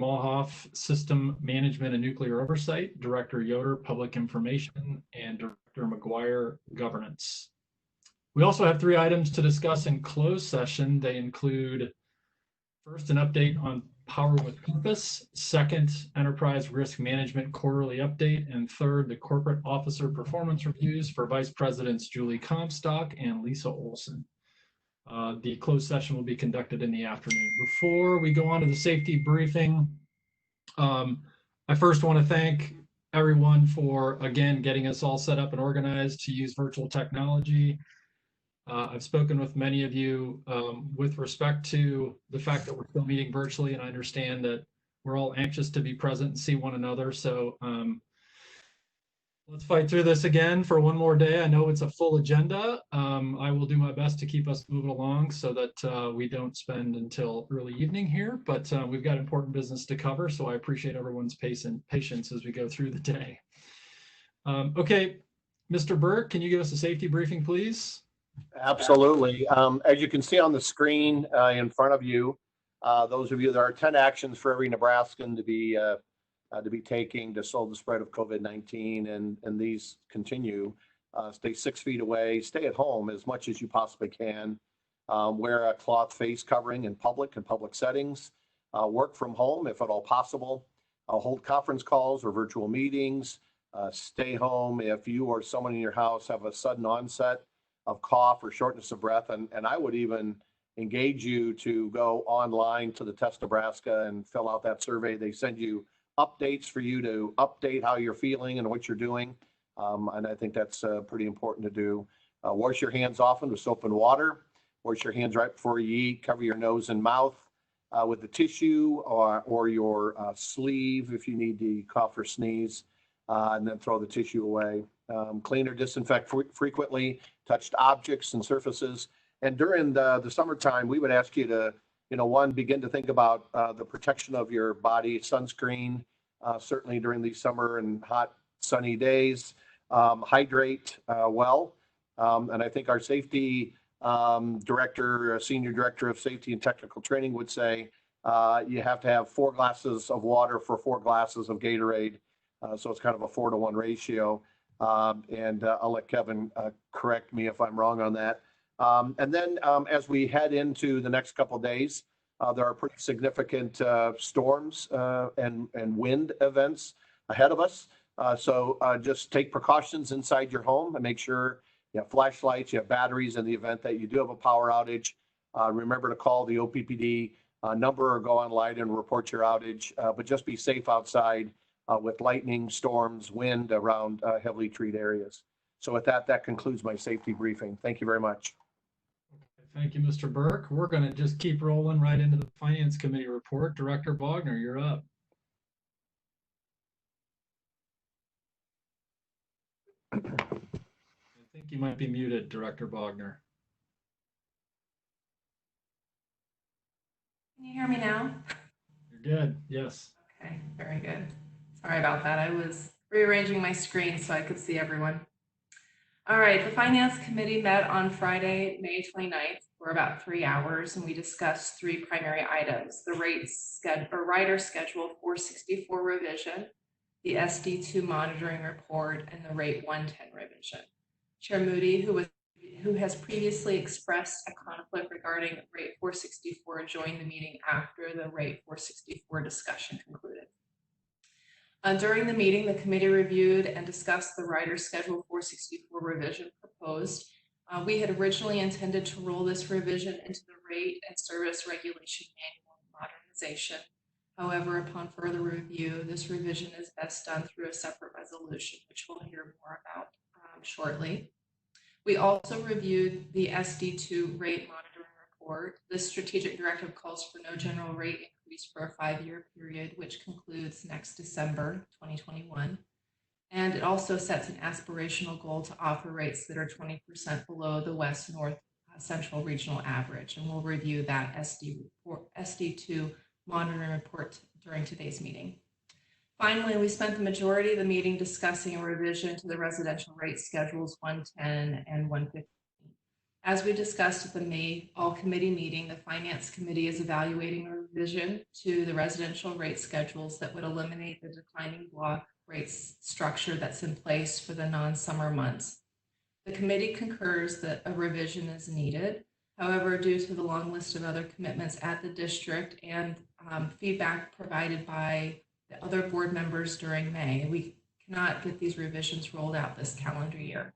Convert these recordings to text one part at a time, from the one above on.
Omaha System Management and Nuclear Oversight, Director Yoder, Public Information, and Director McGuire, Governance. We also have 3 items to discuss in closed session. They include, first, an update on Power with Purpose, second, Enterprise Risk Management Quarterly Update, and third, the Corporate Officer Performance Reviews for Vice Presidents Julie Comstock and Lisa Olson. The closed session will be conducted in the afternoon. Before we go on to the safety briefing, I first want to thank everyone for, again, getting us all set up and organized to use virtual technology. I've spoken with many of you with respect to the fact that we're still meeting virtually, and I understand that we're all anxious to be present and see one another. So let's fight through this again for one more day. I know it's a full agenda. I will do my best to keep us moving along so that we don't spend until early evening here, but we've got important business to cover, so I appreciate everyone's patience as we go through the day. Okay, Mr. Burke, can you give us a safety briefing, please? Absolutely. As you can see on the screen in front of you, those of you, there are 10 actions for every Nebraskan to be taking to slow the spread of COVID-19, and these continue. Stay 6 feet away, stay at home as much as you possibly can, wear a cloth face covering in public settings, work from home if at all possible, hold conference calls or virtual meetings, stay home if you or someone in your house have a sudden onset of cough or shortness of breath, and I would even engage you to go online to the Test Nebraska and fill out that survey. They send you updates for you to update how you're feeling and what you're doing, and I think that's pretty important to do. Wash your hands often with soap and water. Wash your hands right before you eat. Cover your nose and mouth with a tissue or your sleeve if you need to cough or sneeze, and then throw the tissue away. Clean or disinfect frequently touched objects and surfaces. And during the summertime, we would ask you to, one, begin to think about the protection of your body, sunscreen, certainly during these summer and hot sunny days. Hydrate well. And I think our safety director, senior director of safety and technical training would say you have to have 4 glasses of water for 4 glasses of Gatorade. So it's kind of a 4-to-1 ratio. And I'll let Kevin correct me if I'm wrong on that. And then as we head into the next couple of days, there are pretty significant storms and wind events ahead of us. So just take precautions inside your home and make sure you have flashlights, you have batteries in the event that you do have a power outage. Remember to call the OPPD number or go online and report your outage, but just be safe outside with lightning, storms, wind around heavily treated areas. So with that, that concludes my safety briefing. Thank you very much. Thank you, Mr. Burke. We're going to just keep rolling right into the Finance Committee report. Director Bogner, you're up. I think you might be muted, Director Bogner. Can you hear me now? You're good, yes. Okay, very good. Sorry about that. I was rearranging my screen so I could see everyone. All right, the Finance Committee met on Friday, May 29th for about 3 hours, and we discussed 3 primary items: the rider schedule 464 revision, the SD2 monitoring report, and the rate 110 revision. Chair Moody, who has previously expressed a conflict regarding rate 464, joined the meeting after the rate 464 discussion concluded. During the meeting, the committee reviewed and discussed the rider schedule 464 revision proposed. We had originally intended to roll this revision into the rate and service regulation manual modernization. However, upon further review, this revision is best done through a separate resolution, which we'll hear more about shortly. We also reviewed the SD2 rate monitoring report. This strategic directive calls for no general rate increase for a 5-year period, which concludes next December 2021. And it also sets an aspirational goal to offer rates that are 20% below the West North Central regional average. And we'll review that SD2 monitoring report during today's meeting. Finally, we spent the majority of the meeting discussing a revision to the residential rate schedules 110 and 115. As we discussed at the May all-committee meeting, the Finance Committee is evaluating a revision to the residential rate schedules that would eliminate the declining block rates structure that's in place for the non-summer months. The committee concurs that a revision is needed. However, due to the long list of other commitments at the district and feedback provided by the other board members during May, we cannot get these revisions rolled out this calendar year.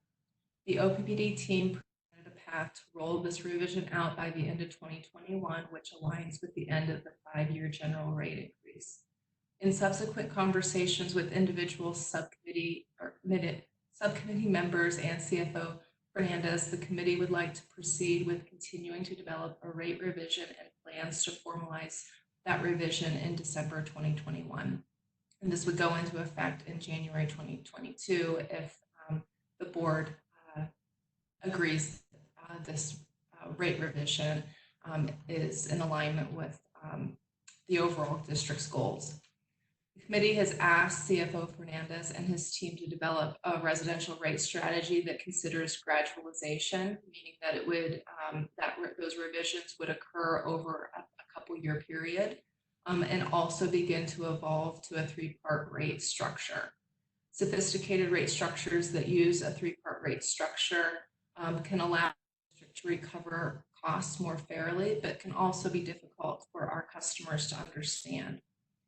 The OPPD team presented a path to roll this revision out by the end of 2021, which aligns with the end of the 5-year general rate increase. In subsequent conversations with individual subcommittee members and CFO Fernandez, the committee would like to proceed with continuing to develop a rate revision and plans to formalize that revision in December 2021. And this would go into effect in January 2022 if the board agrees this rate revision is in alignment with the overall district's goals. The committee has asked CFO Fernandez and his team to develop a residential rate strategy that considers gradualization, meaning that it would those revisions would occur over a couple year period, and also begin to evolve to a 3-part rate structure. Sophisticated rate structures that use a 3-part rate structure can allow the district to recover costs more fairly, but can also be difficult for our customers to understand.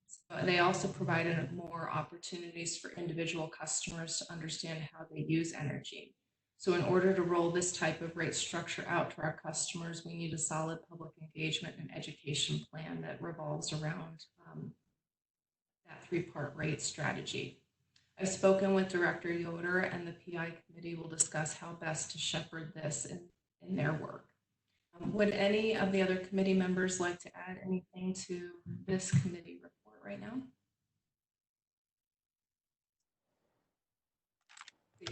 So they also provided more opportunities for individual customers to understand how they use energy. So in order to roll this type of rate structure out to our customers, we need a solid public engagement and education plan that revolves around that 3-part rate strategy. I've spoken with Director Yoder, and the PI committee will discuss how best to shepherd this in their work. Would any of the other committee members like to add anything to this committee report right now?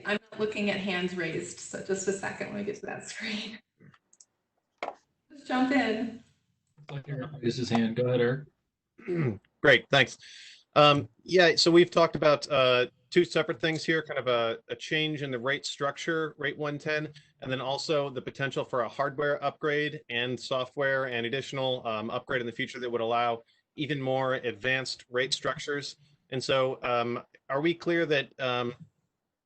I'm not looking at hands raised, so just a second when we get to that screen. Just jump in. Like Eric raised his hand. Go ahead, Eric. Great, thanks. Yeah, so we've talked about 2 separate things here, kind of a change in the rate structure, rate 110, and then also the potential for a hardware upgrade and software and additional upgrade in the future that would allow even more advanced rate structures. And so are we clear that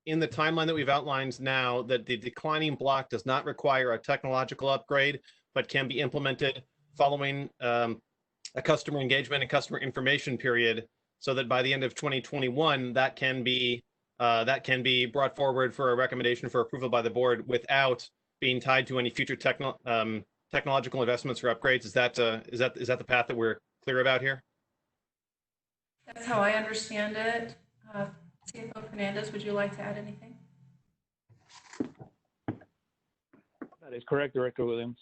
in the timeline that we've outlined now, that the declining block does not require a technological upgrade, but can be implemented following a customer engagement and customer information period, so that by the end of 2021, that can be brought forward for a recommendation for approval by the board without being tied to any future technological investments or upgrades? Is that the path that we're clear about here? That's how I understand it. CFO Fernandez, would you like to add anything? That is correct, Director Williams.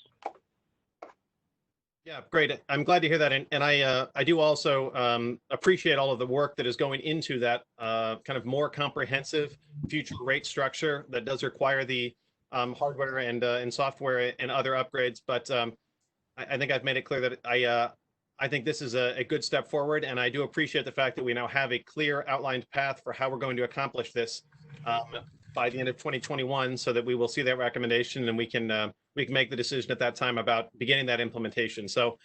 Yeah, great. I'm glad to hear that. And I do also appreciate all of the work that is going into that kind of more comprehensive future rate structure that does require the hardware and software and other upgrades. But I think I've made it clear that I think this is a good step forward. And I do appreciate the fact that we now have a clear outlined path for how we're going to accomplish this by the end of 2021, so that we will see that recommendation and we can make the decision at that time about beginning that implementation. So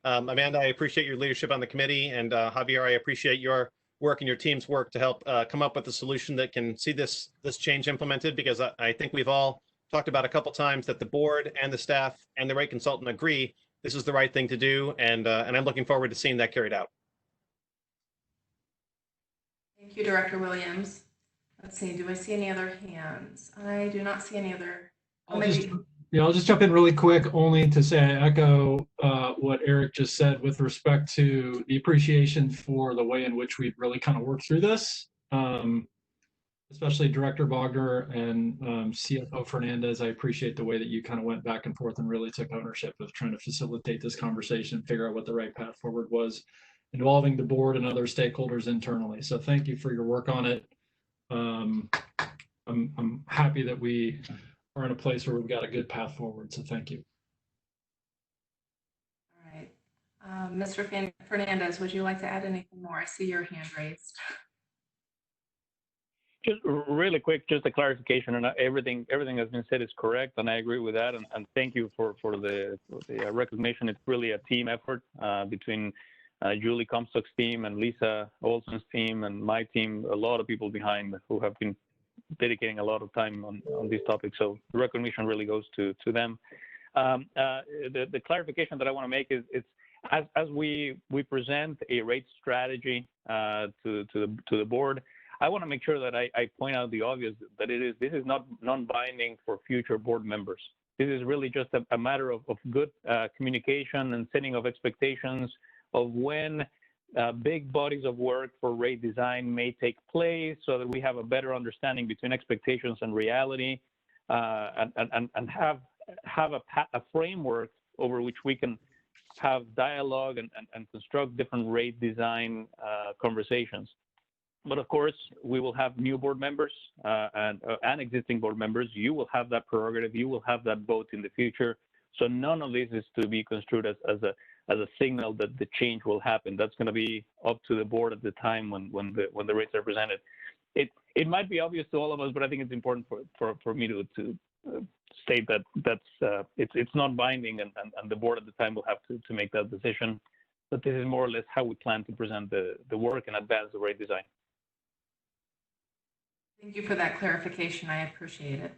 Amanda, I appreciate your leadership on the committee, and Javier, I appreciate your work and your team's work to help come up with a solution that can see this change implemented, because I think we've all talked about a couple times that the board and the staff and the rate consultant agree this is the right thing to do, and I'm looking forward to seeing that carried out. Thank you, Director Williams. Let's see, do I see any other hands? I do not see any other. I'll just jump in really quick, only to say I echo what Eric just said with respect to the appreciation for the way in which we've really kind of worked through this, especially Director Wagner and CFO Fernandez. I appreciate the way that you kind of went back and forth and really took ownership of trying to facilitate this conversation, figure out what the right path forward was, involving the board and other stakeholders internally. So thank you for your work on it. I'm happy that we are in a place where we've got a good path forward. So thank you. All right. Mr. Fernandez, would you like to add anything more? I see your hand raised. Just really quick, just a clarification, and everything has been said is correct, and I agree with that. And thank you for the recognition. It's really a team effort between Julie Comstock's team and Lisa Olson's team and my team. A lot of people behind who have been dedicating a lot of time on these topics. So the recognition really goes to them. The clarification that I want to make is it's as we present a rate strategy to the board. I want to make sure that I point out the obvious, that this is not non-binding for future board members. This is really just a matter of good communication and setting of expectations of when big bodies of work for rate design may take place, so that we have a better understanding between expectations and reality, and have a framework over which we can have dialogue and construct different rate design conversations. But of course, we will have new board members and existing board members. You will have that prerogative. You will have that vote in the future. So none of this is to be construed as a signal that the change will happen. That's going to be up to the board at the time when the rates are presented. It might be obvious to all of us, but I think it's important for me to state that it's not binding, and the board at the time will have to make that decision. But this is more or less how we plan to present the work and advance the rate design. Thank you for that clarification. I appreciate it.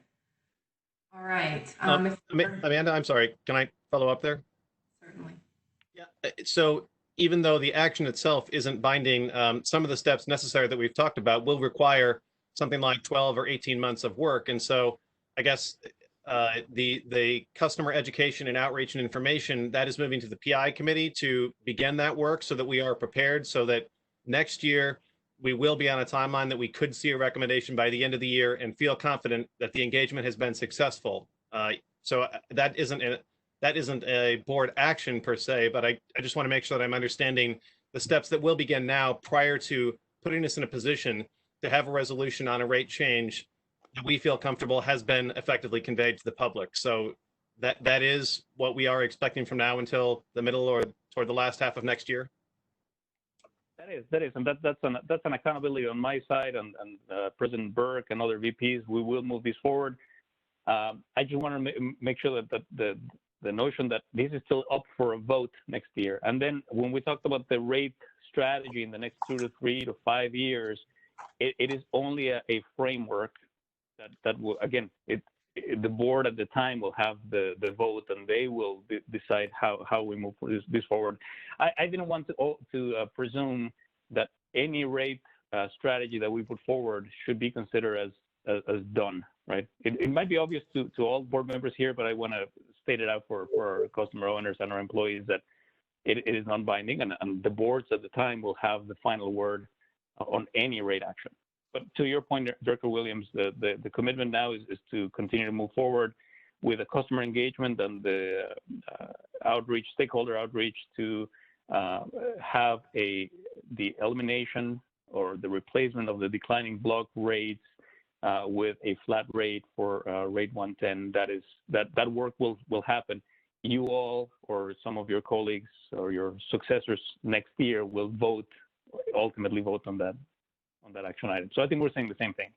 All right. Amanda, I'm sorry. Can I follow up there? Certainly. Yeah. So even though the action itself isn't binding, some of the steps necessary that we've talked about will require something like 12 or 18 months of work. And so I guess the customer education and outreach and information, that is moving to the PI committee to begin that work so that we are prepared, so that next year we will be on a timeline that we could see a recommendation by the end of the year and feel confident that the engagement has been successful. So that isn't a board action per se, but I just want to make sure that I'm understanding the steps that will begin now prior to putting us in a position to have a resolution on a rate change that we feel comfortable has been effectively conveyed to the public. So that is what we are expecting from now until the middle or toward the last half of next year. That is, and that's an accountability on my side, and President Burke and other VPs. We will move this forward. I just want to make sure that the notion that this is still up for a vote next year. And then when we talked about the rate strategy in the next 2 to 3 to 5 years, it is only a framework that will, again, the board at the time will have the vote, and they will decide how we move this forward. I didn't want to presume that any rate strategy that we put forward should be considered as done, right? It might be obvious to all board members here, but I want to state it out for our customer owners and our employees that it is non-binding, and the boards at the time will have the final word on any rate action. But to your point, Director Williams, the commitment now is to continue to move forward with the customer engagement and the outreach, stakeholder outreach, to have the elimination or the replacement of the declining block rates with a flat rate for rate 110. That work will happen. You all or some of your colleagues or your successors next year will ultimately vote on that action item. So I think we're saying the same thing.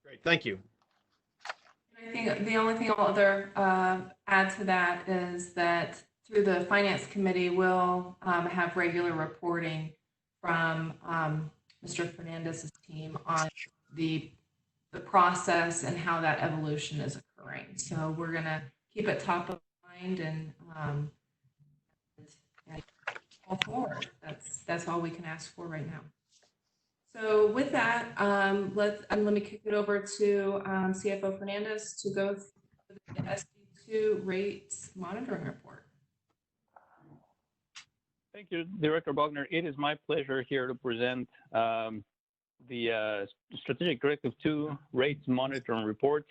Great, thank you. I think the only thing I'll add to that is that through the Finance Committee, we'll have regular reporting from Mr. Fernandez's team on the process and how that evolution is occurring. So we're going to keep it top of mind and all forward. That's all we can ask for right now. So with that, let me kick it over to CFO Fernandez to go through the SD2 rates monitoring report. Thank you, Director Bogner. It is my pleasure here to present the Strategic Directive 2 rates monitoring report.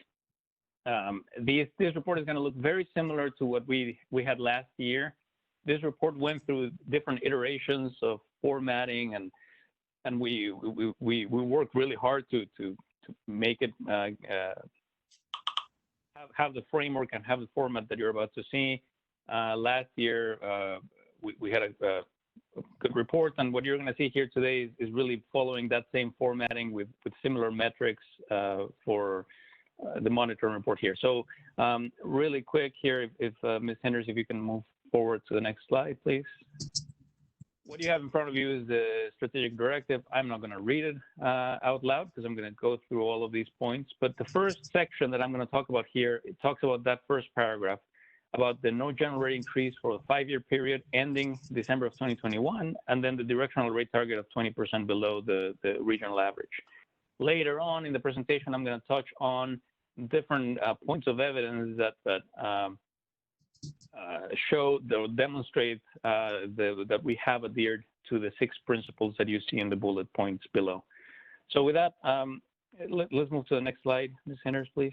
This report is going to look very similar to what we had last year. This report went through different iterations of formatting, and we worked really hard to make it have the framework and have the format that you're about to see. Last year, we had good report. And what you're going to see here today is really following that same formatting with similar metrics for the monitoring report here. So really quick here, if Ms. Henders, if you can move forward to the next slide, please. What you have in front of you is the strategic directive. I'm not going to read it out loud because I'm going to go through all of these points. But the first section that I'm going to talk about here, it talks about that first paragraph about the no general rate increase for the 5-year period ending December of 2021, and then the directional rate target of 20% below the regional average. Later on in the presentation, I'm going to touch on different points of evidence that show or demonstrate that we have adhered to the 6 principles that you see in the bullet points below. So with that, let's move to the next slide, Ms. Henders, please.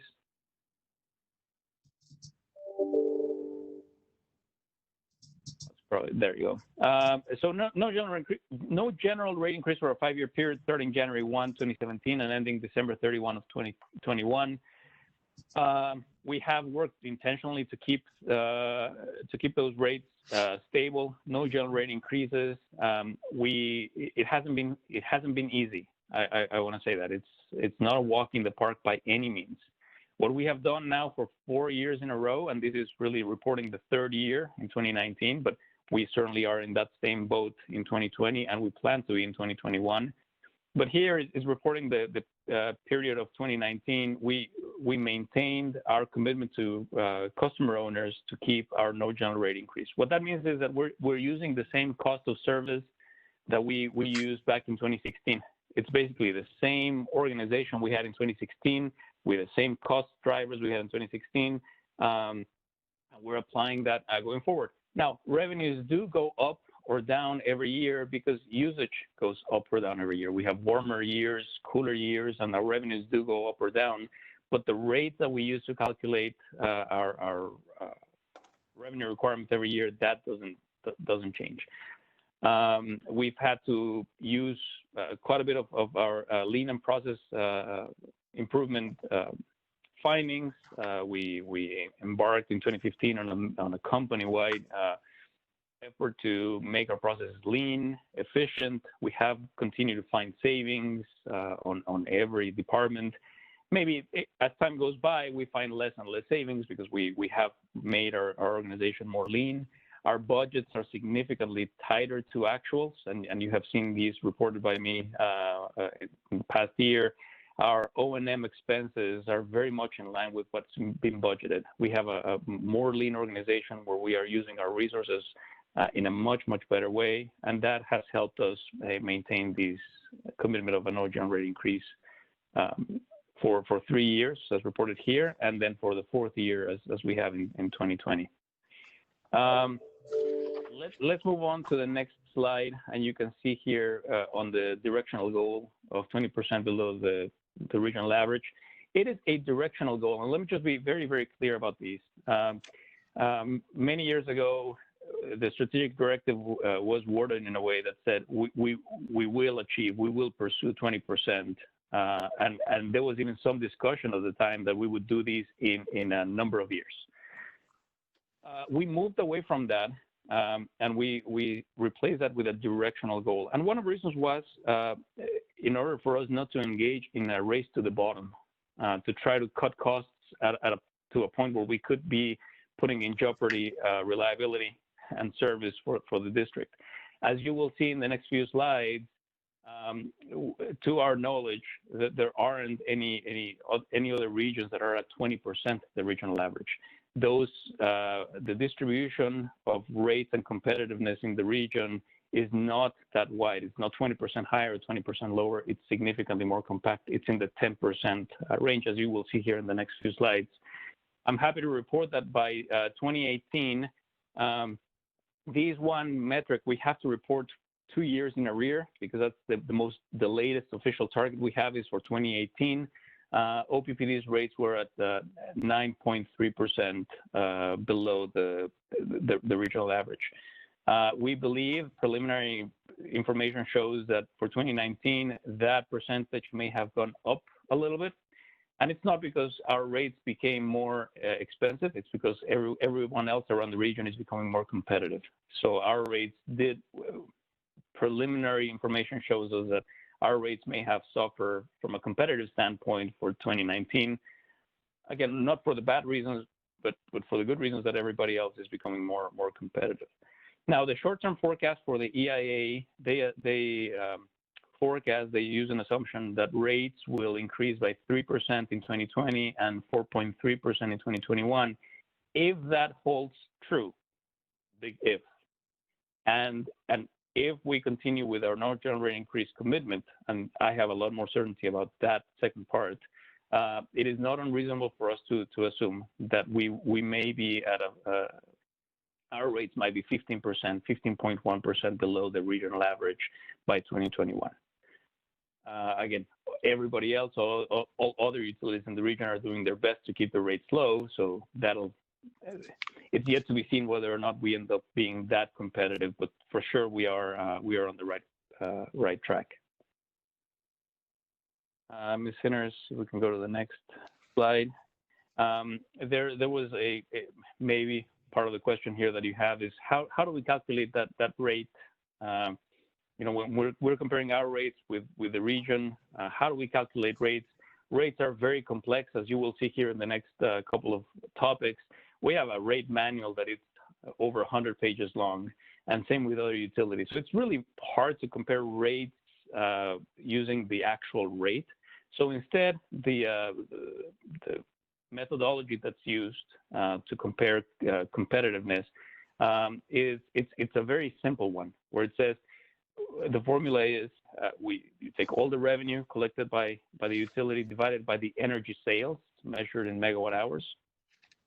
There you go. So no general rate increase for a 5-year period starting January 1, 2017 and ending December 31 of 2021. We have worked intentionally to keep those rates stable. No general rate increases. It hasn't been easy. I want to say that it's not a walk in the park by any means. What we have done now for 4 years in a row, and this is really reporting the 3rd year in 2019, but we certainly are in that same boat in 2020, and we plan to be in 2021. But here is reporting the period of 2019. We maintained our commitment to customer owners to keep our no general rate increase. What that means is that we're using the same cost of service that we used back in 2016. It's basically the same organization we had in 2016 with the same cost drivers we had in 2016. We're applying that going forward. Now, revenues do go up or down every year because usage goes up or down every year. We have warmer years, cooler years, and our revenues do go up or down. But the rate that we use to calculate our revenue requirements every year, that doesn't change. We've had to use quite a bit of our lean and process improvement findings. We embarked in 2015 on a company-wide effort to make our processes lean, efficient. We have continued to find savings on every department. Maybe as time goes by, we find less and less savings because we have made our organization more lean. Our budgets are significantly tighter to actuals, and you have seen these reported by me in the past year. Our O&M expenses are very much in line with what's been budgeted. We have a more lean organization where we are using our resources in a much better way, and that has helped us maintain these commitment of a no general rate increase for 3 years, as reported here, and then for the 4th year, as we have in 2020. Let's move on to the next slide, and you can see here on the directional goal of 20% below the regional average. It is a directional goal, and let me just be very clear about these. Many years ago, the strategic directive was worded in a way that said we will pursue 20%, and there was even some discussion at the time that we would do these in a number of years. We moved away from that, and we replaced that with a directional goal. And one of the reasons was in order for us not to engage in a race to the bottom, to try to cut costs to a point where we could be putting in jeopardy reliability and service for the district. As you will see in the next few slides, to our knowledge, that there aren't any other regions that are at 20% the regional average. The distribution of rates and competitiveness in the region is not that wide. It's not 20% higher or 20% lower. It's significantly more compact. It's in the 10% range, as you will see here in the next few slides. I'm happy to report that by 2018, these one metric we have to report 2 years in arrear because that's the latest official target we have is for 2018. OPPD's rates were at 9.3% below the regional average. We believe preliminary information shows that for 2019, that percentage may have gone up a little bit. And it's not because our rates became more expensive. It's because everyone else around the region is becoming more competitive. So our rates preliminary information shows us that our rates may have suffered from a competitive standpoint for 2019. Again, not for the bad reasons, but for the good reasons that everybody else is becoming more competitive. Now, the short-term forecast for the EIA, they forecast, they use an assumption that rates will increase by 3% in 2020 and 4.3% in 2021. If that holds true, big if, and if we continue with our non-general rate increase commitment, and I have a lot more certainty about that second part, it is not unreasonable for us to assume that we may be at our rates might be 15%, 15.1% below the regional average by 2021. Again, everybody else, all other utilities in the region are doing their best to keep the rates low, so it's yet to be seen whether or not we end up being that competitive, but for sure we are on the right track. Ms. Sinners, we can go to the next slide. There was a maybe part of the question here that you have is how do we calculate that rate? When we're comparing our rates with the region, how do we calculate rates? Rates are very complex, as you will see here in the next couple of topics. We have a rate manual that is over 100 pages long, and same with other utilities. So it's really hard to compare rates using the actual rate. So instead, the methodology that's used to compare competitiveness it's a very simple one, where it says the formula is you take all the revenue collected by the utility divided by the energy sales measured in megawatt hours,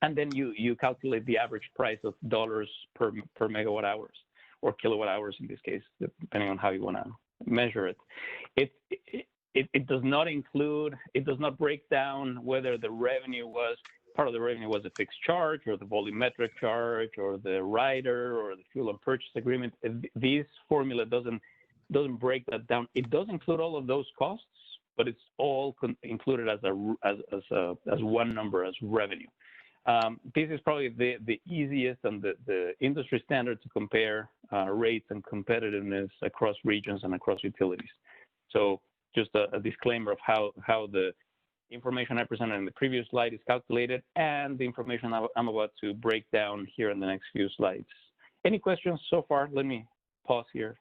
and then you calculate the average price of dollars per megawatt hours, or kilowatt hours in this case, depending on how you want to measure it. It does not include, it does not break down whether the revenue was, part of the revenue was a fixed charge or the volumetric charge or the rider or the fuel and purchase agreement. This formula doesn't break that down. It does include all of those costs, but it's all included as one number, as revenue. This is probably the easiest and the industry standard to compare rates and competitiveness across regions and across utilities. So just a disclaimer of how the information I presented in the previous slide is calculated and the information I'm about to break down here in the next few slides. Any questions so far? Let me pause here.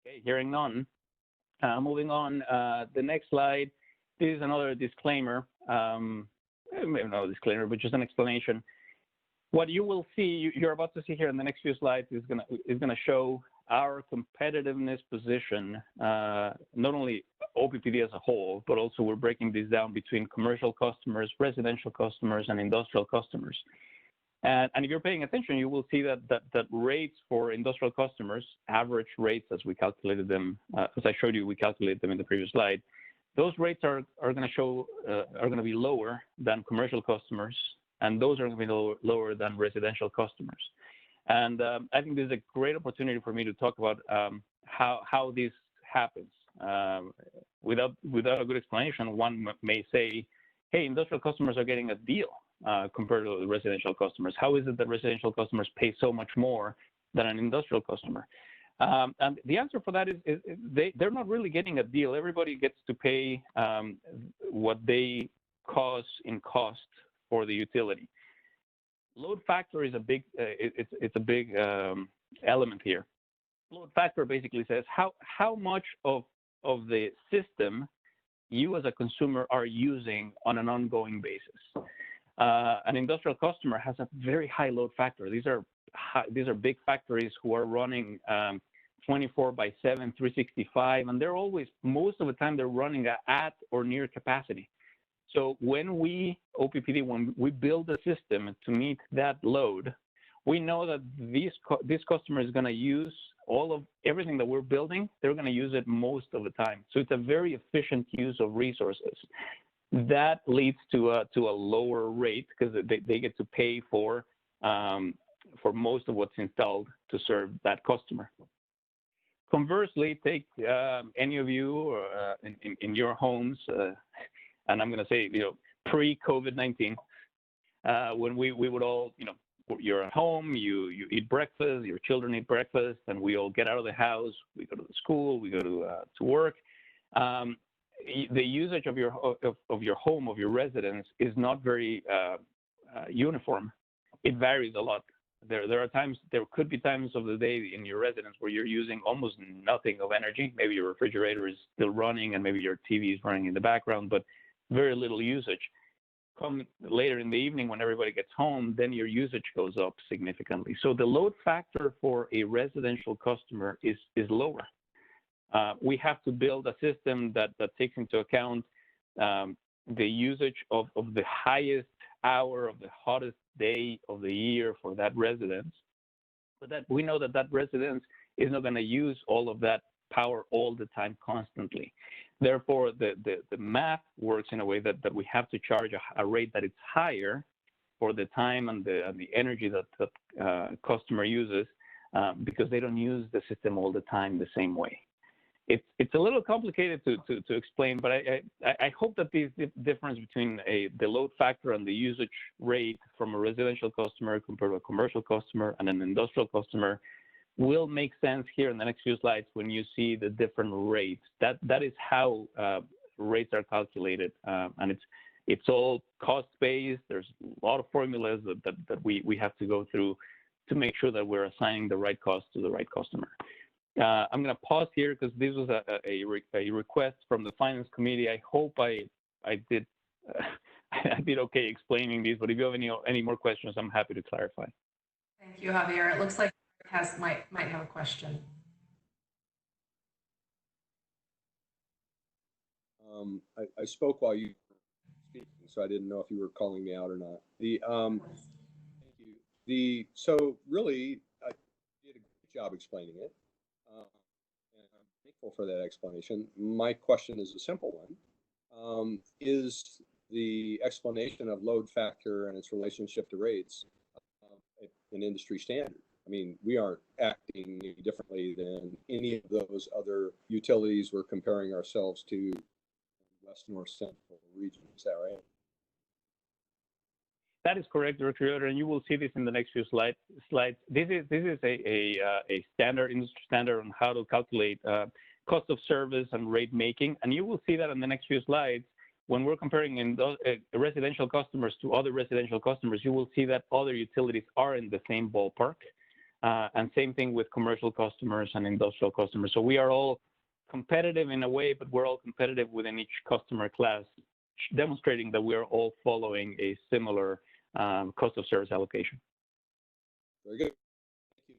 Okay, hearing none. Moving on, the next slide. This is another disclaimer, maybe not a disclaimer, but just an explanation. What you will see, you're about to see here in the next few slides, is gonna show our competitiveness position, not only OPPD as a whole, but also we're breaking this down between commercial customers, residential customers, and industrial customers. And if you're paying attention, you will see that rates for industrial customers, average rates as we calculated them, as I showed you, we calculated them in the previous slide. Those rates are going to be lower than commercial customers, and those are going to be lower than residential customers. And I think this is a great opportunity for me to talk about how this happens. Without a good explanation, one may say, hey, industrial customers are getting a deal compared to the residential customers. How is it that residential customers pay so much more than an industrial customer? And the answer for that is they're not really getting a deal. Everybody gets to pay what they cause in cost for the utility. Load factor is a big it's a big element here. Load factor basically says how much of the system you as a consumer are using on an ongoing basis. An industrial customer has a very high load factor. These are big factories who are running 24/7, 365, and they're always, most of the time, they're running at or near capacity. So when we, OPPD, when we build a system to meet that load, we know that this customer is going to use everything that we're building. They're going to use it most of the time. So it's a very efficient use of resources. That leads to a lower rate because they get to pay for most of what's installed to serve that customer. Conversely, take any of you in your homes, and I'm going to say, pre-COVID-19, when we would all, you're at home, you eat breakfast, your children eat breakfast, and we all get out of the house, we go to the school, we go to work. The usage of your home, of your residence, is not very uniform. It varies a lot. There could be times of the day in your residence where you're using almost nothing of energy. Maybe your refrigerator is still running and maybe your TV is running in the background, but very little usage. Come later in the evening when everybody gets home, then your usage goes up significantly. So the load factor for a residential customer is lower. We have to build a system that takes into account the usage of the highest hour of the hottest day of the year for that residence. But that we know that residence is not going to use all of that power all the time constantly. Therefore, the math works in a way that we have to charge a rate that is higher for the time and the energy that the customer uses because they don't use the system all the time the same way. It's a little complicated to explain, but I hope that the difference between the load factor and the usage rate from a residential customer compared to a commercial customer and an industrial customer will make sense here in the next few slides when you see the different rates. That is how rates are calculated, and it's all cost-based. There's a lot of formulas that we have to go through to make sure that we're assigning the right cost to the right customer. I'm going to pause here because this was a request from the Finance Committee. I hope I did I did okay explaining these, but if you have any more questions, I'm happy to clarify. Thank you, Javier. It looks like might have a question. I spoke while you were speaking, so I didn't know if you were calling me out or not. Thank you. So really, I did a great job explaining it. And I'm thankful for that explanation. My question is a simple one. Is the explanation of load factor and its relationship to rates an industry standard? I mean, we aren't acting any differently than any of those other utilities we're comparing ourselves to West, North, Central region. Is that right? That is correct, Director Yoder, and you will see this in the next few slides. This is a standard, industry standard on how to calculate cost of service and rate making, and you will see that in the next few slides. When we're comparing residential customers to other residential customers, you will see that other utilities are in the same ballpark, and same thing with commercial customers and industrial customers. So we are all competitive in a way, but we're all competitive within each customer class, demonstrating that we are all following a similar cost of service allocation. Very good. Thank you.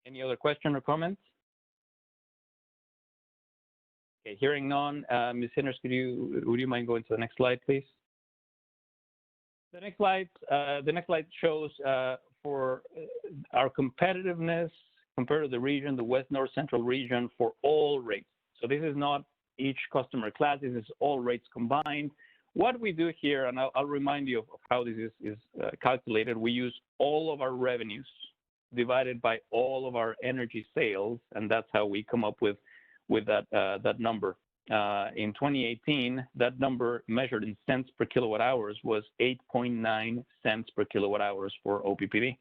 Any other question or comments? Okay, hearing none, Ms. Hinders, would you mind going to the next slide, please? The next slide shows for our competitiveness compared to the region, the West North Central region, for all rates. So this is not each customer class, this is all rates combined. What we do here, and I'll remind you of how this is calculated, we use all of our revenues divided by all of our energy sales, and that's how we come up with that number. In 2018, that number measured in cents per kilowatt hours was 8.9 cents per kilowatt hours for OPPD.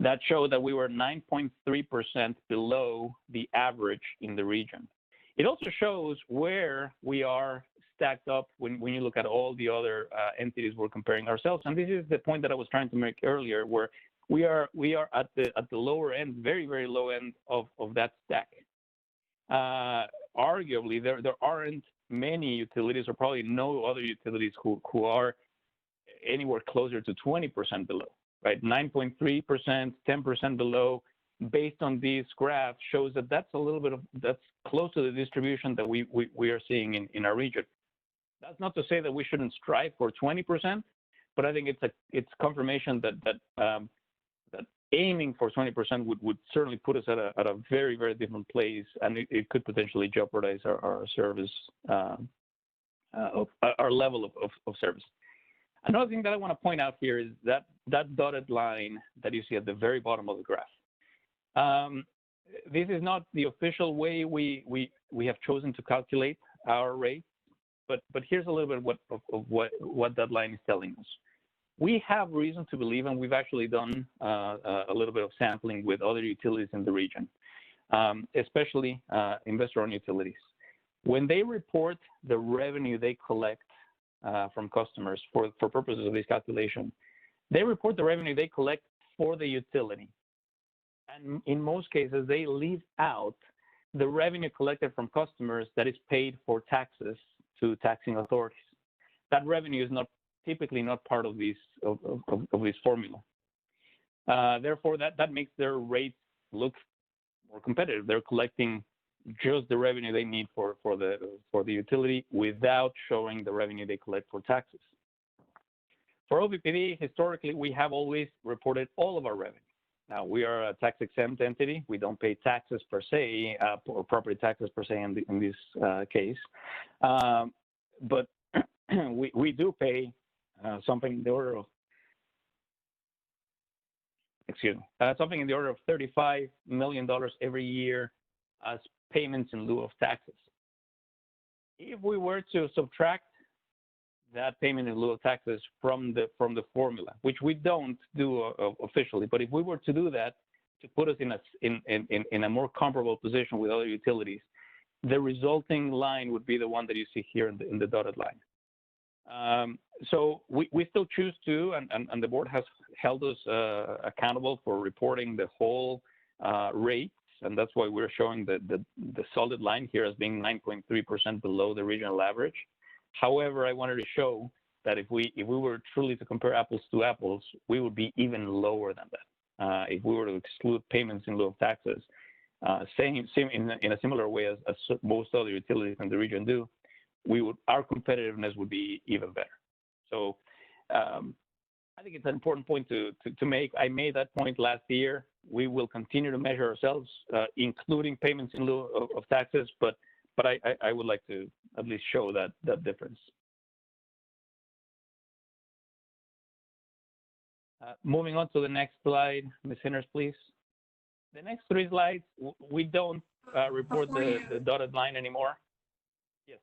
That showed that we were 9.3% below the average in the region. It also shows where we are stacked up when you look at all the other entities we're comparing ourselves. And this is the point that I was trying to make earlier, where we are at the lower end, very, very low end of that stack. Arguably, there aren't many utilities, or probably no other utilities, who are anywhere closer to 20% below. Right, 9.3%, 10% below, based on these graphs, shows that that's close to the distribution that we are seeing in our region. That's not to say that we shouldn't strive for 20%, but I think it's confirmation that aiming for 20% would certainly put us at a very, very different place, and it could potentially jeopardize our service, our level of service. Another thing that I want to point out here is that dotted line that you see at the very bottom of the graph. This is not the official way we have chosen to calculate our rate, but here's a little bit of what that line is telling us. We have reason to believe, and we've actually done a little bit of sampling with other utilities in the region, especially investor-owned utilities. When they report the revenue they collect from customers for purposes of this calculation, they report the revenue they collect for the utility. And in most cases, they leave out the revenue collected from customers that is paid for taxes to taxing authorities. That revenue is typically not part of this formula. Therefore, that makes their rates look more competitive. They're collecting just the revenue they need for the utility without showing the revenue they collect for taxes. For OPPD, historically, we have always reported all of our revenue. Now, we are a tax-exempt entity. We don't pay taxes per se, or property taxes per se in this case. But we do pay something in the order of, something in the order of $35 million every year as payments in lieu of taxes. If we were to subtract that payment in lieu of taxes from the formula, which we don't do officially, but if we were to do that to put us in a more comparable position with other utilities, the resulting line would be the one that you see here in the dotted line. So we still choose to, and the board has held us accountable for reporting the whole rate, and that's why we're showing the solid line here as being 9.3% below the regional average. However, I wanted to show that if we were truly to compare apples to apples, we would be even lower than that. If we were to exclude payments in lieu of taxes, in a similar way as most other utilities in the region do, our competitiveness would be even better. So I think it's an important point to make. I made that point last year. We will continue to measure ourselves, including payments in lieu of taxes, but I would like to at least show that difference. Moving on to the next slide, Ms. Hinners, please. The next three slides, we don't report the dotted line anymore. Yes.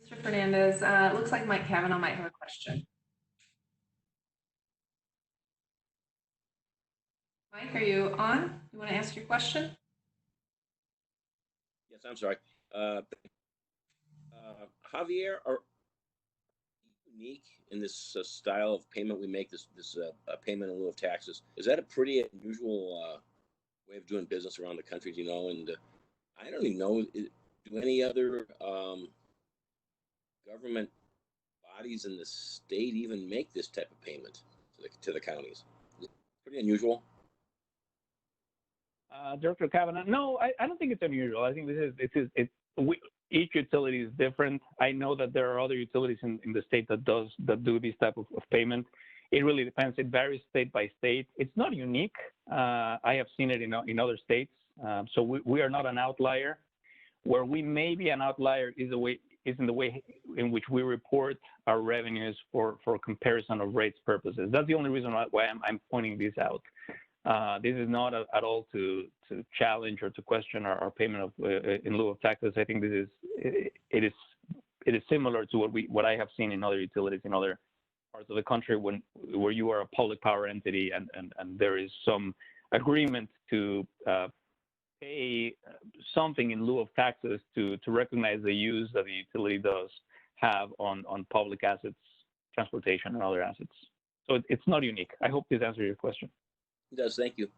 Mr. Fernandez, it looks like Mike Kavanaugh might have a question. Mike, are you on? You want to ask your question? Yes, I'm sorry. Javier, are unique in this style of payment we make, this payment in lieu of taxes? Is that a pretty unusual way of doing business around the country, you know? And I don't even know, do any other government bodies in the state even make this type of payment to the counties? Pretty unusual. Director Kavanaugh, no, I don't think it's unusual. I think each utility is different. I know that there are other utilities in the state that do this type of payment. It really depends. It varies state by state. It's not unique. I have seen it in other states. So we are not an outlier. Where we may be an outlier is in the way in which we report our revenues for comparison of rates purposes. That's the only reason why I'm pointing this out. This is not at all to challenge or to question our payment in lieu of taxes. I think it is similar to what I have seen in other utilities in other parts of the country where you are a public power entity and there is some agreement to pay something in lieu of taxes to recognize the use that the utility does have on public assets, transportation, and other assets. So it's not unique. I hope this answers your question. It does. Thank you.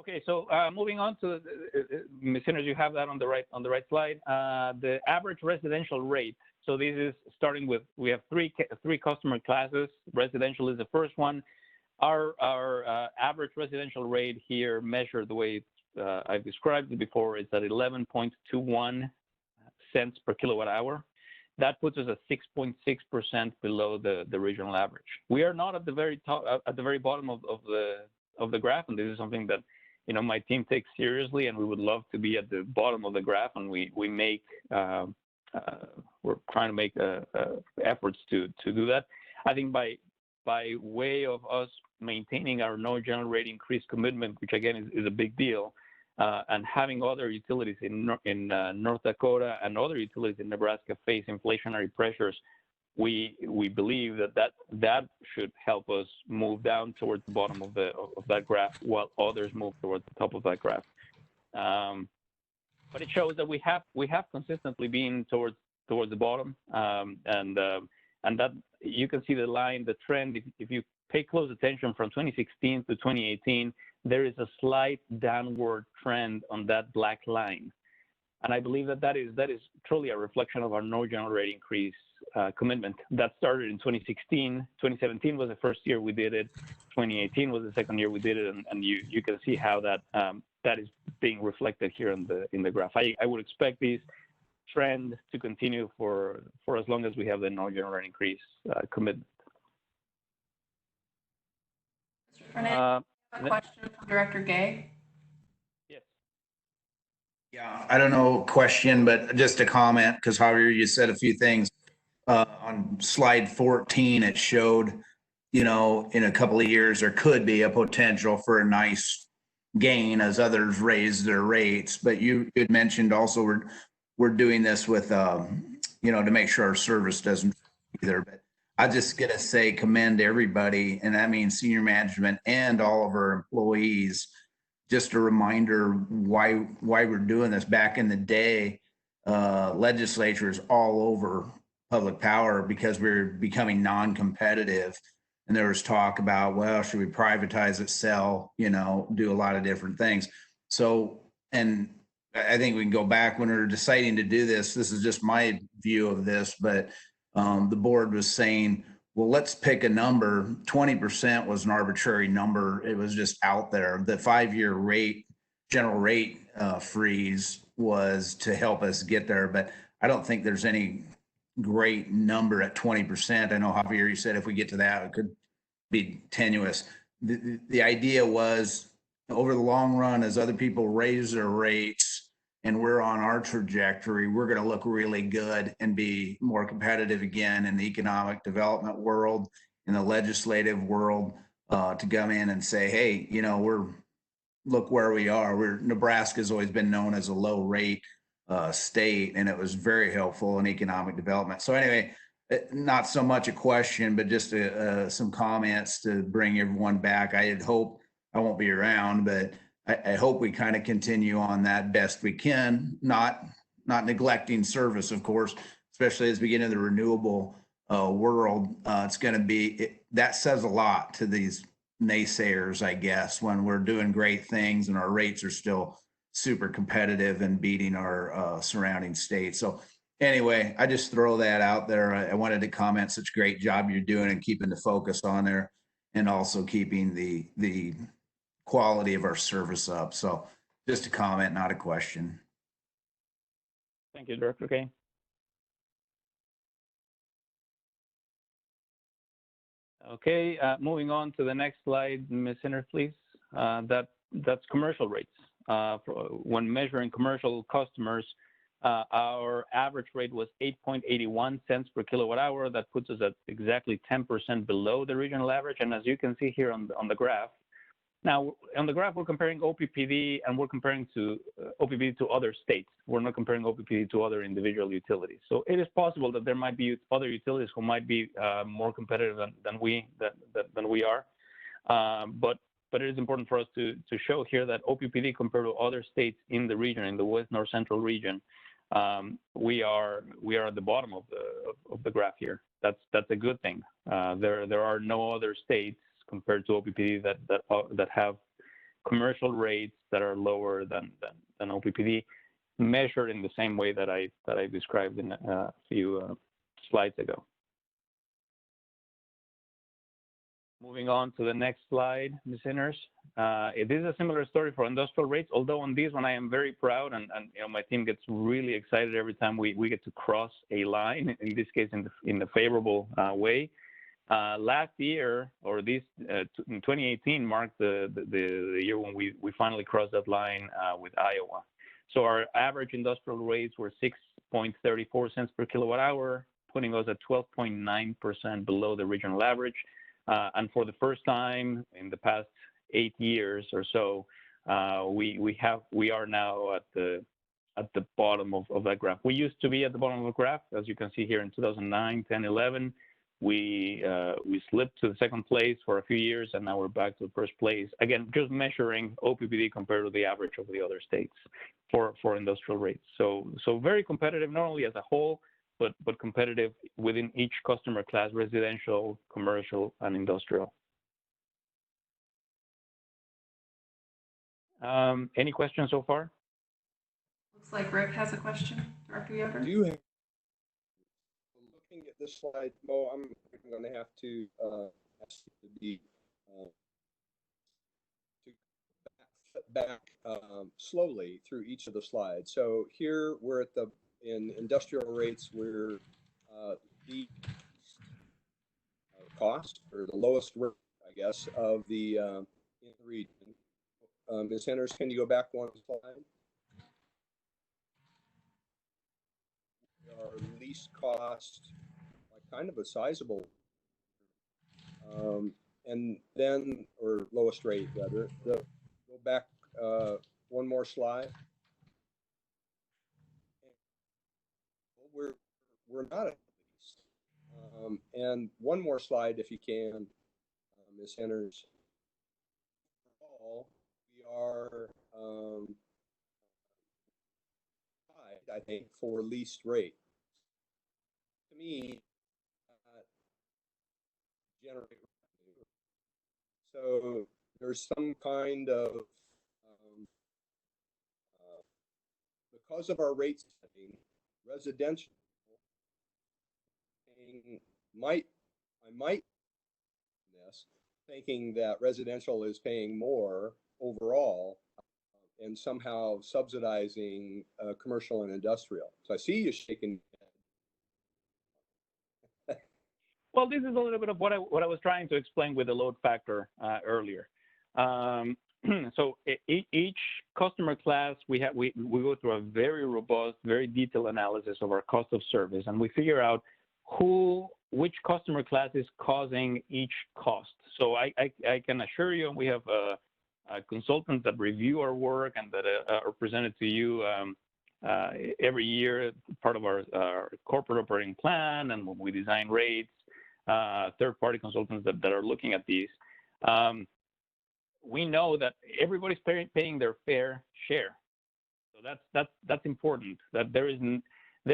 Okay, so moving on to Ms. Hinners, you have that on the right slide. The average residential rate. So this is starting with, we have three customer classes. Residential is the first one. Our average residential rate here, measured the way I've described it before, is at 11.21 cents per kilowatt hour. That puts us at 6.6% below the regional average. We are not at the very top, at the very bottom of the graph, and this is something that my team takes seriously, and we would love to be at the bottom of the graph. And we're trying to make efforts to do that. I think by way of us maintaining our no general rate increase commitment, which again is a big deal, and having other utilities in North Dakota and other utilities in Nebraska face inflationary pressures, we believe that should help us move down towards the bottom of that graph, while others move towards the top of that graph. But it shows that we have consistently been towards the bottom, and that you can see the line, the trend. If you pay close attention from 2016 to 2018, there is a slight downward trend on that black line, and I believe that is truly a reflection of our no general rate increase commitment that started in 2016. 2017 was the first year we did it. 2018 was the second year we did it, and you can see how that is being reflected here in the graph. I would expect these trend to continue for as long as we have the no general rate increase commitment. Mr. Fernandez, a question from Director Gay. Yes. Yeah, I don't know, question, but just a comment, because Javier, you said a few things. On slide 14, it showed, in a couple of years, there could be a potential for a nice gain as others raise their rates. But you had mentioned also we're doing this with, to make sure our service doesn't either. But I just gotta say, commend everybody, and that means senior management and all of our employees. Just a reminder why we're doing this. Back in the day, legislatures all over public power because we're becoming non-competitive, and there was talk about, well, should we privatize it, sell, do a lot of different things. So, and I think we can go back when we were deciding to do this. This is just my view of this, but the board was saying, well, let's pick a number. 20% was an arbitrary number. It was just out there. The 5-year general rate freeze was to help us get there, but I don't think there's any great number at 20%. I know, Javier, you said if we get to that, it could be tenuous. The idea was, over the long run, as other people raise their rates and we're on our trajectory, we're going to look really good and be more competitive again in the economic development world, in the legislative world, to come in and say, hey, look where we are. Nebraska's always been known as a low rate state, and it was very helpful in economic development. So anyway, not so much a question, but just some comments to bring everyone back. I had hoped, I won't be around, but I hope we kind of continue on that best we can, not neglecting service, of course, especially as we get into the renewable world. It's going to be, that says a lot to these naysayers, I guess, when we're doing great things and our rates are still super competitive and beating our surrounding states. So anyway, I just throw that out there. I wanted to comment, such a great job you're doing and keeping the focus on there, and also keeping the quality of our service up. So just a comment, not a question. Thank you, Director Kay. Okay, moving on to the next slide, Ms. Sinner, please. That's commercial rates. When measuring commercial customers, our average rate was 8.81 cents per kilowatt hour. That puts us at exactly 10% below the regional average. And as you can see here on the graph, now on the graph, we're comparing OPPD, and we're comparing to OPPD to other states. We're not comparing OPPD to other individual utilities. So it is possible that there might be other utilities who might be more competitive than we are. But it is important for us to show here that OPPD, compared to other states in the region, in the West North Central region, we are at the bottom of the graph here. That's a good thing. There are no other states compared to OPPD that have commercial rates that are lower than OPPD, measured in the same way that I described in a few slides ago. Moving on to the next slide, Ms. Inners. It is a similar story for industrial rates, although on this one I am very proud, and my team gets really excited every time we get to cross a line, in this case in the favorable way. Last year, or in 2018, marked the year when we finally crossed that line with Iowa. So our average industrial rates were 6.34 cents per kilowatt hour, putting us at 12.9% below the regional average. And for the first time in the past 8 years or so, we are now at the bottom of that graph. We used to be at the bottom of the graph, as you can see here in 2009, 10, 11. We slipped to the second place for a few years, and now we're back to the first place. Again, just measuring OPPD compared to the average of the other states for industrial rates. So very competitive, not only as a whole, but competitive within each customer class: residential, commercial, and industrial. Any questions so far? Looks like Rick has a question. Director Yoder? Do you have, looking at this slide, Mo, I'm going to have to ask you to be back slowly through each of the slides. So here we're at in industrial rates, we're the cost, or the lowest rate, I guess, of the in the region. Ms. Henners, can you go back one slide? Our least cost, like kind of a sizable, and then, or lowest rate rather. Go back one more slide. We're not at least. And one more slide, if you can, Ms. Henners. Overall, we are I think, for least rate. To me, generate revenue. So there's some kind of because of our rate setting, residential I might this thinking that residential is paying more overall and somehow subsidizing commercial and industrial. So I see you shaking. Well, this is a little bit of what I was trying to explain with the load factor earlier. So each customer class, we go through a very robust, very detailed analysis of our cost of service, and we figure out which customer class is causing each cost. So I can assure you, we have consultants that review our work and that are presented to you every year, part of our corporate operating plan, and when we design rates, third-party consultants that are looking at these. We know that everybody's paying their fair share. So that's important, that there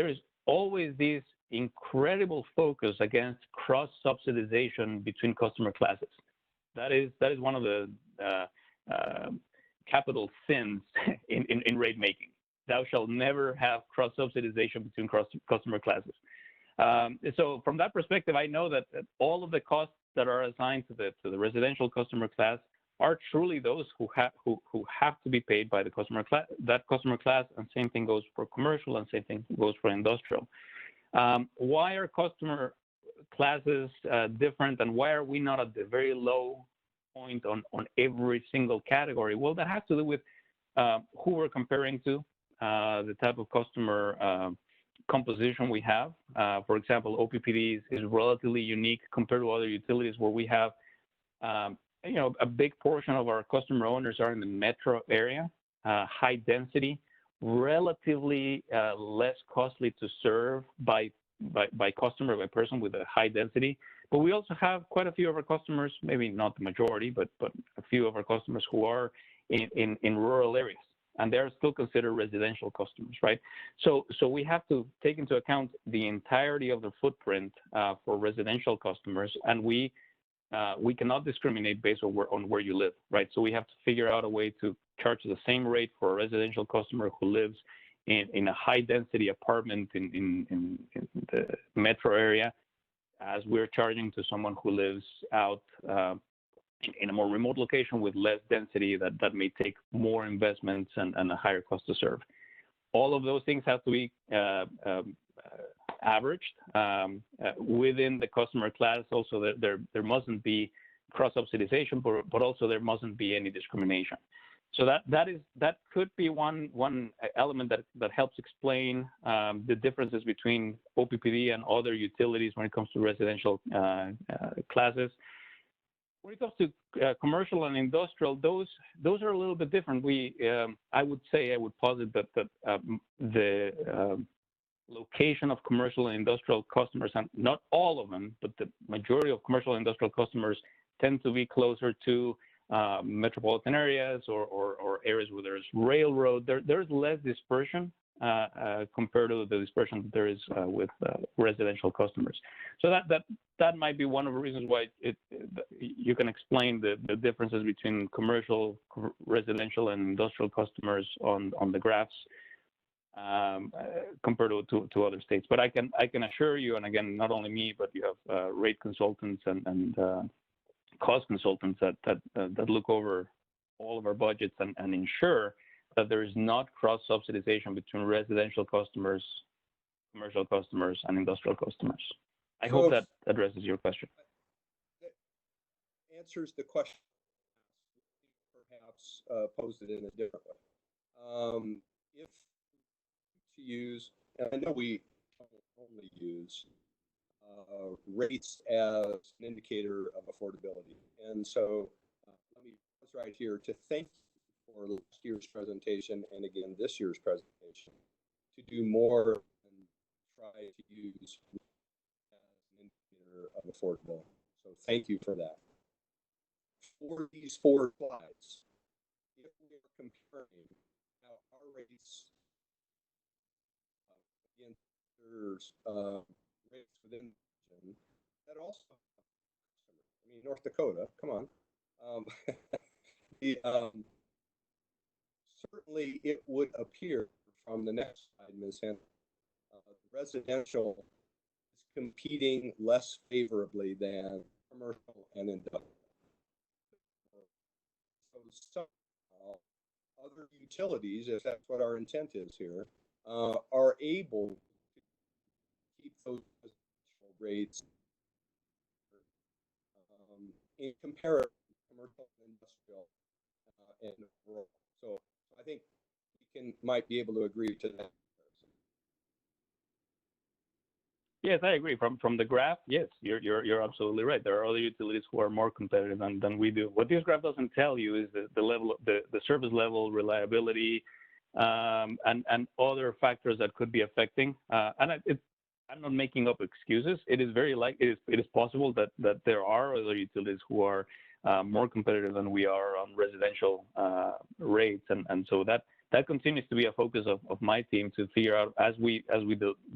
is always this incredible focus against cross-subsidization between customer classes. That is one of the capital sins in rate making. Thou shalt never have cross-subsidization between customer classes. So from that perspective, I know that all of the costs that are assigned to the residential customer class are truly those who have to be paid by the customer class, and same thing goes for commercial, and same thing goes for industrial. Why are customer classes different, and why are we not at the very low point on every single category? Well, that has to do with who we're comparing to, the type of customer composition we have. For example, OPPD is relatively unique compared to other utilities where we have, a big portion of our customer owners are in the metro area, high density, relatively less costly to serve by person with a high density. But we also have quite a few of our customers, maybe not the majority, but a few of our customers who are in rural areas, and they're still considered residential customers, right? So we have to take into account the entirety of the footprint for residential customers, and we cannot discriminate based on where you live, right? So we have to figure out a way to charge the same rate for a residential customer who lives in a high density apartment in the metro area as we're charging to someone who lives out in a more remote location with less density that may take more investments and a higher cost to serve. All of those things have to be averaged within the customer class. Also, there mustn't be cross-subsidization, but also there mustn't be any discrimination. So that could be one element that helps explain the differences between OPPD and other utilities when it comes to residential classes. When it comes to commercial and industrial, those are a little bit different. I would posit that the location of commercial and industrial customers, and not all of them, but the majority of commercial and industrial customers tend to be closer to metropolitan areas or areas where there's railroad. There's less dispersion compared to the dispersion that there is with residential customers. So that might be one of the reasons why you can explain the differences between commercial, residential, and industrial customers on the graphs compared to other states. But I can assure you, and again, not only me, but you have rate consultants and cost consultants that look over all of our budgets and ensure that there is not cross-subsidization between residential customers, commercial customers, and industrial customers. I hope that addresses your question. That answers the question, perhaps posed it in a different way. If to use, and I know we only use rates as an indicator of affordability, and so let me pause right here to thank you for last year's presentation and again this year's presentation to do more and try to use as an indicator of affordability. So thank you for that. For these 4 slides, if we are comparing how our rates against rates within the region, that also, I mean, North Dakota, come on. Certainly, it would appear from the next slide, Ms. Henry, residential is competing less favorably than commercial and industrial. So some other utilities, if that's what our intent is here, are able to keep those residential rates in comparison to commercial and industrial and rural. So I think we might be able to agree to that. Yes, I agree. From the graph, yes, you're absolutely right. There are other utilities who are more competitive than we do. What this graph doesn't tell you is the level, the service level, reliability, and other factors that could be affecting. I'm not making up excuses. It is it is possible that there are other utilities who are more competitive than we are on residential rates, and so that continues to be a focus of my team to figure out as we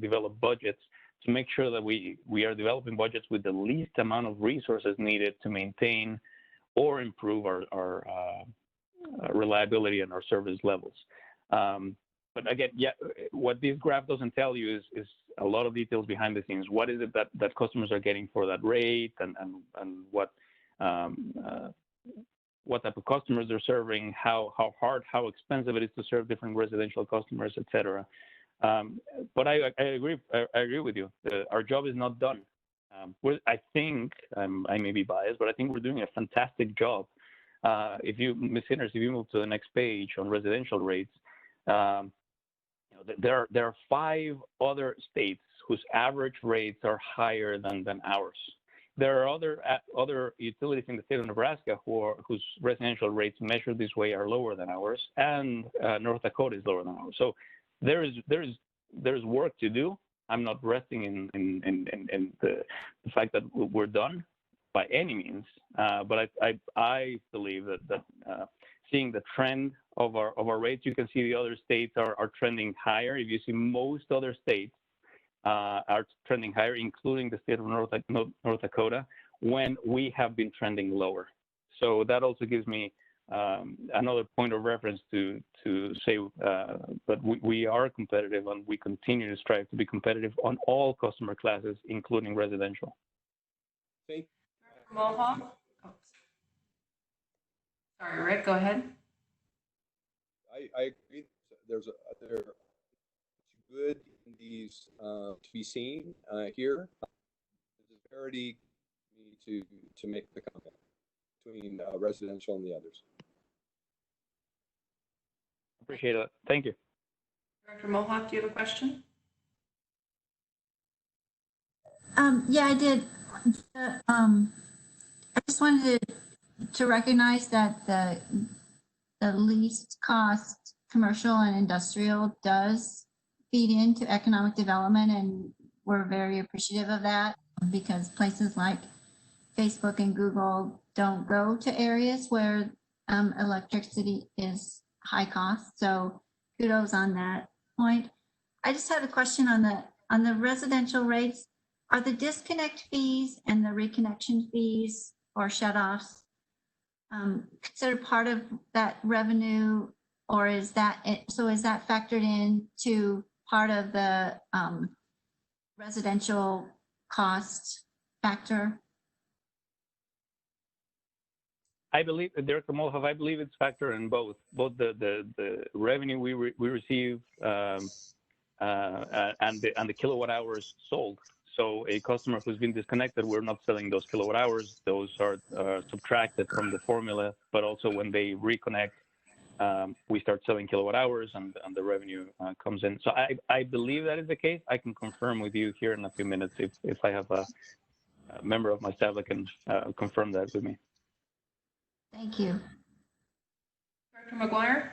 develop budgets, to make sure that we are developing budgets with the least amount of resources needed to maintain or improve our reliability and our service levels. But again, yeah, what this graph doesn't tell you is a lot of details behind the scenes. What is it that customers are getting for that rate, and what type of customers they're serving, how hard, how expensive it is to serve different residential customers, et cetera. But I agree with you. Our job is not done. I think, I may be biased, but I think we're doing a fantastic job. If you move to the next page on residential rates, there are 5 other states whose average rates are higher than ours. There are other utilities in the state of Nebraska whose residential rates measured this way are lower than ours, and North Dakota is lower than ours. So there's work to do. I'm not resting in the fact that we're done by any means, but I believe that seeing the trend of our rates, you can see the other states are trending higher. If you see, most other states are trending higher, including the state of North Dakota, when we have been trending lower. So that also gives me another point of reference to say that we are competitive, and we continue to strive to be competitive on all customer classes, including residential. Thank you. Mohawk? Oh, sorry, Rick, go ahead. I agree. There's good in these to be seen here. There's a parity to make the comment between residential and the others. Appreciate it. Thank you. Director Mohawk, do you have a question? Yeah, I did. I just wanted to recognize that the least cost commercial and industrial does feed into economic development, and we're very appreciative of that because places like Facebook and Google don't go to areas where electricity is high cost. So kudos on that point. I just had a question on the residential rates. Are the disconnect fees and the reconnection fees or shutoffs considered part of that revenue, or is that factored in to part of the residential cost factor? I believe, Director Molhoff, I believe it's factored in both the revenue we receive and the kilowatt hours sold. So a customer who's been disconnected, we're not selling those kilowatt hours. Those are subtracted from the formula. But also when they reconnect, we start selling kilowatt hours, and the revenue comes in. So I believe that is the case. I can confirm with you here in a few minutes if I have a member of my staff that can confirm that with me. Thank you. Director McGuire?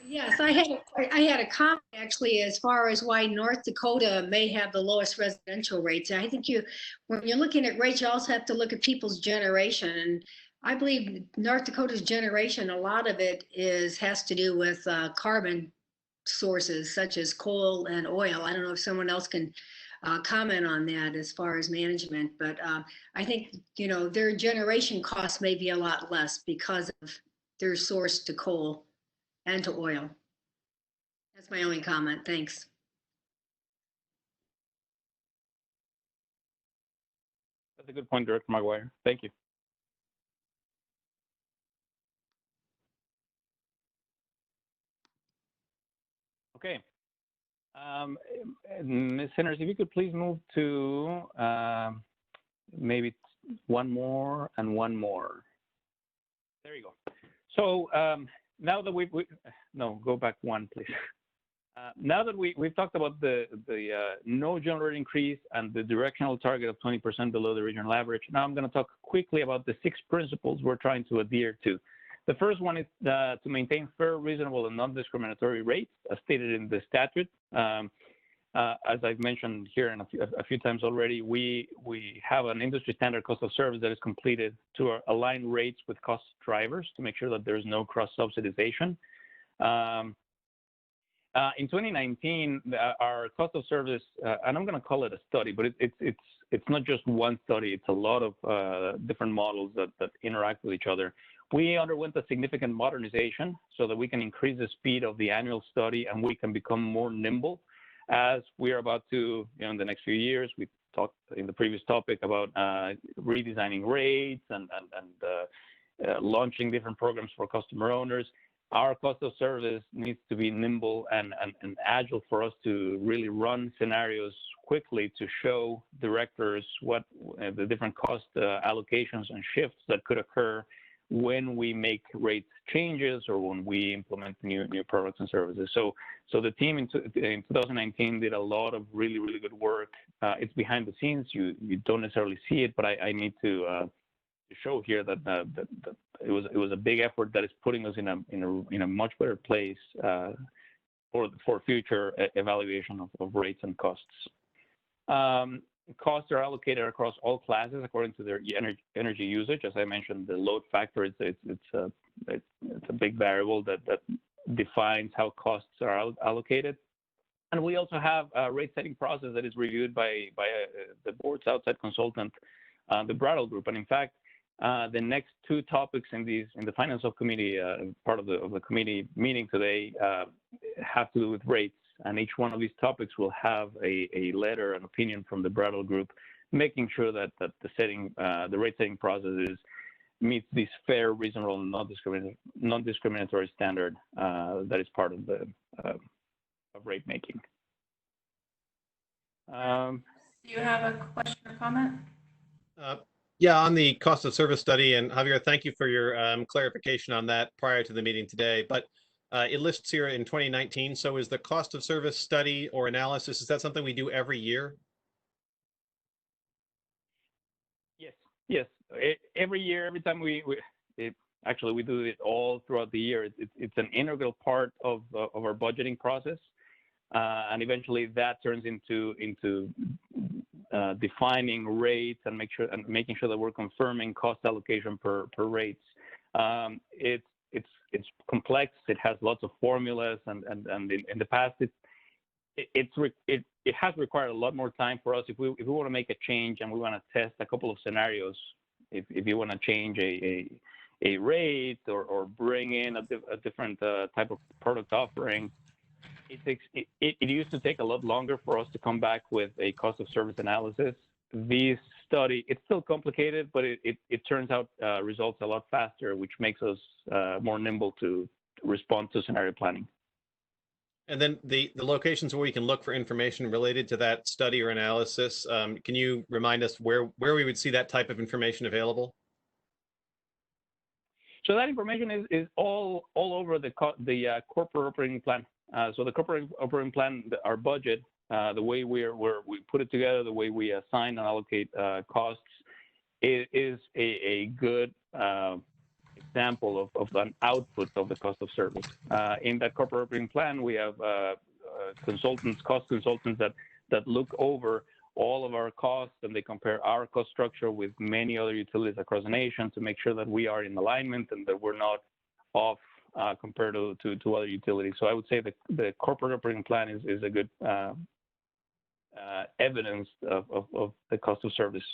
Yes, I had a comment actually as far as why North Dakota may have the lowest residential rates. I think when you're looking at rates, you also have to look at people's generation. And I believe North Dakota's generation, a lot of it has to do with carbon sources such as coal and oil. I don't know if someone else can comment on that as far as management, but I think, their generation costs may be a lot less because of their source to coal and to oil. That's my only comment. Thanks. That's a good point, Director McGuire. Thank you. Okay. Ms. Sanders, if you could please move to maybe one more and one more. There you go. So now that no, go back one, please. Now that we've talked about the no general rate increase and the directional target of 20% below the regional average, now I'm going to talk quickly about the 6 principles we're trying to adhere to. The first one is to maintain fair, reasonable, and non-discriminatory rates, as stated in the statute. As I've mentioned here a few times already, we have an industry standard cost of service that is completed to align rates with cost drivers to make sure that there's no cross-subsidization. In 2019, our cost of service, and I'm going to call it a study, but it's not just one study. It's a lot of different models that interact with each other. We underwent a significant modernization so that we can increase the speed of the annual study and we can become more nimble. As we are about to, in the next few years, we talked in the previous topic about redesigning rates and launching different programs for customer owners. Our cost of service needs to be nimble and agile for us to really run scenarios quickly to show directors what the different cost allocations and shifts that could occur when we make rate changes or when we implement new products and services. So the team in 2019 did a lot of really good work. It's behind the scenes. You don't necessarily see it, but I need to show here that it was a big effort that is putting us in a much better place for future evaluation of rates and costs. Costs are allocated across all classes according to their energy usage. As I mentioned, the load factor it's a big variable that defines how costs are allocated. And we also have a rate setting process that is reviewed by the board's outside consultant, the Brattle Group. And in fact, the next 2 topics in the Finance Subcommittee, part of the committee meeting today, have to do with rates. And each one of these topics will have a letter, an opinion from the Brattle Group, making sure that the rate setting process meets this fair, reasonable, and non-discriminatory standard that is part of the of rate making. Do you have a question or comment? Yeah, on the cost of service study, and Javier, thank you for your clarification on that prior to the meeting today. But it lists here in 2019. So is the cost of service study or analysis, is that something we do every year? Yes. every year, every time actually we do it all throughout the year. It's an integral part of our budgeting process, and eventually that turns into defining rates and making sure that we're confirming cost allocation per rates. It's complex. It has lots of formulas, and in the past it has required a lot more time for us if we want to make a change and we want to test a couple of scenarios. If you want to change a rate or bring in a different type of product offering, it used to take a lot longer for us to come back with a cost of service analysis. This study, it's still complicated, but it turns out results a lot faster, which makes us more nimble to respond to scenario planning. And then the locations where we can look for information related to that study or analysis, can you remind us where we would see that type of information available? So that information is all over the corporate operating plan. So the corporate operating plan, our budget, the way we put it together, the way we assign and allocate costs, is a good example of an output of the cost of service. In that corporate operating plan, we have cost consultants that look over all of our costs, and they compare our cost structure with many other utilities across the nation to make sure that we are in alignment and that we're not off compared to other utilities. So I would say the corporate operating plan is a good evidence of the cost of service.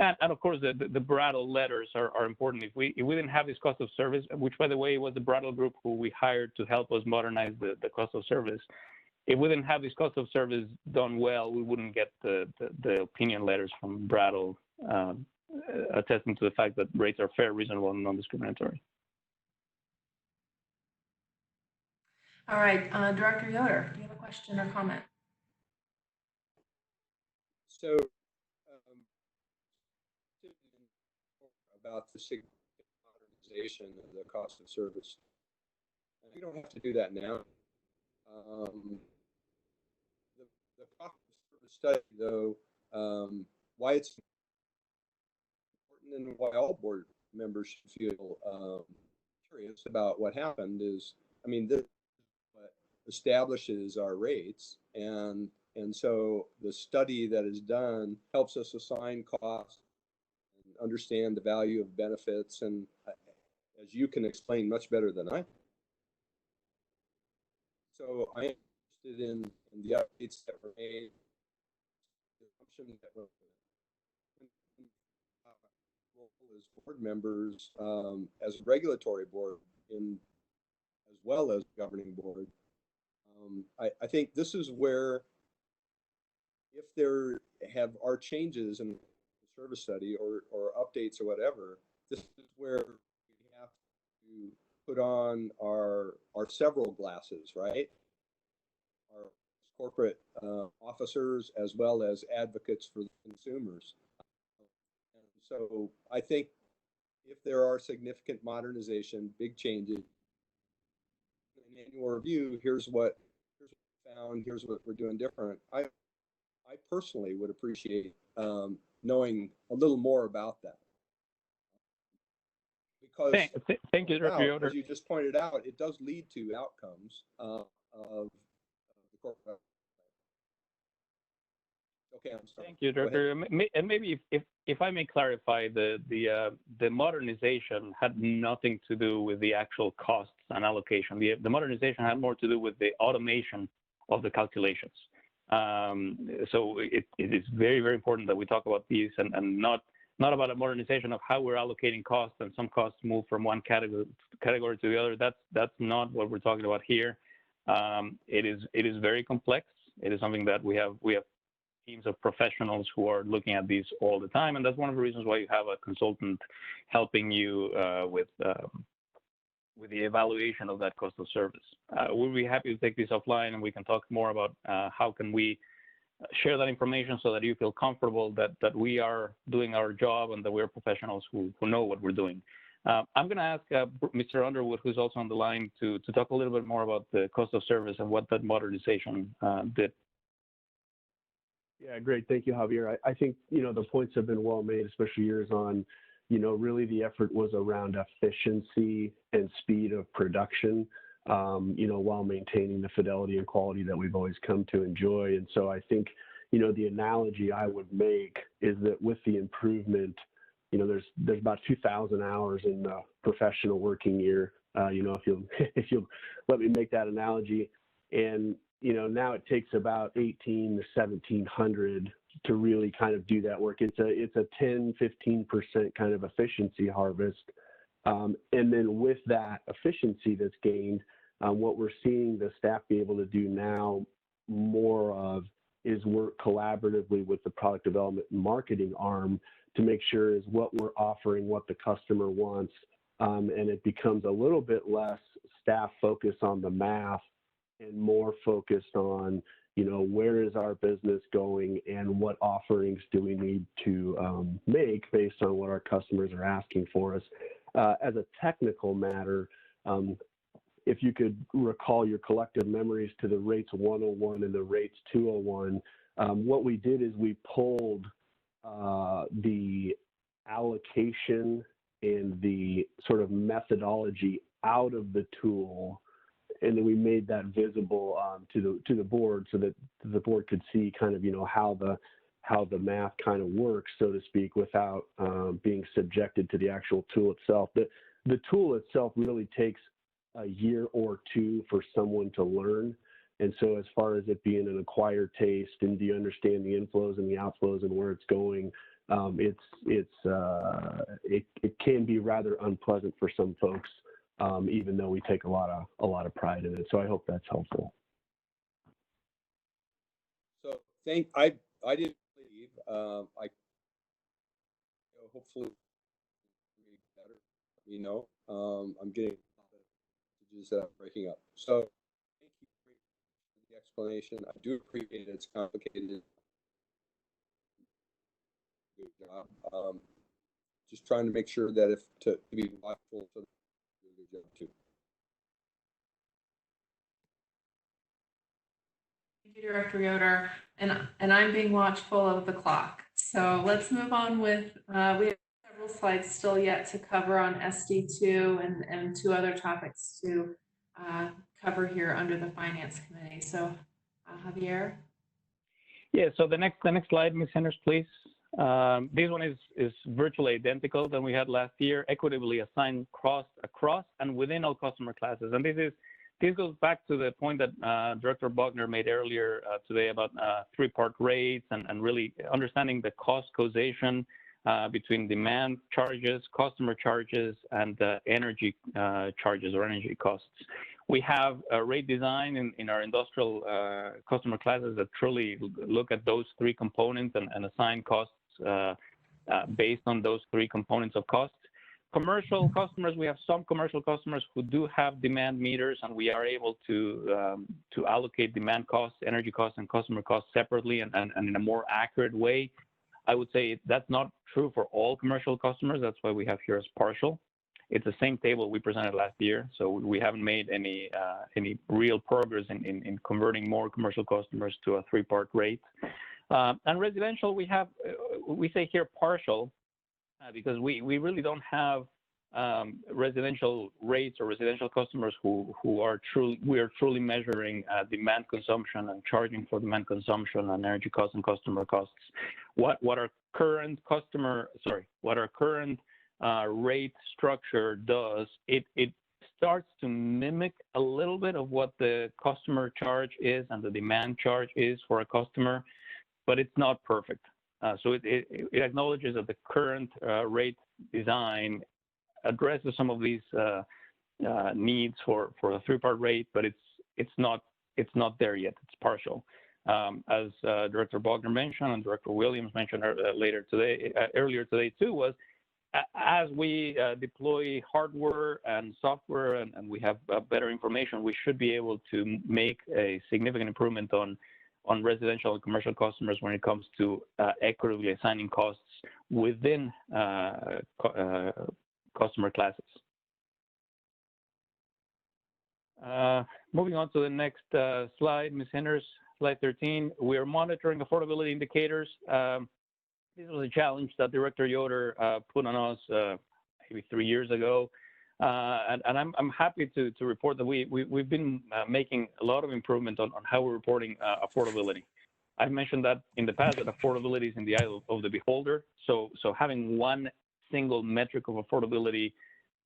And of course, the Brattle letters are important. If we didn't have this cost of service, which by the way was the Brattle group who we hired to help us modernize the cost of service, if we didn't have this cost of service done well, we wouldn't get the opinion letters from Brattle attesting to the fact that rates are fair, reasonable, and non-discriminatory. All right, Director Yoder, do you have a question or comment? So, about the significant modernization of the cost of service. We don't have to do that now. The cost of service study, though, why it's important and why all board members should feel curious about what happened is, I mean, this is what establishes our rates, and so the study that is done helps us assign costs, understand the value of benefits, and as you can explain much better than I. So I am interested in the updates that were made, the assumption that were as board members, as a regulatory board, as well as governing board. I think this is where, if there are changes in service study or updates or whatever, this is where we have to put on our several glasses, right? Our corporate officers as well as advocates for the consumers. And so I think if there are significant modernization, big changes, an annual review, here's what we found, here's what we're doing different. I personally would appreciate knowing a little more about that. Because thank you, Director Yoder. As you just pointed out, it does lead to outcomes of the corporate. Okay, I'm sorry. Thank you, Director. And maybe if I may clarify, the modernization had nothing to do with the actual costs and allocation. The modernization had more to do with the automation of the calculations. So it is very, very important that we talk about these and not about a modernization of how we're allocating costs, and some costs move from one category to the other. That's not what we're talking about here. It is very complex. It is something that we have teams of professionals who are looking at these all the time, and that's one of the reasons why you have a consultant helping you with the evaluation of that cost of service. We'll be happy to take this offline, and we can talk more about how can we share that information so that you feel comfortable that we are doing our job and that we're professionals who know what we're doing. I'm going to ask Mr. Underwood, who's also on the line, to talk a little bit more about the cost of service and what that modernization did. Yeah, great. Thank you, Javier. I think, the points have been well made, especially yours on really the effort was around efficiency and speed of production, while maintaining the fidelity and quality that we've always come to enjoy. And so I think, the analogy I would make is that with the improvement, there's about 2,000 hours in the professional working year, if you'll let me make that analogy. And, now it takes about 18 to 1,700 to really kind of do that work. It's a 10, 15% kind of efficiency harvest. And then with that efficiency that's gained, what we're seeing the staff be able to do now more of is work collaboratively with the product development and marketing arm to make sure is what we're offering, what the customer wants. And it becomes a little bit less staff focus on the math and more focused on, where is our business going and what offerings do we need to make based on what our customers are asking for us. As a technical matter, if you could recall your collective memories to the rates 101 and the rates 201, what we did is we pulled the allocation and the sort of methodology out of the tool, and then we made that visible to the board so that the board could see kind of how the math kind of works, so to speak, without being subjected to the actual tool itself. The tool itself really takes a year or two for someone to learn. And so as far as it being an acquired taste and do you understand the inflows and the outflows and where it's going, it can be rather unpleasant for some folks, even though we take a lot of pride in it. So I hope that's helpful. So I didn't leave. Hopefully better. I'm getting messages that I'm breaking up. So thank you for the explanation. I do appreciate it. It's complicated. Good job. Just trying to make sure that if to be watchful, so do a good job too. Thank you, Director Yoder, and I'm being watchful of the clock. So let's move on with, we have several slides still yet to cover on SD2 and two other topics to cover here under the Finance Committee. So Javier? Yeah, so the next slide, Ms. Henders, please. This one is virtually identical than we had last year, equitably assigned across and within all customer classes. And this goes back to the point that Director Bogner made earlier today about three-part rates and really understanding the cost causation between demand charges, customer charges, and energy charges or energy costs. We have a rate design in our industrial customer classes that truly look at those three components and assign costs based on those three components of cost. Commercial customers, we have some commercial customers who do have demand meters, and we are able to allocate demand costs, energy costs, and customer costs separately and in a more accurate way. I would say that's not true for all commercial customers. That's why we have here as partial. It's the same table we presented last year, so we haven't made any real progress in converting more commercial customers to a three-part rate. And residential, we say here partial because we really don't have residential rates or residential customers we are truly measuring demand consumption and charging for demand consumption and energy costs and customer costs. What our current rate structure does, it starts to mimic a little bit of what the customer charge is and the demand charge is for a customer, but it's not perfect. So it acknowledges that the current rate design addresses some of these needs for a three-part rate, but it's not there yet. It's partial. As Director Bogner mentioned and Director Williams mentioned earlier today too, was as we deploy hardware and software and we have better information, we should be able to make a significant improvement on residential and commercial customers when it comes to equitably assigning costs within customer classes. Moving on to the next slide, Ms. Henders, slide 13. We are monitoring affordability indicators. This was a challenge that Director Yoder put on us maybe 3 years ago. And I'm happy to report that we've been making a lot of improvement on how we're reporting affordability. I've mentioned that in the past that affordability is in the eye of the beholder. So having one single metric of affordability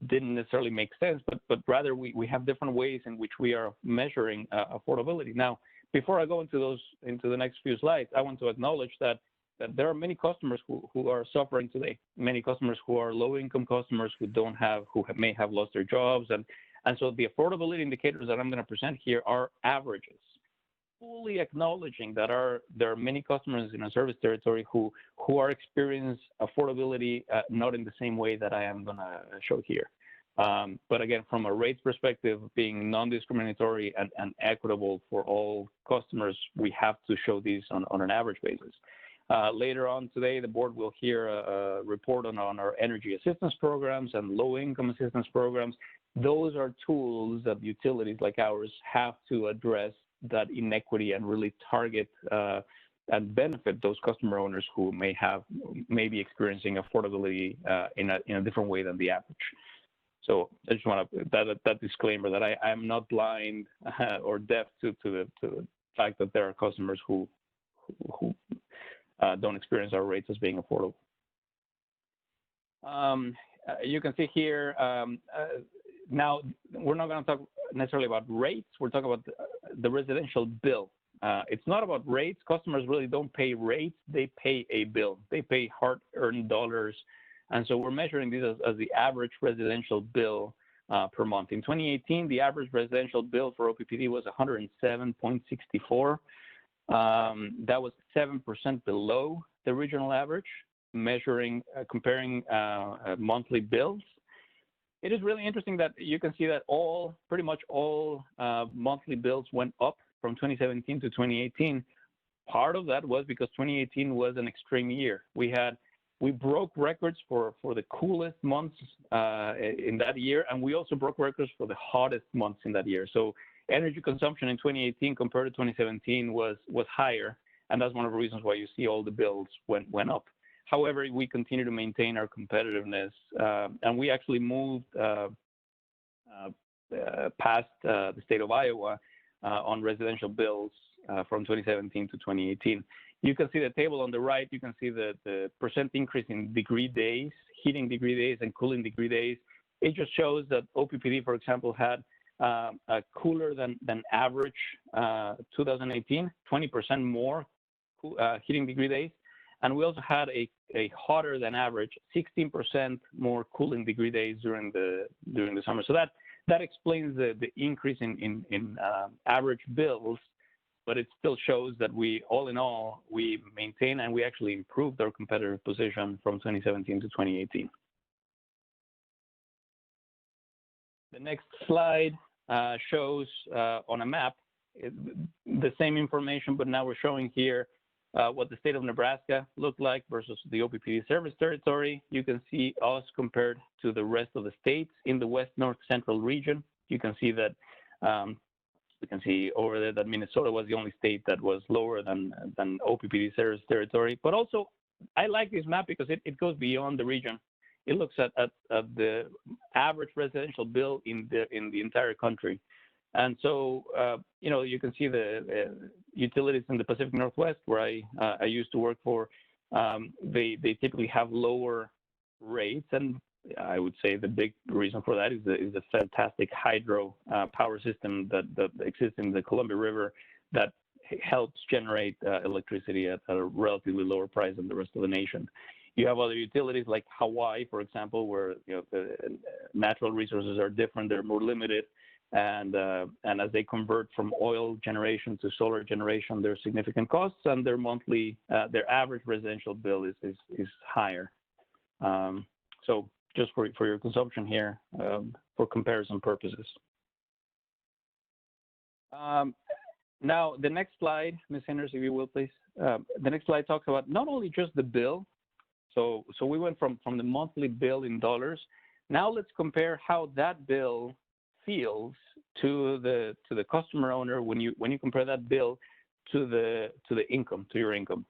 didn't necessarily make sense, but rather we have different ways in which we are measuring affordability. Now, before I go into the next few slides, I want to acknowledge that there are many customers who are suffering today. Many customers who are low-income customers who may have lost their jobs, and so the affordability indicators that I'm going to present here are averages, fully acknowledging that there are many customers in our service territory who are experiencing affordability not in the same way that I am going to show here. But again, from a rates perspective, being non-discriminatory and equitable for all customers, we have to show these on an average basis. Later on today, the board will hear a report on our energy assistance programs and low-income assistance programs. Those are tools that utilities like ours have to address that inequity and really target and benefit those customer owners who may be experiencing affordability in a different way than the average. So I just want to that disclaimer that I am not blind or deaf to the fact that there are customers who don't experience our rates as being affordable. You can see here, now we're not going to talk necessarily about rates, we're talking about the residential bill. It's not about rates. Customers really don't pay rates, they pay a bill. They pay hard-earned dollars. And so we're measuring this as the average residential bill per month. In 2018, the average residential bill for OPPD was $107.64. That was 7% below the regional average, comparing monthly bills. It is really interesting that you can see that pretty much all monthly bills went up from 2017 to 2018. Part of that was because 2018 was an extreme year. We broke records for the coolest months in that year, and we also broke records for the hottest months in that year. So energy consumption in 2018 compared to 2017 was higher, and that's one of the reasons why you see all the bills went up. However, we continue to maintain our competitiveness, and we actually moved past the state of Iowa on residential bills from 2017 to 2018. You can see the table on the right. You can see the percent increase in degree days, heating degree days, and cooling degree days. It just shows that OPPD, for example, had a cooler than average 2018, 20% more heating degree days. And we also had a hotter than average 16% more cooling degree days during the summer. So that explains the increase in average bills, but it still shows that all in all, we maintain and we actually improved our competitive position from 2017 to 2018. The next slide shows on a map the same information, but now we're showing here what the state of Nebraska looked like versus the OPPD service territory. You can see us compared to the rest of the states in the West North Central region. You can see that we can see over there that Minnesota was the only state that was lower than OPPD service territory. But also, I like this map because it goes beyond the region. It looks at the average residential bill in the entire country. And so, you can see the utilities in the Pacific Northwest, where I used to work for, they typically have lower rates. And I would say the big reason for that is the fantastic hydro power system that exists in the Columbia River that helps generate electricity at a relatively lower price than the rest of the nation. You have other utilities like Hawaii, for example, where the natural resources are different; they're more limited. And as they convert from oil generation to solar generation, there's significant costs, and their average residential bill is higher. So just for your consumption here, for comparison purposes. Now, the next slide, Ms. Sanders, if you will, please. The next slide talks about not only just the bill. So we went from the monthly bill in dollars. Now let's compare how that bill feels to the customer owner when you compare that bill to your income.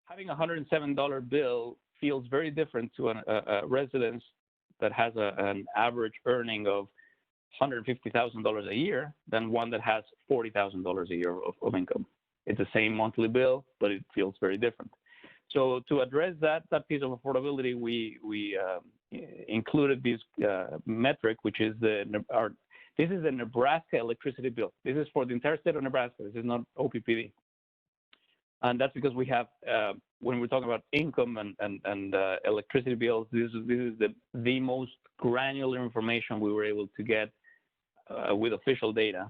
having a $107 bill feels very different to a residence that has an average earning of $150,000 a year than one that has $40,000 a year of income. It's the same monthly bill, but it feels very different. So to address that piece of affordability, we included this metric, which is this is the Nebraska electricity bill. This is for the entire state of Nebraska. This is not OPPD. And that's because we have, when we're talking about income and electricity bills, this is the most granular information we were able to get with official data.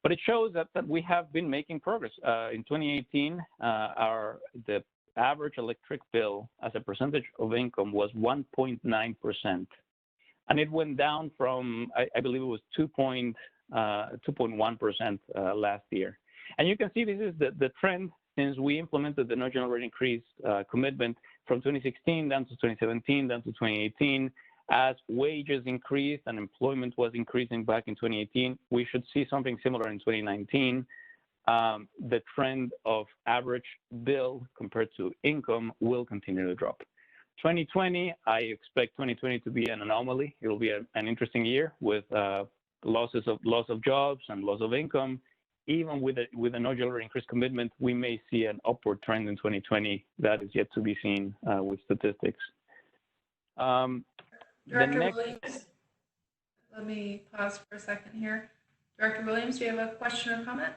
But it shows that we have been making progress. In 2018, the average electric bill as a percentage of income was 1.9%. And it went down from, I believe it was 2.1% last year. And you can see this is the trend since we implemented the no general rate increase commitment from 2016 down to 2017, down to 2018. As wages increased and employment was increasing back in 2018, we should see something similar in 2019. The trend of average bill compared to income will continue to drop. 2020, I expect 2020 to be an anomaly. It will be an interesting year with loss of jobs and loss of income. Even with a no general rate increase commitment, we may see an upward trend in 2020 that is yet to be seen with statistics. Director Williams, let me pause for a second here. Director Williams, do you have a question or comment?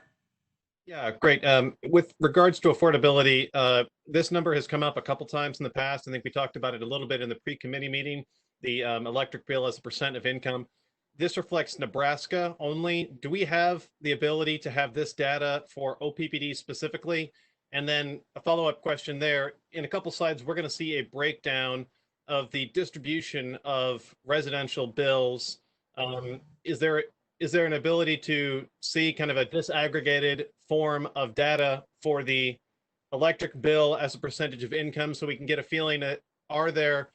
Yeah, great. With regards to affordability, this number has come up a couple times in the past. I think we talked about it a little bit in the pre-committee meeting, the electric bill as a percent of income. This reflects Nebraska only. Do we have the ability to have this data for OPPD specifically? And then a follow-up question there. In a couple slides, we're going to see a breakdown of the distribution of residential bills. Is there an ability to see kind of a disaggregated form of data for the electric bill as a percentage of income, so we can get a feeling that are there,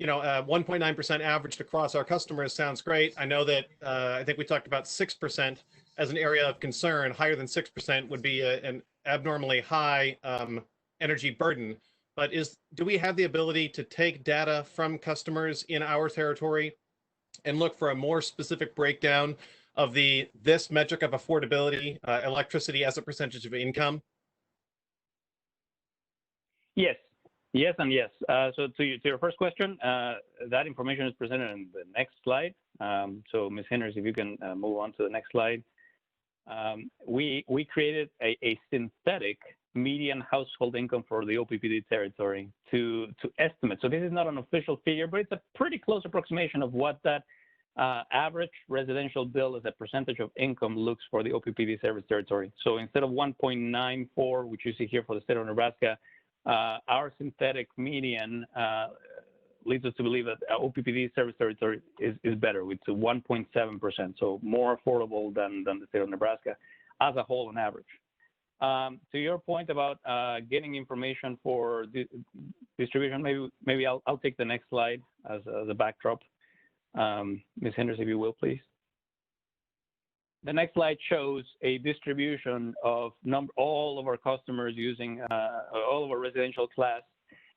1.9% averaged across our customers sounds great. I know that I think we talked about 6% as an area of concern. Higher than 6% would be an abnormally high energy burden. But do we have the ability to take data from customers in our territory and look for a more specific breakdown of this metric of affordability, electricity as a percentage of income? Yes, and yes. So to your first question, that information is presented in the next slide. So Ms. Henners, if you can move on to the next slide. We created a synthetic median household income for the OPPD territory to estimate. So this is not an official figure, but it's a pretty close approximation of what that average residential bill as a percentage of income looks for the OPPD service territory. So instead of 1.94, which you see here for the state of Nebraska, our synthetic median leads us to believe that OPPD service territory is better with 1.7%, so more affordable than the state of Nebraska as a whole on average. To your point about getting information for distribution, maybe I'll take the next slide as a backdrop. Ms. Henners, if you will, please. The next slide shows a distribution of all of our customers using all of our residential class.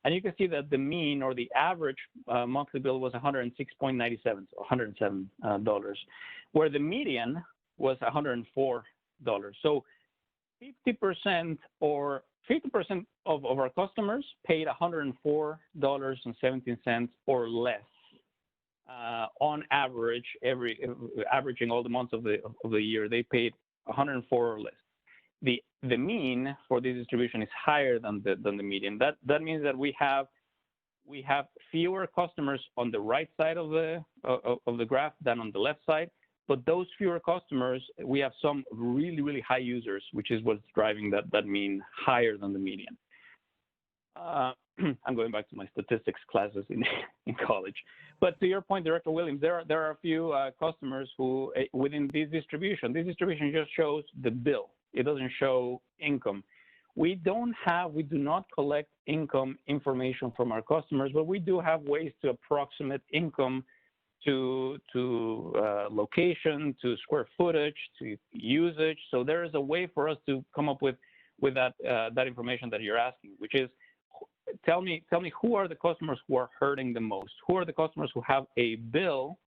And you can see that the mean or the average monthly bill was $106.97, so $107, where the median was $104. So 50% of our customers paid $104.17 or less. On average, averaging all the months of the year, they paid 104 or less. The mean for this distribution is higher than the median. That means that we have fewer customers on the right side of the graph than on the left side. But those fewer customers, we have some really, really high users, which is what's driving that mean higher than the median. I'm going back to my statistics classes in college. But to your point, Director Williams, there are a few customers who, within this distribution just shows the bill. It doesn't show income. We do not collect income information from our customers, but we do have ways to approximate income to location, to square footage, to usage. So there is a way for us to come up with that information that you're asking, which is tell me who are the customers who are hurting the most? Who are the customers who have a bill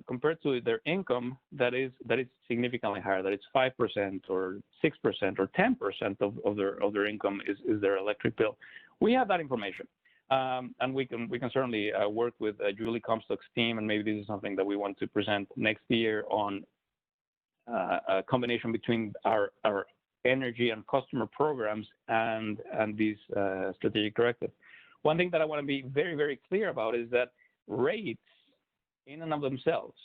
compared to their income that is significantly higher, that it's 5% or 6% or 10% of their income is their electric bill. We have that information, and we can certainly work with Julie Comstock's team, and maybe this is something that we want to present next year on a combination between our energy and customer programs and these strategic directives. One thing that I want to be very, very clear about is that rates in and of themselves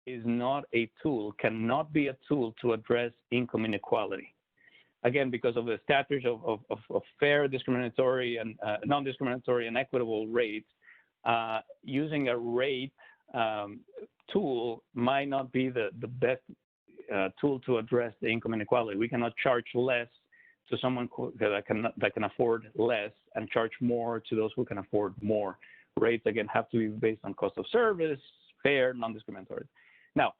is not a tool, cannot be a tool to address income inequality. Again, because of the statutes of fair, discriminatory, and non-discriminatory and equitable rates, using a rate tool might not be the best tool to address the income inequality. We cannot charge less to someone that can afford less and charge more to those who can afford more. Rates, again, have to be based on cost of service, fair, non-discriminatory. Now,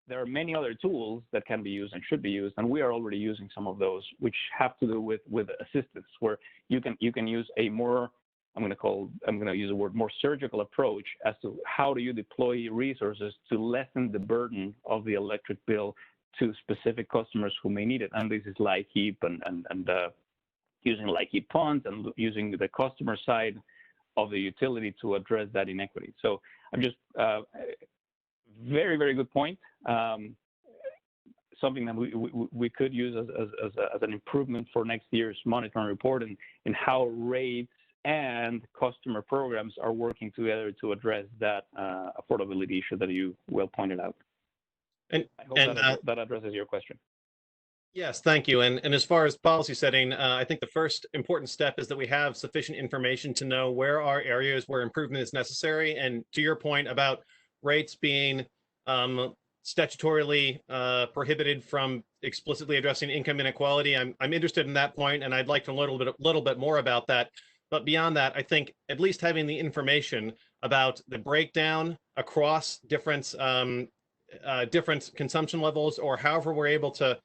there are many other tools that can be used and should be used, and we are already using some of those, which have to do with assistance, where you can use a more, I'm going to use the word more surgical approach as to how do you deploy resources to lessen the burden of the electric bill to specific customers who may need it. And this is LIHEAP and using LIHEAP funds and using the customer side of the utility to address that inequity. So I'm just very, very good point. Something that we could use as an improvement for next year's monitoring report and how rates and customer programs are working together to address that affordability issue that you well pointed out. And I hope that addresses your question. Yes, thank you. And as far as policy setting, I think the first important step is that we have sufficient information to know where are areas where improvement is necessary. And to your point about rates being statutorily prohibited from explicitly addressing income inequality, I'm interested in that point, and I'd like to learn a little bit more about that. But beyond that, I think at least having the information about the breakdown across different consumption levels, or however we're able to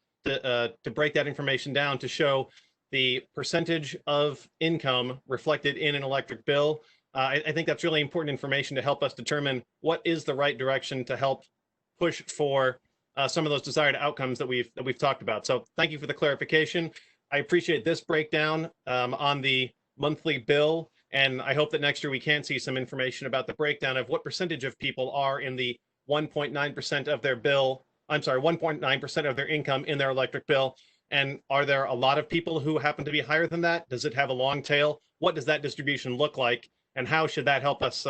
break that information down to show the percentage of income reflected in an electric bill. I think that's really important information to help us determine what is the right direction to help push for some of those desired outcomes that we've talked about. So thank you for the clarification. I appreciate this breakdown on the monthly bill, and I hope that next year we can see some information about the breakdown of what percentage of people are in the 1.9% of their bill. I'm sorry, 1.9% of their income in their electric bill. And are there a lot of people who happen to be higher than that? Does it have a long tail? What does that distribution look like? And how should that help us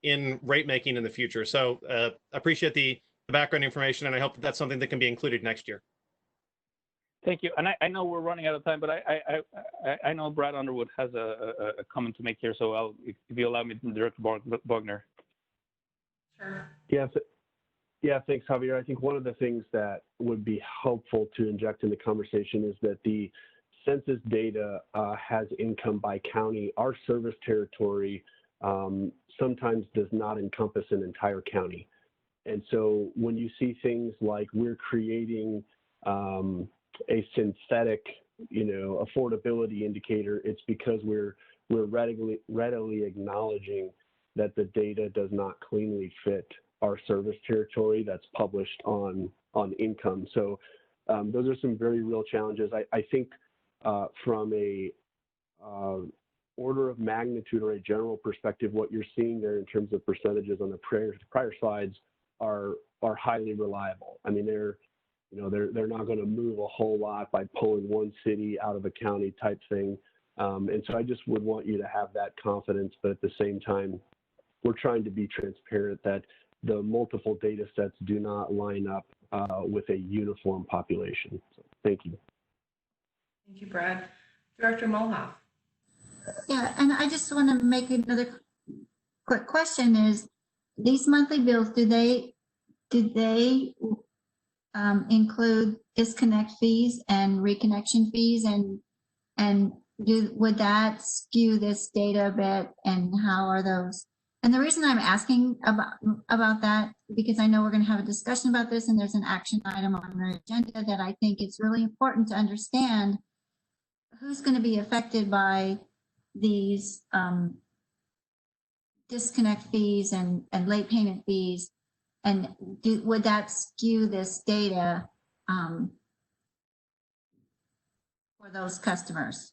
in rate making in the future? So appreciate the background information, and I hope that that's something that can be included next year. Thank you. And I know we're running out of time, but I know Brad Underwood has a comment to make here. So if you allow me, Director Bogner. Sure. Yes. Yeah, thanks, Javier. I think one of the things that would be helpful to inject in the conversation is that the census data has income by county. Our service territory sometimes does not encompass an entire county. And so when you see things like we're creating a synthetic, affordability indicator, it's because we're readily acknowledging that the data does not cleanly fit our service territory that's published on income. So those are some very real challenges. I think from a order of magnitude or a general perspective, what you're seeing there in terms of percentages on the prior slides are highly reliable. I mean, they're not going to move a whole lot by pulling one city out of a county type thing. And so I just would want you to have that confidence, but at the same time, we're trying to be transparent that the multiple data sets do not line up with a uniform population. So, thank you. Thank you, Brad. Director Mulhoff. Yeah, and I just want to make another quick question is, these monthly bills, do they include disconnect fees and reconnection fees, and would that skew this data a bit, and how are those? And the reason I'm asking about that, because I know we're going to have a discussion about this, and there's an action item on our agenda that I think it's really important to understand who's going to be affected by these disconnect fees and late payment fees, and would that skew this data for those customers?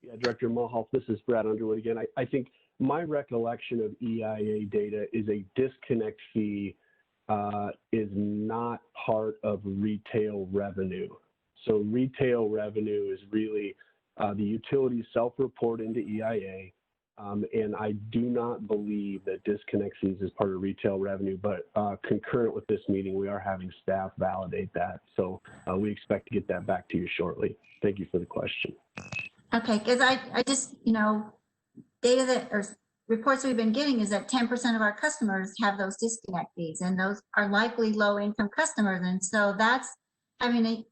Yeah, Director Mulhoff, this is Brad Underwood again. I think my recollection of EIA data is a disconnect fee is not part of retail revenue. So retail revenue is really the utilities self-report into EIA, and I do not believe that disconnect fees is part of retail revenue, but concurrent with this meeting, we are having staff validate that. So we expect to get that back to you shortly. Thank you for the question. Okay, because I just, data that, or reports we've been getting is that 10% of our customers have those disconnect fees, and those are likely low income customers. And so that's having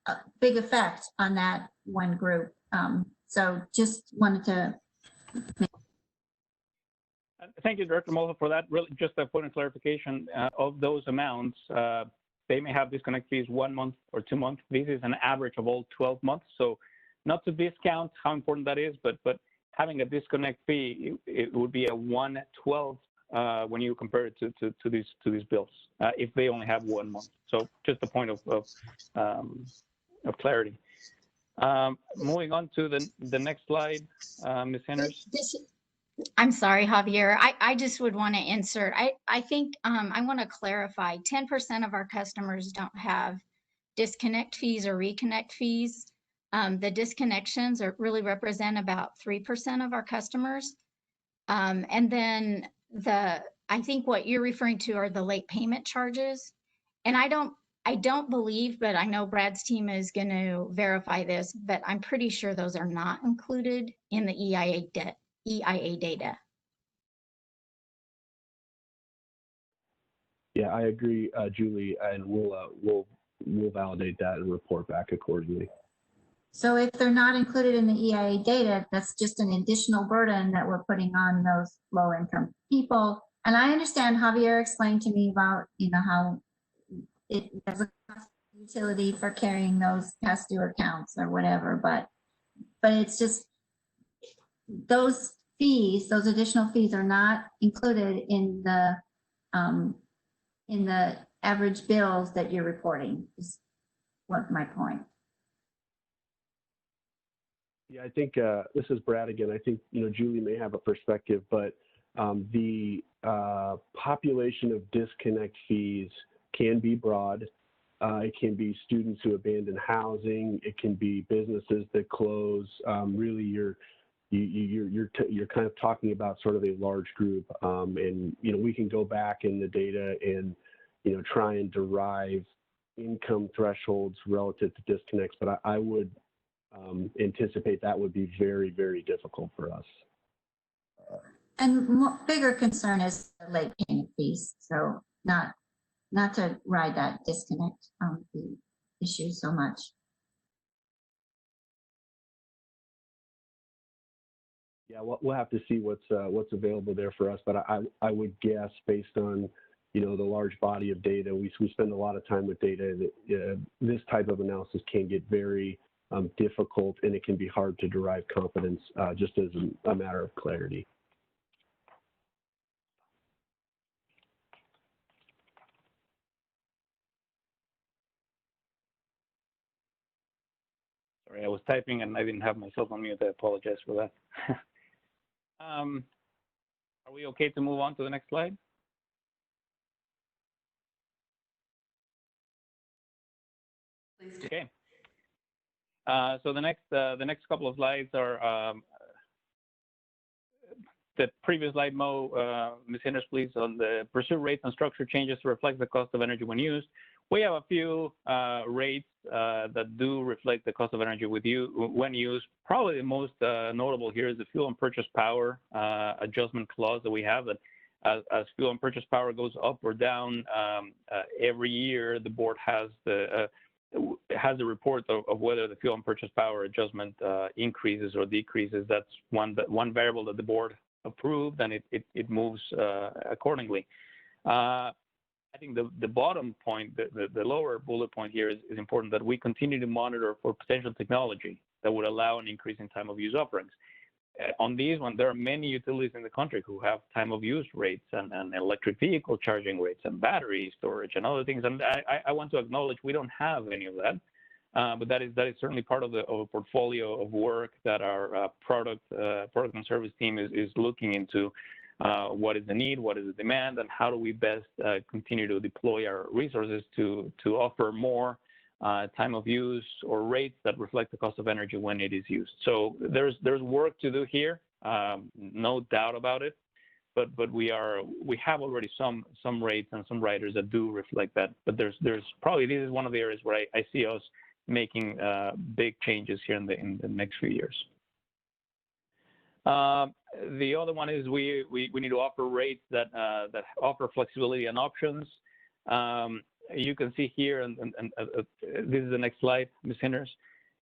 a big effect on that one group. So just wanted to. Thank you, Director Mulhoff, for that. Really, just a point of clarification of those amounts. They may have disconnect fees 1 month or 2 months. This is an average of all 12 months. So not to discount how important that is, but having a disconnect fee, it would be a 1/12 when you compare it to these bills if they only have 1 month. So just a point of clarity. Moving on to the next slide, Ms. Sanders. I'm sorry, Javier. I just would want to insert. I think I want to clarify. 10% of our customers don't have disconnect fees or reconnect fees. The disconnections really represent about 3% of our customers. And then I think what you're referring to are the late payment charges. And I don't believe, but I know Brad's team is going to verify this, but I'm pretty sure those are not included in the EIA data. Yeah, I agree, Julie, and we'll validate that and report back accordingly. So if they're not included in the EIA data, that's just an additional burden that we're putting on those low income people. And I understand Javier explained to me about, how there's a utility for carrying those past due accounts or whatever, but it's just those fees, those additional fees are not included in the average bills that you're reporting, is what my point. Yeah, I think this is Brad again. I think Julie may have a perspective, but the population of disconnect fees can be broad. It can be students who abandon housing. It can be businesses that close. Really, you're kind of talking about sort of a large group, and we can go back in the data and try and derive income thresholds relative to disconnects, but I would anticipate that would be very, very difficult for us. And bigger concern is the late payment fees. So not to ride that disconnect the issue so much. Yeah, we'll have to see what's available there for us, but I would guess based on the large body of data, we spend a lot of time with data. That this type of analysis can get very difficult, and it can be hard to derive confidence just as a matter of clarity. Sorry, I was typing and I didn't have myself on mute. I apologize for that. Are we okay to move on to the next slide? Please do. Okay. So the next couple of slides are the previous slide, Mo, Ms. Hinders, please, on the pursue rates and structure changes to reflect the cost of energy when used. We have a few rates that do reflect the cost of energy when used. Probably the most notable here is the fuel and purchase power adjustment clause that we have. That as fuel and purchase power goes up or down every year, the board has a report of whether the fuel and purchase power adjustment increases or decreases. That's one variable that the board approved, and it moves accordingly. I think the bottom point, the lower bullet point here is important, that we continue to monitor for potential technology that would allow an increase in time of use offerings. On these one, there are many utilities in the country who have time of use rates and electric vehicle charging rates and battery storage and other things. And I want to acknowledge we don't have any of that, but that is certainly part of a portfolio of work that our product and service team is looking into. What is the need, what is the demand, and how do we best continue to deploy our resources to offer more time of use or rates that reflect the cost of energy when it is used. So there's work to do here, no doubt about it. But we have already some rates and some riders that do reflect that. But there's probably, this is one of the areas where I see us making big changes here in the next few years. The other one is we need to offer rates that offer flexibility and options. You can see here, and this is the next slide, Ms. Hinders.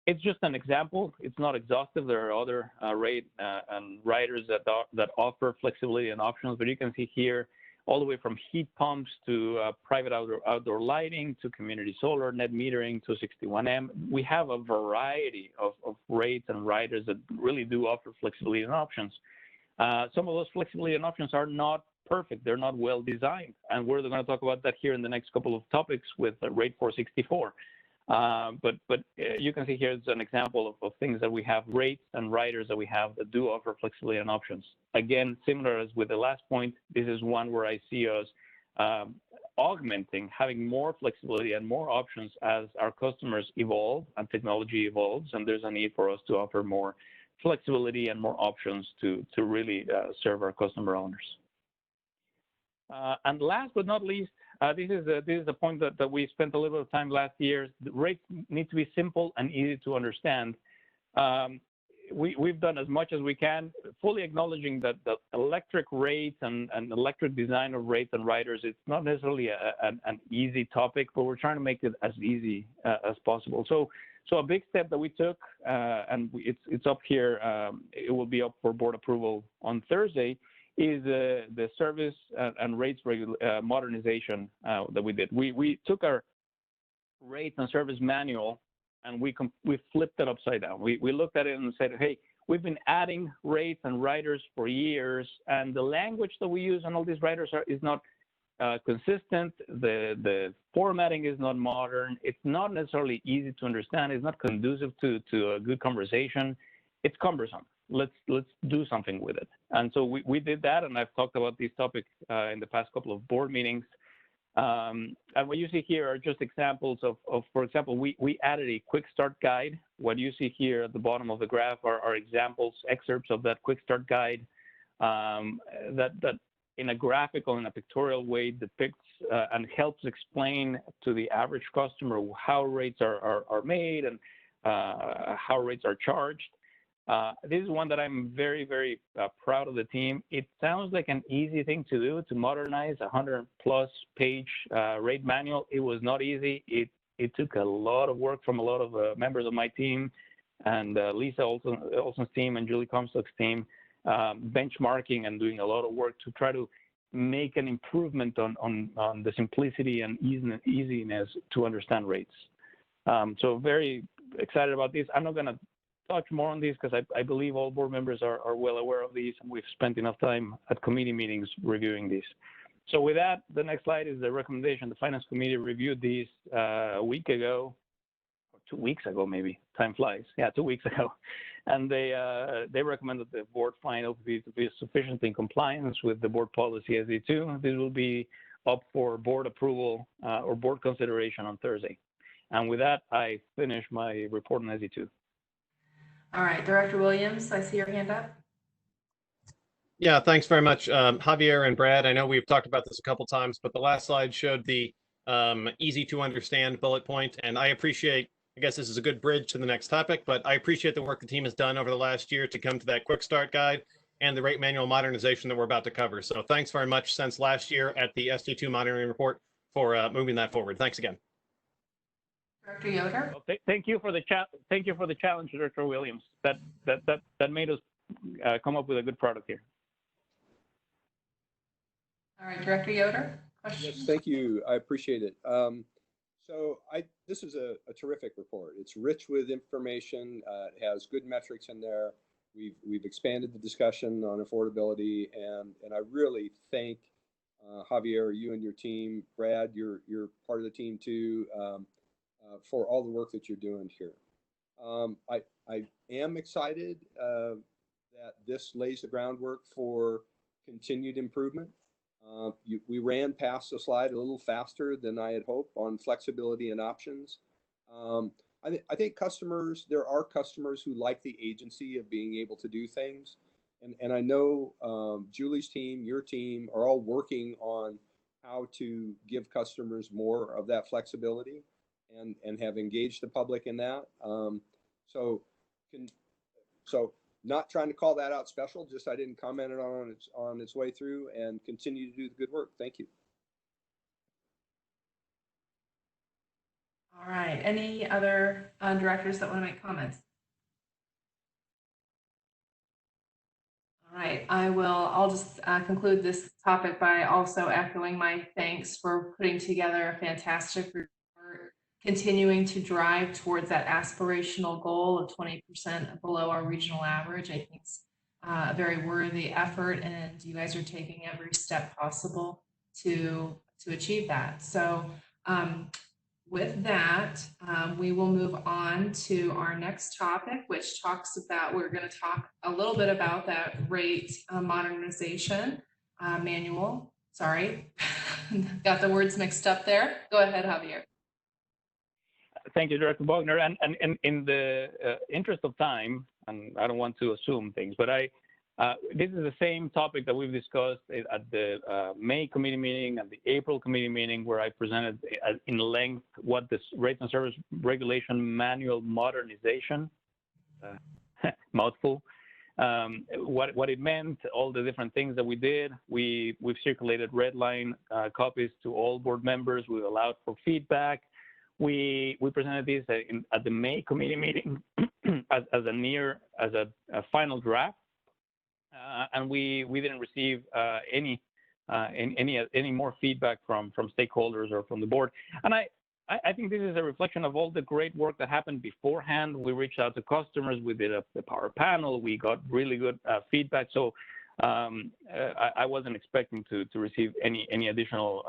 It's just an example. It's not exhaustive. There are other rate and riders that offer flexibility and options, but you can see here all the way from heat pumps to private outdoor lighting to community solar, net metering to 61M. We have a variety of rates and riders that really do offer flexibility and options. Some of those flexibility and options are not perfect. They're not well designed. And we're going to talk about that here in the next couple of topics with rate 464. But you can see here is an example of things that we have, rates and riders that we have that do offer flexibility and options. Again, similar as with the last point, this is one where I see us augmenting, having more flexibility and more options as our customers evolve and technology evolves, and there's a need for us to offer more flexibility and more options to really serve our customer owners. And last but not least, this is a point that we spent a little bit of time last year. The rates need to be simple and easy to understand. We've done as much as we can, fully acknowledging that the electric rates and electric design of rates and riders, it's not necessarily an easy topic, but we're trying to make it as easy as possible. So a big step that we took, and it's up here, it will be up for board approval on Thursday, is the service and rates modernization that we did. We took our rates and service manual and we flipped it upside down. We looked at it and said, hey, we've been adding rates and riders for years, and the language that we use on all these riders is not consistent. The formatting is not modern. It's not necessarily easy to understand. It's not conducive to a good conversation. It's cumbersome. Let's do something with it. And so we did that, and I've talked about these topics in the past couple of board meetings. And what you see here are just examples of for example, we added a quick start guide. What you see here at the bottom of the graph are examples, excerpts of that quick start guide that in a graphical and a pictorial way depicts and helps explain to the average customer how rates are made and how rates are charged. This is one that I'm very, very proud of the team. It sounds like an easy thing to do, to modernize a 100+ page rate manual. It was not easy. It took a lot of work from a lot of members of my team and Lisa Olson's team and Julie Comstock's team, benchmarking and doing a lot of work to try to make an improvement on the simplicity and easiness to understand rates. So very excited about this. I'm not going to touch more on these because I believe all board members are well aware of these, and we've spent enough time at committee meetings reviewing these. So with that, the next slide is the recommendation. The Finance Committee reviewed these a week ago, or 2 weeks ago maybe. Time flies. Yeah, 2 weeks ago. And they recommended the board find OPPD to be sufficiently in compliance with the board policy SE2. This will be up for board approval or board consideration on Thursday. And with that, I finish my report on SE2. All right, Director Williams, I see your hand up. Yeah, thanks very much, Javier and Brad. I know we've talked about this a couple times, but the last slide showed the easy to understand bullet point, and I appreciate, I guess this is a good bridge to the next topic, but I appreciate the work the team has done over the last year to come to that quick start guide and the rate manual modernization that we're about to cover. So thanks very much since last year at the SG2 monitoring report for moving that forward. Thanks again. Director Yoder. Well, thank you for the challenge, Director Williams. That made us come up with a good product here. All right, Director Yoder. Question? Yes, thank you. I appreciate it. So this is a terrific report. It's rich with information. It has good metrics in there. We've expanded the discussion on affordability, and I really thank Javier, you and your team, Brad, you're part of the team too, for all the work that you're doing here. I am excited that this lays the groundwork for continued improvement. We ran past the slide a little faster than I had hoped on flexibility and options. I think there are customers who like the agency of being able to do things. And I know Julie's team, your team are all working on how to give customers more of that flexibility and have engaged the public in that. So not trying to call that out special, just I didn't comment on its way through, and continue to do the good work. Thank you. All right. Any other directors that want to make comments? All right. I'll just conclude this topic by also echoing my thanks for putting together a fantastic report, continuing to drive towards that aspirational goal of 20% below our regional average. I think it's a very worthy effort, and you guys are taking every step possible to achieve that. So with that, we will move on to our next topic, which we're going to talk a little bit about that rate modernization manual. Sorry, got the words mixed up there. Go ahead, Javier. Thank you, Director Bogner. And in the interest of time, and I don't want to assume things, but this is the same topic that we've discussed at the May committee meeting and the April committee meeting, where I presented in length what this rates and service regulation manual modernization, mouthful, what it meant, all the different things that we did. We've circulated red line copies to all board members. We've allowed for feedback. We presented this at the May committee meeting as a final draft, and we didn't receive any more feedback from stakeholders or from the board. And I think this is a reflection of all the great work that happened beforehand. We reached out to customers. We did a power panel. We got really good feedback. So I wasn't expecting to receive any additional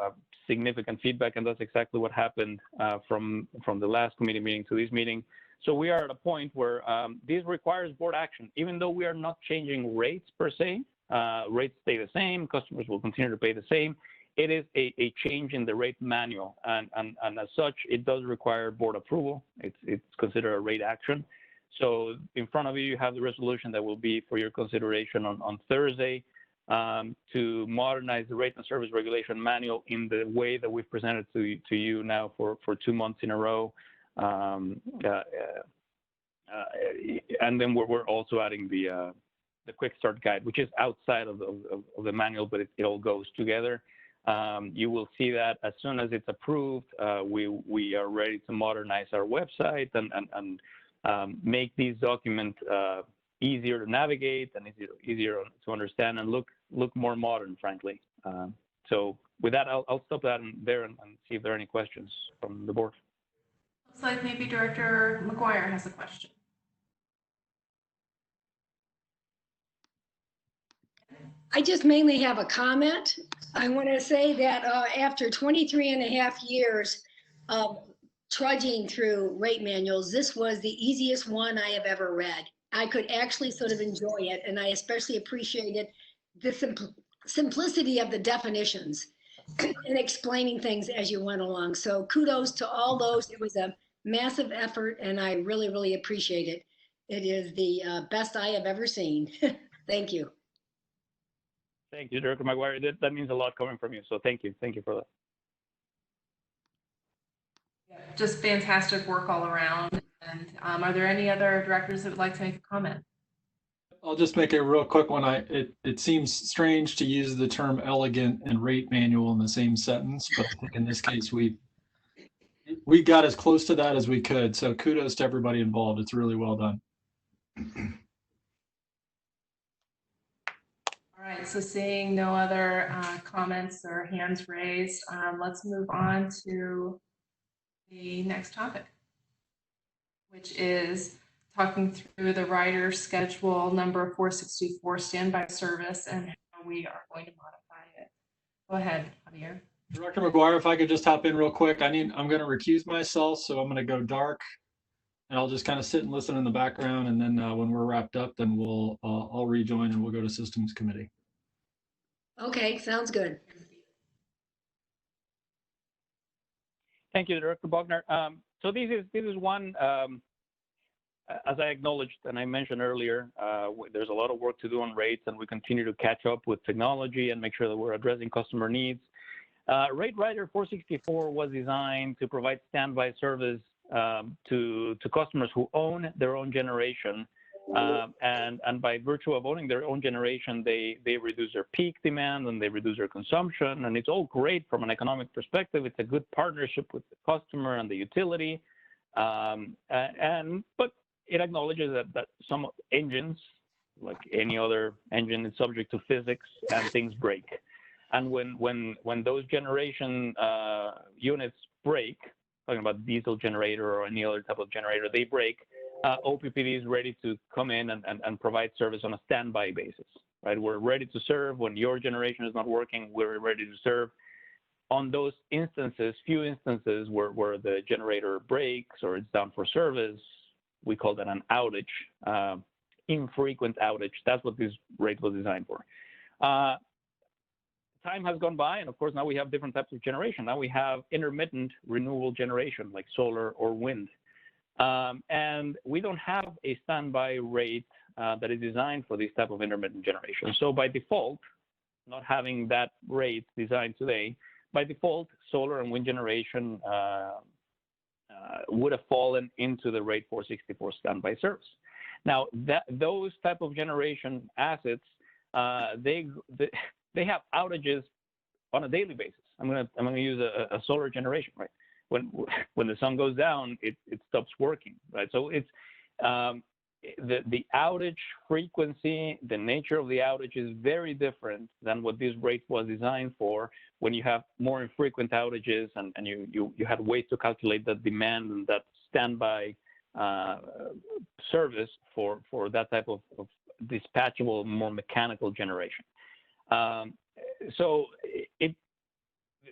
significant feedback, and that's exactly what happened from the last committee meeting to this meeting. So we are at a point where this requires board action. Even though we are not changing rates per se, rates stay the same, customers will continue to pay the same. It is a change in the rate manual, and as such, it does require board approval. It's considered a rate action. So in front of you, you have the resolution that will be for your consideration on Thursday to modernize the rate and service regulation manual in the way that we've presented to you now for 2 months in a row. And then we're also adding the quick start guide, which is outside of the manual, but it all goes together. You will see that as soon as it's approved, we are ready to modernize our website and make these documents easier to navigate and easier to understand and look more modern, frankly. So with that, I'll stop that there and see if there are any questions from the board. Looks like maybe Director McGuire has a question. I just mainly have a comment. I want to say that after 23 and a half years of trudging through rate manuals, this was the easiest one I have ever read. I could actually sort of enjoy it, and I especially appreciated the simplicity of the definitions and explaining things as you went along. So kudos to all those. It was a massive effort, and I really, really appreciate it. It is the best I have ever seen. Thank you. Thank you, Director McGuire. That means a lot coming from you. So thank you. Thank you for that. Just fantastic work all around. And are there any other directors that would like to make a comment? I'll just make a real quick one. It seems strange to use the term elegant and rate manual in the same sentence, but I think in this case we got as close to that as we could. So kudos to everybody involved. It's really well done. All right, so seeing no other comments or hands raised, let's move on to the the next topic, which is talking through the rider schedule number 464 standby service and how we are going to modify it. Go ahead, Javier. Director McGuire, if I could just hop in real quick, I'm going to recuse myself, so I'm going to go dark, and I'll just kind of sit and listen in the background, and then when we're wrapped up, then I'll rejoin and we'll go to Systems Committee. Okay, sounds good. Thank you, Director Bogner. So this is one, as I acknowledged and I mentioned earlier, there's a lot of work to do on rates, and we continue to catch up with technology and make sure that we're addressing customer needs. Rate Rider 464 was designed to provide standby service to customers who own their own generation. And by virtue of owning their own generation, they reduce their peak demand and they reduce their consumption. And it's all great from an economic perspective. It's a good partnership with the customer and the utility. But it acknowledges that some engines, like any other engine, is subject to physics and things break. And when those generation units break, talking about diesel generator or any other type of generator, they break, OPPD is ready to come in and provide service on a standby basis, right? We're ready to serve when your generation is not working. We're ready to serve. On those instances, few instances where the generator breaks or it's down for service, we call that an outage, infrequent outage. That's what this rate was designed for. Time has gone by, and of course, now we have different types of generation. Now we have intermittent renewable generation like solar or wind. And we don't have a standby rate that is designed for this type of intermittent generation. So by default, not having that rate designed today, by default, solar and wind generation would have fallen into the rate 464 standby service. Now, those type of generation assets, they have outages on a daily basis. I'm gonna use a solar generation, right? When the sun goes down, it stops working, right? So it's the outage frequency, the nature of the outage is very different than what this rate was designed for. When you have more infrequent outages and you had ways to calculate that demand and that standby service for that type of dispatchable, more mechanical generation. So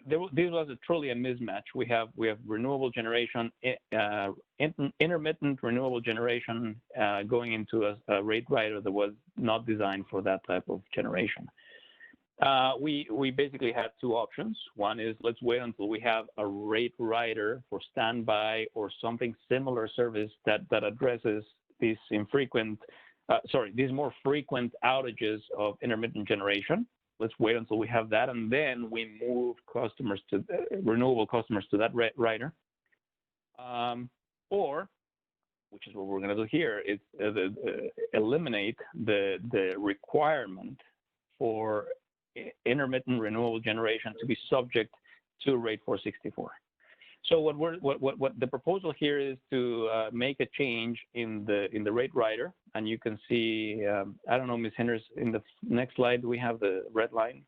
this was truly a mismatch. We have renewable generation, intermittent renewable generation going into a rate rider that was not designed for that type of generation. We basically had two options. One is let's wait until we have a rate rider for standby or something similar service that addresses these these more frequent outages of intermittent generation. Let's wait until we have that, and then we move customers to renewable customers to that rider. Or, which is what we're going to do here, is eliminate the requirement for intermittent renewable generation to be subject to rate 464. So what the proposal here is to make a change in the rate rider, and you can see, I don't know, Ms. Hinders, in the next slide we have the red line.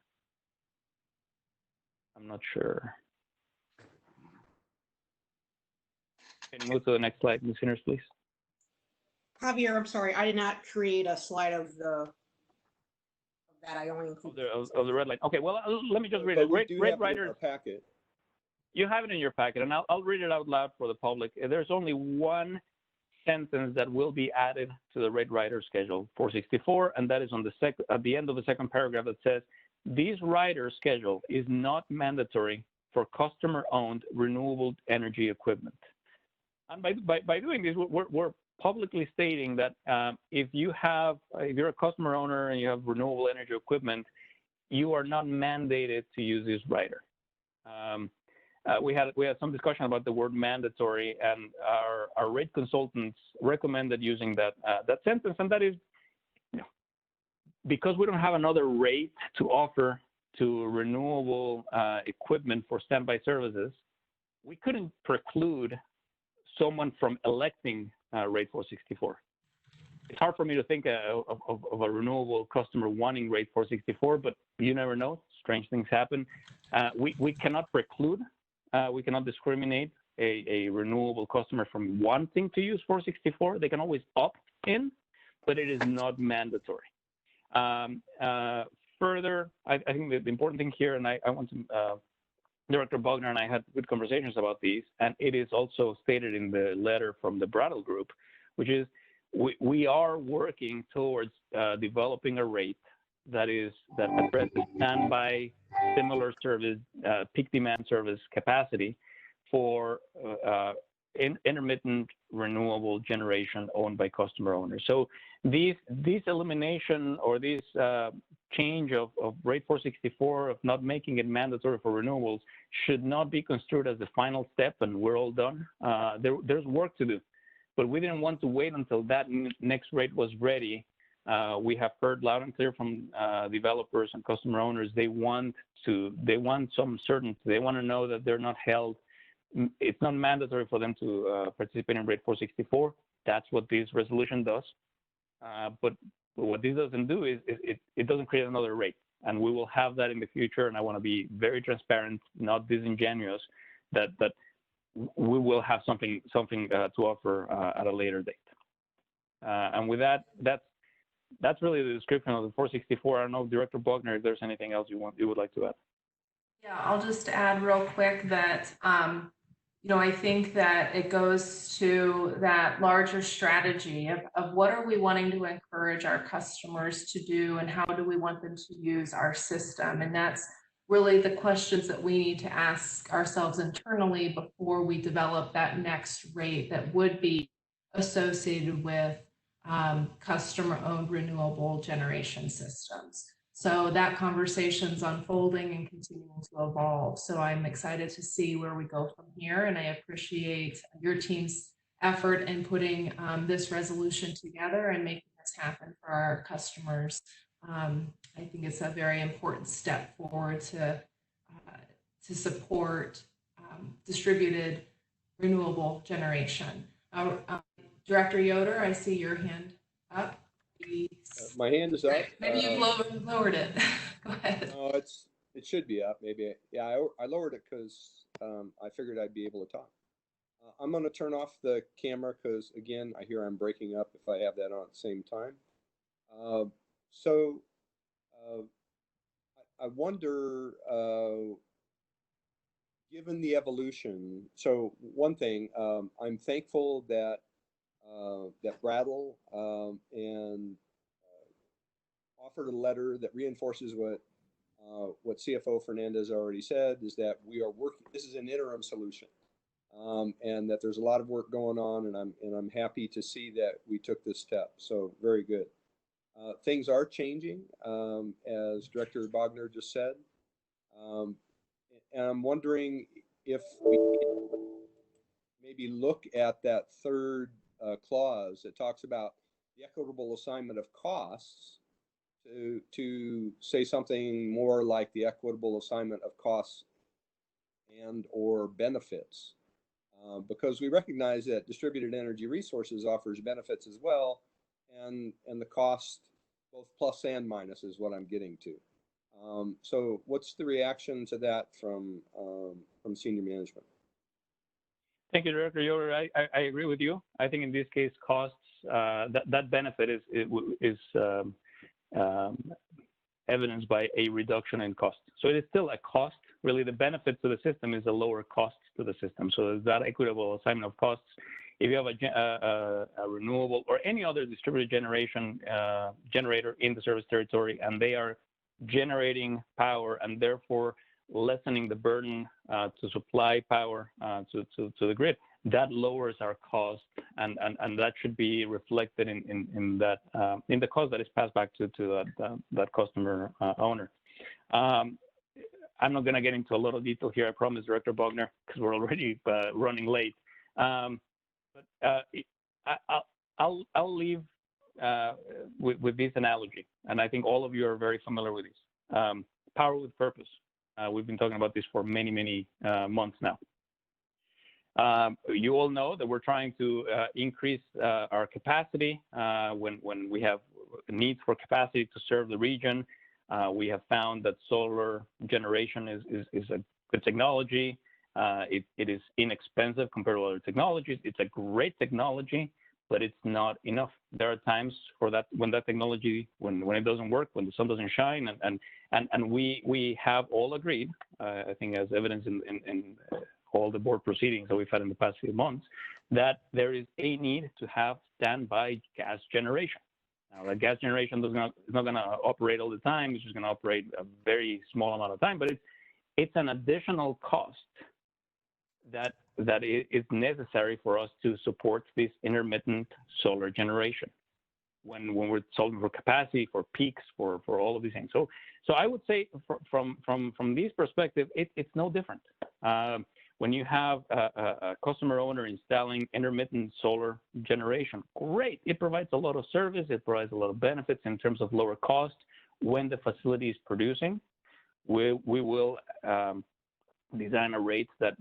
I'm not sure. Can you move to the next slide, Ms. Hinders, please? Javier, I'm sorry, I did not create a slide of that. I only included of the red line. Okay, well, let me just read it. Rate rider packet. You have it in your packet, and I'll read it out loud for the public. There's only one sentence that will be added to the rate rider schedule 464, and that is on at the end of the second paragraph that says, this rider schedule is not mandatory for customer-owned renewable energy equipment. And by doing this, we're publicly stating that if you're a customer owner and you have renewable energy equipment, you are not mandated to use this rider. We had some discussion about the word mandatory, and our rate consultants recommended using that sentence, and that is, because we don't have another rate to offer to renewable equipment for standby services, we couldn't preclude someone from electing rate 464. It's hard for me to think of a renewable customer wanting rate 464, but you never know. Strange things happen. We cannot preclude. We cannot discriminate a renewable customer from wanting to use 464. They can always opt in, but it is not mandatory. Further, I think the important thing here, and I want to, Director Bogner and I had good conversations about these, and it is also stated in the letter from the Brattle Group, which is we are working towards developing a rate that addresses standby, similar service, peak demand service capacity for intermittent renewable generation owned by customer owners. So these elimination or this change of rate 464 of not making it mandatory for renewables should not be construed as the final step and we're all done. There's work to do, but we didn't want to wait until that next rate was ready. We have heard loud and clear from developers and customer owners. They want some certainty. They want to know that they're not held. It's not mandatory for them to participate in rate 464. That's what this resolution does. But what this doesn't do is it doesn't create another rate. And we will have that in the future. And I want to be very transparent, not disingenuous, that we will have something to offer at a later date. And with that, that's really the description of the 464. I don't know, Director Bogner, if there's anything else you would like to add. Yeah, I'll just add real quick that, I think that it goes to that larger strategy of what are we wanting to encourage our customers to do and how do we want them to use our system? And that's really the questions that we need to ask ourselves internally before we develop that next rate that would be associated with customer-owned renewable generation systems. So that conversation's unfolding and continuing to evolve. So I'm excited to see where we go from here, and I appreciate your team's effort in putting this resolution together and making this happen for our customers. I think it's a very important step forward to support distributed renewable generation. Director Yoder, I see your hand up. My hand is up. Maybe you've lowered it. Go ahead. No, it should be up. Maybe. Yeah, I lowered it because I figured I'd be able to talk. I'm going to turn off the camera because, again, I hear I'm breaking up if I have that on at the same time. I wonder, given the evolution, so one thing, I'm thankful that Brattle and offered a letter that reinforces what CFO Fernandez already said, is that we are working. This is an interim solution, and that there's a lot of work going on, and I'm happy to see that we took this step. So very good. Things are changing, as Director Bogner just said, and I'm wondering if we maybe look at that third clause that talks about the equitable assignment of costs to say something more like the equitable assignment of costs and or benefits, because we recognize that distributed energy resources offers benefits as well, and the cost, both plus and minus, is what I'm getting to. So what's the reaction to that from senior management? Thank you, Director Yoder. I agree with you. I think in this case, costs, that benefit is evidenced by a reduction in cost. So it is still a cost. Really, the benefit to the system is a lower cost to the system. So there's that equitable assignment of costs. If you have a renewable or any other distributed generation generator in the service territory, and they are generating power and therefore lessening the burden to supply power to the grid, that lowers our cost, and that should be reflected in the cost that is passed back to that customer owner. I'm not going to get into a lot of detail here, I promise, Director Bogner, because we're already running late. But I'll leave with this analogy, and I think all of you are very familiar with this. Power with purpose. We've been talking about this for many months now. You all know that we're trying to increase our capacity when we have needs for capacity to serve the region. We have found that solar generation is a good technology, It is inexpensive compared to other technologies. It's a great technology, but it's not enough. There are times for that when that technology, when it doesn't work, when the sun doesn't shine, and we have all agreed, I think as evidence in all the board proceedings that we've had in the past few months, that there is a need to have standby gas generation. Now, the gas generation is not going to operate all the time. It's just going to operate a very small amount of time, but it's an additional cost that is necessary for us to support this intermittent solar generation when we're solving for capacity, for peaks, for all of these things. So I would say from this perspective, it's no different. When you have a customer owner installing intermittent solar generation, great. It provides a lot of service. It provides a lot of benefits in terms of lower cost when the facility is producing. We will design a rate that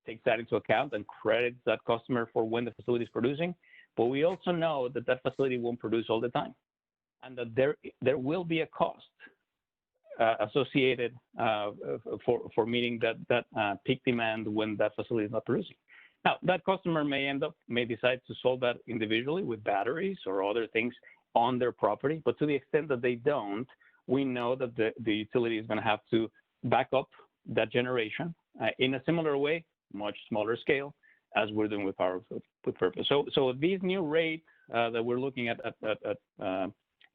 takes that into account and credits that customer for when the facility is producing. But we also know that that facility won't produce all the time, and that there will be a cost associated for meeting that peak demand when that facility is not producing. Now, that customer may decide to solve that individually with batteries or other things on their property, but to the extent that they don't, we know that the utility is going to have to back up that generation in a similar way, much smaller scale, as we're doing with Power with Purpose. So these new rates that we're looking at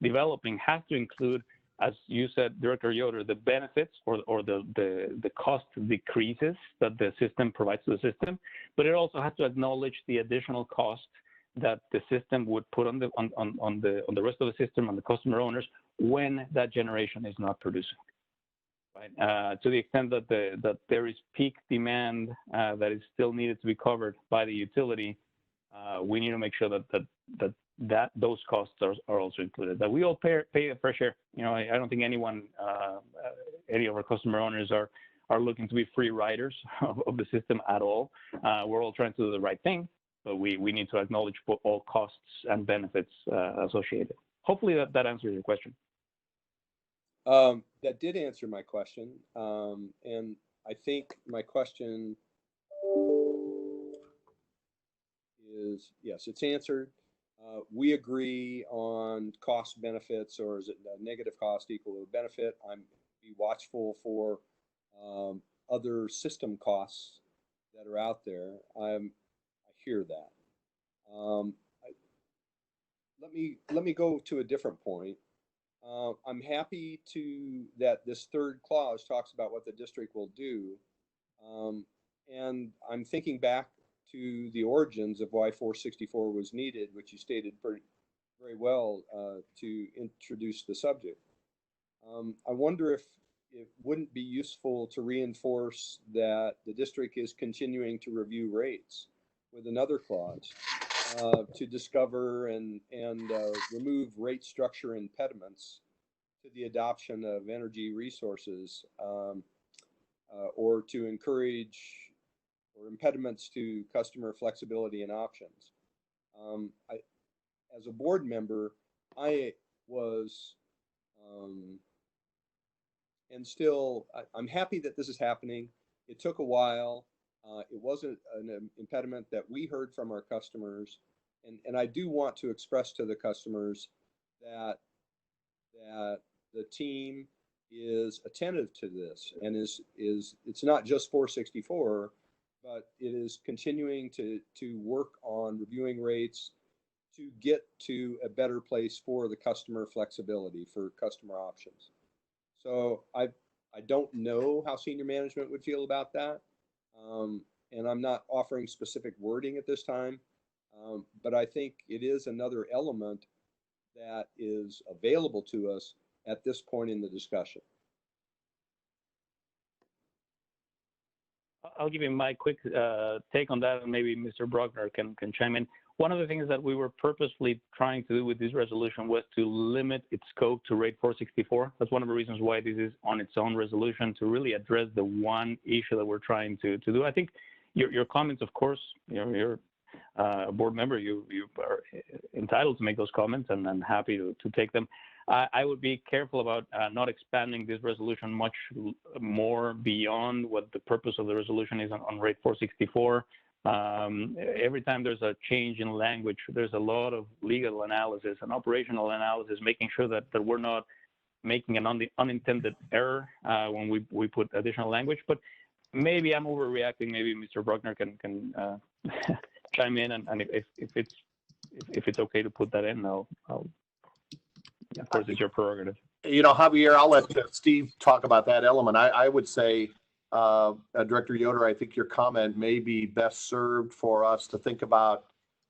developing have to include, as you said, Director Yoder, the benefits or the cost decreases that the system provides to the system, but it also has to acknowledge the additional cost that the system would put on the rest of the system, on the customer owners, when that generation is not producing. Right? To the extent that there is peak demand that is still needed to be covered by the utility, we need to make sure that those costs are also included. That we all pay a fair share. You know, I don't think anyone, any of our customer owners are looking to be free riders of the system at all. We're all trying to do the right thing, but we need to acknowledge all costs and benefits associated. Hopefully that answers your question. That did answer my question. And I think my question is, yes, it's answered. We agree on cost benefits, or is it a negative cost equal to a benefit? I'm be watchful for other system costs that are out there. I hear that. Let me go to a different point. I'm happy that this third clause talks about what the district will do. And I'm thinking back to the origins of why 464 was needed, which you stated very well to introduce the subject. I wonder if it wouldn't be useful to reinforce that the district is continuing to review rates with another clause to discover and remove rate structure impediments to the adoption of energy resources, or to encourage or impediments to customer flexibility and options. As a board member, I was, and still, I'm happy that this is happening. It took a while. It wasn't an impediment that we heard from our customers. And I do want to express to the customers that the team is attentive to this and it's not just 464, but it is continuing to work on reviewing rates to get to a better place for the customer flexibility, for customer options. So I don't know how senior management would feel about that. And I'm not offering specific wording at this time, but I think it is another element that is available to us at this point in the discussion. I'll give you my quick take on that, and maybe Mr. Bruckner can chime in. One of the things that we were purposefully trying to do with this resolution was to limit its scope to rate 464. That's one of the reasons why this is on its own resolution, to really address the one issue that we're trying to do. I think your comments, of course, board member, you are entitled to make those comments, and I'm happy to take them. I would be careful about not expanding this resolution much more beyond what the purpose of the resolution is on rate 464. Every time there's a change in language, there's a lot of legal analysis and operational analysis, making sure that we're not making an unintended error when we put additional language. But maybe I'm overreacting. Maybe Mr. Bruckner can chime in, and if it's okay to put that in, I'll of course, it's your prerogative. You know, Javier, I'll let Steve talk about that element. I would say, Director Yoder, I think your comment may be best served for us to think about,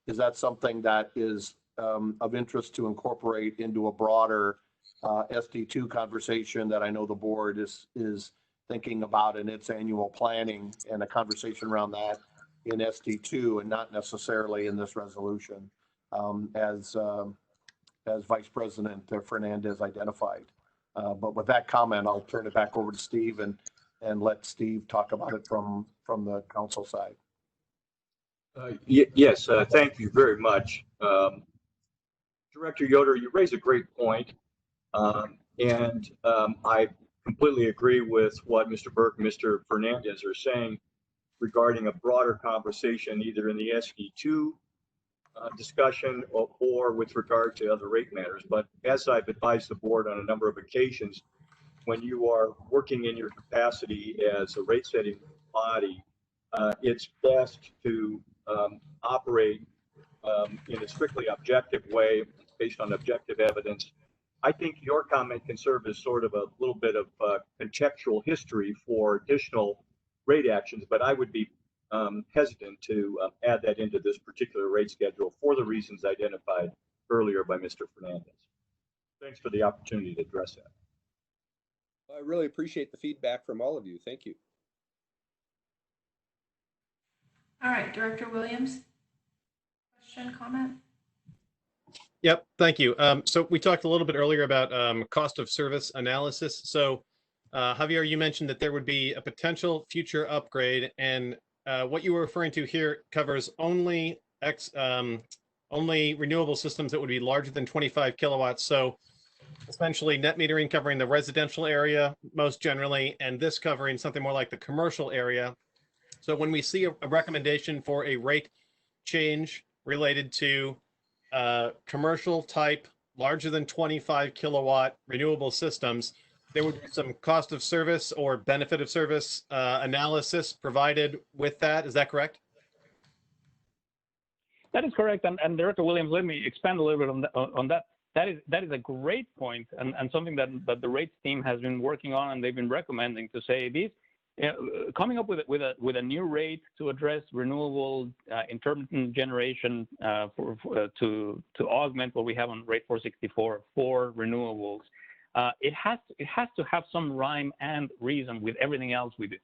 is that something that is of interest to incorporate into a broader SD2 conversation that I know the board is thinking about in its annual planning, and a conversation around that in SD2 and not necessarily in this resolution, as Vice President Fernandez identified. But with that comment, I'll turn it back over to Steve and let Steve talk about it from the council side. Yes, thank you very much. Director Yoder, you raise a great point. And I completely agree with what Mr. Burke and Mr. Fernandez are saying regarding a broader conversation, either in the SD2 discussion or with regard to other rate matters. But as I've advised the board on a number of occasions, when you are working in your capacity as a rate setting body, it's best to operate in a strictly objective way based on objective evidence. I think your comment can serve as sort of a little bit of contextual history for additional rate actions, but I would be hesitant to add that into this particular rate schedule for the reasons identified earlier by Mr. Fernandez. Thanks for the opportunity to address that. I really appreciate the feedback from all of you. Thank you. All right, Director Williams, question, comment? Yep, thank you. So we talked a little bit earlier about cost of service analysis. So Javier, you mentioned that there would be a potential future upgrade, and what you were referring to here covers only renewable systems that would be larger than 25 kilowatts. So essentially net metering covering the residential area most generally, and this covering something more like the commercial area. So when we see a recommendation for a rate change related to commercial type larger than 25 kilowatt renewable systems, there would be some cost of service or benefit of service analysis provided with that. Is that correct? That is correct. And Director Williams, let me expand a little bit on that. That is a great point, and something that the rates team has been working on, and they've been recommending to say these, coming up with a new rate to address renewable intermittent generation to augment what we have on rate 464 for renewables. It has to have some rhyme and reason with everything else we do.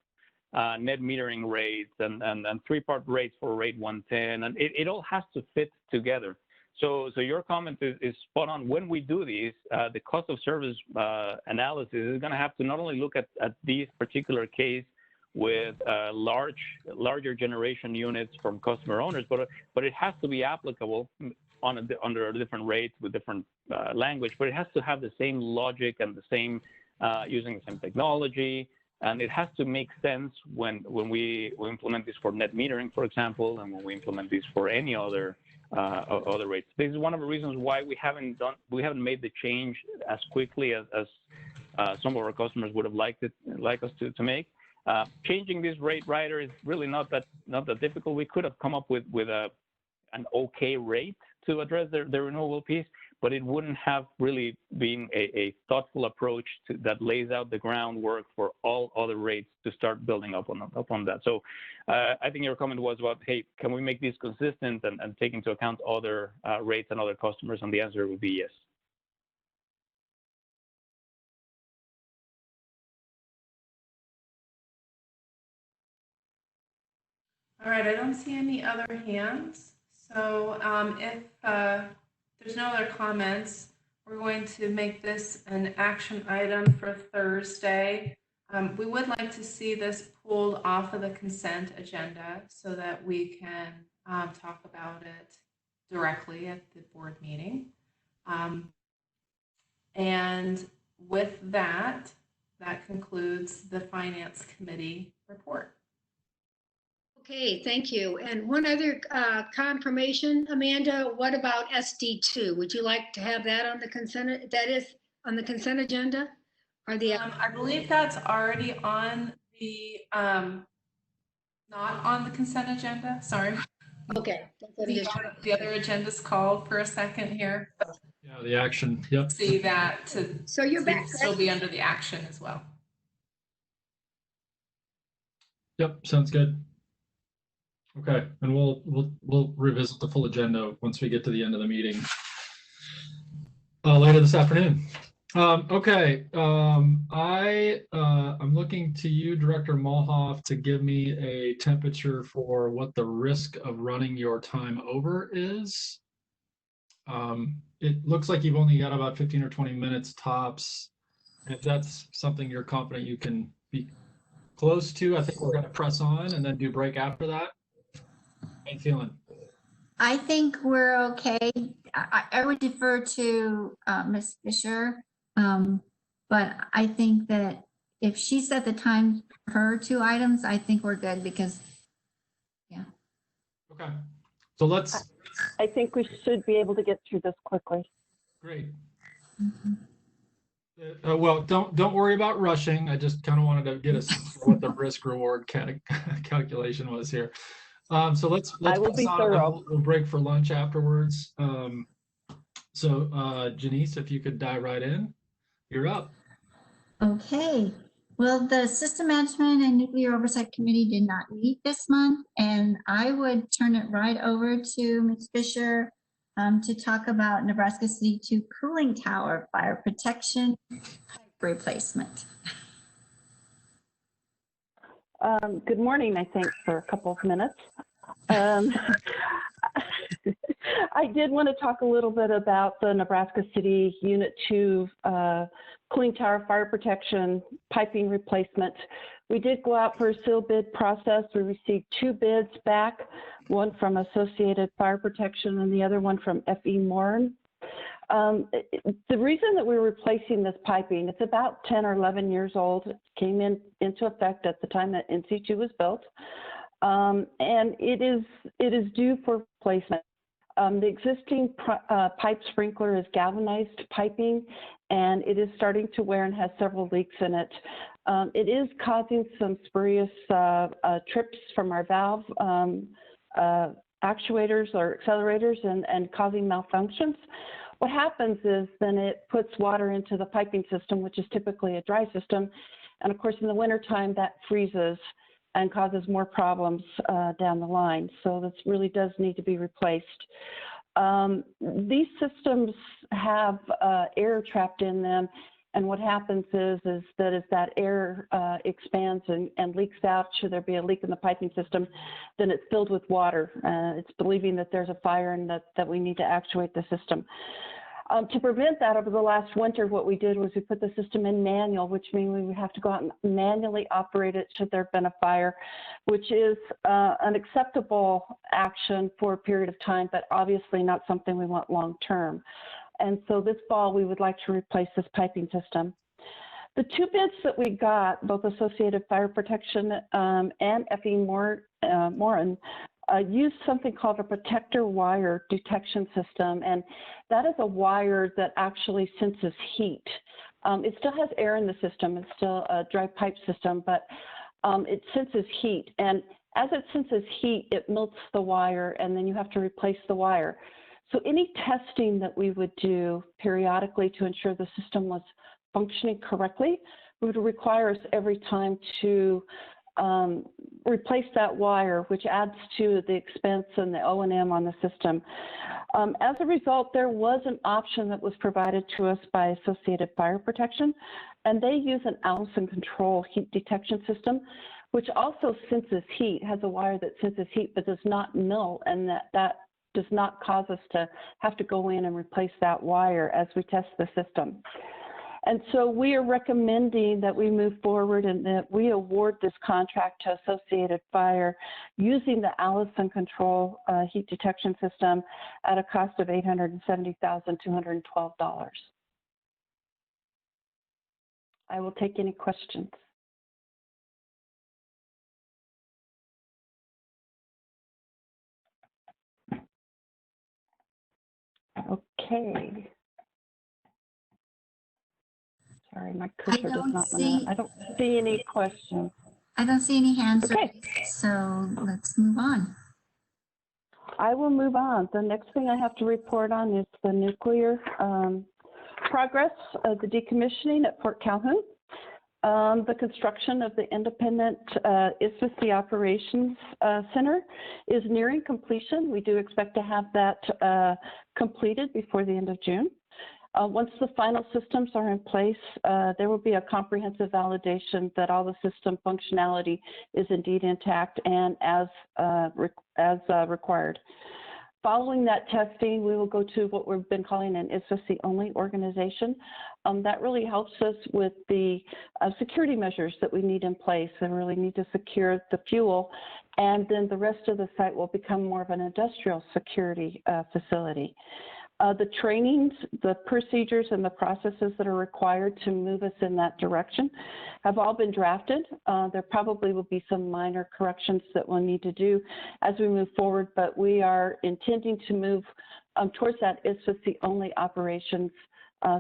Net metering rates and three-part rates for rate 110, and it all has to fit together. So your comment is spot on. When we do these, the cost of service analysis is going to have to not only look at these particular case with larger generation units from customer owners, but it has to be applicable under a different rates with different language, but it has to have the same logic and the same using the same technology, and it has to make sense when we implement this for net metering, for example, and when we implement this for any other rates. This is one of the reasons why we haven't made the change as quickly as some of our customers would have like us to make. Changing this rate rider is really not that difficult. We could have come up with an okay rate to address the renewable piece, but it wouldn't have really been a thoughtful approach that lays out the groundwork for all other rates to start building up on that. So I think your comment was about, hey, can we make these consistent and take into account other rates and other customers? And the answer would be yes. All right, I don't see any other hands. So if there's no other comments, we're going to make this an action item for Thursday. We would like to see this pulled off of the consent agenda so that we can talk about it directly at the board meeting. And with that, that concludes the Finance Committee report. Okay, thank you. And one other confirmation, Amanda, what about SD2? Would you like to have that on the consent, that is on the consent agenda? Or the I believe that's already on the, not on the consent agenda, sorry. Okay. The other agenda's called for a second here. Yeah, the action, yep. See that to so you're back, still right? be under the action as well. Yep, sounds good. Okay, and we'll revisit the full agenda once we get to the end of the meeting later this afternoon. I'm looking to you, Director Mulhoff, to give me a temperature for what the risk of running your time over is. It looks like you've only got about 15 or 20 minutes tops. If that's something you're confident you can be close to, I think we're going to press on and then do break after that. How you feeling? I think we're okay. I would defer to Ms. Fisher, but I think that if she set the time for her 2 items, I think we're good because, yeah. Okay, so let's. I think we should be able to get through this quickly. Great. Well, don't worry about rushing. I just kind of wanted to get a sense of what the risk reward calculation was here. So let's I will be thorough. We'll break for lunch afterwards. Janice, if you could dive right in, you're up. Okay. Well, the System Management and Nuclear Oversight Committee did not meet this month, and I would turn it right over to Ms. Fisher to talk about Nebraska City 2 cooling tower fire protection replacement. Good morning, I think, for a couple of minutes. I did want to talk a little bit about the Nebraska City Unit 2 cooling tower fire protection piping replacement. We did go out for a sealed bid process. We received 2 bids back, one from Associated Fire Protection and the other one from F.E. Morin. The reason that we're replacing this piping, it's about 10 or 11 years old. It came into effect at the time that NC2 was built. And it is due for replacement. The existing pipe sprinkler is galvanized piping, and it is starting to wear and has several leaks in it. It is causing some spurious trips from our valve actuators or accelerators and causing malfunctions. What happens is then it puts water into the piping system, which is typically a dry system. And of course, in the wintertime, that freezes and causes more problems down the line. So this really does need to be replaced. These systems have air trapped in them. And what happens is that as that air expands and leaks out, should there be a leak in the piping system, then it's filled with water. It's believing that there's a fire and that we need to actuate the system. To prevent that, over the last winter, what we did was we put the system in manual, which means we would have to go out and manually operate it should there have been a fire, which is an acceptable action for a period of time, but obviously not something we want long term. And so this fall, we would like to replace this piping system. The 2 bids that we got, both Associated Fire Protection and F.E. Morin, use something called a protector wire detection system, and that is a wire that actually senses heat. It still has air in the system. It's still a dry pipe system, but it senses heat. And as it senses heat, it melts the wire, and then you have to replace the wire. So any testing that we would do periodically to ensure the system was functioning correctly would require us every time to replace that wire, which adds to the expense and the O&M on the system. As a result, there was an option that was provided to us by Associated Fire Protection, and they use an Allison Control heat detection system, which also senses heat, has a wire that senses heat but does not melt, and that does not cause us to have to go in and replace that wire as we test the system. And so we are recommending that we move forward and that we award this contract to Associated Fire using the Allison Control heat detection system at a cost of $870,212. I will take any questions. Okay. Sorry, my cursor does not want to. I don't see any questions. I don't see any hands Okay. raised, so let's move on. I will move on. The next thing I have to report on is the nuclear progress of the decommissioning at Fort Calhoun. The construction of the independent ISFC Operations Center is nearing completion. We do expect to have that completed before the end of June. Once the final systems are in place, there will be a comprehensive validation that all the system functionality is indeed intact and as required. Following that testing, we will go to what we've been calling an ISFC only organization. That really helps us with the security measures that we need in place and really need to secure the fuel. And then the rest of the site will become more of an industrial security facility. The trainings, the procedures, and the processes that are required to move us in that direction have all been drafted. There probably will be some minor corrections that we'll need to do as we move forward, but we are intending to move towards that ISFC only operations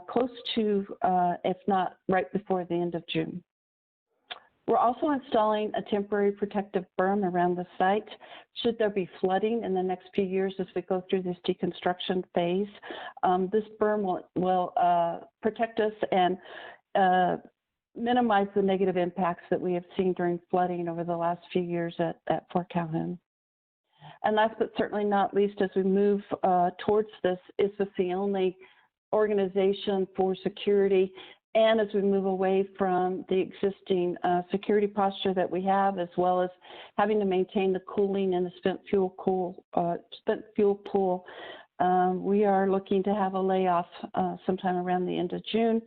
close to, if not right before the end of June. We're also installing a temporary protective berm around the site. Should there be flooding in the next few years as we go through this deconstruction phase, this berm will protect us and minimize the negative impacts that we have seen during flooding over the last few years at Fort Calhoun. And last but certainly not least, as we move towards this ISFC only organization for security, and as we move away from the existing security posture that we have, as well as having to maintain the cooling in the spent fuel pool, we are looking to have a layoff sometime around the end of June.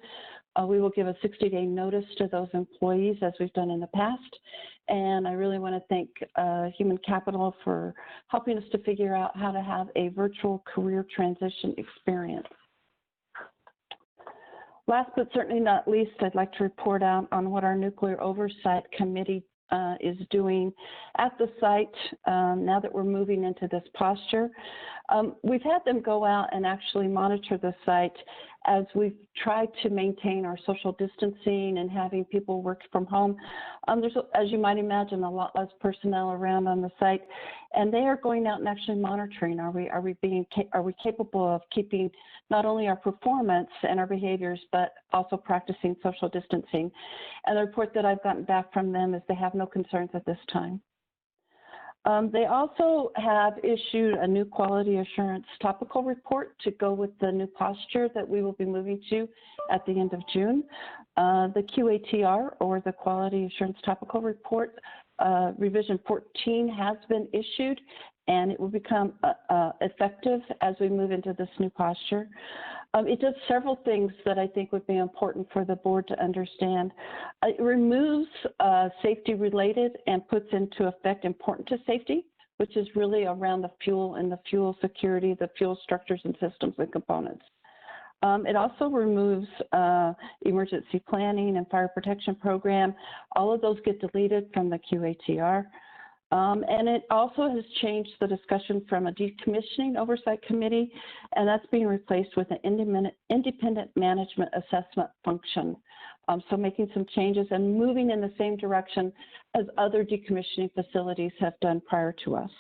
We will give a 60-day notice to those employees as we've done in the past. And I really want to thank Human Capital for helping us to figure out how to have a virtual career transition experience. Last but certainly not least, I'd like to report out on what our Nuclear Oversight Committee is doing at the site now that we're moving into this posture. We've had them go out and actually monitor the site as we've tried to maintain our social distancing and having people work from home. There's, as you might imagine, a lot less personnel around on the site, and they are going out and actually monitoring. Are we capable of keeping not only our performance and our behaviors, but also practicing social distancing? And the report that I've gotten back from them is they have no concerns at this time. They also have issued a new quality assurance topical report to go with the new posture that we will be moving to at the end of June. The QATR, or the Quality Assurance Topical Report, revision 14 has been issued, and it will become effective as we move into this new posture. It does several things that I think would be important for the board to understand. It removes safety related and puts into effect important to safety, which is really around the fuel and the fuel security, the fuel structures and systems and components. It also removes emergency planning and fire protection program. All of those get deleted from the QATR. And it also has changed the discussion from a decommissioning oversight committee, and that's being replaced with an independent management assessment function. So making some changes and moving in the same direction as other decommissioning facilities have done prior to us.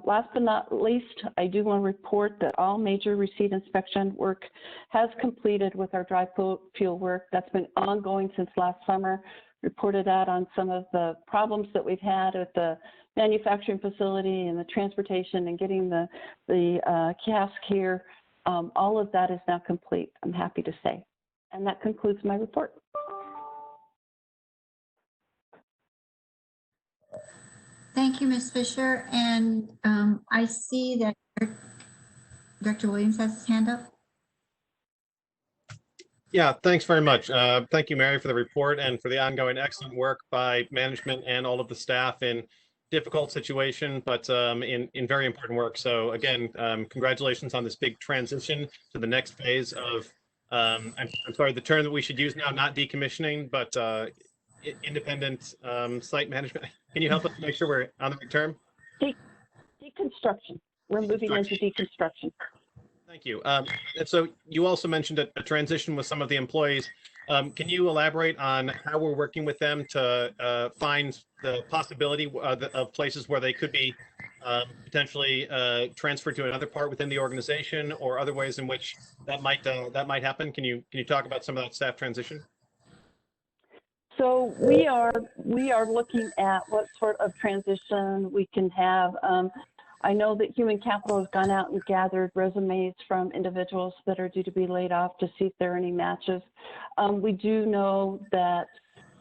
Last but not least, I do want to report that all major receipt inspection work has completed with our dry fuel work. That's been ongoing since last summer. Reported out on some of the problems that we've had at the manufacturing facility and the transportation and getting the cask here. All of that is now complete, I'm happy to say. And that concludes my report. Thank you, Ms. Fisher. And I see that Director Williams has his hand up. Yeah, thanks very much. Thank you, Mary, for the report and for the ongoing excellent work by management and all of the staff in difficult situation, but in very important work. So again, congratulations on this big transition to the next phase of, I'm sorry, the term that we should use now, not decommissioning, but independent site management. Can you help us make sure we're on the right term? Deconstruction. We're moving into deconstruction. Thank you. And so you also mentioned a transition with some of the employees. Can you elaborate on how we're working with them to find the possibility of places where they could be potentially transferred to another part within the organization, or other ways in which that might happen? Can you talk about some of that staff transition? So we are looking at what sort of transition we can have. I know that human capital has gone out and gathered resumes from individuals that are due to be laid off to see if there are any matches. We do know that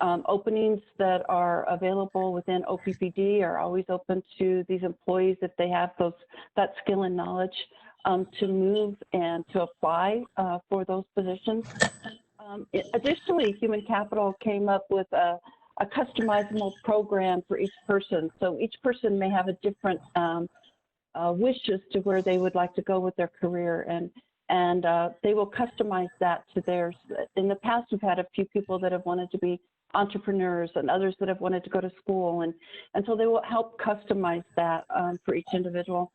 openings that are available within OPPD are always open to these employees if they have that skill and knowledge to move and to apply for those positions. Additionally, human capital came up with a customizable program for each person. So each person may have a different wishes to where they would like to go with their career, and they will customize that to theirs. In the past, we've had a few people that have wanted to be entrepreneurs and others that have wanted to go to school, and so they will help customize that for each individual.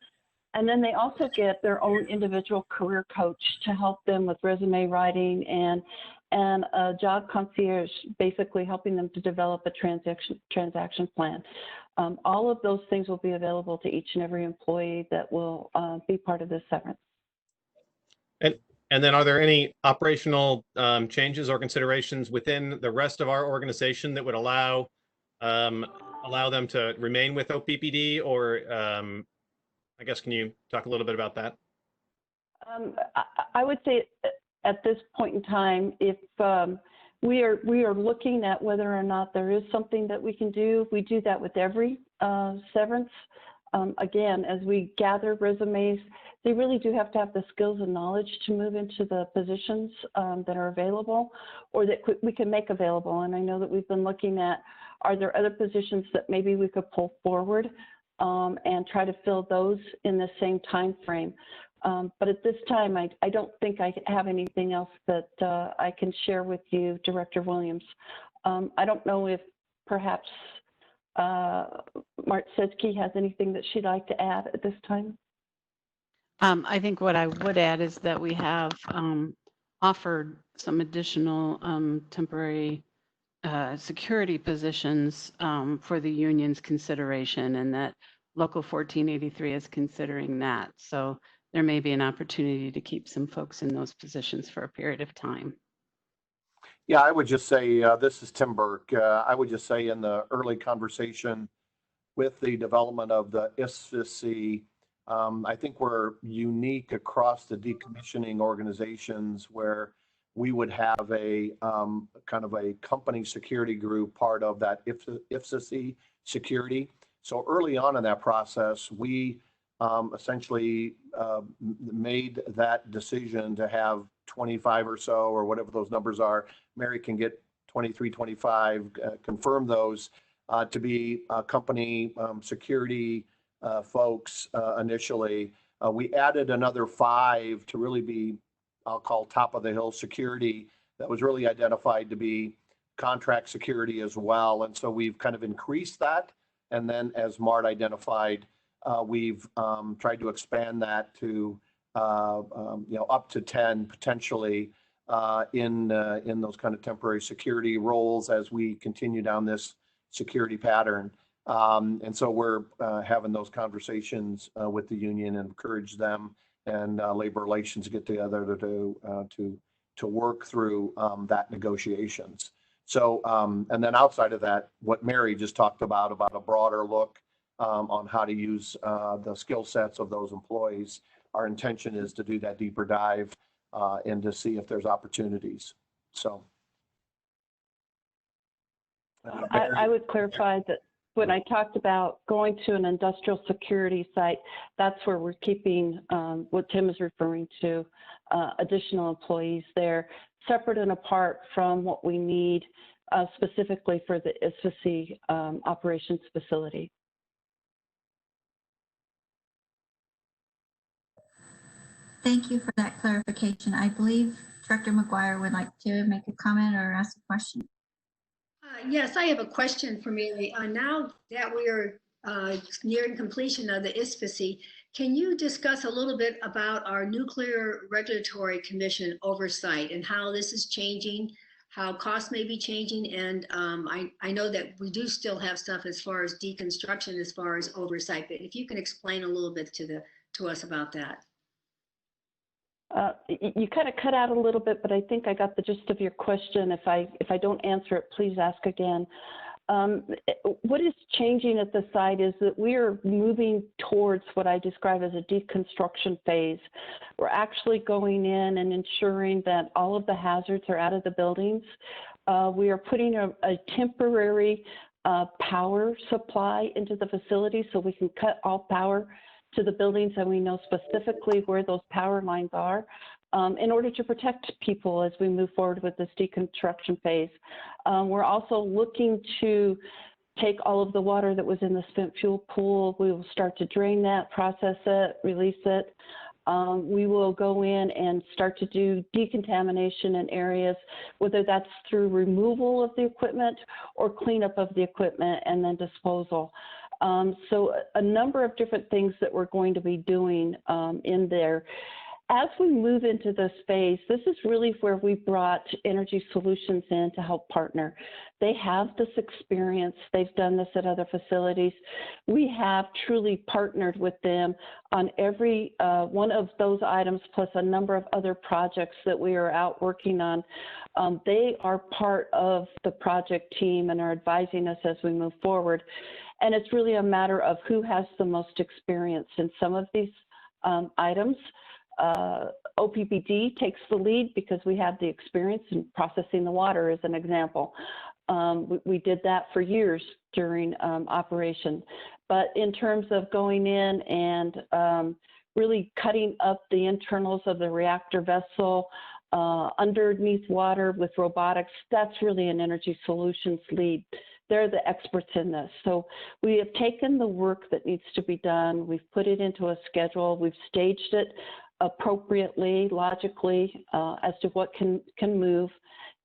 And then they also get their own individual career coach to help them with resume writing and a job concierge, basically helping them to develop a transaction plan. All of those things will be available to each and every employee that will be part of this severance. And then are there any operational changes or considerations within the rest of our organization that would allow them to remain with OPPD, or I guess, can you talk a little bit about that? I would say at this point in time, if we are looking at whether or not there is something that we can do. We do that with every severance. Again, as we gather resumes, they really do have to have the skills and knowledge to move into the positions that are available or that we can make available. And I know that we've been looking at, are there other positions that maybe we could pull forward and try to fill those in the same time frame. But at this time, I don't think I have anything else that I can share with you, Director Williams. I don't know if perhaps Mart Sedzke has anything that she'd like to add at this time. I think what I would add is that we have offered some additional temporary security positions for the union's consideration, and that Local 1483 is considering that. So there may be an opportunity to keep some folks in those positions for a period of time. Yeah, I would just say, this is Tim Burke. I would just say in the early conversation with the development of the ISFC, I think we're unique across the decommissioning organizations where we would have a kind of a company security group part of that IFSC security. So early on in that process, we essentially made that decision to have 25 or so, or whatever those numbers are. Mary can get 23, 25, confirm those to be company security folks initially. We added another 5 to really be, I'll call top of the hill security, that was really identified to be contract security as well. And so we've kind of increased that. And then as Mart identified, we've tried to expand that to up to 10 potentially in those kind of temporary security roles as we continue down this security pattern. And so we're having those conversations with the union and encourage them and labor relations to get together to work through that negotiations. So, and then outside of that, what Mary just talked about a broader look on how to use the skill sets of those employees. Our intention is to do that deeper dive and to see if there's opportunities. So. I would clarify that when I talked about going to an industrial security site, that's where we're keeping what Tim is referring to, additional employees there. separate and apart from what we need specifically for the ISFC operations facility. Thank you for that clarification. I believe Director McGuire would like to make a comment or ask a question. Yes, I have a question for Mary. Now that we are nearing completion of the ISFC, can you discuss a little bit about our Nuclear Regulatory Commission oversight and how this is changing, how costs may be changing? And I know that we do still have stuff as far as deconstruction, as far as oversight, but if you can explain a little bit to us about that. You kind of cut out a little bit, but I think I got the gist of your question. If I don't answer it, please ask again. What is changing at the site is that we are moving towards what I describe as a deconstruction phase. We're actually going in and ensuring that all of the hazards are out of the buildings. We are putting a temporary power supply into the facility so we can cut all power to the buildings, and we know specifically where those power lines are in order to protect people as we move forward with this deconstruction phase. We're also looking to take all of the water that was in the spent fuel pool. We will start to drain that, process it, release it. We will go in and start to do decontamination in areas, whether that's through removal of the equipment or cleanup of the equipment and then disposal. So a number of different things that we're going to be doing in there. As we move into this phase, this is really where we brought Energy Solutions in to help partner. They have this experience. They've done this at other facilities. We have truly partnered with them on every one of those items, plus a number of other projects that we are out working on. They are part of the project team and are advising us as we move forward. And it's really a matter of who has the most experience in some of these items. OPPD takes the lead because we have the experience in processing the water, as an example. We did that for years during operation. But in terms of going in and really cutting up the internals of the reactor vessel underneath water with robotics, that's really an Energy Solutions lead. They're the experts in this. So we have taken the work that needs to be done. We've put it into a schedule. We've staged it appropriately, logically, as to what can move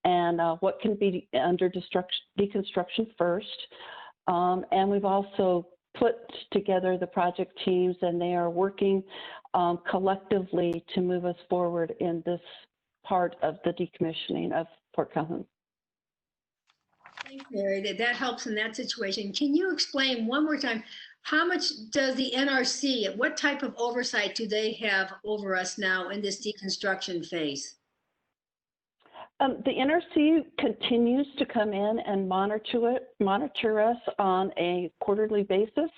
and what can be under deconstruction first. And we've also put together the project teams, and they are working collectively to move us forward in this part of the decommissioning of Fort Calhoun. Thanks, Mary. That helps in that situation. Can you explain one more time, how much does the NRC, what type of oversight do they have over us now in this deconstruction phase? The NRC continues to come in and monitor us on a quarterly basis.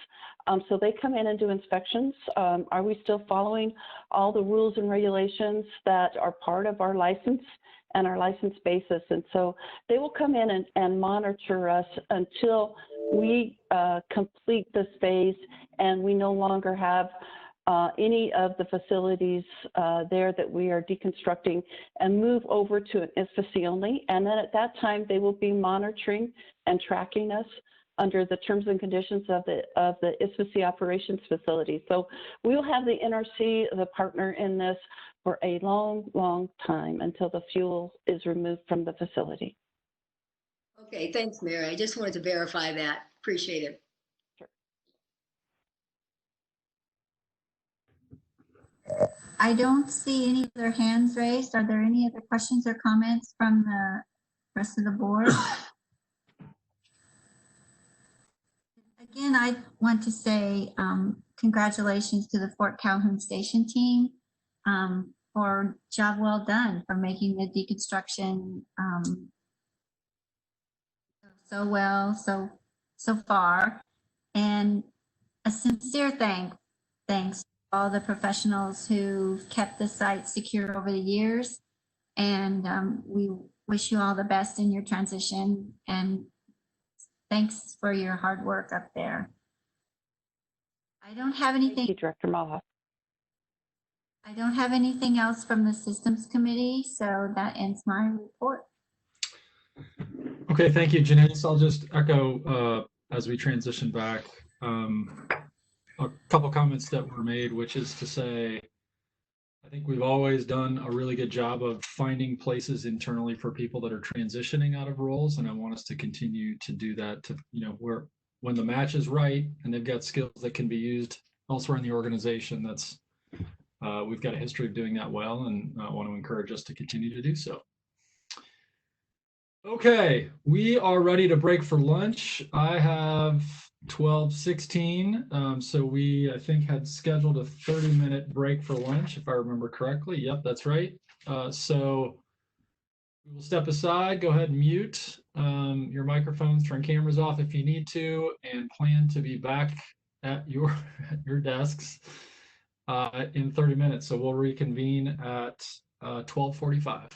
So they come in and do inspections. Are we still following all the rules and regulations that are part of our license and our license basis? And so they will come in and monitor us until we complete this phase and we no longer have any of the facilities there that we are deconstructing and move over to an ISFC only. And then at that time, they will be monitoring and tracking us under the terms and conditions of the ISFC operations facility. So we'll have the NRC, the partner in this, for a long, long time until the fuel is removed from the facility. Okay, thanks, Mary. I just wanted to verify that. Appreciate it. I don't see any other hands raised. Are there any other questions or comments from the rest of the board? Again, I want to say congratulations to the Fort Calhoun Station team for job well done, for making the deconstruction so well, so far. And a sincere thanks to all the professionals who've kept the site secure over the years. And we wish you all the best in your transition, and thanks for your hard work up there. I don't have anything. Thank you, Director Malha. I don't have anything else from the systems committee, so that ends my report. Okay, thank you, Janice. I'll just echo as we transition back a couple comments that were made, which is to say, I think we've always done a really good job of finding places internally for people that are transitioning out of roles, and I want us to continue to do that. To where when the match is right and they've got skills that can be used elsewhere in the organization, that's we've got a history of doing that well, and I want to encourage us to continue to do so. Okay, we are ready to break for lunch. I have 12:16, so we, I think, had scheduled a 30-minute break for lunch, if I remember correctly. Yep, that's right. So we will step aside, go ahead and mute your microphones, turn cameras off if you need to, and plan to be back at your desks in 30 minutes. So we'll reconvene at 12:45.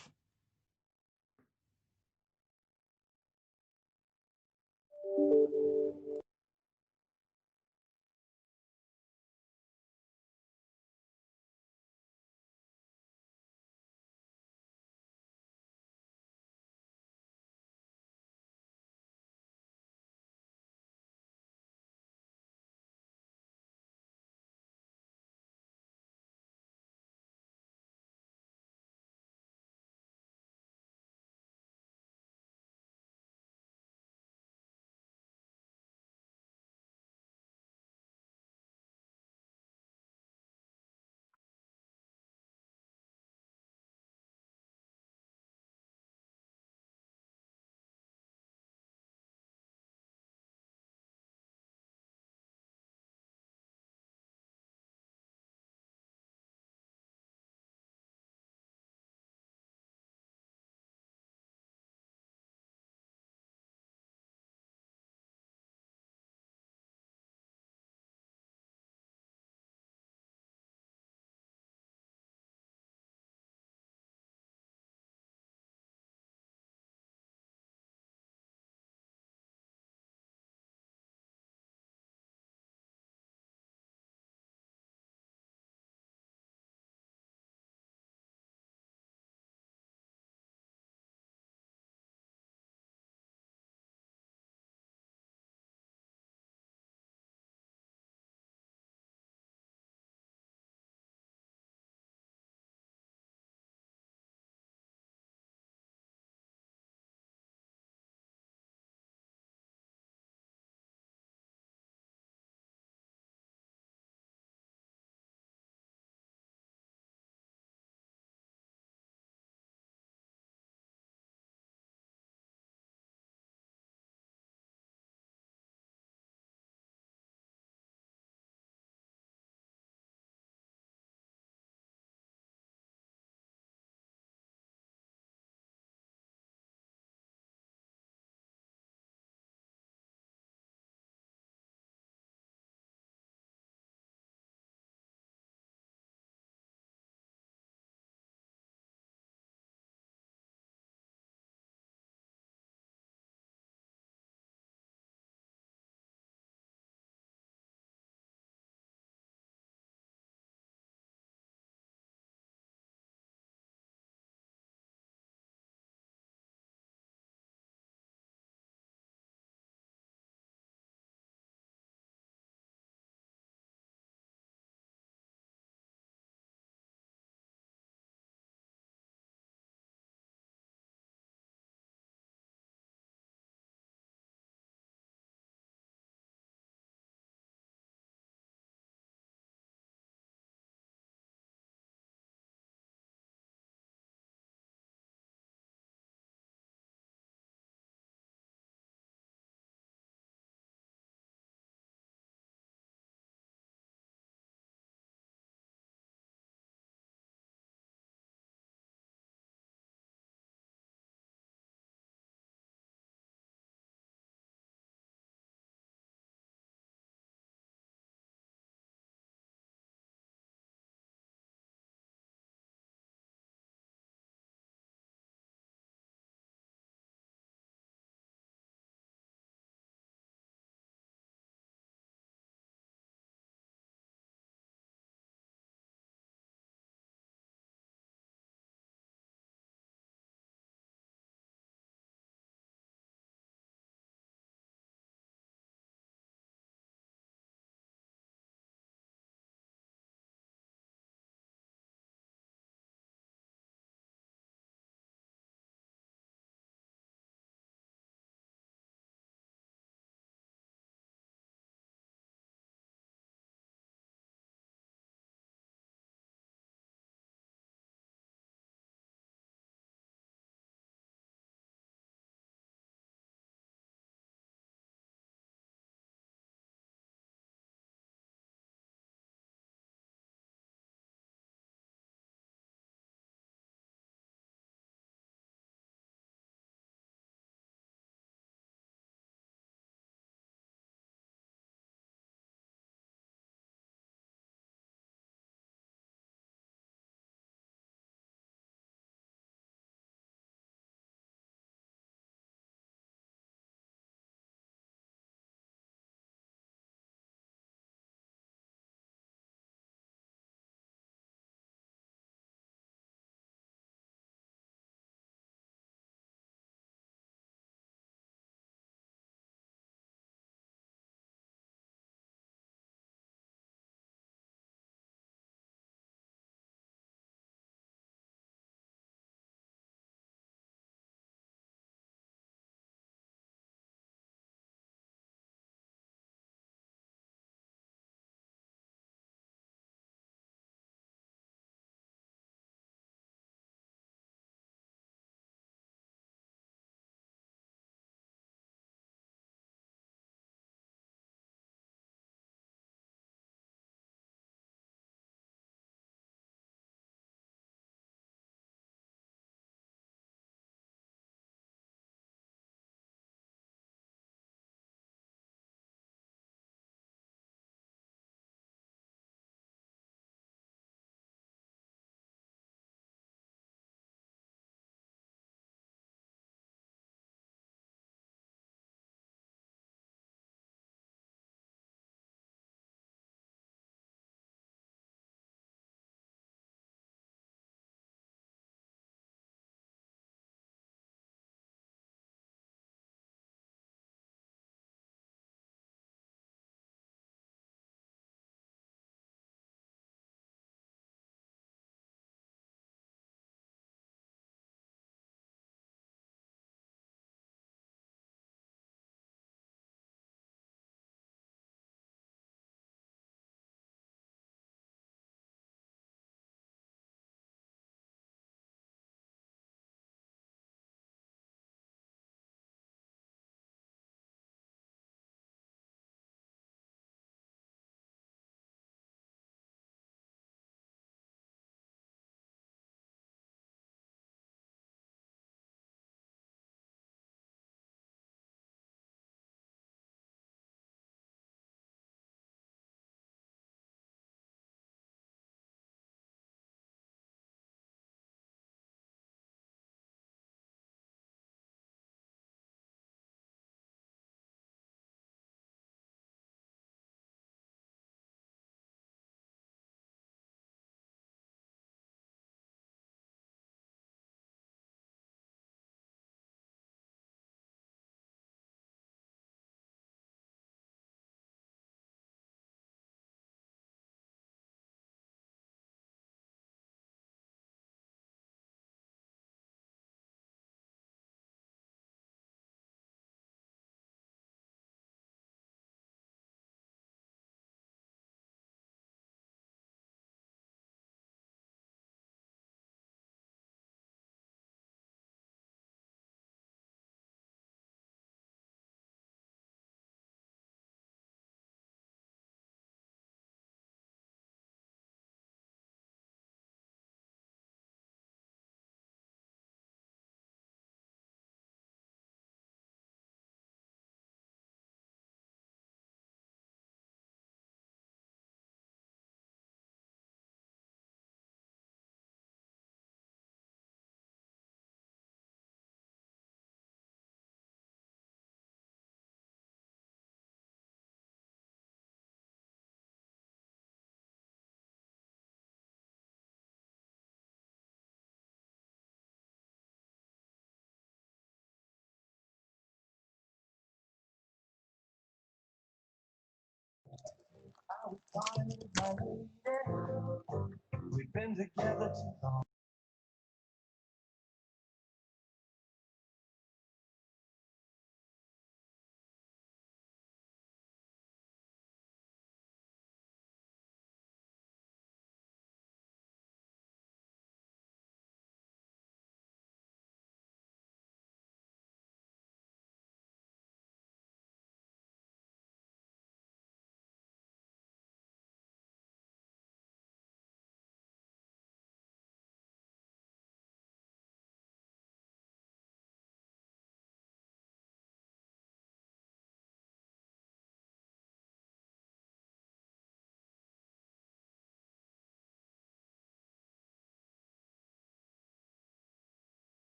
We've been together too long.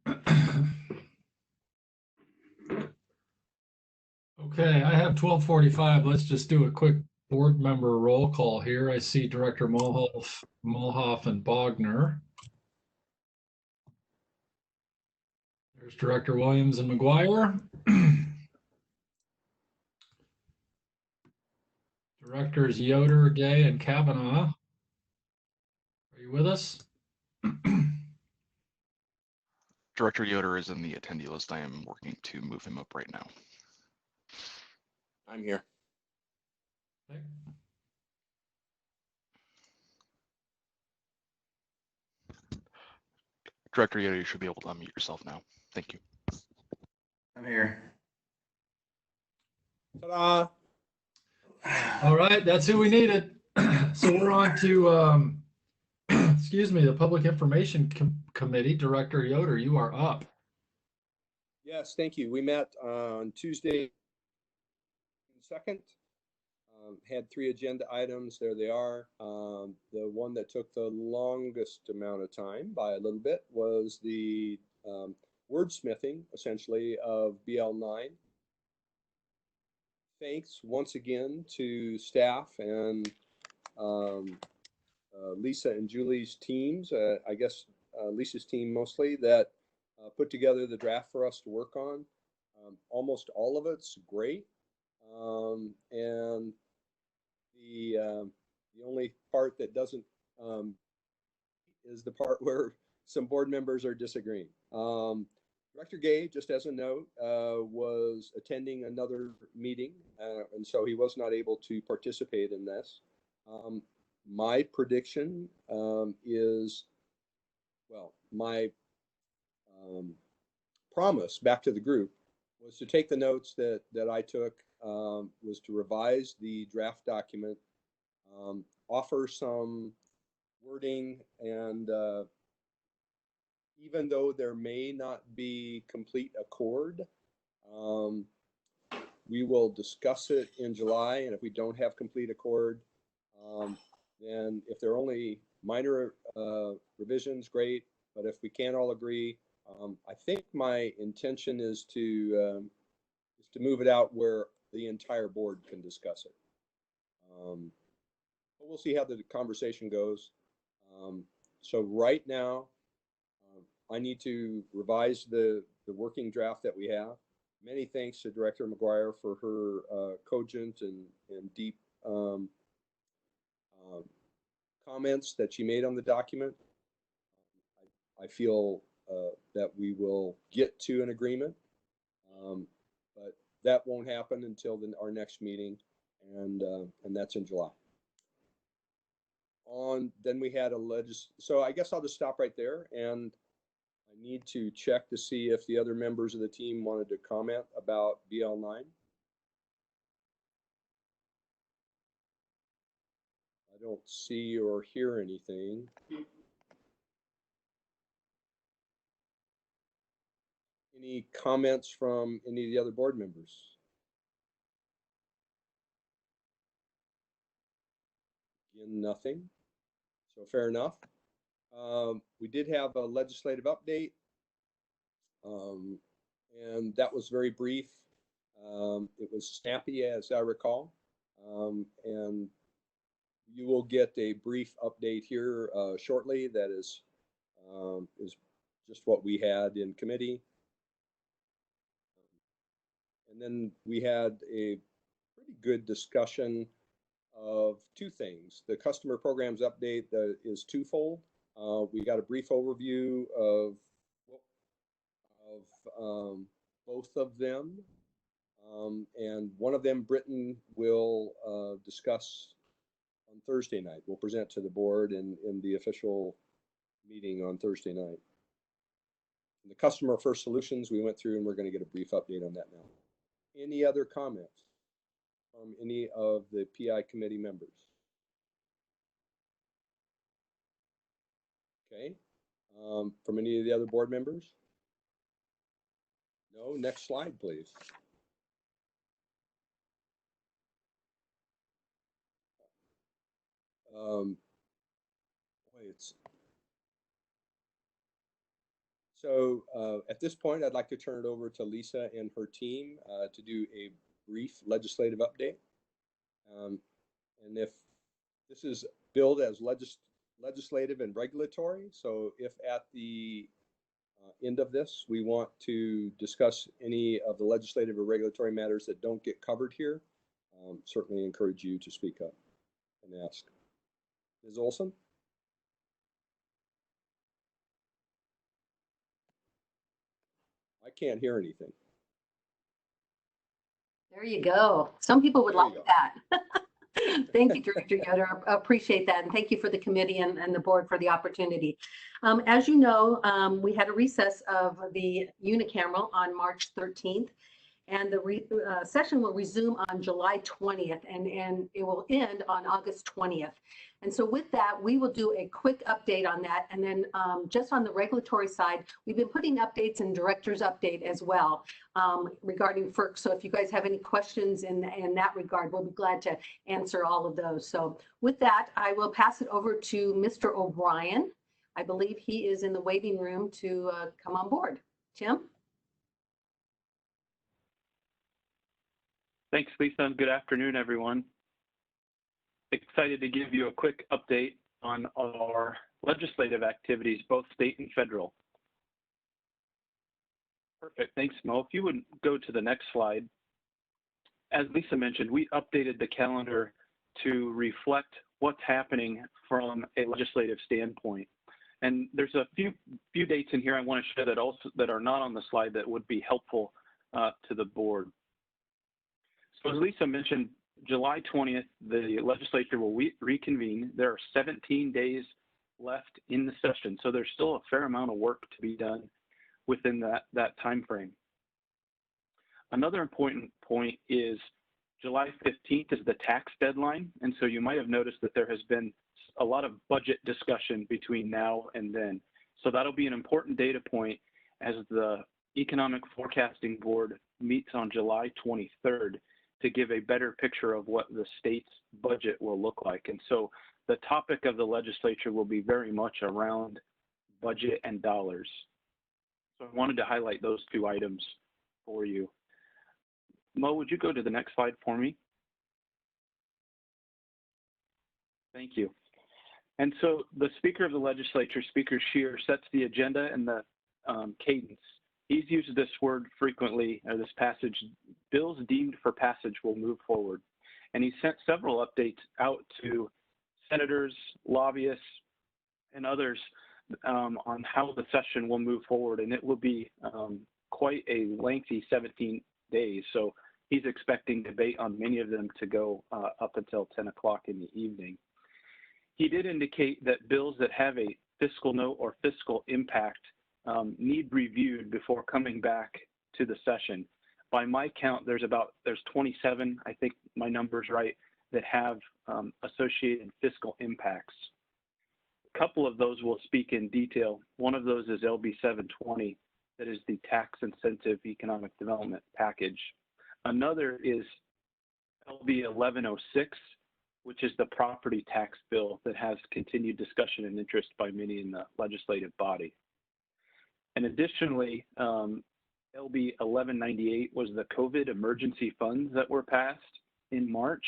Okay, I have 12:45. Let's just do a quick board member roll call here. I see Director Mulhoff and Bogner. There's Director Williams and McGuire. Directors Yoder, Gay, and Kavanaugh. Are you with us? Director Yoder is in the attendee list. I am working to move him up right now. I'm here. Okay. Director Yoder, you should be able to unmute yourself now. Thank you. I'm here. Ta-da! All right, that's who we needed. So we're on to, excuse me, the Public Information Committee. Director Yoder, you are up. Yes, thank you. We met on Tuesday 2nd. Had 3 agenda items. There they are. The one that took the longest amount of time by a little bit was the wordsmithing, essentially, of BL9. Thanks once again to staff and Lisa and Julie's teams. I guess Lisa's team mostly, that put together the draft for us to work on. Almost all of it's great. And the only part that doesn't is the part where some board members are disagreeing. Director Gay, just as a note, was attending another meeting, and so he was not able to participate in this. My prediction is, well, my promise back to the group was to take the notes that I took, was to revise the draft document, offer some wording, and even though there may not be complete accord, we will discuss it in July, and if we don't have complete accord, then if there are only minor revisions, great, but if we can't all agree, I think my intention is to move it out where the entire board can discuss it. But we'll see how the conversation goes. So right now, I need to revise the working draft that we have. Many thanks to Director McGuire for her cogent and deep comments that she made on the document. I feel that we will get to an agreement, but that won't happen until our next meeting, and that's in July. Then we had so I guess I'll just stop right there, and I need to check to see if the other members of the team wanted to comment about BL9. I don't see or hear anything. Any comments from any of the other board members? Again, nothing. So fair enough. We did have a legislative update, and that was very brief. It was snappy, as I recall, and you will get a brief update here shortly. That is just what we had in committee. And then we had a pretty good discussion of 2 things. The customer programs update is twofold. We got a brief overview of both of them. And one of them, Britton, will discuss on Thursday night. We'll present to the board in the official meeting on Thursday night. And the customer first solutions we went through, and we're going to get a brief update on that now. Any other comments from any of the PI committee members? Okay. From any of the other board members? No. Next slide, please. Boy, So at this point, I'd like to turn it over to Lisa and her team to do a brief legislative update. And if this is billed as legislative and regulatory, so if at the end of this we want to discuss any of the legislative or regulatory matters that don't get covered here, certainly encourage you to speak up and ask. Ms. Olson? I can't hear anything. There you go. Some people would There like you go. that. Thank you, Director Yoder. I appreciate that. And thank you for the committee and the board for the opportunity. As you know, we had a recess of the unicameral on March 13th. And the session will resume on July 20th and it will end on August 20th. And so with that, we will do a quick update on that. And then just on the regulatory side, we've been putting updates in director's update as well regarding FERC. So if you guys have any questions in that regard, we'll be glad to answer all of those. So with that, I will pass it over to Mr. O'Brien. I believe he is in the waiting room to come on board. Tim? Thanks, Lisa, and good afternoon, everyone. Excited to give you a quick update on our legislative activities, both state and federal. Perfect, thanks, Mo. If you would go to the next slide. As Lisa mentioned, we updated the calendar to reflect what's happening from a legislative standpoint. And there's a few dates in here I want to share that are not on the slide that would be helpful to the board. So as Lisa mentioned, July 20th, the legislature will reconvene. There are 17 days left in the session, so there's still a fair amount of work to be done within that time frame. Another important point is July 15th is the tax deadline, and so you might have noticed that there has been a lot of budget discussion between now and then. So that'll be an important data point as the Economic Forecasting Board meets on July 23rd to give a better picture of what the state's budget will look like. And so the topic of the legislature will be very much around budget and dollars. So I wanted to highlight those two items for you. Mo, would you go to the next slide for me? Thank you. And so the Speaker of the Legislature, Speaker Scheer, sets the agenda and the cadence. He's used this word frequently, or this passage, bills deemed for passage will move forward. And he sent several updates out to senators, lobbyists, and others on how the session will move forward. And it will be quite a lengthy 17 days. So he's expecting debate on many of them to go up until 10 o'clock in the evening. He did indicate that bills that have a fiscal note or fiscal impact need reviewed before coming back to the session. By my count, there's 27, I think my number's right, that have associated fiscal impacts. A couple of those will speak in detail. One of those is LB 720, that is the tax incentive economic development package. Another is LB 1106, which is the property tax bill that has continued discussion and interest by many in the legislative body. And additionally, LB 1198 was the COVID emergency funds that were passed in March.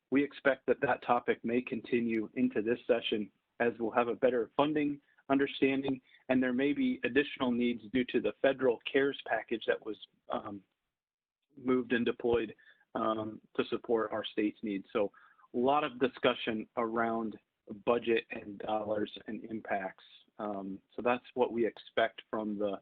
We expect that that topic may continue into this session as we'll have a better funding understanding, and there may be additional needs due to the federal CARES package that was moved and deployed to support our state's needs. So a lot of discussion around budget and dollars and impacts. So that's what we expect from the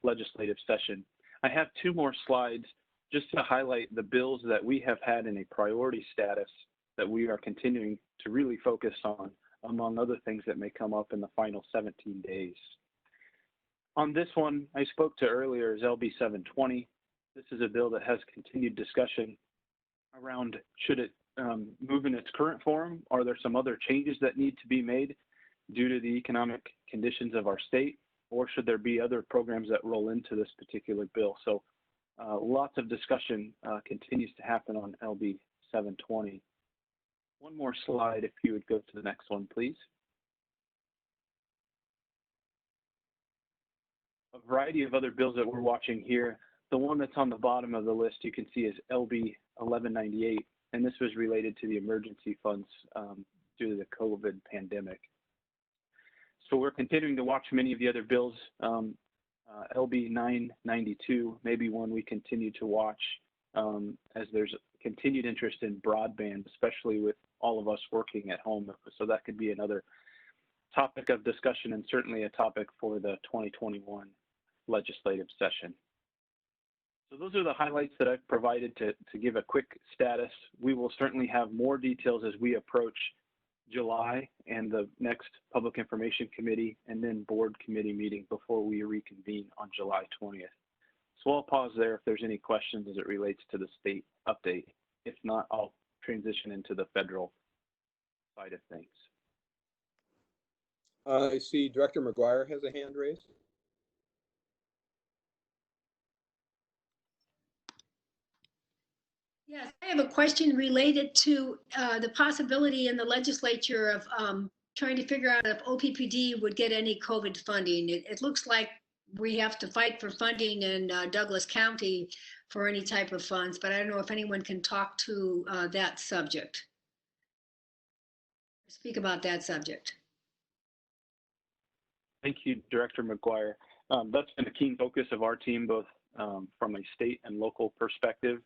legislative session. I have two more slides just to highlight the bills that we have had in a priority status that we are continuing to really focus on, among other things that may come up in the final 17 days. On this one, I spoke to earlier is LB 720. This is a bill that has continued discussion around should it move in its current form? Are there some other changes that need to be made due to the economic conditions of our state? Or should there be other programs that roll into this particular bill? So lots of discussion continues to happen on LB 720. One more slide, if you would go to the next one, please. a variety of other bills that we're watching here. The one that's on the bottom of the list you can see is LB 1198, and this was related to the emergency funds due to the COVID pandemic. So we're continuing to watch many of the other bills. LB 992 may be one we continue to watch as there's continued interest in broadband, especially with all of us working at home. So that could be another topic of discussion and certainly a topic for the 2021 legislative session. So those are the highlights that I've provided to give a quick status. We will certainly have more details as we approach July and the next Public Information Committee and then Board Committee meeting before we reconvene on July 20th. So I'll pause there if there's any questions as it relates to the state update. If not, I'll transition into the federal side of things. I see Director McGuire has a hand raised. Yes, I have a question related to the possibility in the legislature of trying to figure out if OPPD would get any COVID funding. It looks like we have to fight for funding in Douglas County for any type of funds, but I don't know if anyone can talk to that subject. Speak about that subject. Thank you, Director McGuire. That's been a keen focus of our team, both from a state and local perspective.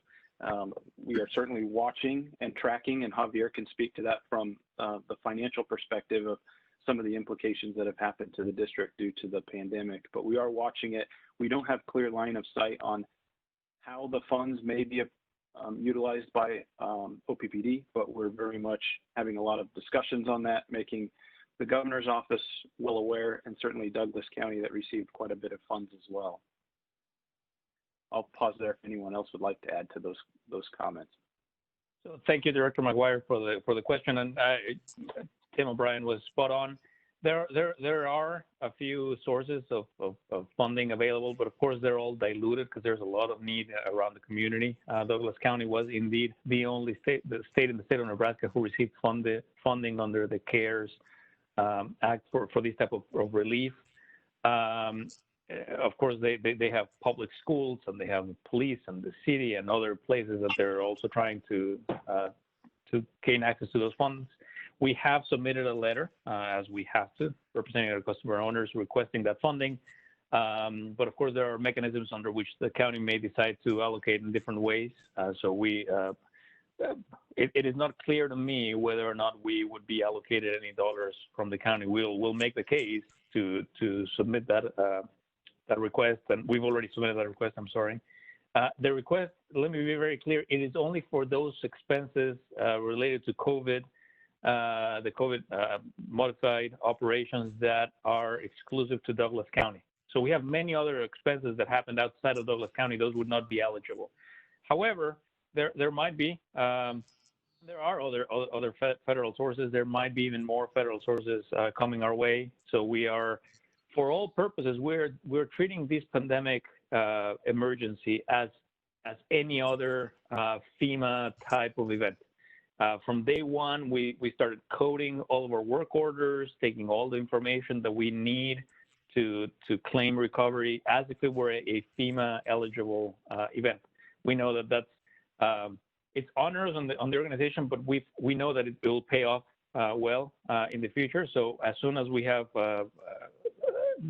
We are certainly watching and tracking, and Javier can speak to that from the financial perspective of some of the implications that have happened to the district due to the pandemic, but we are watching it. We don't have clear line of sight on how the funds may be utilized by OPPD, but we're very much having a lot of discussions on that, making the governor's office well aware, and certainly Douglas County that received quite a bit of funds as well. I'll pause there if anyone else would like to add to those comments. So thank you, Director McGuire, for the question. And Tim O'Brien was spot on. There are a few sources of funding available, but of course they're all diluted because there's a lot of need around the community. Douglas County was indeed the only state in the state of Nebraska who received funding under the CARES Act for these type of relief. Of course, they have public schools and they have police and the city and other places that they're also trying to gain access to those funds. We have submitted a letter, as we have to, representing our customer owners requesting that funding. But of course, there are mechanisms under which the county may decide to allocate in different ways. So it is not clear to me whether or not we would be allocated any dollars from the county. We'll make the case to submit that request, and we've already submitted that request. I'm sorry. The request, let me be very clear, it is only for those expenses related to COVID, the COVID modified operations that are exclusive to Douglas County. So we have many other expenses that happened outside of Douglas County. Those would not be eligible. However, there might be, there are other federal sources. There might be even more federal sources coming our way. So we are, for all purposes, we're treating this pandemic emergency as any other FEMA type of event. From day one, we started coding all of our work orders, taking all the information that we need to claim recovery as if it were a FEMA eligible event. We know that that's it's onerous on the organization, but we know that it will pay off well in the future. So as soon as we have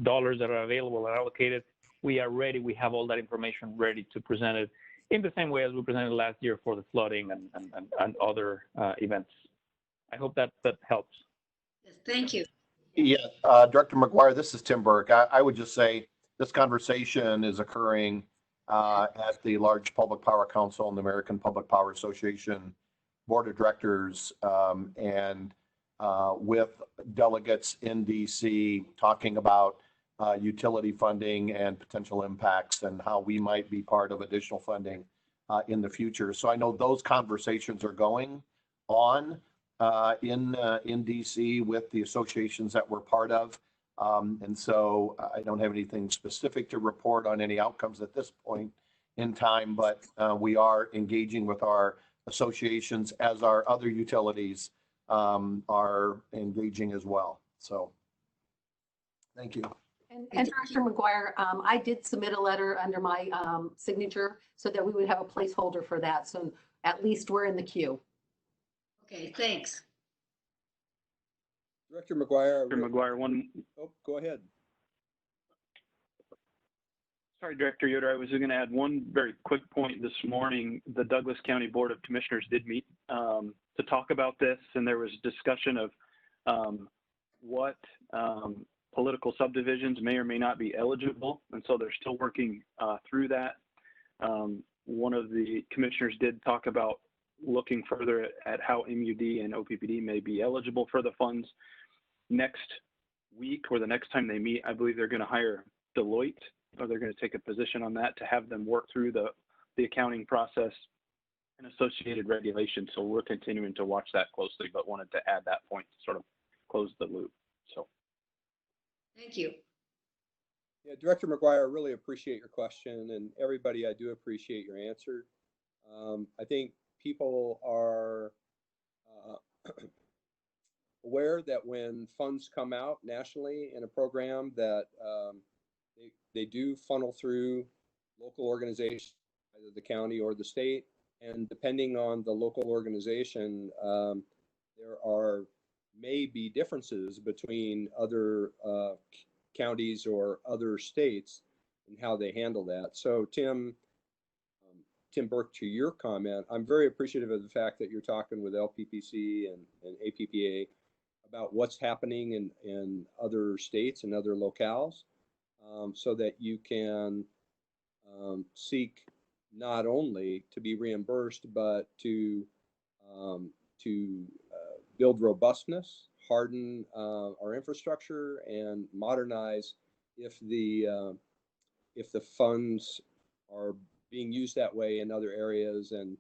dollars that are available and allocated, we are ready. We have all that information ready to present it in the same way as we presented last year for the flooding and other events. I hope that helps. Thank you. Yeah, Director McGuire, this is Tim Burke. I would just say this conversation is occurring at the large Public Power Council and the American Public Power Association Board of Directors and with delegates in DC talking about utility funding and potential impacts and how we might be part of additional funding in the future. So I know those conversations are going on in DC with the associations that we're part of. And so I don't have anything specific to report on any outcomes at this point in time, but we are engaging with our associations as our other utilities are engaging as well. So thank you. And Director McGuire, I did submit a letter under my signature so that we would have a placeholder for that. So at least we're in the queue. Okay, thanks. Director McGuire. Director McGuire, one. Oh, go ahead. Sorry, Director Yoder, I was going to add one very quick point this morning. The Douglas County Board of Commissioners did meet to talk about this, and there was discussion of what political subdivisions may or may not be eligible, and so they're still working through that. One of the commissioners did talk about looking further at how MUD and OPPD may be eligible for the funds. Next week or the next time they meet, I believe they're going to hire Deloitte, or they're going to take a position on that to have them work through the accounting process and associated regulations. So we're continuing to watch that closely, but wanted to add that point to sort of close the loop. So thank you. Yeah, Director McGuire, I really appreciate your question, and everybody, I do appreciate your answer. I think people are aware that when funds come out nationally in a program that they do funnel through local organizations, either the county or the state, and depending on the local organization, there may be differences between other counties or other states and how they handle that. So Tim Burke, to your comment, I'm very appreciative of the fact that you're talking with LPPC and APPA about what's happening in other states and other locales, so that you can seek not only to be reimbursed, but to build robustness, harden our infrastructure, and modernize if the funds are being used that way in other areas and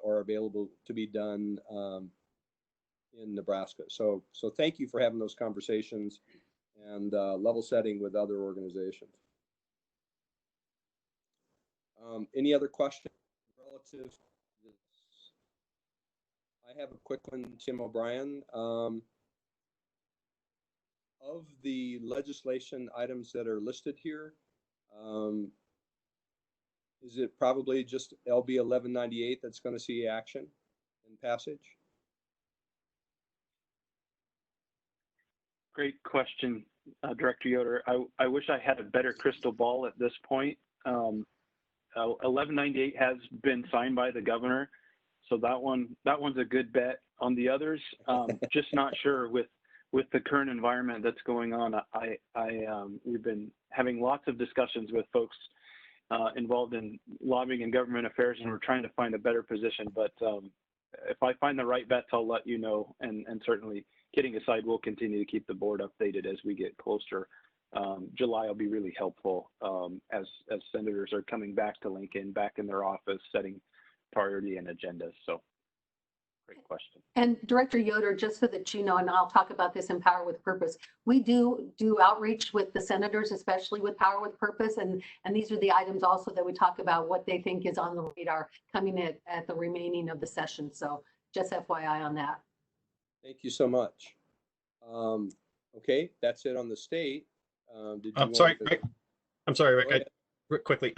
are available to be done in Nebraska. So thank you for having those conversations and level setting with other organizations. Any other questions relative to this? I have a quick one, Tim O'Brien. Of the legislation items that are listed here, is it probably just LB 1198 that's going to see action and passage? great question, Director Yoder. I wish I had a better crystal ball at this point. 1198 has been signed by the governor, so that one's a good bet. On the others, just not sure with the current environment that's going on. We've been having lots of discussions with folks involved in lobbying and government affairs, and we're trying to find a better position. But if I find the right bets, I'll let you know. And certainly, kidding aside, we'll continue to keep the board updated as we get closer. July will be really helpful as senators are coming back to Lincoln, back in their office, setting priority and agendas. So great question. And Director Yoder, just so that you know, and I'll talk about this in Power with Purpose, we do outreach with the senators, especially with Power with Purpose. And these are the items also that we talk about what they think is on the radar coming at the remaining of the session. So just FYI on that. Thank you so much. Okay, that's it on the state. I'm sorry, Rick. Quickly.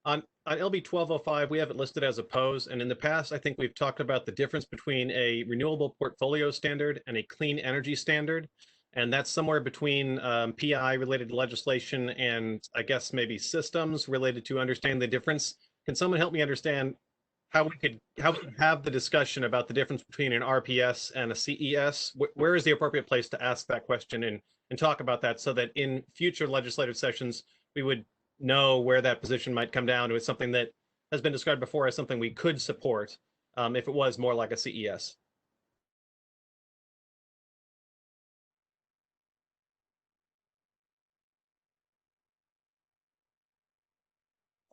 On LB 1205, we have it listed as opposed, and in the past, I think we've talked about the difference between a renewable portfolio standard and a clean energy standard, and that's somewhere between PI related to legislation and I guess maybe systems related to understanding the difference. Can someone help me understand how we could have the discussion about the difference between an RPS and a CES? Where is the appropriate place to ask that question and talk about that, so that in future legislative sessions we would know where that position might come down to? It's something that has been described before as something we could support if it was more like a CES.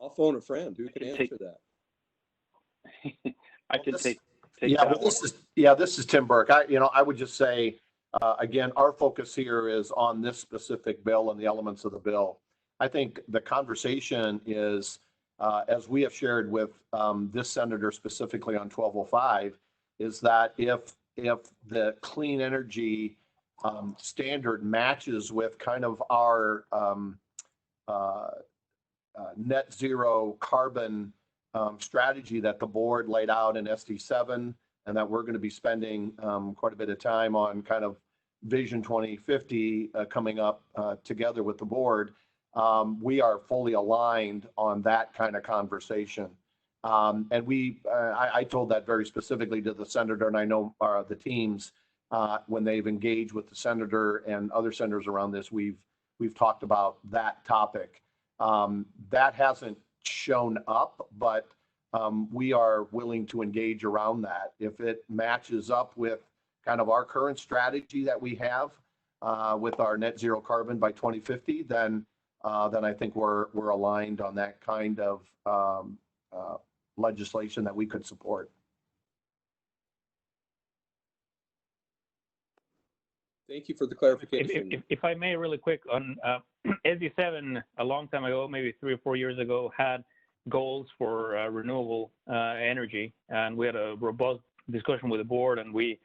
I'll phone a friend who can answer that. I can take yeah, that well, this is Tim Burke. I would just say, again, our focus here is on this specific bill and the elements of the bill. I think the conversation is, as we have shared with this senator specifically on 1205, is that if the clean energy standard matches with kind of our net zero carbon strategy that the board laid out in SD7, and that we're going to be spending quite a bit of time on kind of Vision 2050 coming up together with the board. We are fully aligned on that kind of conversation. And I told that very specifically to the senator, and I know the teams, when they've engaged with the senator and other senators around this, we've talked about that topic. That hasn't shown up, but we are willing to engage around that. If it matches up with kind of our current strategy that we have with our net zero carbon by 2050, then I think we're aligned on that kind of legislation that we could support. Thank you for the clarification. If I may, really quick on SD7, a long time ago, maybe 3 or 4 years ago, had goals for renewable energy, and we had a robust discussion with the board, and we,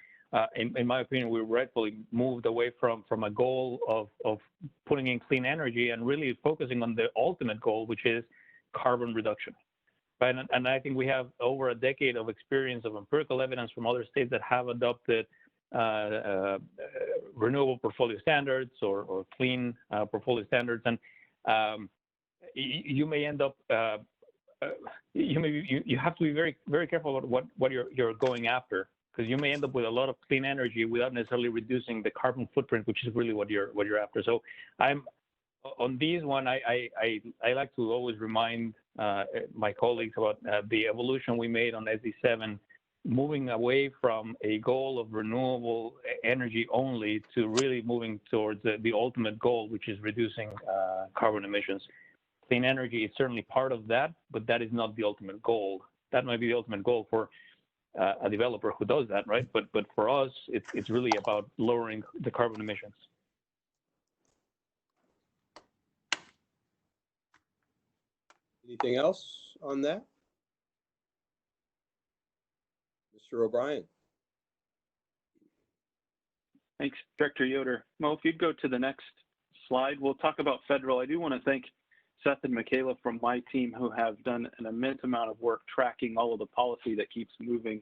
in my opinion, we rightfully moved away from a goal of putting in clean energy and really focusing on the ultimate goal, which is carbon reduction. Right? And I think we have over a decade of experience of empirical evidence from other states that have adopted renewable portfolio standards or clean portfolio standards, and you may end up you have to be very, very careful about what you're going after, because you may end up with a lot of clean energy without necessarily reducing the carbon footprint, which is really what you're after. So I'm on these one. I like to always remind my colleagues about the evolution we made on SD7, moving away from a goal of renewable energy only to really moving towards the ultimate goal, which is reducing carbon emissions. Clean energy is certainly part of that, but that is not the ultimate goal. That might be the ultimate goal for a developer who does that, right? But for us, it's really about lowering the carbon emissions. Anything else on that? Mr. O'Brien. Thanks, Director Yoder. Mo, if you'd go to the next slide, we'll talk about federal. I do want to thank Seth and Michaela from my team, who have done an immense amount of work tracking all of the policy that keeps moving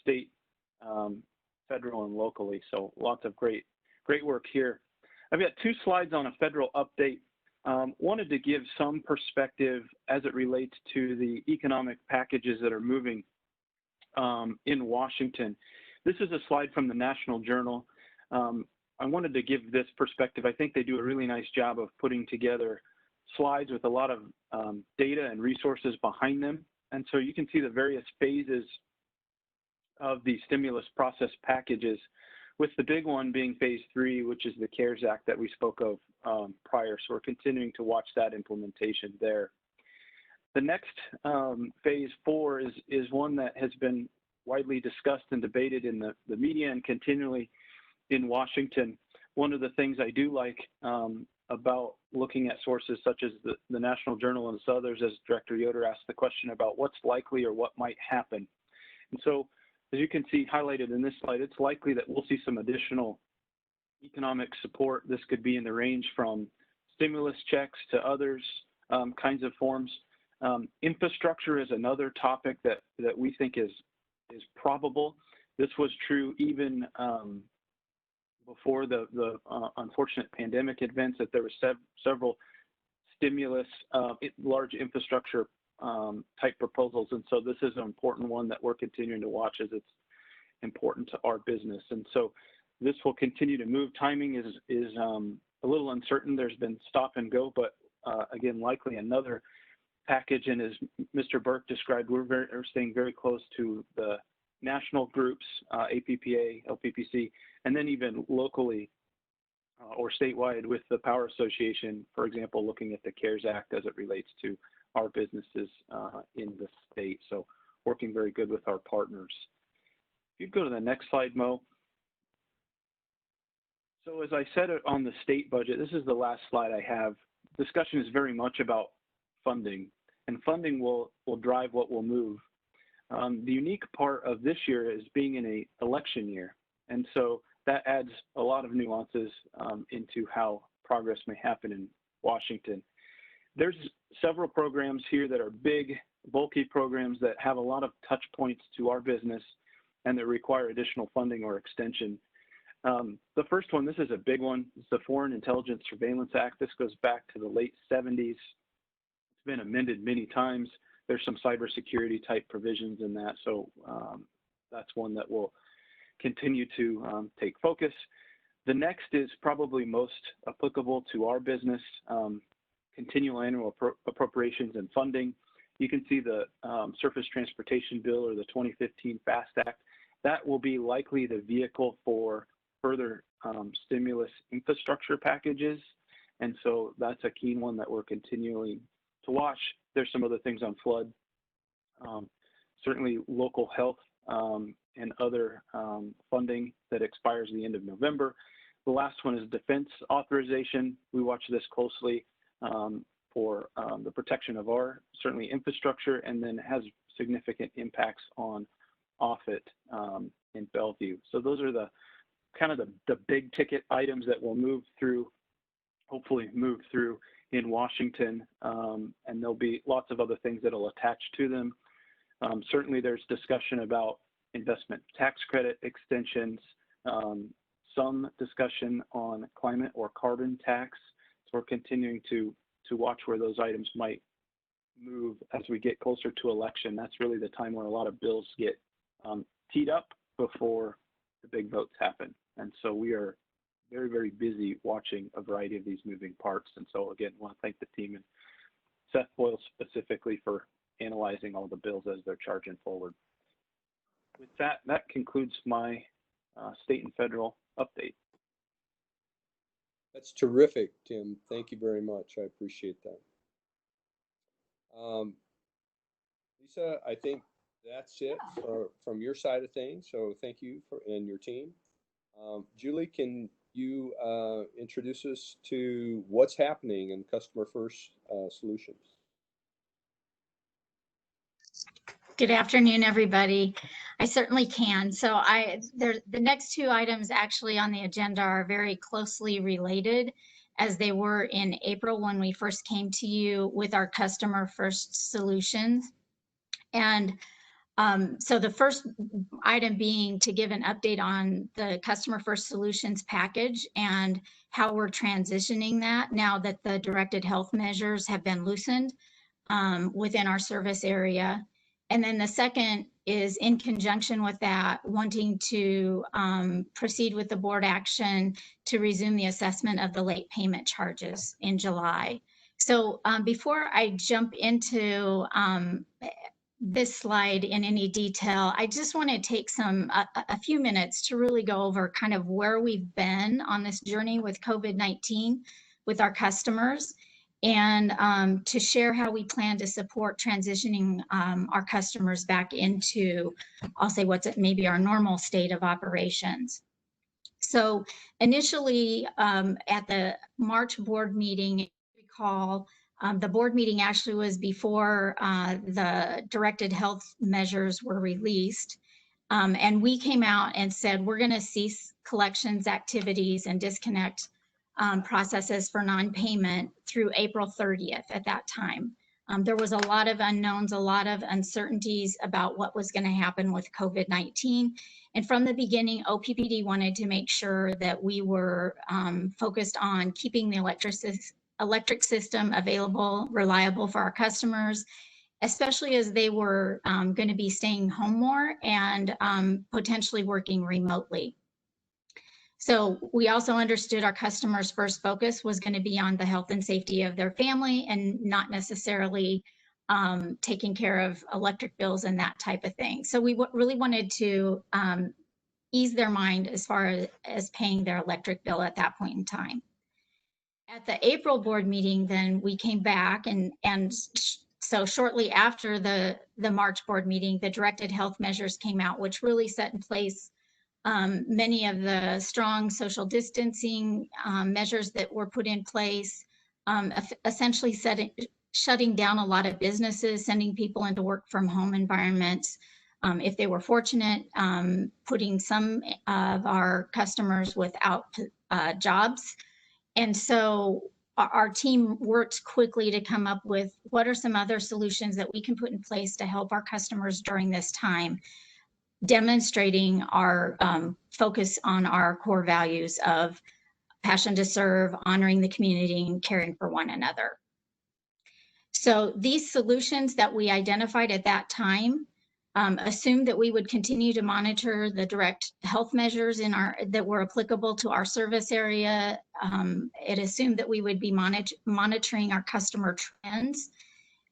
state, federal, and locally. So lots of great work here. I've got 2 slides on a federal update. Wanted to give some perspective as it relates to the economic packages that are moving in Washington. This is a slide from the National Journal. I wanted to give this perspective. I think they do a really nice job of putting together slides with a lot of data and resources behind them. And so you can see the various phases of the stimulus process packages, with the big one being phase 3, which is the CARES Act that we spoke of prior. So we're continuing to watch that implementation there. The next phase 4 is one that has been widely discussed and debated in the media and continually in Washington. One of the things I do like about looking at sources such as the National Journal and others, as Director Yoder asked the question about what's likely or what might happen. And so, as you can see highlighted in this slide, it's likely that we'll see some additional economic support. This could be in the range from stimulus checks to others kinds of forms. Infrastructure is another topic that we think is probable. This was true even before the unfortunate pandemic events, that there were several stimulus, large infrastructure type proposals. And so this is an important one that we're continuing to watch, as it's important to our business. And so this will continue to move. Timing is a little uncertain. There's been stop and go, but again, likely another package. And as Mr. Burke described, we're staying very close to the national groups, APPA, LPPC, and then even locally or statewide with the Power Association, for example, looking at the CARES Act as it relates to our businesses in the state. So working very good with our partners. If you go to the next slide, Mo. So as I said on the state budget, this is the last slide I have. Discussion is very much about funding, and funding will drive what will move. The unique part of this year is being in an election year. And so that adds a lot of nuances into how progress may happen in Washington. There's several programs here that are big, bulky programs that have a lot of touch points to our business and that require additional funding or extension. The first one, this is a big one. It's the Foreign Intelligence Surveillance Act. This goes back to the late 70s. It's been amended many times. There's some cybersecurity type provisions in that. So that's one that will continue to take focus. The next is probably most applicable to our business, continual annual appropriations and funding. You can see the Surface Transportation Bill or the 2015 FAST Act. That will be likely the vehicle for further stimulus infrastructure packages. And so that's a key one that we're continuing to watch. There's some other things on flood, certainly local health and other funding that expires at the end of November. The last one is defense authorization. We watch this closely for the protection of our certainly infrastructure, and then has significant impacts on Offutt in Bellevue. So those are the kind of the big ticket items that will move through, hopefully move through in Washington, and there'll be lots of other things that'll attach to them. Certainly there's discussion about investment tax credit extensions, some discussion on climate or carbon tax. So we're continuing to watch where those items might move as we get closer to election. That's really the time where a lot of bills get teed up before the big votes happen. And so we are very, very busy watching a variety of these moving parts. And so again, I want to thank the team and Seth Boyle specifically for analyzing all the bills as they're charging forward. With that, that concludes my state and federal update. That's terrific, Tim. Thank you very much. I appreciate that. Lisa, I think that's it from your side of things. So thank you and your team. Julie, can you introduce us to what's happening in Customer First Solutions? Good afternoon, everybody. I certainly can. So the next two items actually on the agenda are very closely related, as they were in April when we first came to you with our Customer First Solutions. And so the first item being to give an update on the Customer First Solutions package and how we're transitioning that now that the directed health measures have been loosened within our service area. And then the second is in conjunction with that, wanting to proceed with the board action to resume the assessment of the late payment charges in July. So before I jump into this slide in any detail, I just want to take a few minutes to really go over kind of where we've been on this journey with COVID-19 with our customers, and to share how we plan to support transitioning our customers back into, I'll say, what's maybe our normal state of operations. So initially at the March board meeting, if you recall, the board meeting actually was before the directed health measures were released. And we came out and said, we're going to cease collections activities and disconnect processes for non-payment through April 30th at that time. There was a lot of unknowns, a lot of uncertainties about what was going to happen with COVID-19. And from the beginning, OPPD wanted to make sure that we were focused on keeping the electric system available, reliable for our customers, especially as they were going to be staying home more and potentially working remotely. So we also understood our customers' first focus was going to be on the health and safety of their family and not necessarily taking care of electric bills and that type of thing. So we really wanted to ease their mind as far as paying their electric bill at that point in time. At the April board meeting, then we came back and so shortly after the March board meeting, the directed health measures came out, which really set in place many of the strong social distancing measures that were put in place, essentially shutting down a lot of businesses, sending people into work from home environments, if they were fortunate, putting some of our customers without jobs. And so our team worked quickly to come up with what are some other solutions that we can put in place to help our customers during this time, demonstrating our focus on our core values of passion to serve, honoring the community, and caring for one another. So these solutions that we identified at that time assumed that we would continue to monitor the direct health measures that were applicable to our service area. It assumed that we would be monitoring our customer trends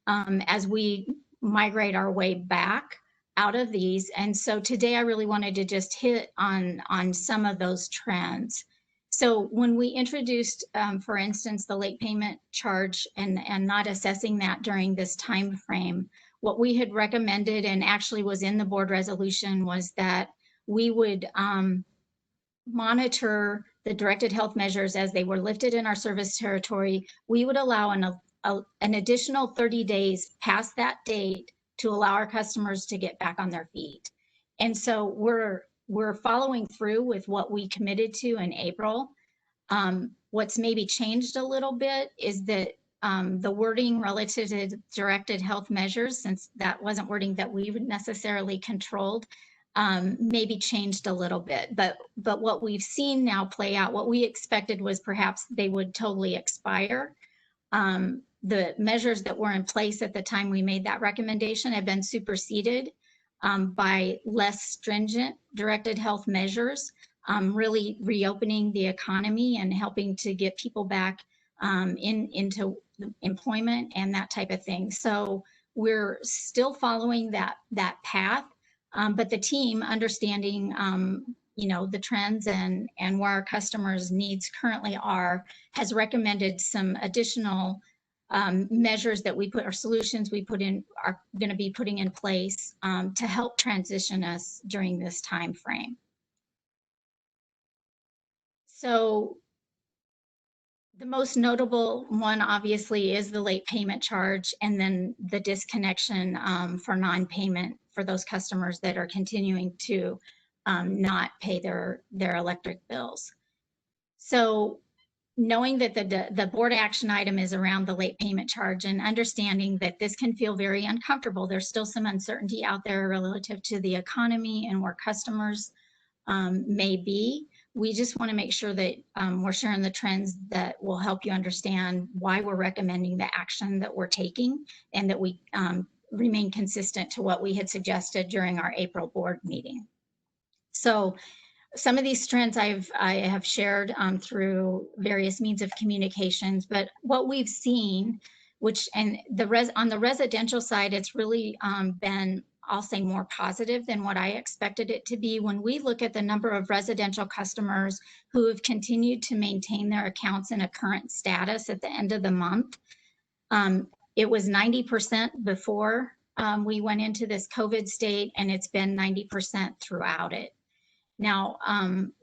as we migrate our way back out of these. And so today I really wanted to just hit on some of those trends. So when we introduced, for instance, the late payment charge and not assessing that during this time frame, what we had recommended and actually was in the board resolution was that we would monitor the directed health measures as they were lifted in our service territory. We would allow an additional 30 days past that date to allow our customers to get back on their feet. And so we're following through with what we committed to in April. What's maybe changed a little bit is that the wording relative to directed health measures, since that wasn't wording that we would necessarily controlled, maybe changed a little bit. But what we've seen now play out, what we expected was perhaps they would totally expire. The measures that were in place at the time we made that recommendation have been superseded by less stringent directed health measures, really reopening the economy and helping to get people back into employment and that type of thing. So we're still following that path, but the team, understanding the trends and where our customers' needs currently are, has recommended some additional measures that we put, or solutions we put in, are going to be putting in place to help transition us during this time frame. So the most notable one, obviously, is the late payment charge, and then the disconnection for non-payment for those customers that are continuing to not pay their electric bills. So knowing that the board action item is around the late payment charge, and understanding that this can feel very uncomfortable, there's still some uncertainty out there relative to the economy and where customers may be. We just want to make sure that we're sharing the trends that will help you understand why we're recommending the action that we're taking, and that we remain consistent to what we had suggested during our April board meeting. So some of these trends I have shared through various means of communications, but what we've seen, on the residential side, it's really been, I'll say, more positive than what I expected it to be. When we look at the number of residential customers who have continued to maintain their accounts in a current status at the end of the month, it was 90% before we went into this COVID state, and it's been 90% throughout it. Now,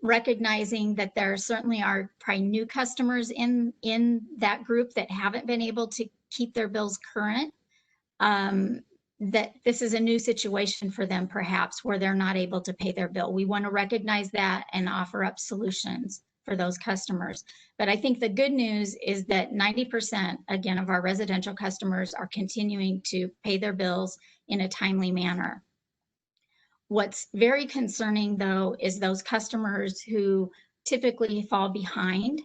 recognizing that there certainly are probably new customers in that group that haven't been able to keep their bills current, that this is a new situation for them, perhaps, where they're not able to pay their bill. We want to recognize that and offer up solutions for those customers. But I think the good news is that 90%, again, of our residential customers are continuing to pay their bills in a timely manner. What's very concerning, though, is those customers who typically fall behind,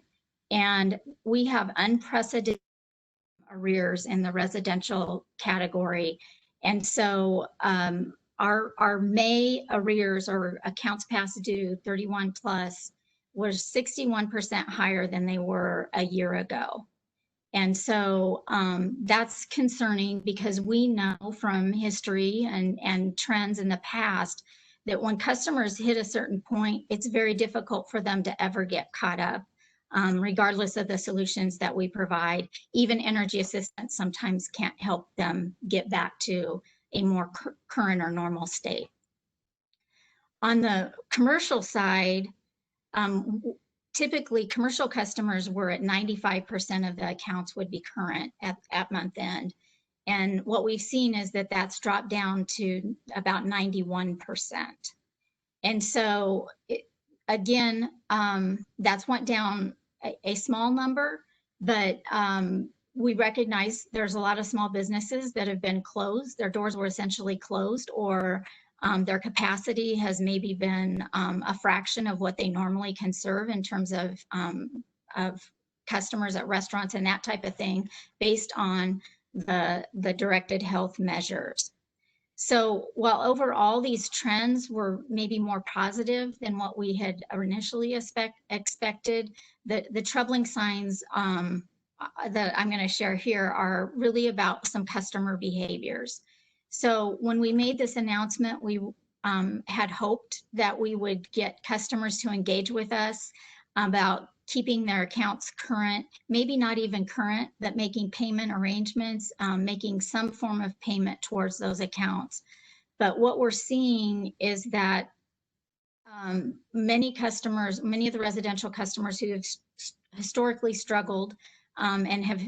and we have unprecedented arrears in the residential category. And so our May arrears, or accounts past due 31 plus, was 61% higher than they were a year ago. And so that's concerning, because we know from history and trends in the past that when customers hit a certain point, it's very difficult for them to ever get caught up, regardless of the solutions that we provide. Even energy assistance sometimes can't help them get back to a more current or normal state. On the commercial side, typically commercial customers were at 95% of the accounts would be current at month end. And what we've seen is that that's dropped down to about 91%. And so again, that's went down a small number, but we recognize there's a lot of small businesses that have been closed. Their doors were essentially closed, or their capacity has maybe been a fraction of what they normally can serve in terms of customers at restaurants and that type of thing, based on the directed health measures. So while overall these trends were maybe more positive than what we had initially expected, the troubling signs that I'm going to share here are really about some customer behaviors. So when we made this announcement, we had hoped that we would get customers to engage with us about keeping their accounts current, maybe not even current, but making payment arrangements, making some form of payment towards those accounts. But what we're seeing is that many customers, many of the residential customers who have historically struggled and have,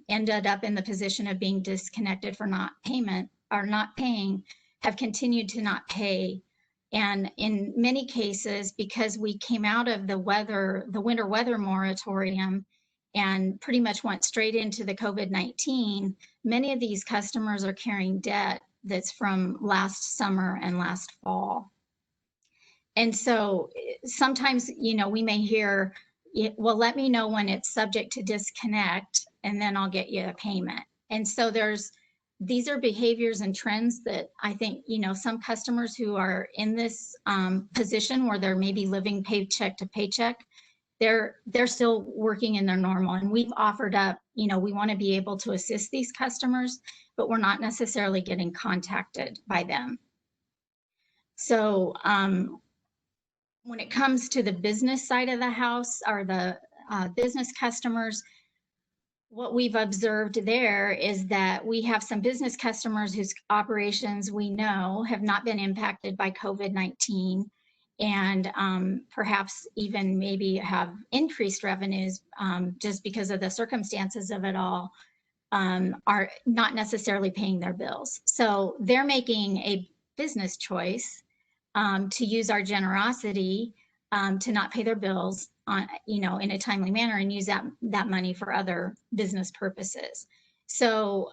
ended up in the position of being disconnected for not payment or not paying, have continued to not pay. And in many cases, because we came out of the winter weather moratorium and pretty much went straight into the COVID-19, many of these customers are carrying debt that's from last summer and last fall. And so sometimes, we may hear, well, let me know when it's subject to disconnect and then I'll get you a payment. And so these are behaviors and trends that I think, some customers who are in this position where they're maybe living paycheck to paycheck, they're still working in their normal. And we've offered up, we want to be able to assist these customers, but we're not necessarily getting contacted by them. So when it comes to the business side of the house, or the business customers, what we've observed there is that we have some business customers whose operations we know have not been impacted by COVID-19, and perhaps even maybe have increased revenues just because of the circumstances of it all, are not necessarily paying their bills. So they're making a business choice to use our generosity to not pay their bills on, in a timely manner, and use that money for other business purposes. So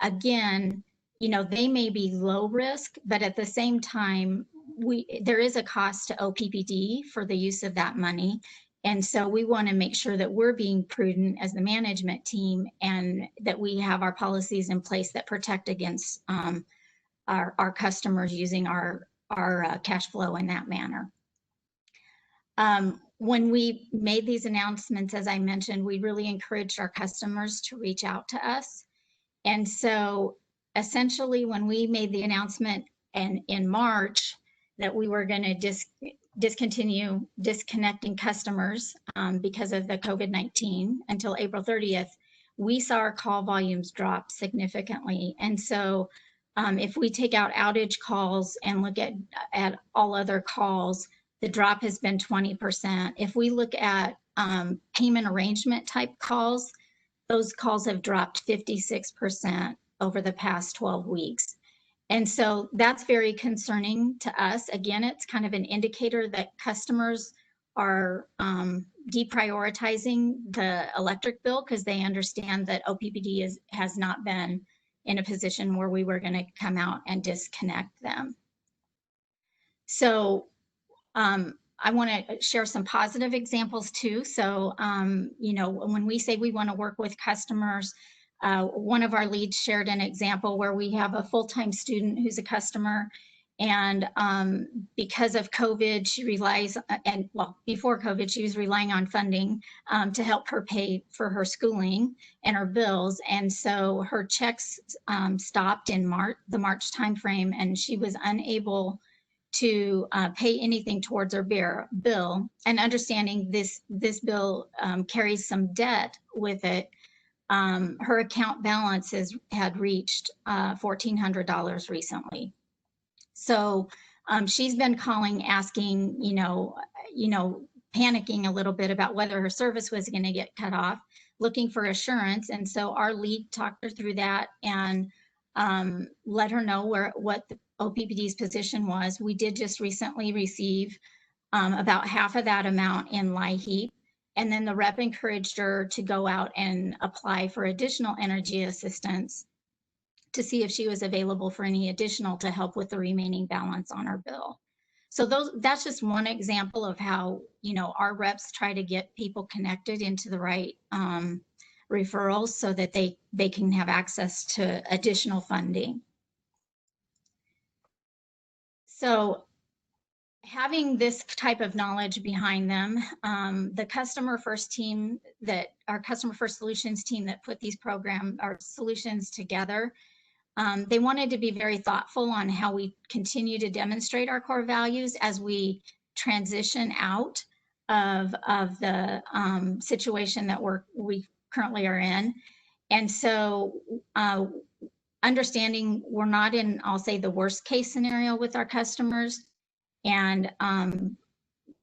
again, they may be low risk, but at the same time, there is a cost to OPPD for the use of that money. And so we want to make sure that we're being prudent as the management team, and that we have our policies in place that protect against our customers using our cash flow in that manner. When we made these announcements, as I mentioned, we really encouraged our customers to reach out to us. And so essentially, when we made the announcement in March that we were going to discontinue disconnecting customers because of the COVID-19 until April 30th, we saw our call volumes drop significantly. And so if we take out outage calls and look at all other calls, the drop has been 20%. If we look at payment arrangement type calls, those calls have dropped 56% over the past 12 weeks. And so that's very concerning to us. Again, it's kind of an indicator that customers are deprioritizing the electric bill because they understand that OPPD has not been in a position where we were going to come out and disconnect them. So I want to share some positive examples too. So, when we say we want to work with customers, one of our leads shared an example where we have a full-time student who's a customer, and because of COVID, she relies, before COVID, she was relying on funding to help her pay for her schooling and her bills. And so her checks stopped in the March timeframe, and she was unable to pay anything towards her bill. And understanding this bill carries some debt with it, her account balance had reached $1,400 recently. So she's been calling, asking, panicking a little bit about whether her service was going to get cut off, looking for assurance. And so our lead talked her through that and let her know what the OPPD's position was. We did just recently receive about half of that amount in LIHEAP. And then the rep encouraged her to go out and apply for additional energy assistance to see if she was available for any additional to help with the remaining balance on our bill. So that's just one example of how, our reps try to get people connected into the right referrals so that they can have access to additional funding. So having this type of knowledge behind them, the customer first team our customer first solutions team that put these solutions together, they wanted to be very thoughtful on how we continue to demonstrate our core values as we transition out of the situation that we currently are in. And so understanding we're not in, I'll say, the worst case scenario with our customers. And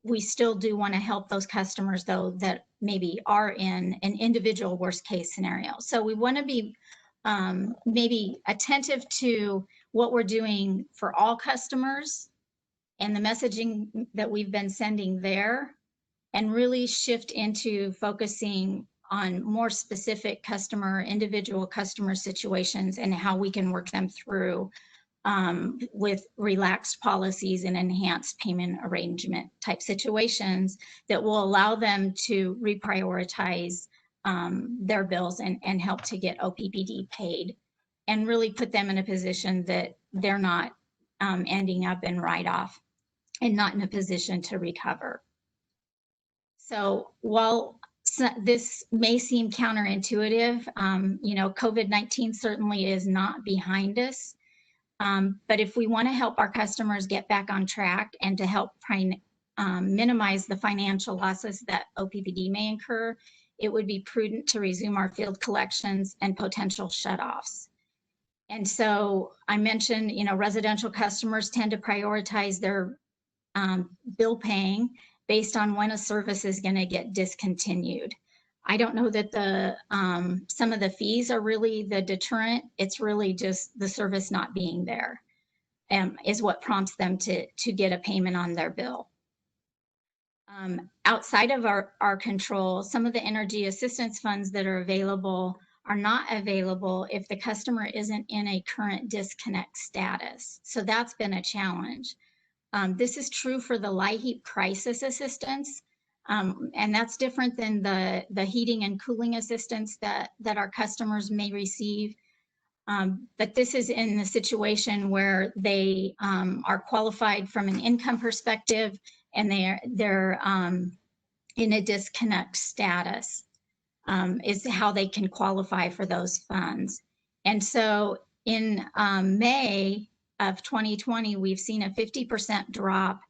we still do want to help those customers, though, that maybe are in an individual worst case scenario. So we want to be maybe attentive to what we're doing for all customers and the messaging that we've been sending there, and really shift into focusing on more specific individual customer situations and how we can work them through with relaxed policies and enhanced payment arrangement type situations that will allow them to reprioritize their bills and help to get OPPD paid, and really put them in a position that they're not ending up in write-off and not in a position to recover. So while this may seem counterintuitive, COVID-19 certainly is not behind us. But if we want to help our customers get back on track and to help minimize the financial losses that OPPD may incur, it would be prudent to resume our field collections and potential shutoffs. And so I mentioned, residential customers tend to prioritize their bill paying based on when a service is going to get discontinued. I don't know that some of the fees are really the deterrent. It's really just the service not being there is what prompts them to get a payment on their bill. Outside of our control, some of the energy assistance funds that are available are not available if the customer isn't in a current disconnect status. So that's been a challenge. This is true for the LIHEAP crisis assistance. And that's different than the heating and cooling assistance that our customers may receive. But this is in the situation where they are qualified from an income perspective and they're in a disconnect status, is how they can qualify for those funds. And so in May of 2020, we've seen a 50% drop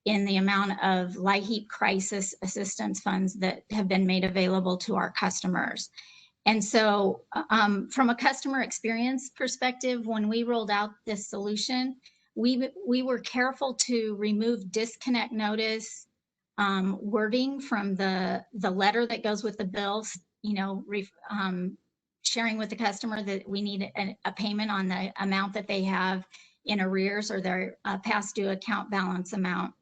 in the amount of LIHEAP crisis assistance funds that have been made available to our customers. And so from a customer experience perspective, when we rolled out this solution, we were careful to remove disconnect notice wording from the letter that goes with the bills, sharing with the customer that we need a payment on the amount that they have in arrears or their past due account balance amount.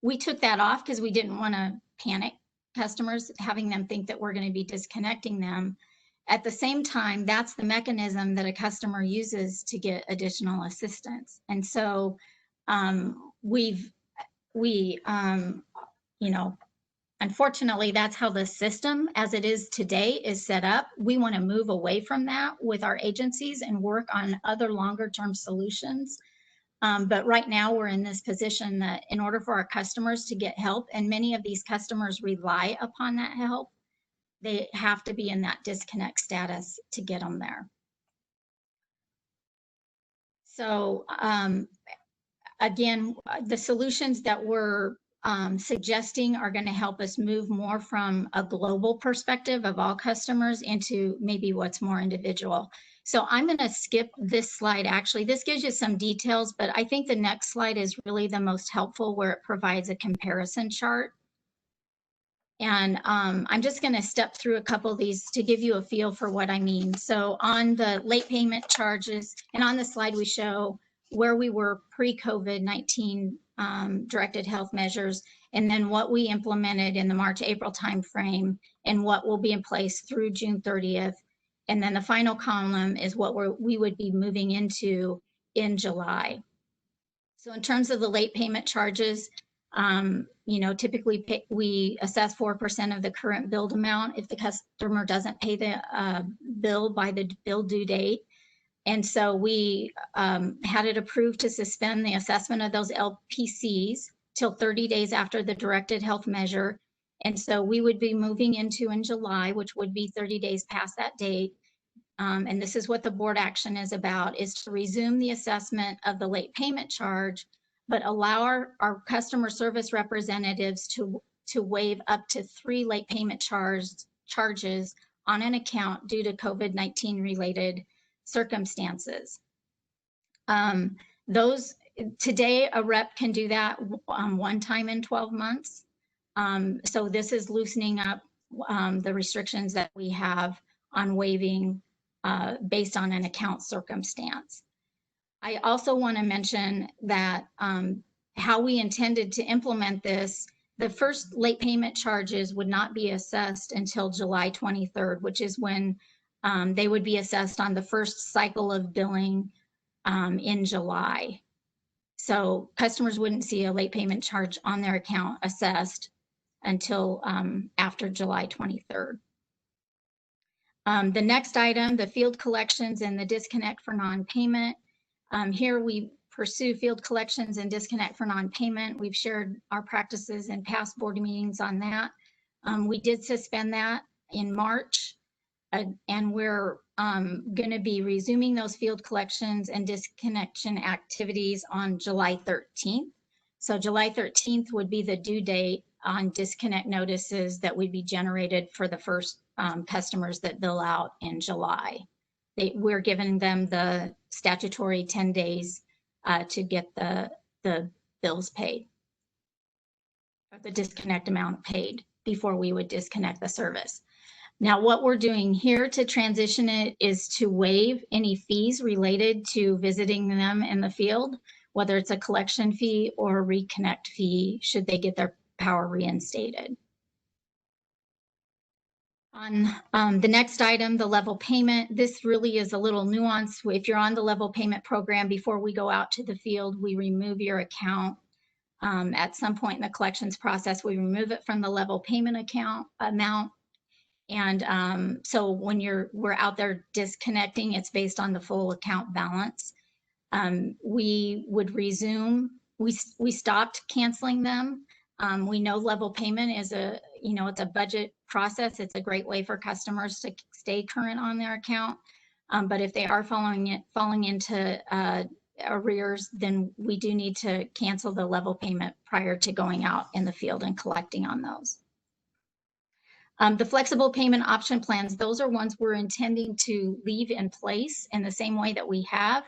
We took that off because we didn't want to panic customers, having them think that we're going to be disconnecting them. At the same time, that's the mechanism that a customer uses to get additional assistance. And so unfortunately, that's how the system as it is today is set up. We want to move away from that with our agencies and work on other longer term solutions. But right now we're in this position that in order for our customers to get help, and many of these customers rely upon that help, they have to be in that disconnect status to get them there. So again, the solutions that we're suggesting are going to help us move more from a global perspective of all customers into maybe what's more individual. So I'm going to skip this slide. Actually, this gives you some details, but I think the next slide is really the most helpful, where it provides a comparison chart And I'm just going to step through a couple of these to give you a feel for what I mean. So on the late payment charges, and on the slide we show where we were pre-COVID-19 directed health measures, and then what we implemented in the March-April timeframe, and what will be in place through June 30th. And then the final column is what we would be moving into in July. So in terms of the late payment charges, typically we assess 4% of the current billed amount if the customer doesn't pay the bill by the bill due date. And so we had it approved to suspend the assessment of those LPCs till 30 days after the directed health measure. And so we would be moving into in July, which would be 30 days past that date. And this is what the board action is about, is to resume the assessment of the late payment charge, but allow our customer service representatives to waive up to 3 late payment charges on an account due to COVID-19 related circumstances. Today, a rep can do that one time in 12 months. So this is loosening up the restrictions that we have on waiving based on an account circumstance. I also want to mention that how we intended to implement this, the first late payment charges would not be assessed until July 23rd, which is when they would be assessed on the first cycle of billing in July. So customers wouldn't see a late payment charge on their account assessed until after July 23rd. The next item, the field collections and the disconnect for non-payment. Here we pursue field collections and disconnect for non-payment. We've shared our practices in past board meetings on that. We did suspend that in March, and we're going to be resuming those field collections and disconnection activities on July 13th. So July 13th would be the due date on disconnect notices that would be generated for the first customers that bill out in July. We're giving them the statutory 10 days to get the bills paid, or the disconnect amount paid before we would disconnect the service. Now, what we're doing here to transition it is to waive any fees related to visiting them in the field, whether it's a collection fee or a reconnect fee, should they get their power reinstated. On the next item, the level payment, this really is a little nuanced. If you're on the level payment program, before we go out to the field, we remove your account. At some point in the collections process, we remove it from the level payment account amount. And so when we're out there disconnecting, it's based on the full account balance. We would resume, we stopped canceling them. We know level payment is it's a budget process. It's a great way for customers to stay current on their account. But if they are falling into arrears, then we do need to cancel the level payment prior to going out in the field and collecting on those. The flexible payment option plans, those are ones we're intending to leave in place in the same way that we have.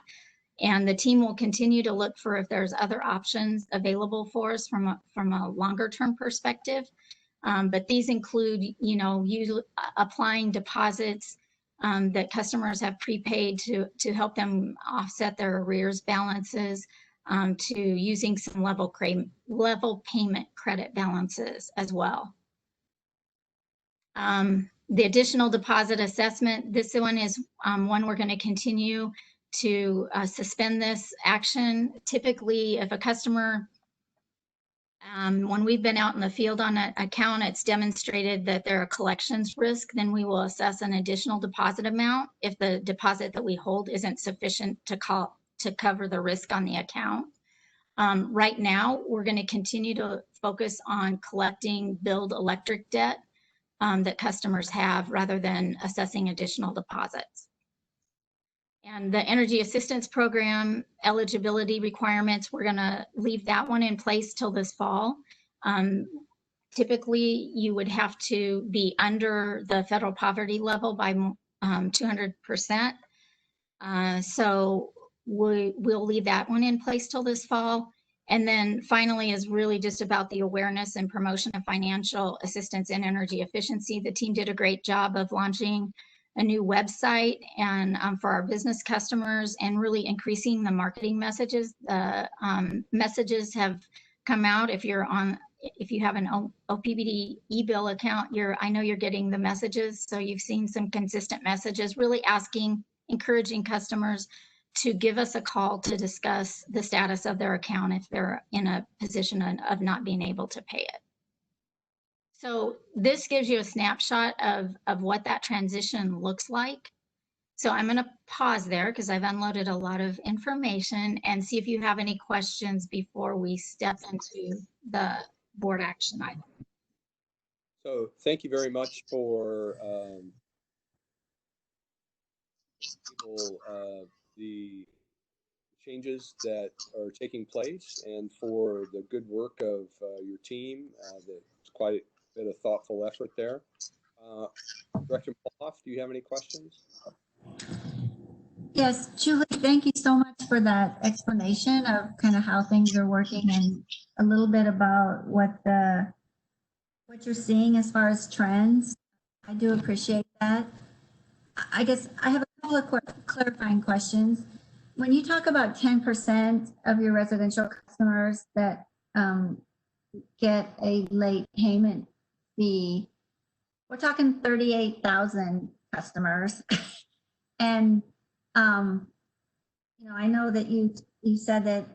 And the team will continue to look for if there's other options available for us from a longer term perspective. But these include, applying deposits that customers have prepaid to help them offset their arrears balances, to using some level payment credit balances as well. The additional deposit assessment, this one is one we're going to continue to suspend this action. Typically, if a customer, when we've been out in the field on an account, it's demonstrated that they're a collections risk, then we will assess an additional deposit amount if the deposit that we hold isn't sufficient to cover the risk on the account. Right now, we're going to continue to focus on collecting billed electric debt that customers have rather than assessing additional deposits. And the energy assistance program eligibility requirements, we're going to leave that one in place till this fall. Typically, you would have to be under the federal poverty level by 200%. So we'll leave that one in place till this fall. And then finally is really just about the awareness and promotion of financial assistance and energy efficiency. The team did a great job of launching a new website and for our business customers and really increasing the marketing messages. Messages have come out. If you have an OPPD e-bill account, I know you're getting the messages. So you've seen some consistent messages really encouraging customers to give us a call to discuss the status of their account if they're in a position of not being able to pay it. So this gives you a snapshot of what that transition looks like. So I'm going to pause there because I've unloaded a lot of information and see if you have any questions before we step into the board action item. So thank you very much for the changes that are taking place and for the good work of your team. That's quite a bit of thoughtful effort there. Director Moloff, do you have any questions? Yes, Julie, thank you so much for that explanation of kind of how things are working and a little bit about what you're seeing as far as trends. I do appreciate that. I guess I have a couple of clarifying questions. When you talk about 10% of your residential customers that get a late payment fee, we're talking 38,000 customers. And I know that you said that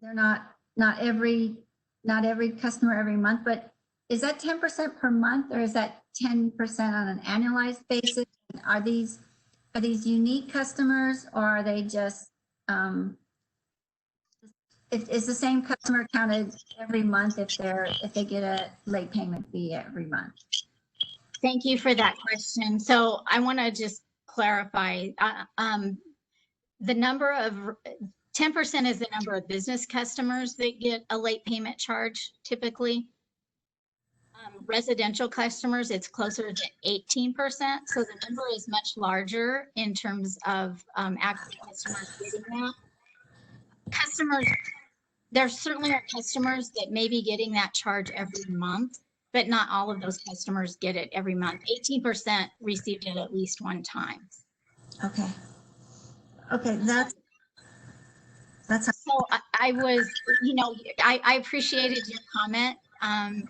they're not every customer every month, but is that 10% per month or is that 10% on an annualized basis? Are these unique customers or are they just is the same customer counted every month if they get a late payment fee every month? Thank you for that question. So I want to just clarify the number of 10% is the number of business customers that get a late payment charge typically. Residential customers, it's closer to 18%. So the number is much larger in terms of active customers getting that. There certainly are customers that may be getting that charge every month, but not all of those customers get it every month. 18% received it at least one time. Okay. Okay, that's so I was, I appreciated your comment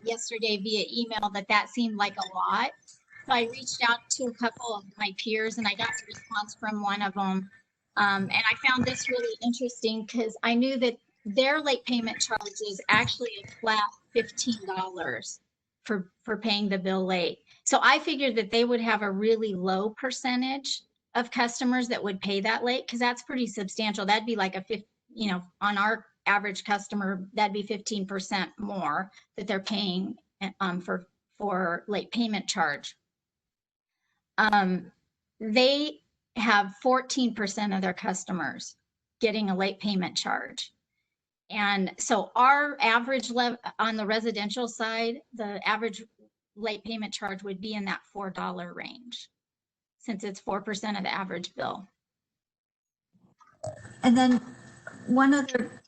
yesterday via email that seemed like a lot. So I reached out to a couple of my peers and I got a response from one of them. And I found this really interesting because I knew that their late payment charge is actually a flat $15 for paying the bill late. So I figured that they would have a really low percentage of customers that would pay that late because that's pretty substantial. That'd be like on our average customer, that'd be 15% more that they're paying for late payment charge. They have 14% of their customers getting a late payment charge. And so our average on the residential side, the average late payment charge would be in that $4 range, since it's 4% of the average bill. And then one other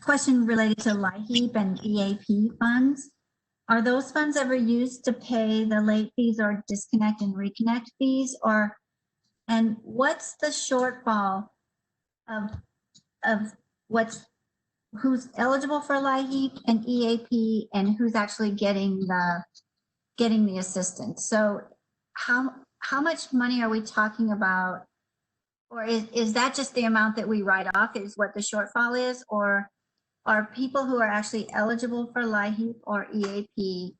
question related to LIHEAP and EAP funds. Are those funds ever used to pay the late fees or disconnect and reconnect fees? And what's the shortfall of who's eligible for LIHEAP and EAP and who's actually getting the assistance? So how much money are we talking about? Or is that just the amount that we write off is what the shortfall is? Or are people who are actually eligible for LIHEAP or EAP,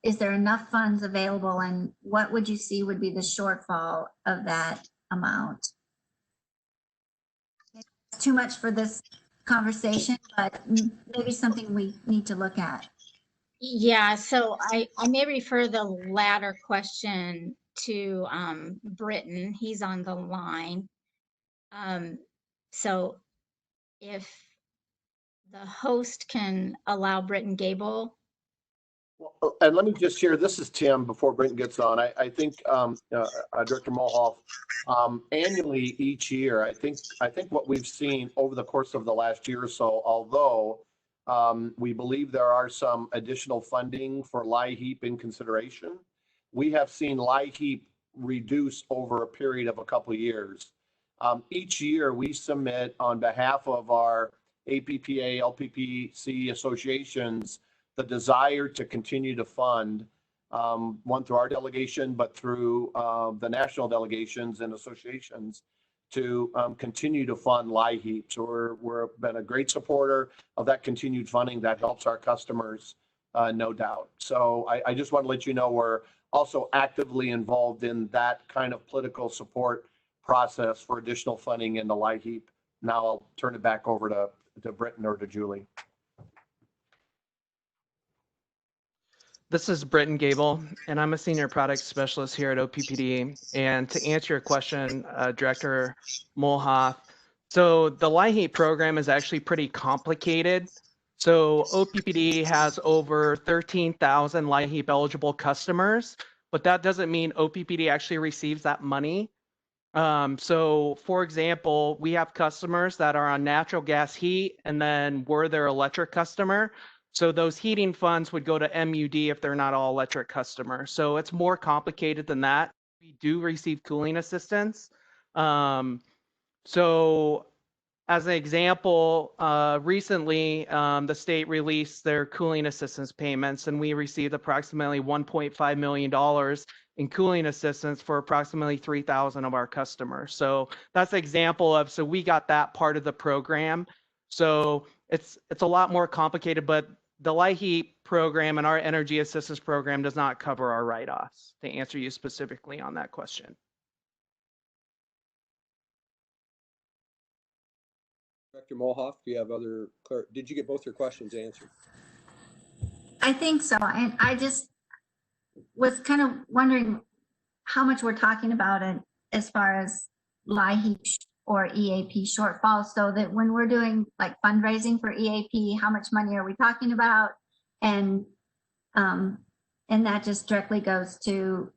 is there enough funds available? And what would you see would be the shortfall of that amount? It's too much for this conversation, but maybe something we need to look at. Yeah, so I may refer the latter question to Britton. He's on the line. So if the host can allow Britton Gable Well, and let me just share, this is Tim before Brenton gets on. I think Director Mulhoff, annually each year, I think what we've seen over the course of the last year or so, although we believe there are some additional funding for LIHEAP in consideration, we have seen LIHEAP reduce over a period of a couple of years. Each year we submit on behalf of our APPA, LPPC associations the desire to continue to fund, one through our delegation, but through the national delegations and associations to continue to fund LIHEAP. So we're been a great supporter of that continued funding that helps our customers, no doubt. So I just want to let you know we're also actively involved in that kind of political support process for additional funding in the LIHEAP. Now I'll turn it back over to Brenton or to Julie. This is Britton Gable, and I'm a senior product specialist here at OPPD. And to answer your question, Director Mulhoff, so the LIHEAP program is actually pretty complicated. So OPPD has over 13,000 LIHEAP eligible customers, but that doesn't mean OPPD actually receives that money. So for example, we have customers that are on natural gas heat, and then we're their electric customer. So those heating funds would go to MUD if they're not all electric customers. So it's more complicated than that. We do receive cooling assistance. So as an example, recently the state released their cooling assistance payments, and we received approximately $1.5 million in cooling assistance for approximately 3,000 of our customers. So that's an example of, so we got that part of the program. So it's a lot more complicated, but the LIHEAP program and our energy assistance program does not cover our write-offs, to answer you specifically on that question. Director Mulhoff, do you have other, did you get both your questions answered? I think so. And I just was kind of wondering how much we're talking about it as far as LIHEAP or EAP shortfalls, so that when we're doing like fundraising for EAP, how much money are we talking about? And that just directly goes to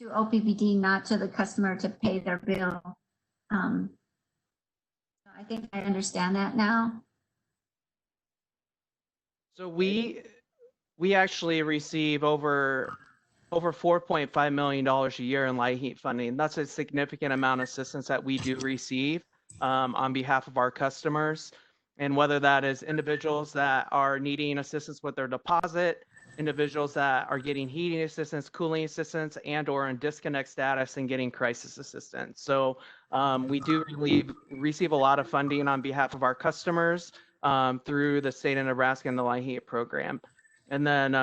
OPPD, not to the customer to pay their bill. I think I understand that now. So we actually receive over $4.5 million a year in LIHEAP funding. That's a significant amount of assistance that we do receive on behalf of our customers. And whether that is individuals that are needing assistance with their deposit, individuals that are getting heating assistance, cooling assistance, and or in disconnect status and getting crisis assistance. So we do receive a lot of funding on behalf of our customers through the state of Nebraska and the LIHEAP program. And then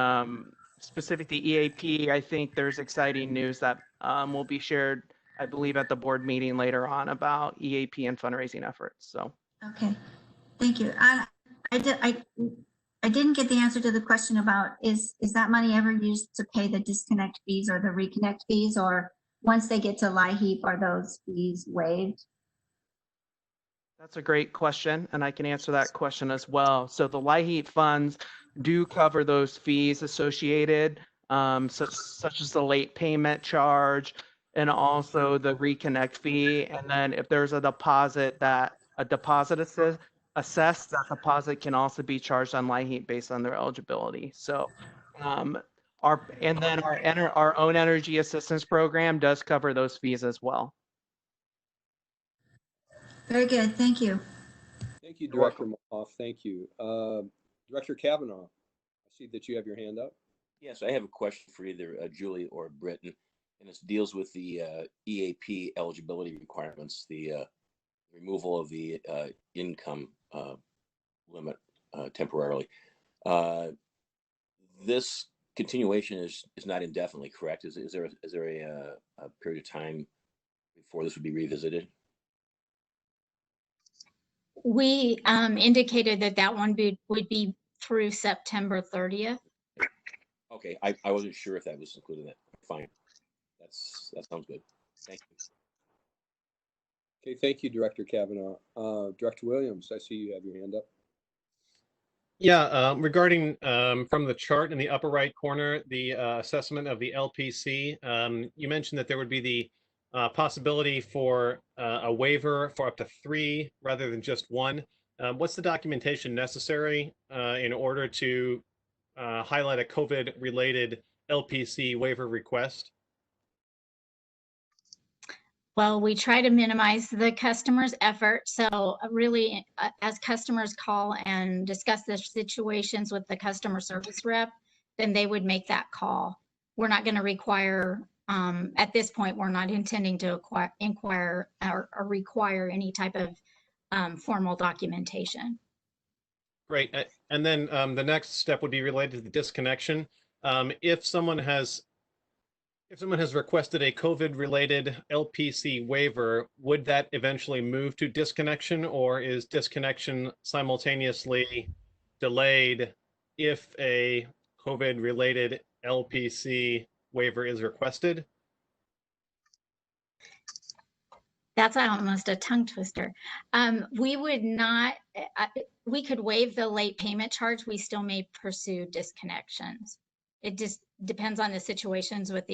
specific to EAP, I think there's exciting news that will be shared, I believe, at the board meeting later on about EAP and fundraising efforts. So. Okay, thank you. I didn't get the answer to the question about is that money ever used to pay the disconnect fees or the reconnect fees, or once they get to LIHEAP, are those fees waived? That's a great question, and I can answer that question as well. So the LIHEAP funds do cover those fees associated, such as the late payment charge and also the reconnect fee. And then if there's a deposit assessed, that deposit can also be charged on LIHEAP based on their eligibility. So our own energy assistance program does cover those fees as well. Very good, thank you. Thank you, Director Mulhoff. Thank you. Director Kavanaugh, I see that you have your hand up. Yes, I have a question for either Julie or Britton, and it deals with the EAP eligibility requirements, the removal of the income limit temporarily. This continuation is not indefinitely, correct? Is there a period of time before this would be revisited? We indicated that one would be through September 30th. Okay, I wasn't sure if that was included in that. Fine, that sounds good. Thank you. Okay, thank you, Director Kavanaugh. Director Williams, I see you have your hand up. Yeah, regarding from the chart in the upper right corner, the assessment of the LPC, you mentioned that there would be the possibility for a waiver for up to 3 rather than just 1. What's the documentation necessary in order to highlight a COVID-related LPC waiver request? Well, we try to minimize the customer's effort. So really, as customers call and discuss their situations with the customer service rep, then they would make that call. We're not going to require, at this point, we're not intending to inquire or require any type of formal documentation. Great. And then the next step would be related to the disconnection. If someone has requested a COVID-related LPC waiver, would that eventually move to disconnection, or is disconnection simultaneously delayed if a COVID-related LPC waiver is requested? That's almost a tongue twister. We would not, we could waive the late payment charge. We still may pursue disconnections. It just depends on the situations with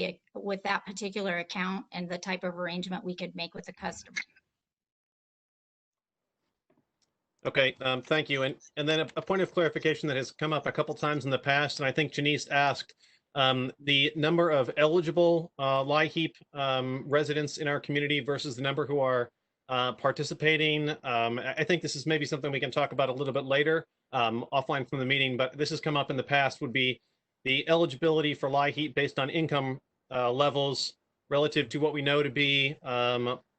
that particular account and the type of arrangement we could make with the customer. Okay, thank you. And then a point of clarification that has come up a couple times in the past, and I think Janice asked, the number of eligible LIHEAP residents in our community versus the number who are participating. I think this is maybe something we can talk about a little bit later, offline from the meeting, but this has come up in the past, would be the eligibility for LIHEAP based on income levels relative to what we know to be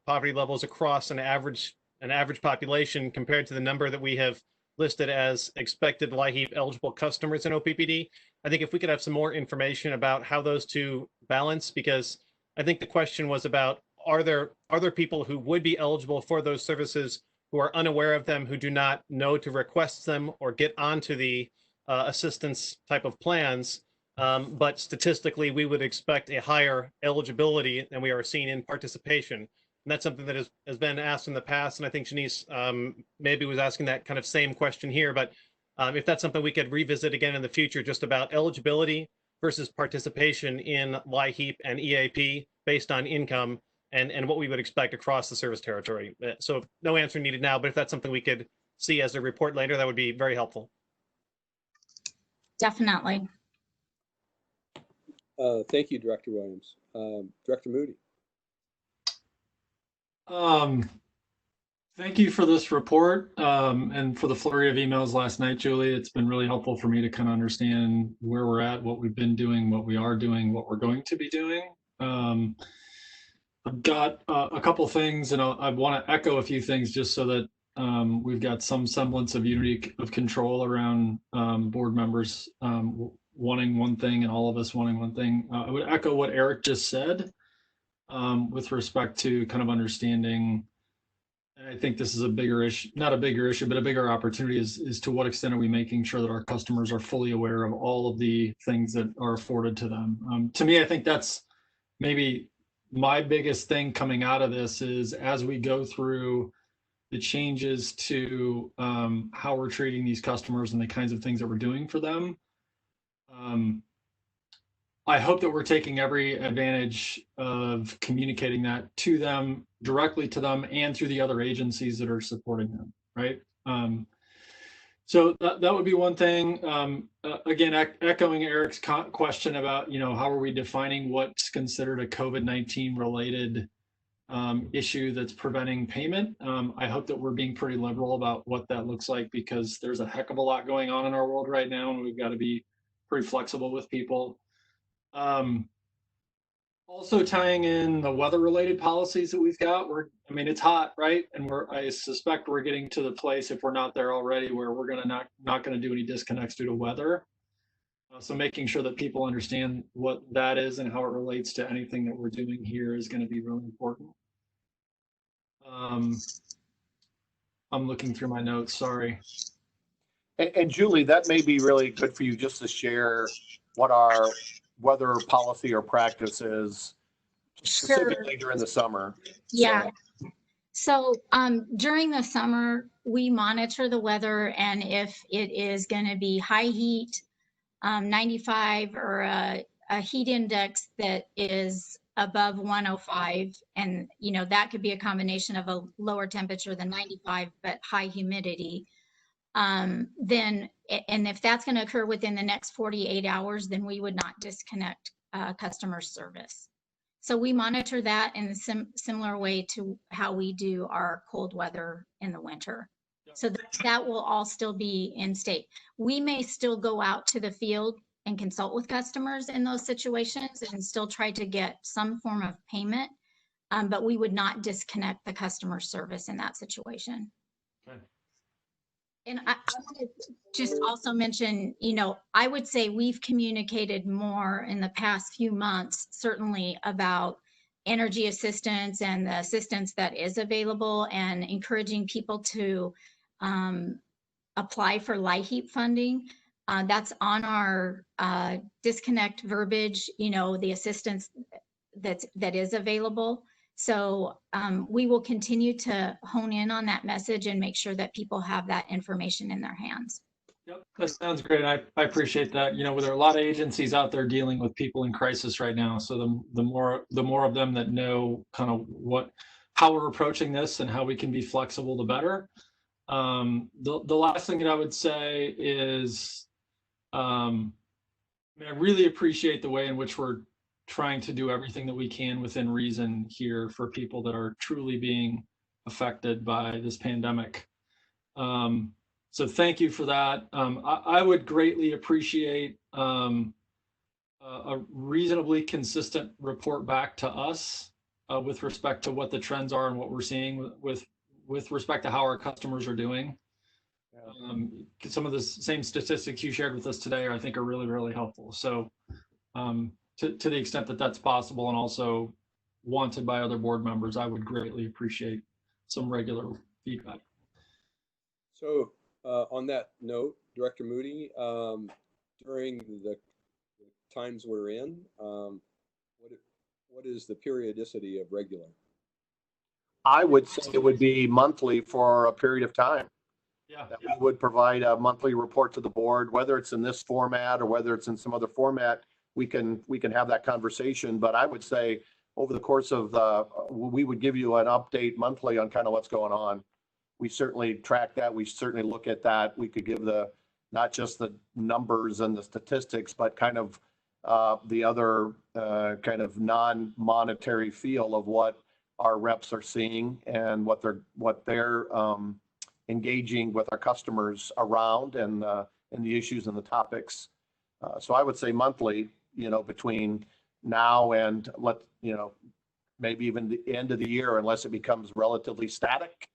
poverty levels across an average population compared to the number that we have listed as expected LIHEAP eligible customers in OPPD. I think if we could have some more information about how those two balance, because I think the question was about, are there people who would be eligible for those services who are unaware of them, who do not know to request them or get onto the assistance type of plans, but statistically we would expect a higher eligibility than we are seeing in participation. And that's something that has been asked in the past, and I think Janice maybe was asking that kind of same question here, but if that's something we could revisit again in the future, just about eligibility versus participation in LIHEAP and EAP based on income and what we would expect across the service territory. So no answer needed now, but if that's something we could see as a report later, that would be very helpful. Definitely. Thank you, Director Williams. Director Moody. Thank you for this report and for the flurry of emails last night, Julie. It's been really helpful for me to kind of understand where we're at, what we've been doing, what we are doing, what we're going to be doing. I've got a couple things, and I want to echo a few things just so that we've got some semblance of unity of control around board members wanting one thing and all of us wanting one thing. I would echo what Eric just said with respect to kind of understanding. And I think this is a bigger issue, not a bigger issue, but a bigger opportunity is to what extent are we making sure that our customers are fully aware of all of the things that are afforded to them. To me, I think that's maybe my biggest thing coming out of this is as we go through the changes to how we're treating these customers and the kinds of things that we're doing for them. I hope that we're taking every advantage of communicating that to them, directly to them, and through the other agencies that are supporting them, right? So that would be one thing. Again, echoing Eric's question about, how are we defining what's considered a COVID-19 related issue that's preventing payment? I hope that we're being pretty liberal about what that looks like, because there's a heck of a lot going on in our world right now, and we've got to be pretty flexible with people. Also tying in the weather-related policies that we've got. It's hot, right? And I suspect we're getting to the place, if we're not there already, where we're not going to do any disconnects due to weather. So making sure that people understand what that is and how it relates to anything that we're doing here is going to be really important. I'm looking through my notes, sorry. And Julie, that may be really good for you just to share what our weather policy or practice is specifically during the summer. Yeah. So during the summer, we monitor the weather, and if it is going to be high heat, 95 or a heat index that is above 105, and that could be a combination of a lower temperature than 95 but high humidity, then and if that's going to occur within the next 48 hours, then we would not disconnect customer service. So we monitor that in a similar way to how we do our cold weather in the winter. So that will all still be in state. We may still go out to the field and consult with customers in those situations and still try to get some form of payment, but we would not disconnect the customer service in that situation. Okay. And I want to just also mention, I would say we've communicated more in the past few months, certainly about energy assistance and the assistance that is available, and encouraging people to apply for LIHEAP funding. That's on our disconnect verbiage, the assistance that is available. So we will continue to hone in on that message and make sure that people have that information in their hands. Yep, that sounds great. I appreciate that. There are a lot of agencies out there dealing with people in crisis right now. So the more of them that know kind of how we're approaching this and how we can be flexible, the better. The last thing that I would say is, I really appreciate the way in which we're trying to do everything that we can within reason here for people that are truly being affected by this pandemic. So thank you for that. I would greatly appreciate a reasonably consistent report back to us with respect to what the trends are and what we're seeing with respect to how our customers are doing. Some of the same statistics you shared with us today, I think, are really, really helpful. So to the extent that that's possible and also wanted by other board members, I would greatly appreciate some regular feedback. So on that note, Director Moody, during the times we're in, what is the periodicity of regular? I would say it would be monthly for a period of time. Yeah. That we would provide a monthly report to the board, whether it's in this format or whether it's in some other format, we can have that conversation. But I would say over the course of we would give you an update monthly on kind of what's going on. We certainly track that. We certainly look at that. We could give not just the numbers and the statistics, but kind of the other kind of non-monetary feel of what our reps are seeing and what they're engaging with our customers around and the issues and the topics. So I would say monthly, between now and maybe even the end of the year, unless it becomes relatively static.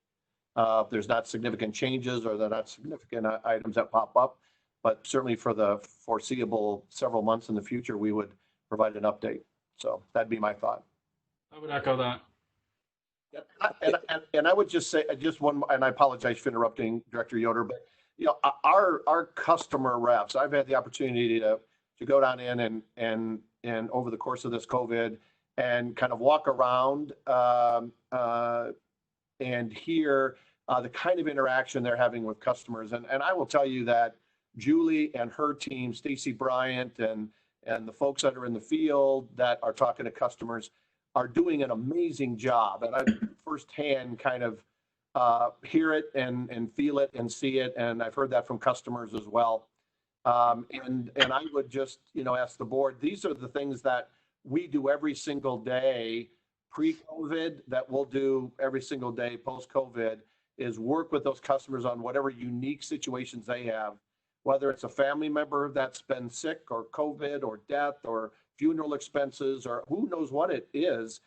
If there's not significant changes or there are not significant items that pop up, but certainly for the foreseeable several months in the future, we would provide an update. So that'd be my thought. I would echo that. And I would just say one, and I apologize for interrupting Director Yoder, but our customer reps, I've had the opportunity to go down in and over the course of this COVID and kind of walk around and hear the kind of interaction they're having with customers. And I will tell you that Julie and her team, Stacy Bryant and the folks that are in the field that are talking to customers are doing an amazing job. And I firsthand kind of hear it and feel it and see it. And I've heard that from customers as well. And I would just, ask the board, these are the things that we do every single day pre-COVID that we'll do every single day post-COVID is work with those customers on whatever unique situations they have, whether it's a family member that's been sick or COVID or death or funeral expenses or who knows what it is.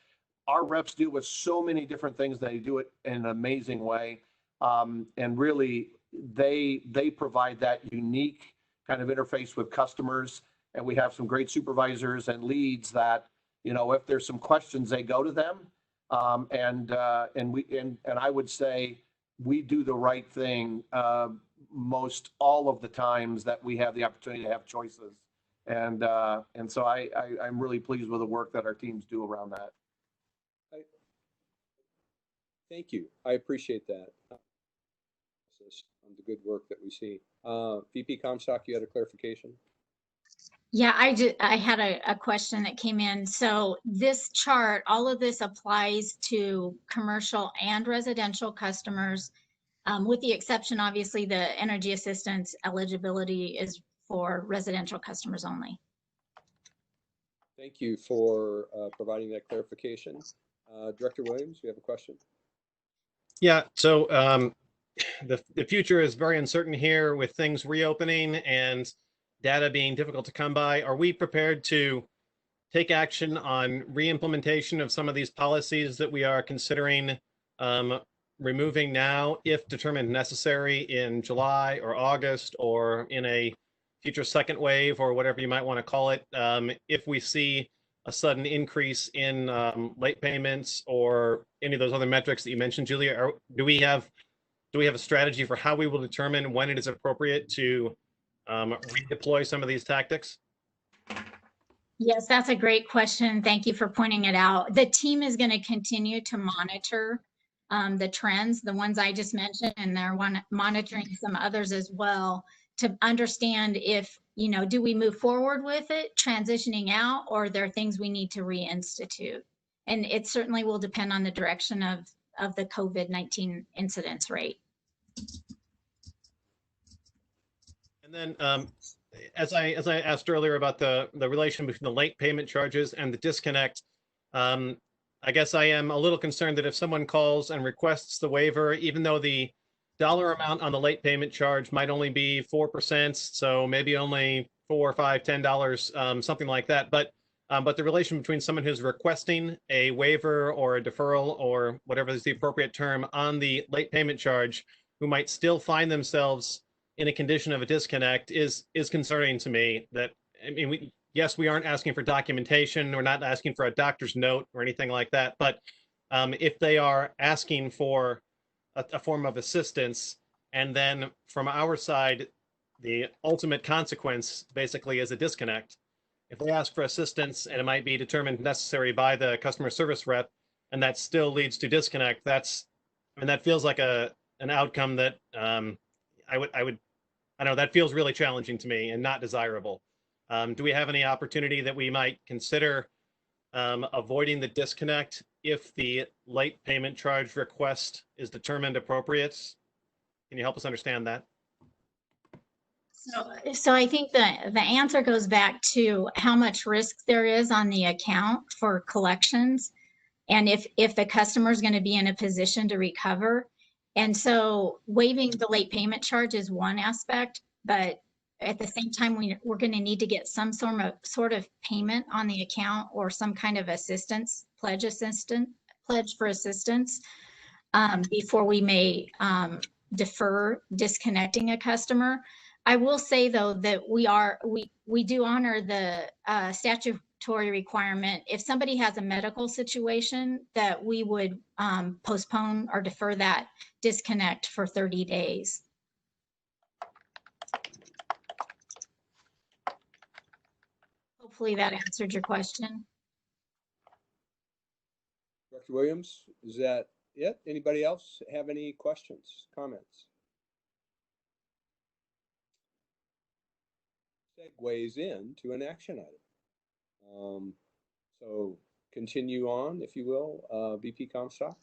Our reps deal with so many different things. They do it in an amazing way. And really, they provide that unique kind of interface with customers. And we have some great supervisors and leads that, if there's some questions, they go to them. And I would say we do the right thing most all of the times that we have the opportunity to have choices. And so I'm really pleased with the work that our teams do around that. Thank you. I appreciate that. On the good work that we see. VP Comstock, you had a clarification? Yeah, I had a question that came in. So this chart, all of this applies to commercial and residential customers, with the exception, obviously, the energy assistance eligibility is for residential customers only. Thank you for providing that clarification. Director Williams, you have a question? Yeah, so the future is very uncertain here with things reopening and data being difficult to come by. Are we prepared to take action on re-implementation of some of these policies that we are considering removing now, if determined necessary, in July or August, or in a future second wave, or whatever you might want to call it, if we see a sudden increase in late payments or any of those other metrics that you mentioned, Julia? Do we have a strategy for how we will determine when it is appropriate to redeploy some of these tactics? Yes, that's a great question. Thank you for pointing it out. The team is going to continue to monitor the trends, the ones I just mentioned, and they're monitoring some others as well, to understand if, do we move forward with it, transitioning out, or are there things we need to reinstitute? And it certainly will depend on the direction of the COVID-19 incidence rate. And then, as I asked earlier about the relation between the late payment charges and the disconnect, I guess I am a little concerned that if someone calls and requests the waiver, even though the dollar amount on the late payment charge might only be 4%, so maybe only $4, $5, $10, something like that, but the relation between someone who's requesting a waiver or a deferral or whatever is the appropriate term on the late payment charge, who might still find themselves in a condition of a disconnect, is concerning to me. That, I mean, yes, we aren't asking for documentation. We're not asking for a doctor's note or anything like that. But if they are asking for a form of assistance, and then from our side, the ultimate consequence basically is a disconnect. If they ask for assistance and it might be determined necessary by the customer service rep, and that still leads to disconnect, that feels like an outcome that I know that feels really challenging to me and not desirable. Do we have any opportunity that we might consider avoiding the disconnect if the late payment charge request is determined appropriate? Can you help us understand that? So I think the answer goes back to how much risk there is on the account for collections, and if the customer is going to be in a position to recover. And so waiving the late payment charge is one aspect, but at the same time, we're going to need to get some sort of payment on the account, or some kind of assistance, pledge for assistance, before we may defer disconnecting a customer. I will say, though, that we do honor the statutory requirement. If somebody has a medical situation, that we would postpone or defer that disconnect for 30 days. Hopefully that answered your question. Dr. Williams, is that it? Anybody else have any questions, comments? Segues into an action item. So continue on, if you will, VP Comstock.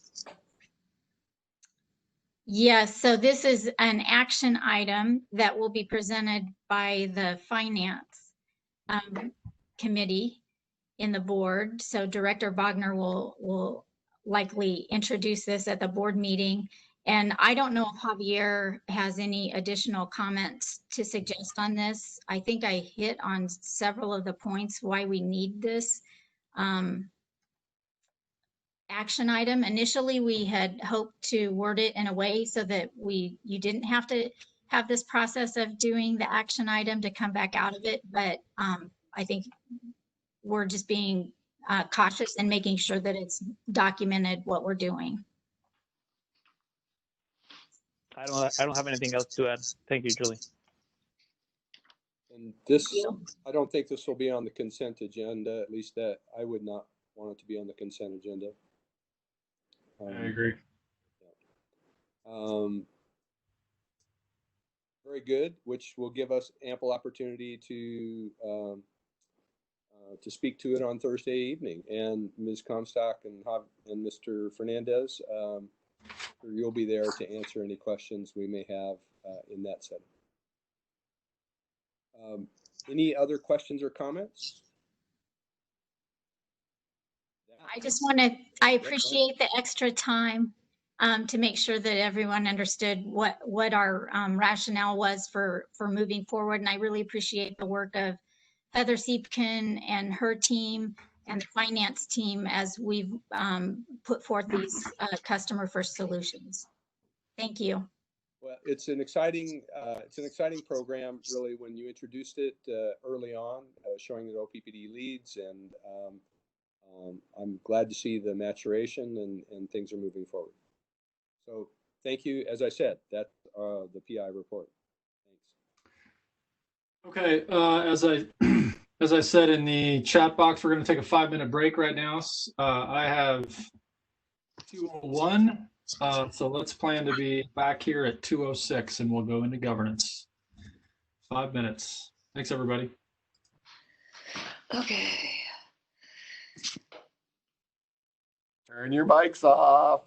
Yes, so this is an action item that will be presented by the Finance Committee in the board. So Director Wagner will likely introduce this at the board meeting. And I don't know if Javier has any additional comments to suggest on this. I think I hit on several of the points why we need this action item. Initially, we had hoped to word it in a way so that you didn't have to have this process of doing the action item to come back out of it. But I think we're just being cautious and making sure that it's documented what we're doing. I don't have anything else to add. Thank you, Julie. And this, I don't think this will be on the consent agenda, at least that I would not want it to be on the consent agenda. I agree. Um, very good, which will give us ample opportunity to speak to it on Thursday evening. And Ms. Comstock and Mr. Fernandez, you'll be there to answer any questions we may have in that setting. Any other questions or comments? I just want to, I appreciate the extra time to make sure that everyone understood what our rationale was for moving forward. And I really appreciate the work of Heather Siepkin and her team and the finance team as we've put forth these customer first solutions. Thank you. Well, it's an exciting program, really, when you introduced it early on, showing that OPPD leads, and I'm glad to see the maturation and things are moving forward. So thank you. As I said, that's the PI report. Thanks. Okay, as I said in the chat box, we're going to take a 5-minute break right now. I have 2:01. So let's plan to be back here at 2:06 and we'll go into governance. 5 minutes. Thanks, everybody. Okay. Turn your mics off.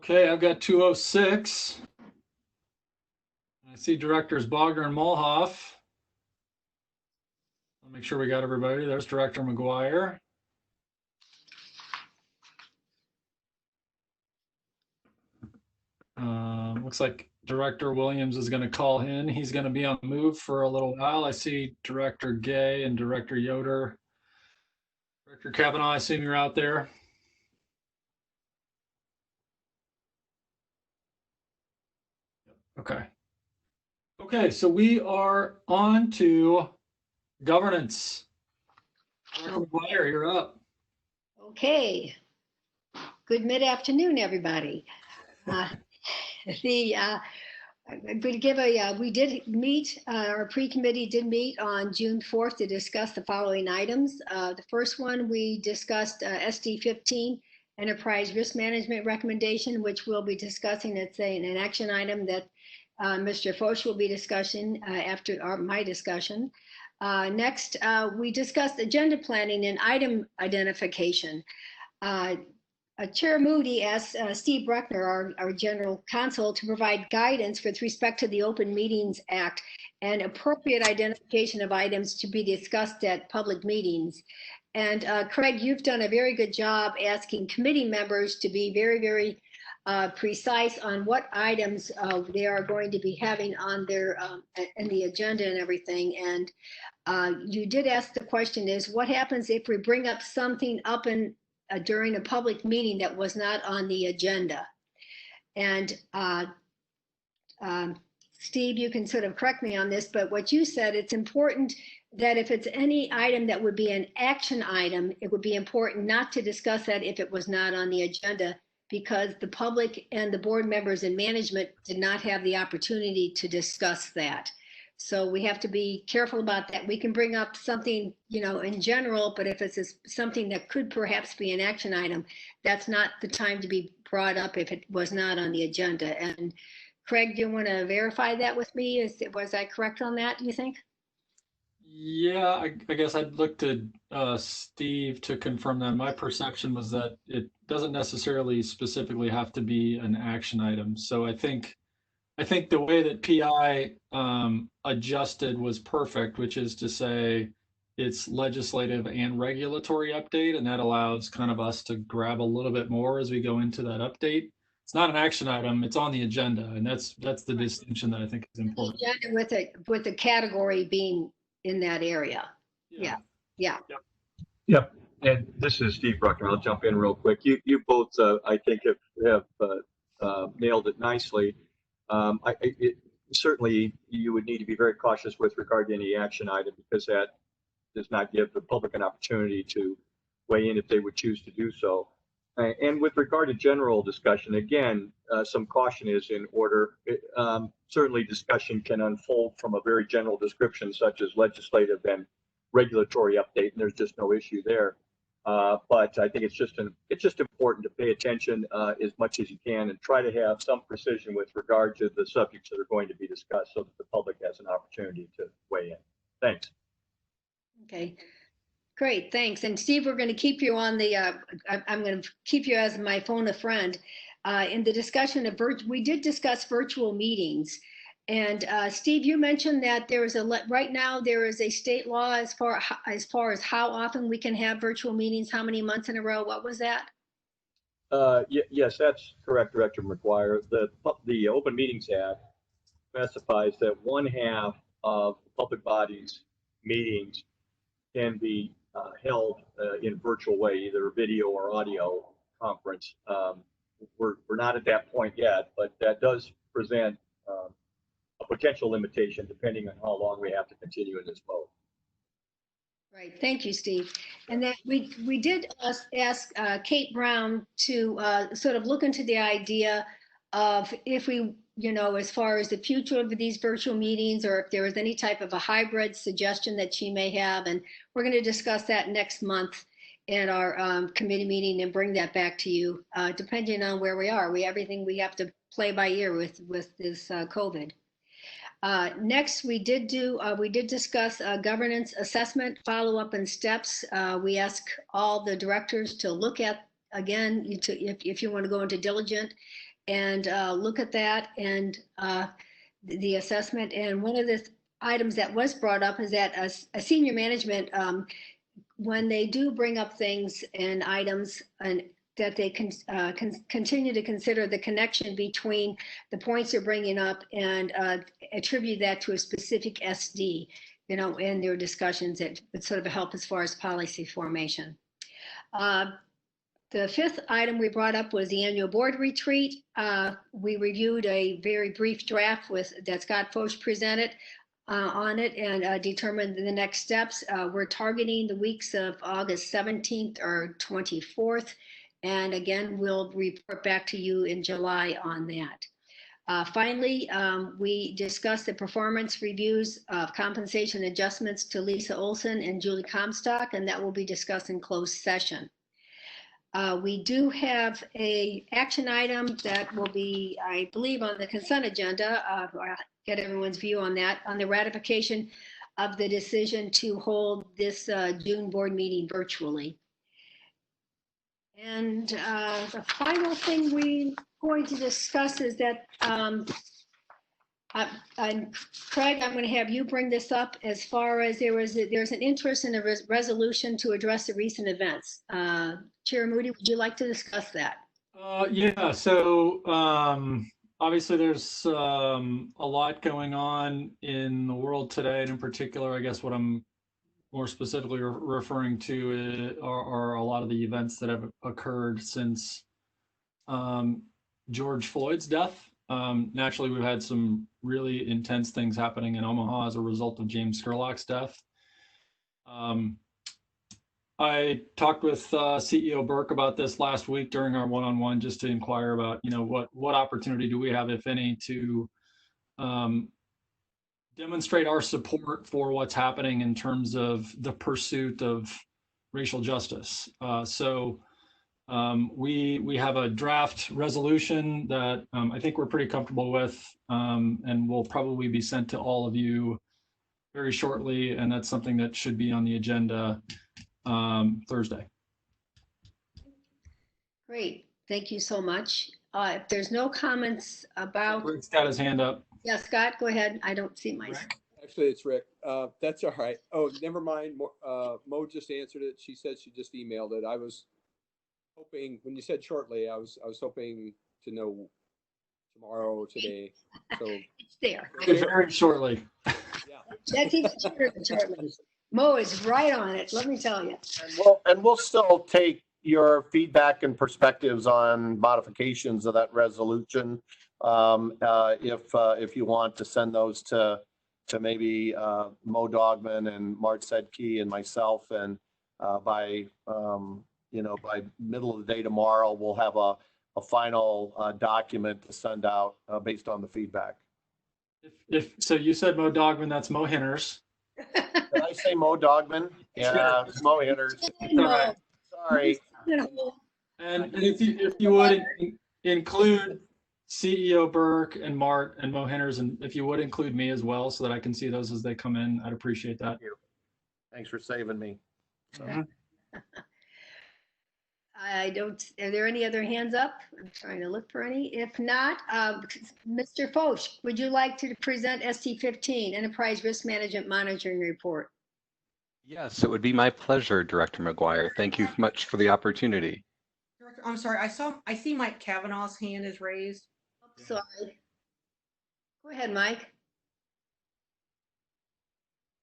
Okay, I've got 206. I see Directors Bogner and Mulhoff. I'll make sure we got everybody. There's Director McGuire. Looks like Director Williams is going to call in. He's going to be on the move for a little while. I see Director Gay and Director Yoder. Director Kavanaugh, I assume you're out there. Okay. Okay, so we are on to governance. Director McGuire, you're up. Okay. Good mid-afternoon, everybody. I'm going to give we did meet, our pre-committee did meet on June 4th to discuss the following items. The first one, we discussed SD 15 enterprise risk management recommendation, which we'll be discussing. It's an action item that Mr. Foch will be discussing after my discussion. Next, we discussed agenda planning and item identification. Chair Moody asked Steve Bruckner, our general counsel, to provide guidance with respect to the Open Meetings Act and appropriate identification of items to be discussed at public meetings. And Craig, you've done a very good job asking committee members to be very, very precise on what items they are going to be having on their in the agenda and everything. And you did ask the question is, what happens if we bring up something up in during a public meeting that was not on the agenda? And Steve, you can sort of correct me on this, but what you said, it's important that if it's any item that would be an action item, it would be important not to discuss that if it was not on the agenda, because the public and the board members and management did not have the opportunity to discuss that. So we have to be careful about that. We can bring up something, you know, in general, but if it's something that could perhaps be an action item, that's not the time to be brought up if it was not on the agenda. And Craig, do you want to verify that with me? Was I correct on that, do you think? Yeah, I guess I'd look to Steve to confirm that. My perception was that it doesn't necessarily specifically have to be an action item. So I think the way that PI adjusted was perfect, which is to say it's legislative and regulatory update, and that allows kind of us to grab a little bit more as we go into that update. It's not an action item, it's on the agenda, and that's the distinction that I think is important. Agenda with the category being in that area. Yeah. Yep. And this is Steve Bruckner. I'll jump in real quick. You both, I think, have nailed it nicely. Certainly, you would need to be very cautious with regard to any action item, because that does not give the public an opportunity to weigh in if they would choose to do so. And with regard to general discussion, again, some caution is in order. Certainly, discussion can unfold from a very general description, such as legislative and regulatory update, and there's just no issue there. But I think it's just important to pay attention as much as you can and try to have some precision with regard to the subjects that are going to be discussed, so that the public has an opportunity to weigh in. Thanks. Okay. Great, thanks. And Steve, we're going to keep you on the, I'm going to keep you as my phone a friend. In the discussion of we did discuss virtual meetings. And Steve, you mentioned that there is right now there is a state law as far as how often we can have virtual meetings, how many months in a row. What was that? Yes, that's correct, Director McGuire. The Open Meetings Act specifies that 1/2 of public bodies meetings can be held in virtual way, either video or audio conference. We're not at that point yet, but that does present a potential limitation depending on how long we have to continue in this mode. Right, thank you, Steve. And then we did ask Kate Brown to sort of look into the idea of if we, you know, as far as the future of these virtual meetings, or if there was any type of a hybrid suggestion that she may have. And we're going to discuss that next month at our committee meeting and bring that back to you, depending on where we are. Everything we have to play by ear with this COVID. Next, we did discuss governance assessment, follow-up and steps. We ask all the directors to look at again, if you want to go into diligent and look at that and the assessment. And one of the items that was brought up is that a senior management, when they do bring up things and items, and that they can continue to consider the connection between the points they're bringing up and attribute that to a specific SD, in their discussions. It would sort of help as far as policy formation. The fifth item we brought up was the annual board retreat. We reviewed a very brief draft that Scott Foch presented on it and determined the next steps. We're targeting the weeks of August 17th or 24th. And again, we'll report back to you in July on that. Finally, we discussed the performance reviews of compensation adjustments to Lisa Olson and Julie Comstock, and that will be discussed in closed session. We do have a action item that will be, I believe, on the consent agenda. I'll get everyone's view on that, on the ratification of the decision to hold this June board meeting virtually. And the final thing we're going to discuss is that, Craig, I'm going to have you bring this up as far as there's an interest in a resolution to address the recent events. Chair Moody, would you like to discuss that? Yeah, so obviously there's a lot going on in the world today, and in particular, I guess what I'm more specifically referring to are a lot of the events that have occurred since George Floyd's death. Naturally, we've had some really intense things happening in Omaha as a result of James Scurlock's death. I talked with CEO Burke about this last week during our one-on-one, just to inquire about, what opportunity do we have, if any, to demonstrate our support for what's happening in terms of the pursuit of racial justice. We have a draft resolution that I think we're pretty comfortable with, and will probably be sent to all of you very shortly, and that's something that should be on the agenda Thursday. Great, thank you so much. If there's no comments about... Rick's got his hand up. Yeah, Scott, go ahead. I don't see my... Actually, it's Rick. That's all right. Oh, never mind. Mo just answered it. She said she just emailed it. I was hoping, when you said shortly, I was hoping to know tomorrow or today. So it's there. Very shortly. Yeah. That's even shorter than shortly. Mo is right on it, let me tell you. And we'll still take your feedback and perspectives on modifications of that resolution. If you want to send those to maybe Mo Dogman and Mart Sedke and myself, and by middle of the day tomorrow, we'll have a final document to send out based on the feedback. If so, you said Mo Dogman, that's Mo Henners. Did I say Mo Dogman? Yeah, it's Mo Henners. Sorry. And if you would include CEO Burke and Mart and Mo Henners, and if you would include me as well, so that I can see those as they come in, I'd appreciate that. Thank you. Thanks for saving me. So. Are there any other hands up? I'm trying to look for any. If not, Mr. Foch, would you like to present ST15, Enterprise Risk Management Monitoring Report? Yes, it would be my pleasure, Director McGuire. Thank you much for the opportunity. Director, I'm sorry. I see Mike Kavanaugh's hand is raised. Oh, sorry. Go ahead, Mike.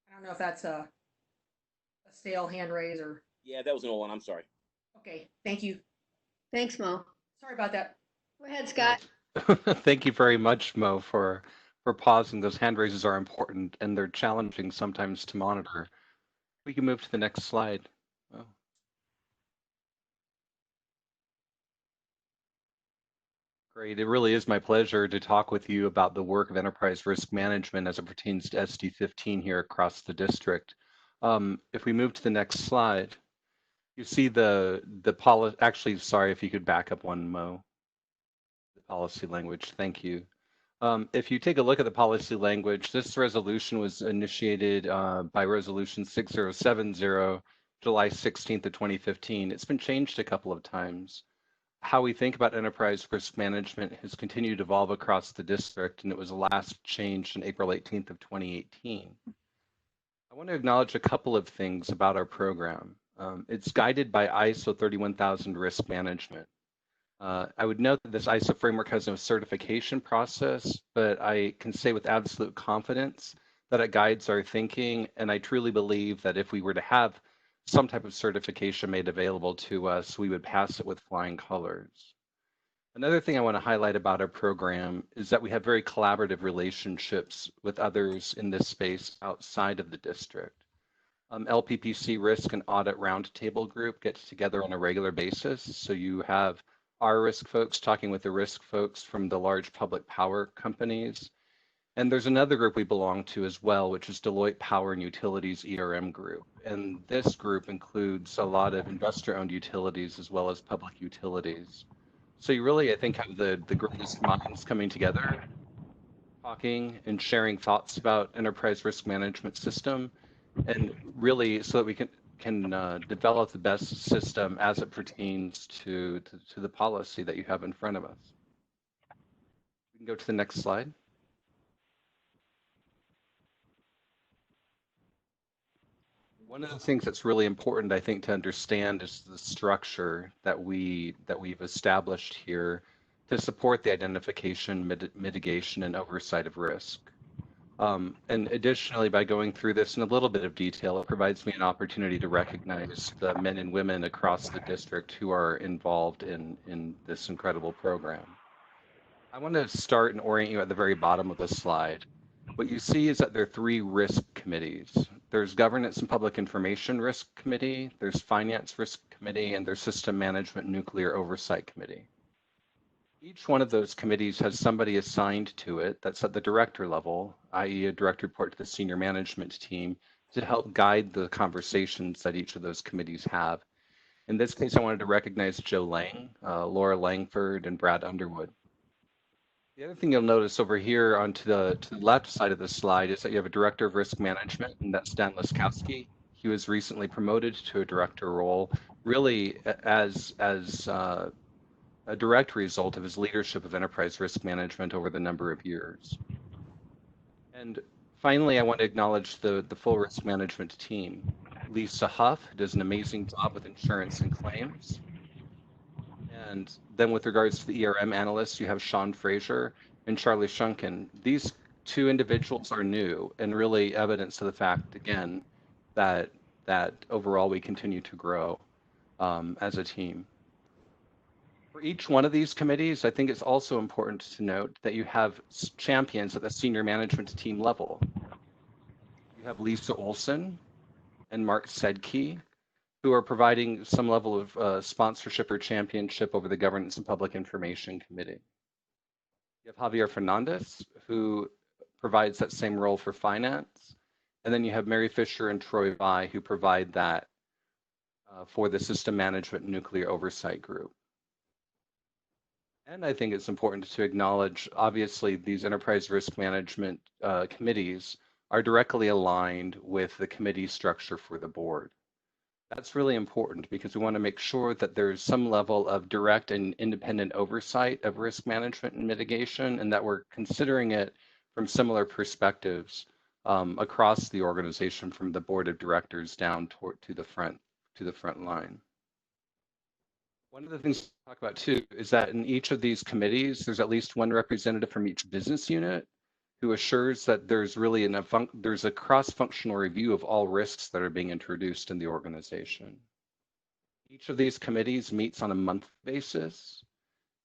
I don't know if that's a stale hand raise or. Yeah, that was an old one. I'm sorry. Okay, thank you. Thanks, Mo. Sorry about that. Go ahead, Scott. Thank you very much, Mo, for pausing. Those hand raises are important and they're challenging sometimes to monitor. We can move to the next slide. Oh. Great. It really is my pleasure to talk with you about the work of enterprise risk management as it pertains to SD15 here across the district. If we move to the next slide, you see the policy. Actually, sorry, if you could back up one, Mo. The policy language. Thank you. If you take a look at the policy language, this resolution was initiated by Resolution 6070 July 16th of 2015. It's been changed a couple of times. How we think about enterprise risk management has continued to evolve across the district, and it was last changed on April 18th of 2018. I want to acknowledge a couple of things about our program. It's guided by ISO 31000 risk management. I would note that this ISO framework has no certification process, but I can say with absolute confidence that it guides our thinking, and I truly believe that if we were to have some type of certification made available to us, we would pass it with flying colors. Another thing I want to highlight about our program is that we have very collaborative relationships with others in this space outside of the district. LPPC Risk and Audit Roundtable Group gets together on a regular basis. So you have our risk folks talking with the risk folks from the large public power companies. And there's another group we belong to as well, which is Deloitte Power and Utilities ERM Group. And this group includes a lot of investor-owned utilities as well as public utilities. So you really, I think, have the greatest minds coming together, talking and sharing thoughts about enterprise risk management system, and really so that we can develop the best system as it pertains to the policy that you have in front of us. We can go to the next slide. One of the things that's really important, I think, to understand is the structure that we've established here to support the identification, mitigation, and oversight of risk. And additionally, by going through this in a little bit of detail, it provides me an opportunity to recognize the men and women across the district who are involved in this incredible program. I want to start and orient you at the very bottom of the slide. What you see is that there are 3 risk committees. There's Governance and Public Information Risk Committee, there's Finance Risk Committee, and there's System Management and Nuclear Oversight Committee. Each one of those committees has somebody assigned to it that's at the director level, i.e. a direct report to the senior management team, to help guide the conversations that each of those committees have. In this case, I wanted to recognize Joe Lang, Laura Langford, and Brad Underwood. The other thing you'll notice over here to the left side of the slide is that you have a director of risk management, and that's Dan Laskowski. He was recently promoted to a director role, really as a direct result of his leadership of enterprise risk management over the number of years. And finally, I want to acknowledge the full risk management team. Lisa Huff does an amazing job with insurance and claims. And then with regards to the ERM analysts, you have Sean Fraser and Charlie Shunkin. These 2 individuals are new and really evidence of the fact, again, that overall we continue to grow as a team. For each one of these committees, I think it's also important to note that you have champions at the senior management team level. You have Lisa Olson and Mark Sedke, who are providing some level of sponsorship or championship over the Governance and Public Information Committee. You have Javier Fernandez, who provides that same role for finance. And then you have Mary Fisher and Troy Vai, who provide that for the System Management and Nuclear Oversight Group. And I think it's important to acknowledge, obviously, these enterprise risk management committees are directly aligned with the committee structure for the board. That's really important because we want to make sure that there's some level of direct and independent oversight of risk management and mitigation, and that we're considering it from similar perspectives across the organization, from the board of directors down to the front line. One of the things to talk about too is that in each of these committees, there's at least one representative from each business unit who assures that there's really there's a cross-functional review of all risks that are being introduced in the organization. Each of these committees meets on a monthly basis,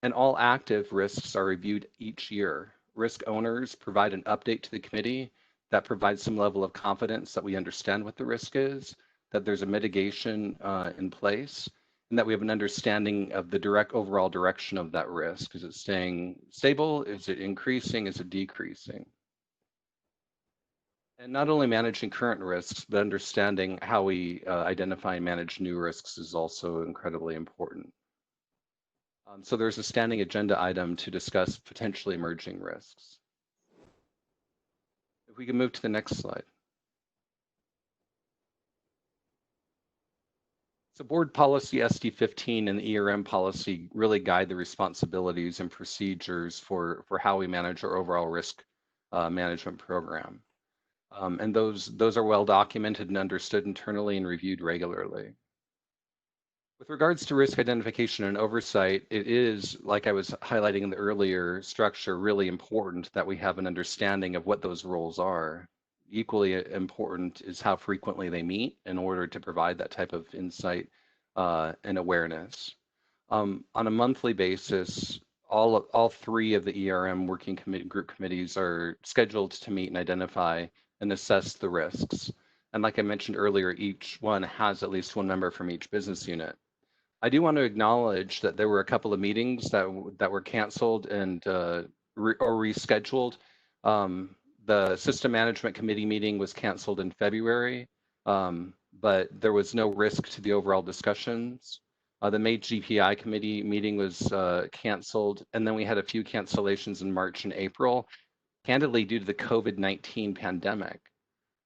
and all active risks are reviewed each year. Risk owners provide an update to the committee that provides some level of confidence that we understand what the risk is, that there's a mitigation in place, and that we have an understanding of the overall direction of that risk. Is it staying stable? Is it increasing? Is it decreasing? And not only managing current risks, but understanding how we identify and manage new risks is also incredibly important. So there's a standing agenda item to discuss potentially emerging risks. If we can move to the next slide. So board policy SD15 and the ERM policy really guide the responsibilities and procedures for how we manage our overall risk management program. And those are well documented and understood internally and reviewed regularly. With regards to risk identification and oversight, it is, like I was highlighting in the earlier structure, really important that we have an understanding of what those roles are. Equally important is how frequently they meet in order to provide that type of insight and awareness. On a monthly basis, all three of the ERM working group committees are scheduled to meet and identify and assess the risks. And like I mentioned earlier, each one has at least one member from each business unit. I do want to acknowledge that there were a couple of meetings that were canceled and or rescheduled. The system management committee meeting was canceled in February, but there was no risk to the overall discussions. The May GPI committee meeting was canceled, and then we had a few cancellations in March and April, candidly due to the COVID-19 pandemic.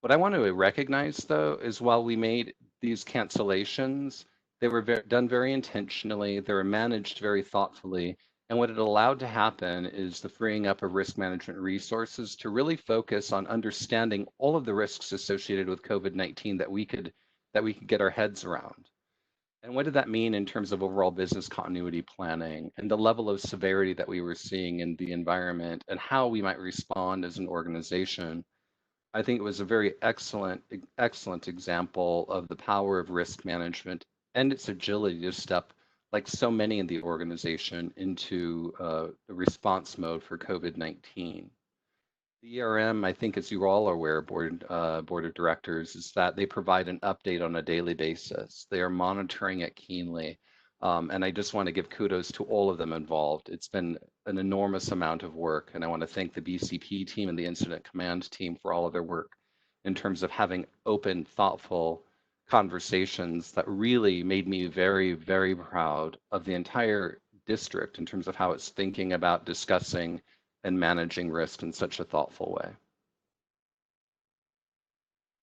What I want to recognize, though, is while we made these cancellations, they were done very intentionally, they were managed very thoughtfully, and what it allowed to happen is the freeing up of risk management resources to really focus on understanding all of the risks associated with COVID-19 that we could get our heads around. And what did that mean in terms of overall business continuity planning and the level of severity that we were seeing in the environment and how we might respond as an organization? I think it was a very excellent example of the power of risk management and its agility to step, like so many in the organization, into the response mode for COVID-19. The ERM, I think, as you all are aware, board of directors, is that they provide an update on a daily basis. They are monitoring it keenly. And I just want to give kudos to all of them involved. It's been an enormous amount of work, and I want to thank the BCP team and the Incident Command team for all of their work in terms of having open, thoughtful conversations that really made me very, very proud of the entire district in terms of how it's thinking about discussing and managing risk in such a thoughtful way.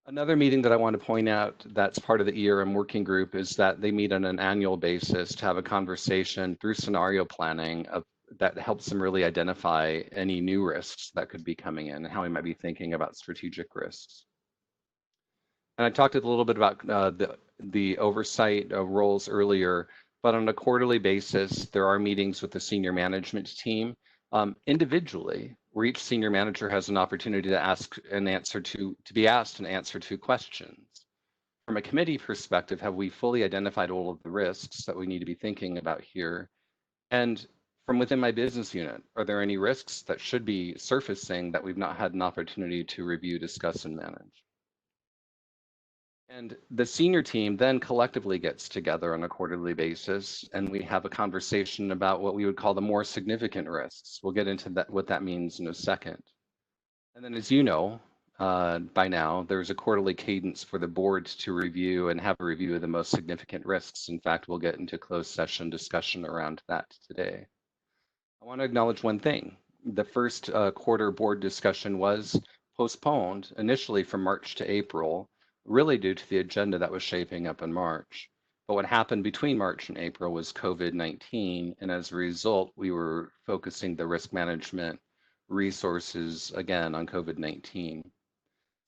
Another meeting that I want to point out that's part of the ERM working group is that they meet on an annual basis to have a conversation through scenario planning that helps them really identify any new risks that could be coming in and how we might be thinking about strategic risks. And I talked a little bit about the oversight roles earlier, but on a quarterly basis, there are meetings with the senior management team individually, where each senior manager has an opportunity to ask and answer to be asked and answer two questions. From a committee perspective, have we fully identified all of the risks that we need to be thinking about here? And from within my business unit, are there any risks that should be surfacing that we've not had an opportunity to review, discuss, and manage? And the senior team then collectively gets together on a quarterly basis, and we have a conversation about what we would call the more significant risks. We'll get into that, what that means in a second. And then, as you know, by now, there's a quarterly cadence for the board to review and have a review of the most significant risks. In fact, we'll get into closed session discussion around that today. I want to acknowledge one thing. The first quarter board discussion was postponed initially from March to April, really due to the agenda that was shaping up in March. But what happened between March and April was COVID-19, and as a result, we were focusing the risk management resources again on COVID-19.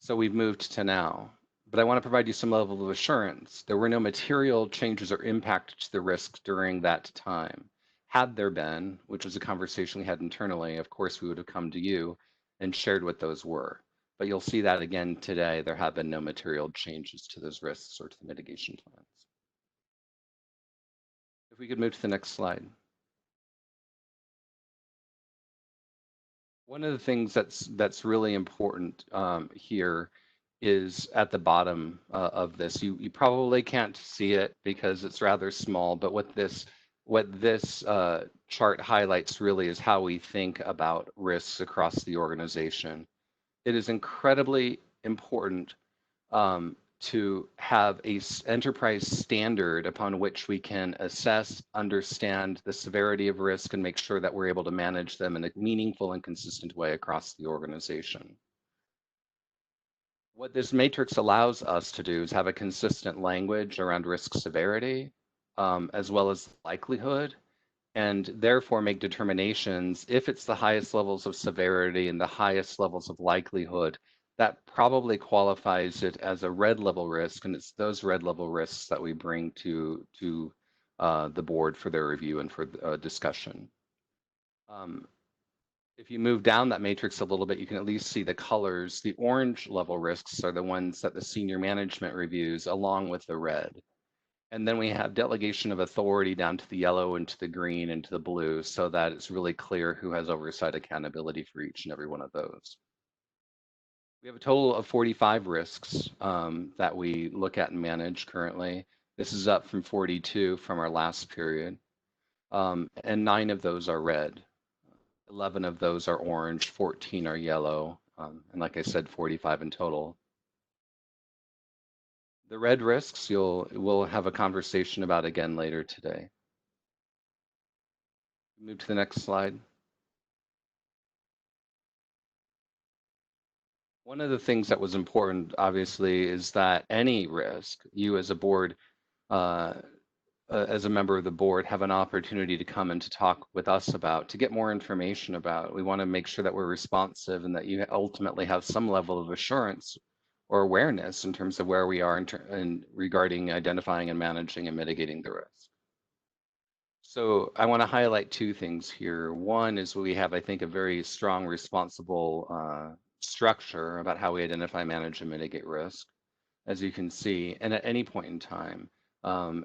So we've moved to now. But I want to provide you some level of assurance. There were no material changes or impact to the risk during that time. Had there been, which was a conversation we had internally, of course, we would have come to you and shared what those were. But you'll see that again today, there have been no material changes to those risks or to the mitigation plans. If we could move to the next slide. One of the things that's really important here is at the bottom of this. You probably can't see it because it's rather small, but what this chart highlights really is how we think about risks across the organization. It is incredibly important to have an enterprise standard upon which we can assess, understand the severity of risk, and make sure that we're able to manage them in a meaningful and consistent way across the organization. What this matrix allows us to do is have a consistent language around risk severity, as well as likelihood, and therefore make determinations if it's the highest levels of severity and the highest levels of likelihood, that probably qualifies it as a red level risk, and it's those red level risks that we bring to the board for their review and for discussion. If you move down that matrix a little bit, you can at least see the colors. The orange level risks are the ones that the senior management reviews along with the red. And then we have delegation of authority down to the yellow and to the green and to the blue so that it's really clear who has oversight accountability for each and every one of those. We have a total of 45 risks that we look at and manage currently. This is up from 42 from our last period. And 9 of those are red. 11 of those are orange, 14 are yellow, and like I said, 45 in total. The red risks we'll have a conversation about again later today. Move to the next slide. One of the things that was important, obviously, is that any risk, you as a board, as a member of the board, have an opportunity to come and to talk with us about, to get more information about. We want to make sure that we're responsive and that you ultimately have some level of assurance or awareness in terms of where we are in regarding identifying and managing and mitigating the risk. So I want to highlight 2 things here. One is we have, I think, a very strong, responsible structure about how we identify, manage, and mitigate risk, as you can see. And at any point in time,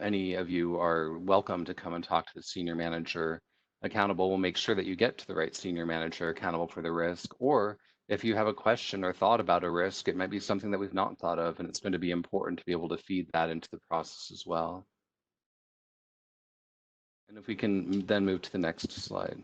any of you are welcome to come and talk to the senior manager accountable. We'll make sure that you get to the right senior manager accountable for the risk. Or if you have a question or thought about a risk, it might be something that we've not thought of, and it's going to be important to be able to feed that into the process as well. And if we can then move to the next slide.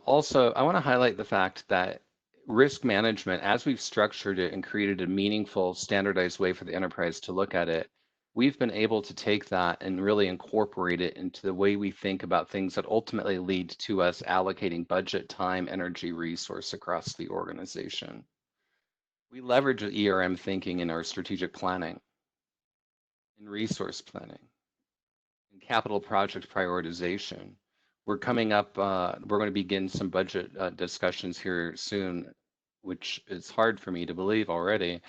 Also, I want to highlight the fact that risk management, as we've structured it and created a meaningful, standardized way for the enterprise to look at it, we've been able to take that and really incorporate it into the way we think about things that ultimately lead to us allocating budget, time, energy, resource across the organization. We leverage ERM thinking in our strategic planning, in resource planning, in capital project prioritization. We're coming up, we're going to begin some budget discussions here soon, which is hard for me to believe already,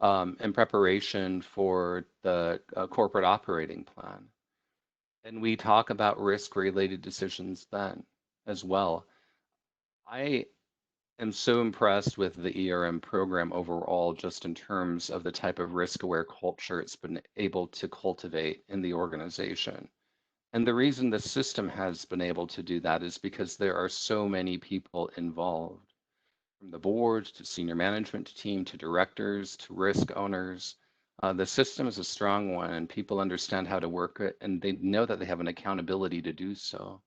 in preparation for the corporate operating plan. And we talk about risk-related decisions then as well. I am so impressed with the ERM program overall, just in terms of the type of risk-aware culture it's been able to cultivate in the organization. And the reason the system has been able to do that is because there are so many people involved, from the board to senior management team to directors to risk owners. The system is a strong one, and people understand how to work it, and they know that they have an accountability to do so.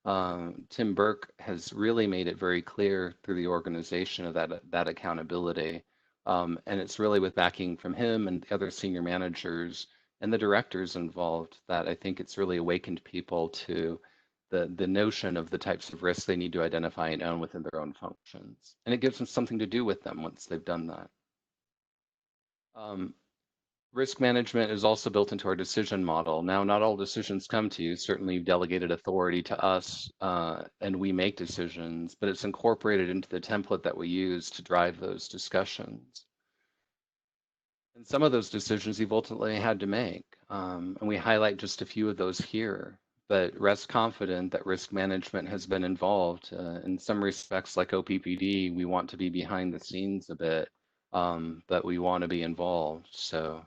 Tim Burke has really made it very clear through the organization of that accountability. And it's really with backing from him and the other senior managers and the directors involved that I think it's really awakened people to the notion of the types of risks they need to identify and own within their own functions. And it gives them something to do with them once they've done that. Risk management is also built into our decision model. Now, not all decisions come to you. Certainly, you've delegated authority to us, and we make decisions, but it's incorporated into the template that we use to drive those discussions. And some of those decisions you've ultimately had to make, and we highlight just a few of those here. But rest confident that risk management has been involved. In some respects, like OPPD, we want to be behind the scenes a bit, but we want to be involved. So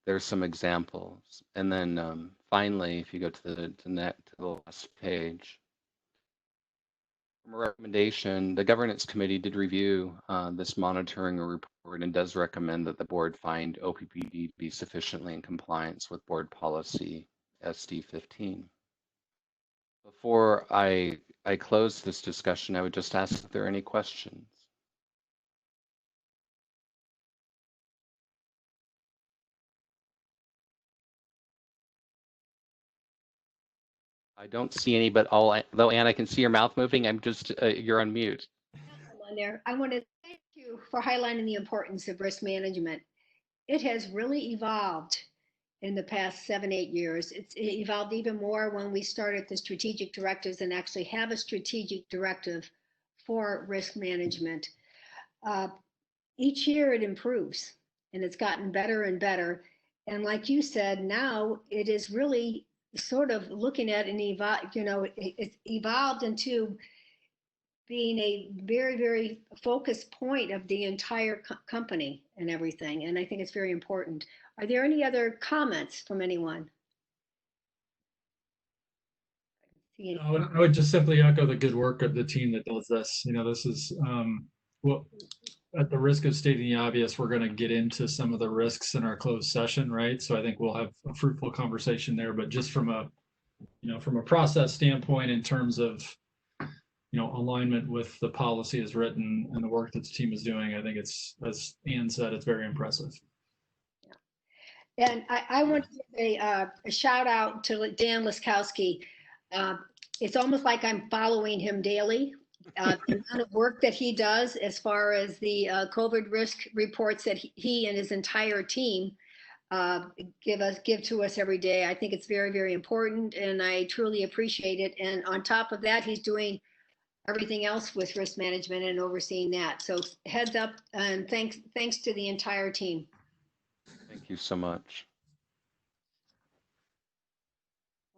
there's some examples. And then finally, if you go to the last page, from a recommendation, the governance committee did review this monitoring report and does recommend that the board find OPPD to be sufficiently in compliance with board policy SD15. Before I close this discussion, I would just ask if there are any questions. I don't see any, but though Anne, I can see your mouth moving. I'm just, you're on mute. On there. I want to thank you for highlighting the importance of risk management. It has really evolved in the past 7, 8 years. It's evolved even more when we started the strategic directives and actually have a strategic directive for risk management. Each year it improves and it's gotten better and better. And like you said, now it is really sort of looking at and it's evolved into being a very, very focused point of the entire company and everything. And I think it's very important. Are there any other comments from anyone? I would just simply echo the good work of the team that does this. This is, well, at the risk of stating the obvious, we're going to get into some of the risks in our closed session, right? So I think we'll have a fruitful conversation there. But just from a process standpoint, in terms of alignment with the policy as written and the work that the team is doing, I think it's, as Ann said, it's very impressive. Yeah. And I want to give a shout out to Dan Laskowski. It's almost like I'm following him daily. The amount of work that he does as far as the COVID risk reports that he and his entire team give to us every day. I think it's very, very important, and I truly appreciate it. And on top of that, he's doing everything else with risk management and overseeing that. So heads up, and thanks to the entire team. Thank you so much.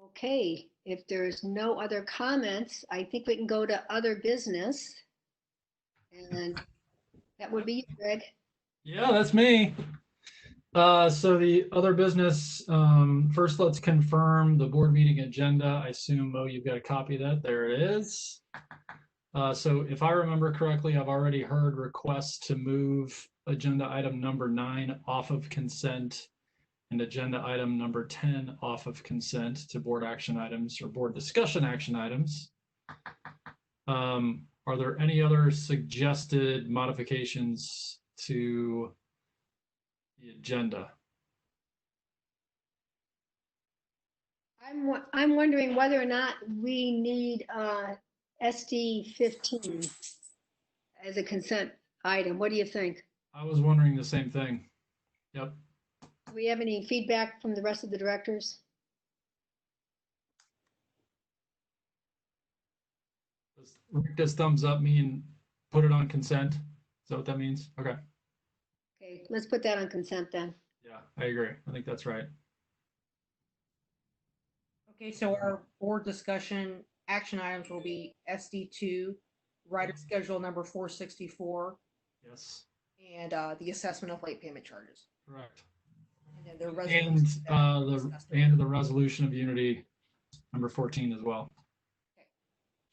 Okay, if there's no other comments, I think we can go to other business. And that would be you, Greg. Yeah, that's me. So the other business, first let's confirm the board meeting agenda. I assume, Mo, you've got a copy of that. There it is. So if I remember correctly, I've already heard requests to move agenda item number 9 off of consent and agenda item number 10 off of consent to board action items or board discussion action items. Are there any other suggested modifications to the agenda? I'm wondering whether or not we need SD 15 as a consent item. What do you think? I was wondering the same thing. Yep. Do we have any feedback from the rest of the directors? Does thumbs up mean put it on consent? Is that what that means? Okay. Okay, let's put that on consent then. Yeah, I agree. I think that's right. Okay, so our board discussion action items will be SD2, rider schedule number 464. Yes. And the assessment of late payment charges. Correct. And then the resolution the resolution of unity number 14 as well. Okay.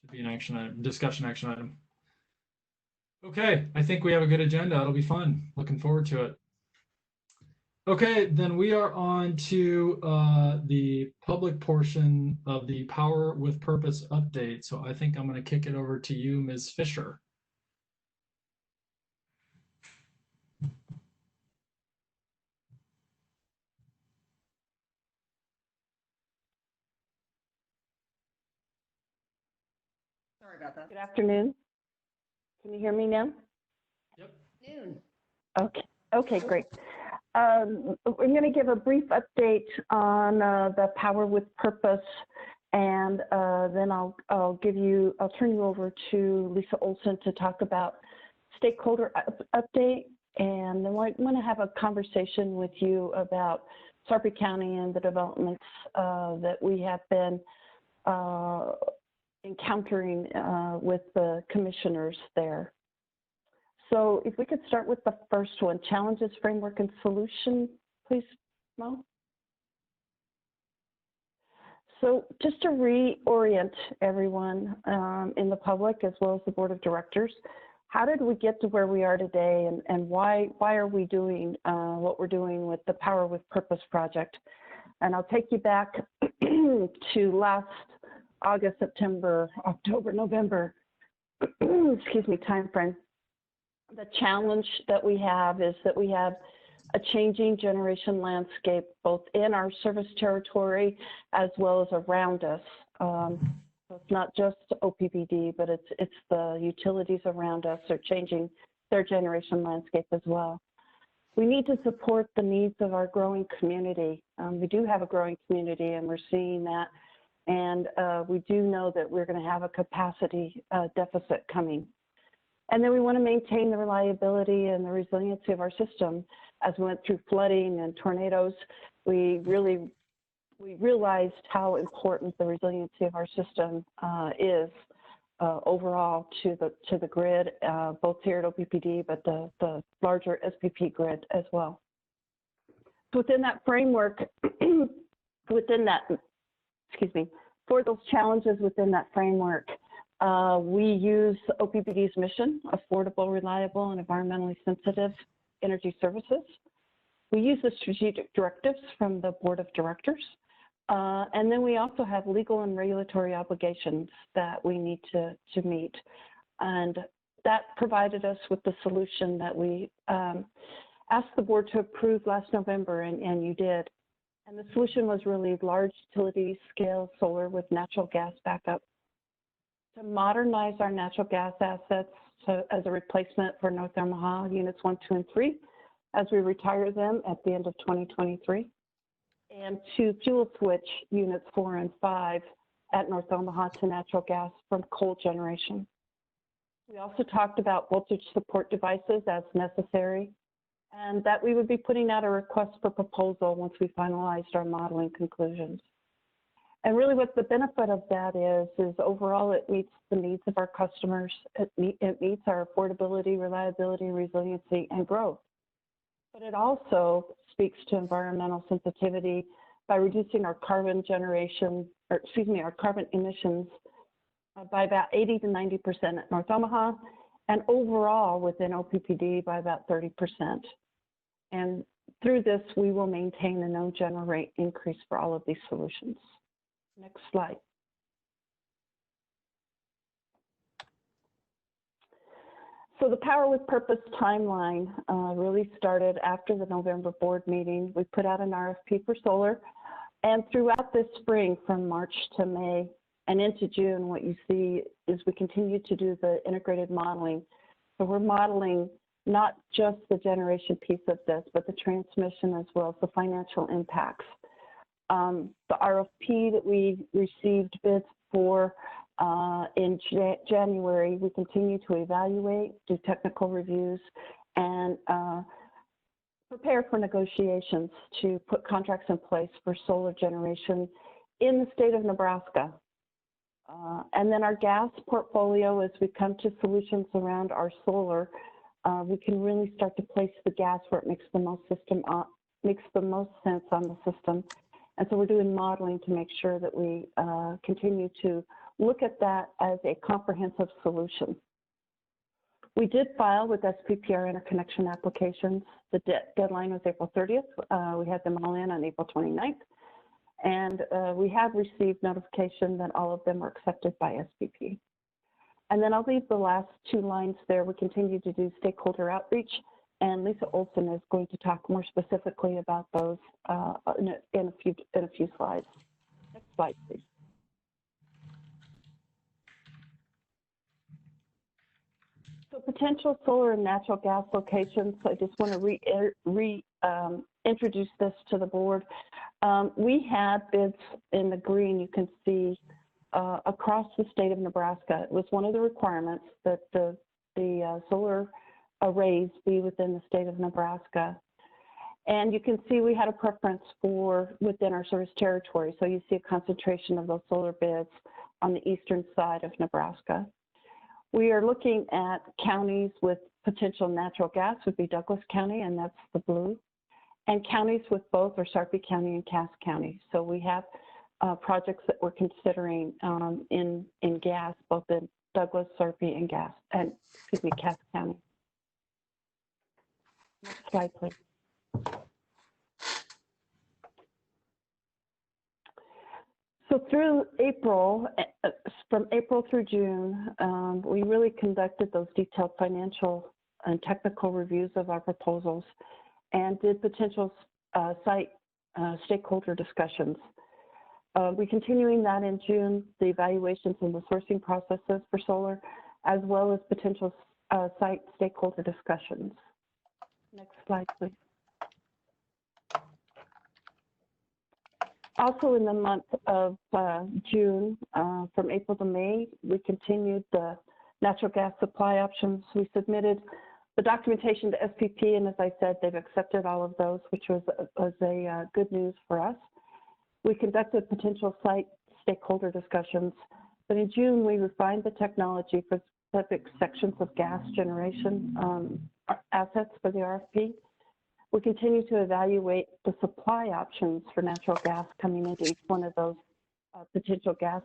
Should be an action item, discussion action item. Okay, I think we have a good agenda. It'll be fun. Looking forward to it. Okay, then we are on to the public portion of the Power with Purpose update. So I think I'm going to kick it over to you, Ms. Fisher. Sorry about that. Good afternoon. Can you hear me now? Yep. Noon. Okay, great. I'm going to give a brief update on the Power with Purpose, and then I'll turn you over to Lisa Olson to talk about stakeholder update, and then I want to have a conversation with you about Sarpy County and the developments that we have been encountering with the commissioners there. So if we could start with the first one, challenges, framework, and solution, please, Mo. So just to reorient everyone in the public as well as the board of directors, how did we get to where we are today, and why are we doing what we're doing with the Power with Purpose project? And I'll take you back to last August, September, October, November, excuse me, timeframe. The challenge that we have is that we have a changing generation landscape, both in our service territory as well as around us. So it's not just OPPD, but it's the utilities around us are changing their generation landscape as well. We need to support the needs of our growing community. We do have a growing community, and we're seeing that. And we do know that we're going to have a capacity deficit coming. And then we want to maintain the reliability and the resiliency of our system. As we went through flooding and tornadoes, we realized how important the resiliency of our system is overall to the grid, both here at OPPD, but the larger SPP grid as well. So within that framework, for those challenges within that framework, we use OPPD's mission, affordable, reliable, and environmentally sensitive energy services. We use the strategic directives from the Board of Directors. And then we also have legal and regulatory obligations that we need to meet. And that provided us with the solution that we asked the board to approve last November, and you did. And the solution was really large utility scale solar with natural gas backup to modernize our natural gas assets as a replacement for North Omaha units 1, 2, and 3 as we retire them at the end of 2023. And to fuel switch units 4 and 5 at North Omaha to natural gas from coal generation. We also talked about voltage support devices as necessary, and that we would be putting out a request for proposal once we finalized our modeling conclusions. And really what the benefit of that is overall it meets the needs of our customers, it meets our affordability, reliability, resiliency, and growth. But it also speaks to environmental sensitivity by reducing our carbon our carbon emissions by about 80 to 90% at North Omaha, and overall within OPPD by about 30%. And through this, we will maintain the known general rate increase for all of these solutions. Next slide. So the Power with Purpose timeline really started after the November board meeting. We put out an RFP for solar, and throughout this spring from March to May and into June, what you see is we continue to do the integrated modeling. So we're modeling not just the generation piece of this, but the transmission as well as the financial impacts. The RFP that we received bids for in January, we continue to evaluate, do technical reviews, and prepare for negotiations to put contracts in place for solar generation in the state of Nebraska. And then our gas portfolio, as we come to solutions around our solar, we can really start to place the gas where it makes the most sense on the system. And so we're doing modeling to make sure that we continue to look at that as a comprehensive solution. We did file with SPPR interconnection applications. The deadline was April 30th. We had them all in on April 29th. And we have received notification that all of them were accepted by SPP. And then I'll leave the last two lines there. We continue to do stakeholder outreach, and Lisa Olson is going to talk more specifically about those in a few slides. Next slide, please. So potential solar and natural gas locations. I just want to introduce this to the board. We had bids in the green, you can see, across the state of Nebraska. It was one of the requirements that the solar arrays be within the state of Nebraska. And you can see we had a preference for within our service territory. So you see a concentration of those solar bids on the eastern side of Nebraska. We are looking at counties with potential natural gas would be Douglas County, and that's the blue. And counties with both are Sarpy County and Cass County. So we have projects that we're considering in gas, both in Douglas, Sarpy, and Cass County. Next slide, please. So through April, from April through June, we really conducted those detailed financial and technical reviews of our proposals and did potential site stakeholder discussions. We're continuing that in June, the evaluations and the sourcing processes for solar, as well as potential site stakeholder discussions. Next slide, please. Also in the month of June, from April to May, we continued the natural gas supply options. We submitted the documentation to SPP, and as I said, they've accepted all of those, which was a good news for us. We conducted potential site stakeholder discussions, but in June, we refined the technology for specific sections of gas generation assets for the RFP. We continue to evaluate the supply options for natural gas coming into each one of those potential gas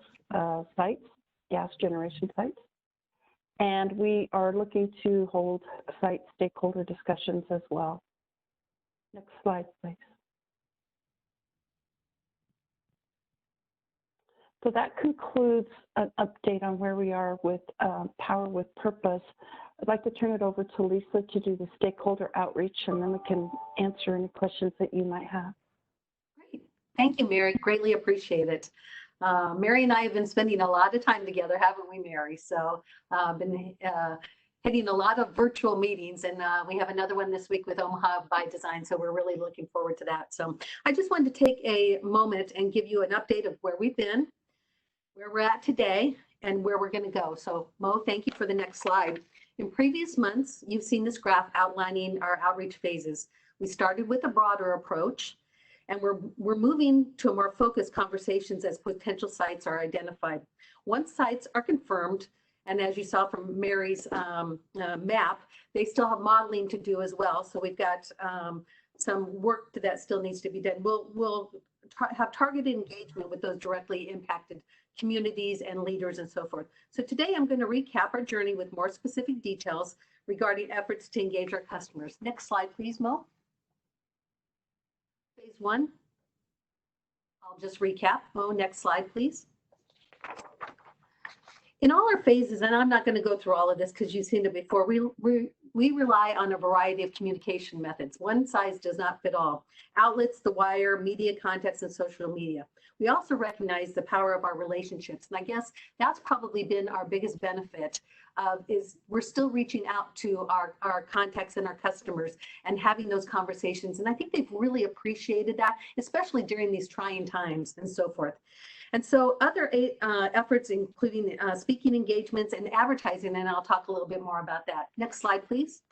sites, gas generation sites. And we are looking to hold site stakeholder discussions as well. Next slide, please. So that concludes an update on where we are with Power with Purpose. I'd like to turn it over to Lisa to do the stakeholder outreach, and then we can answer any questions that you might have. Great. Thank you, Mary. Greatly appreciate it. Mary and I have been spending a lot of time together, haven't we, Mary? So been hitting a lot of virtual meetings, and we have another one this week with Omaha by Design. So we're really looking forward to that. So I just wanted to take a moment and give you an update of where we've been, where we're at today, and where we're going to go. So Mo, thank you for the next slide. In previous months, you've seen this graph outlining our outreach phases. We started with a broader approach, and we're moving to a more focused conversations as potential sites are identified. Once sites are confirmed, and as you saw from Mary's map, they still have modeling to do as well. So we've got some work that still needs to be done. We'll have targeted engagement with those directly impacted communities and leaders and so forth. So today I'm going to recap our journey with more specific details regarding efforts to engage our customers. Next slide, please, Mo. Phase one. I'll just recap. Mo, next slide, please. In all our phases, and I'm not going to go through all of this because you've seen it before, we rely on a variety of communication methods. One size does not fit all. Outlets, the wire, media contacts, and social media. We also recognize the power of our relationships. And I guess that's probably been our biggest benefit is we're still reaching out to our contacts and our customers and having those conversations. And I think they've really appreciated that, especially during these trying times and so forth. And so other efforts, including speaking engagements and advertising, and I'll talk a little bit more about that. Next slide, please.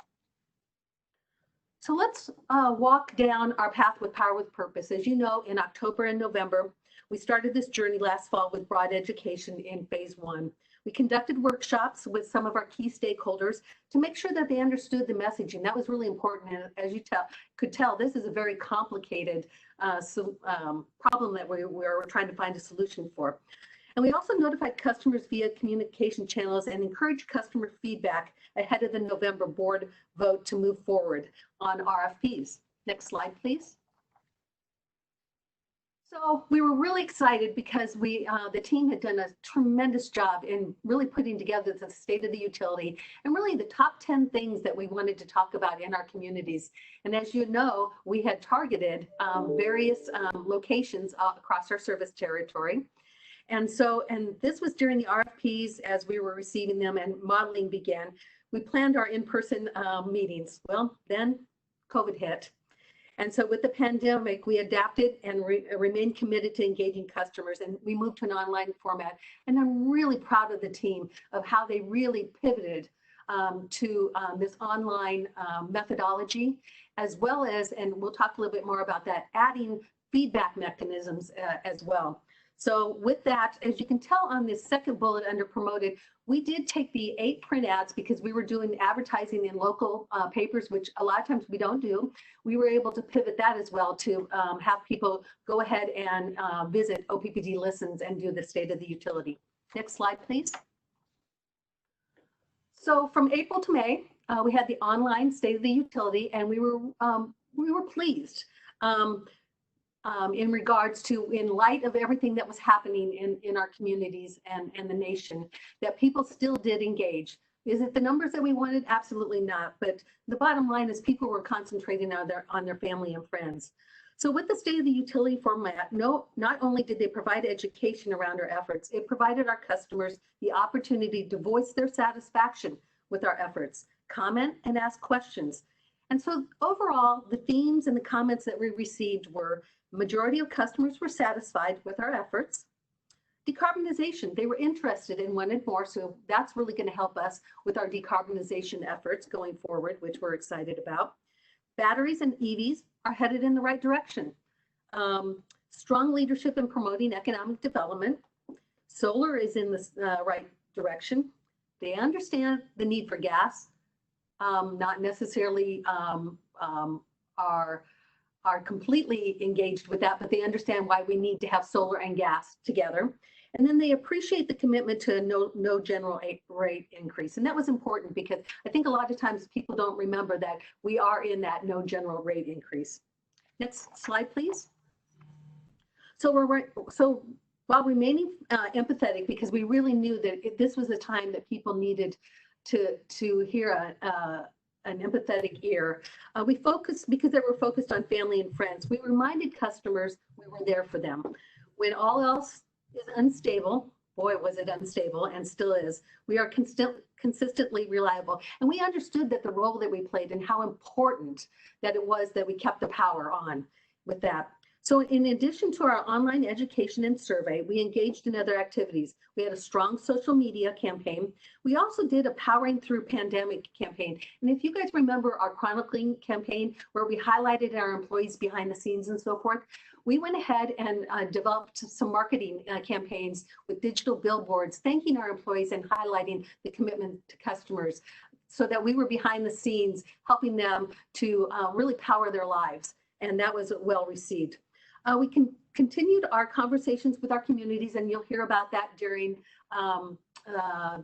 So let's walk down our path with Power with Purpose. As you know, in October and November, we started this journey last fall with broad education in phase one. We conducted workshops with some of our key stakeholders to make sure that they understood the messaging. That was really important. And as you could tell, this is a very complicated problem that we're trying to find a solution for. And we also notified customers via communication channels and encouraged customer feedback ahead of the November board vote to move forward on RFPs. Next slide, please. So we were really excited because the team had done a tremendous job in really putting together the state of the utility and really the top 10 things that we wanted to talk about in our communities. And as you know, we had targeted various locations across our service territory. And this was during the RFPs as we were receiving them and modeling began. We planned our in-person meetings. Well, then COVID hit. And so with the pandemic, we adapted and remained committed to engaging customers, and we moved to an online format. And I'm really proud of the team of how they really pivoted to this online methodology, as well as, and we'll talk a little bit more about that, adding feedback mechanisms as well. So with that, as you can tell on this second bullet under promoted, we did take the 8 print ads because we were doing advertising in local papers, which a lot of times we don't do. We were able to pivot that as well to have people go ahead and visit OPPD Listens and do the state of the utility. Next slide, please. So from April to May, we had the online state of the utility, and we were pleased. In regards to, in light of everything that was happening in our communities and the nation, that people still did engage. Is it the numbers that we wanted? Absolutely not. But the bottom line is people were concentrating on their family and friends. So with the state of the utility format, not only did they provide education around our efforts, it provided our customers the opportunity to voice their satisfaction with our efforts, comment and ask questions. And so overall, the themes and the comments that we received were majority of customers were satisfied with our efforts. Decarbonization, they were interested and wanted more, so that's really going to help us with our decarbonization efforts going forward, which we're excited about. Batteries and EVs are headed in the right direction. Strong leadership in promoting economic development. Solar is in the right direction. They understand the need for gas, not necessarily are completely engaged with that, but they understand why we need to have solar and gas together. And then they appreciate the commitment to no general rate increase. And that was important because I think a lot of times people don't remember that we are in that no general rate increase. Next slide, please. So while remaining empathetic, because we really knew that this was a time that people needed to hear an empathetic ear, we focused, because they were focused on family and friends, we reminded customers we were there for them. When all else is unstable, boy, was it unstable and still is, we are consistently reliable. And we understood that the role that we played and how important that it was that we kept the power on with that. So in addition to our online education and survey, we engaged in other activities. We had a strong social media campaign. We also did a Powering Through Pandemic campaign. And if you guys remember our chronicling campaign where we highlighted our employees behind the scenes and so forth, we went ahead and developed some marketing campaigns with digital billboards, thanking our employees and highlighting the commitment to customers so that we were behind the scenes, helping them to really power their lives. And that was well received. We continued our conversations with our communities, and you'll hear about that during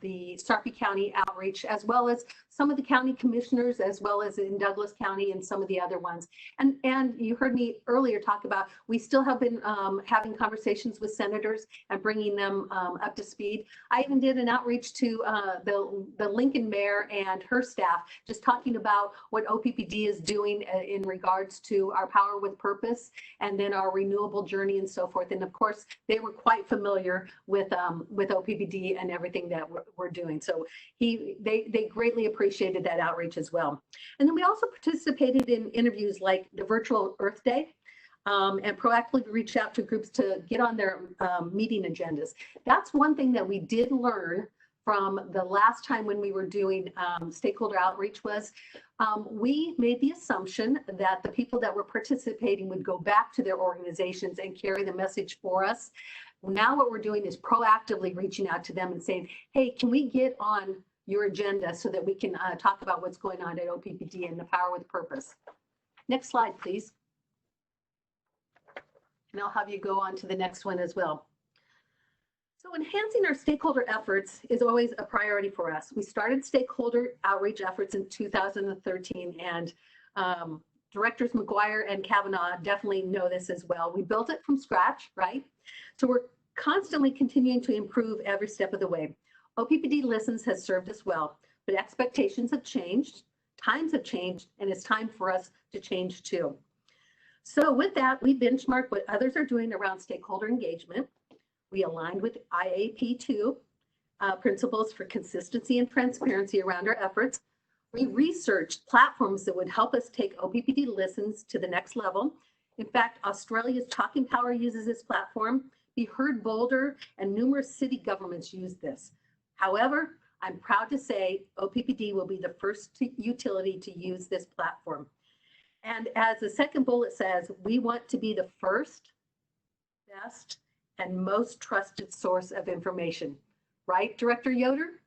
the Sarpy County outreach, as well as some of the county commissioners, as well as in Douglas County and some of the other ones. And you heard me earlier talk about, we still have been having conversations with senators and bringing them up to speed. I even did an outreach to the Lincoln mayor and her staff, just talking about what OPPD is doing in regards to our Power with Purpose and then our renewable journey and so forth. And of course, they were quite familiar with OPPD and everything that we're doing. So they greatly appreciated that outreach as well. And then we also participated in interviews like the virtual Earth Day and proactively reached out to groups to get on their meeting agendas. That's one thing that we did learn from the last time when we were doing stakeholder outreach was we made the assumption that the people that were participating would go back to their organizations and carry the message for us. Now what we're doing is proactively reaching out to them and saying, hey, can we get on your agenda so that we can talk about what's going on at OPPD and the Power with Purpose. Next slide, please. And I'll have you go on to the next one as well. So enhancing our stakeholder efforts is always a priority for us. We started stakeholder outreach efforts in 2013, and Directors McGuire and Kavanaugh definitely know this as well. We built it from scratch, right? So we're constantly continuing to improve every step of the way. OPPD Listens has served us well, but expectations have changed, times have changed, and it's time for us to change too. So with that, we benchmark what others are doing around stakeholder engagement. We aligned with IAP2 principles for consistency and transparency around our efforts. We researched platforms that would help us take OPPD Listens to the next level. In fact, Australia's Talking Power uses this platform. Be Heard Boulder and numerous city governments use this. However, I'm proud to say OPPD will be the first utility to use this platform. And as the second bullet says, we want to be the first, best, and most trusted source of information. Right, Director Yoder?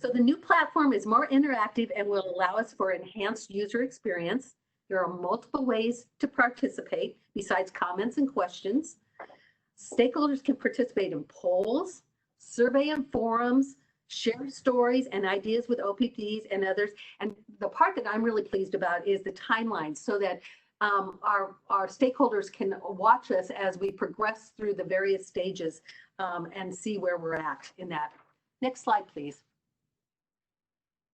So the new platform is more interactive and will allow us for enhanced user experience. There are multiple ways to participate besides comments and questions. Stakeholders can participate in polls, survey and forums, share stories and ideas with OPPDs and others. And the part that I'm really pleased about is the timeline so that our stakeholders can watch us as we progress through the various stages and see where we're at in that. Next slide, please.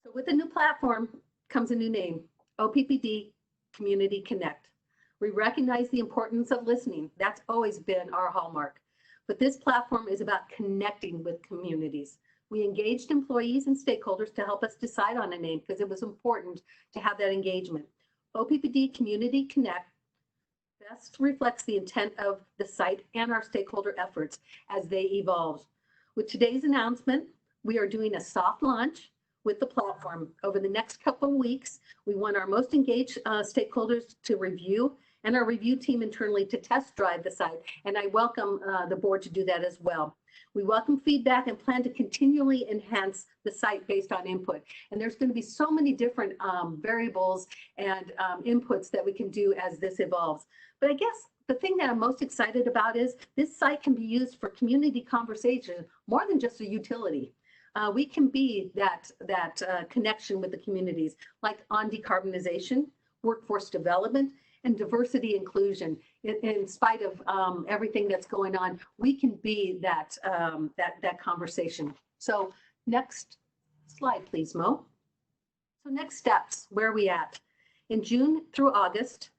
So with the new platform comes a new name, OPPD Community Connect. We recognize the importance of listening. That's always been our hallmark. But this platform is about connecting with communities. We engaged employees and stakeholders to help us decide on a name because it was important to have that engagement. OPPD Community Connect best reflects the intent of the site and our stakeholder efforts as they evolve. With today's announcement, we are doing a soft launch with the platform. Over the next couple of weeks, we want our most engaged stakeholders to review and our review team internally to test drive the site. And I welcome the board to do that as well. We welcome feedback and plan to continually enhance the site based on input. And there's going to be so many different variables and inputs that we can do as this evolves. But I guess the thing that I'm most excited about is this site can be used for community conversation more than just a utility. We can be that connection with the communities, like on decarbonization, workforce development, and diversity inclusion. In spite of everything that's going on, we can be that conversation. So next slide, please, Mo. So next steps, where are we at? In June through August,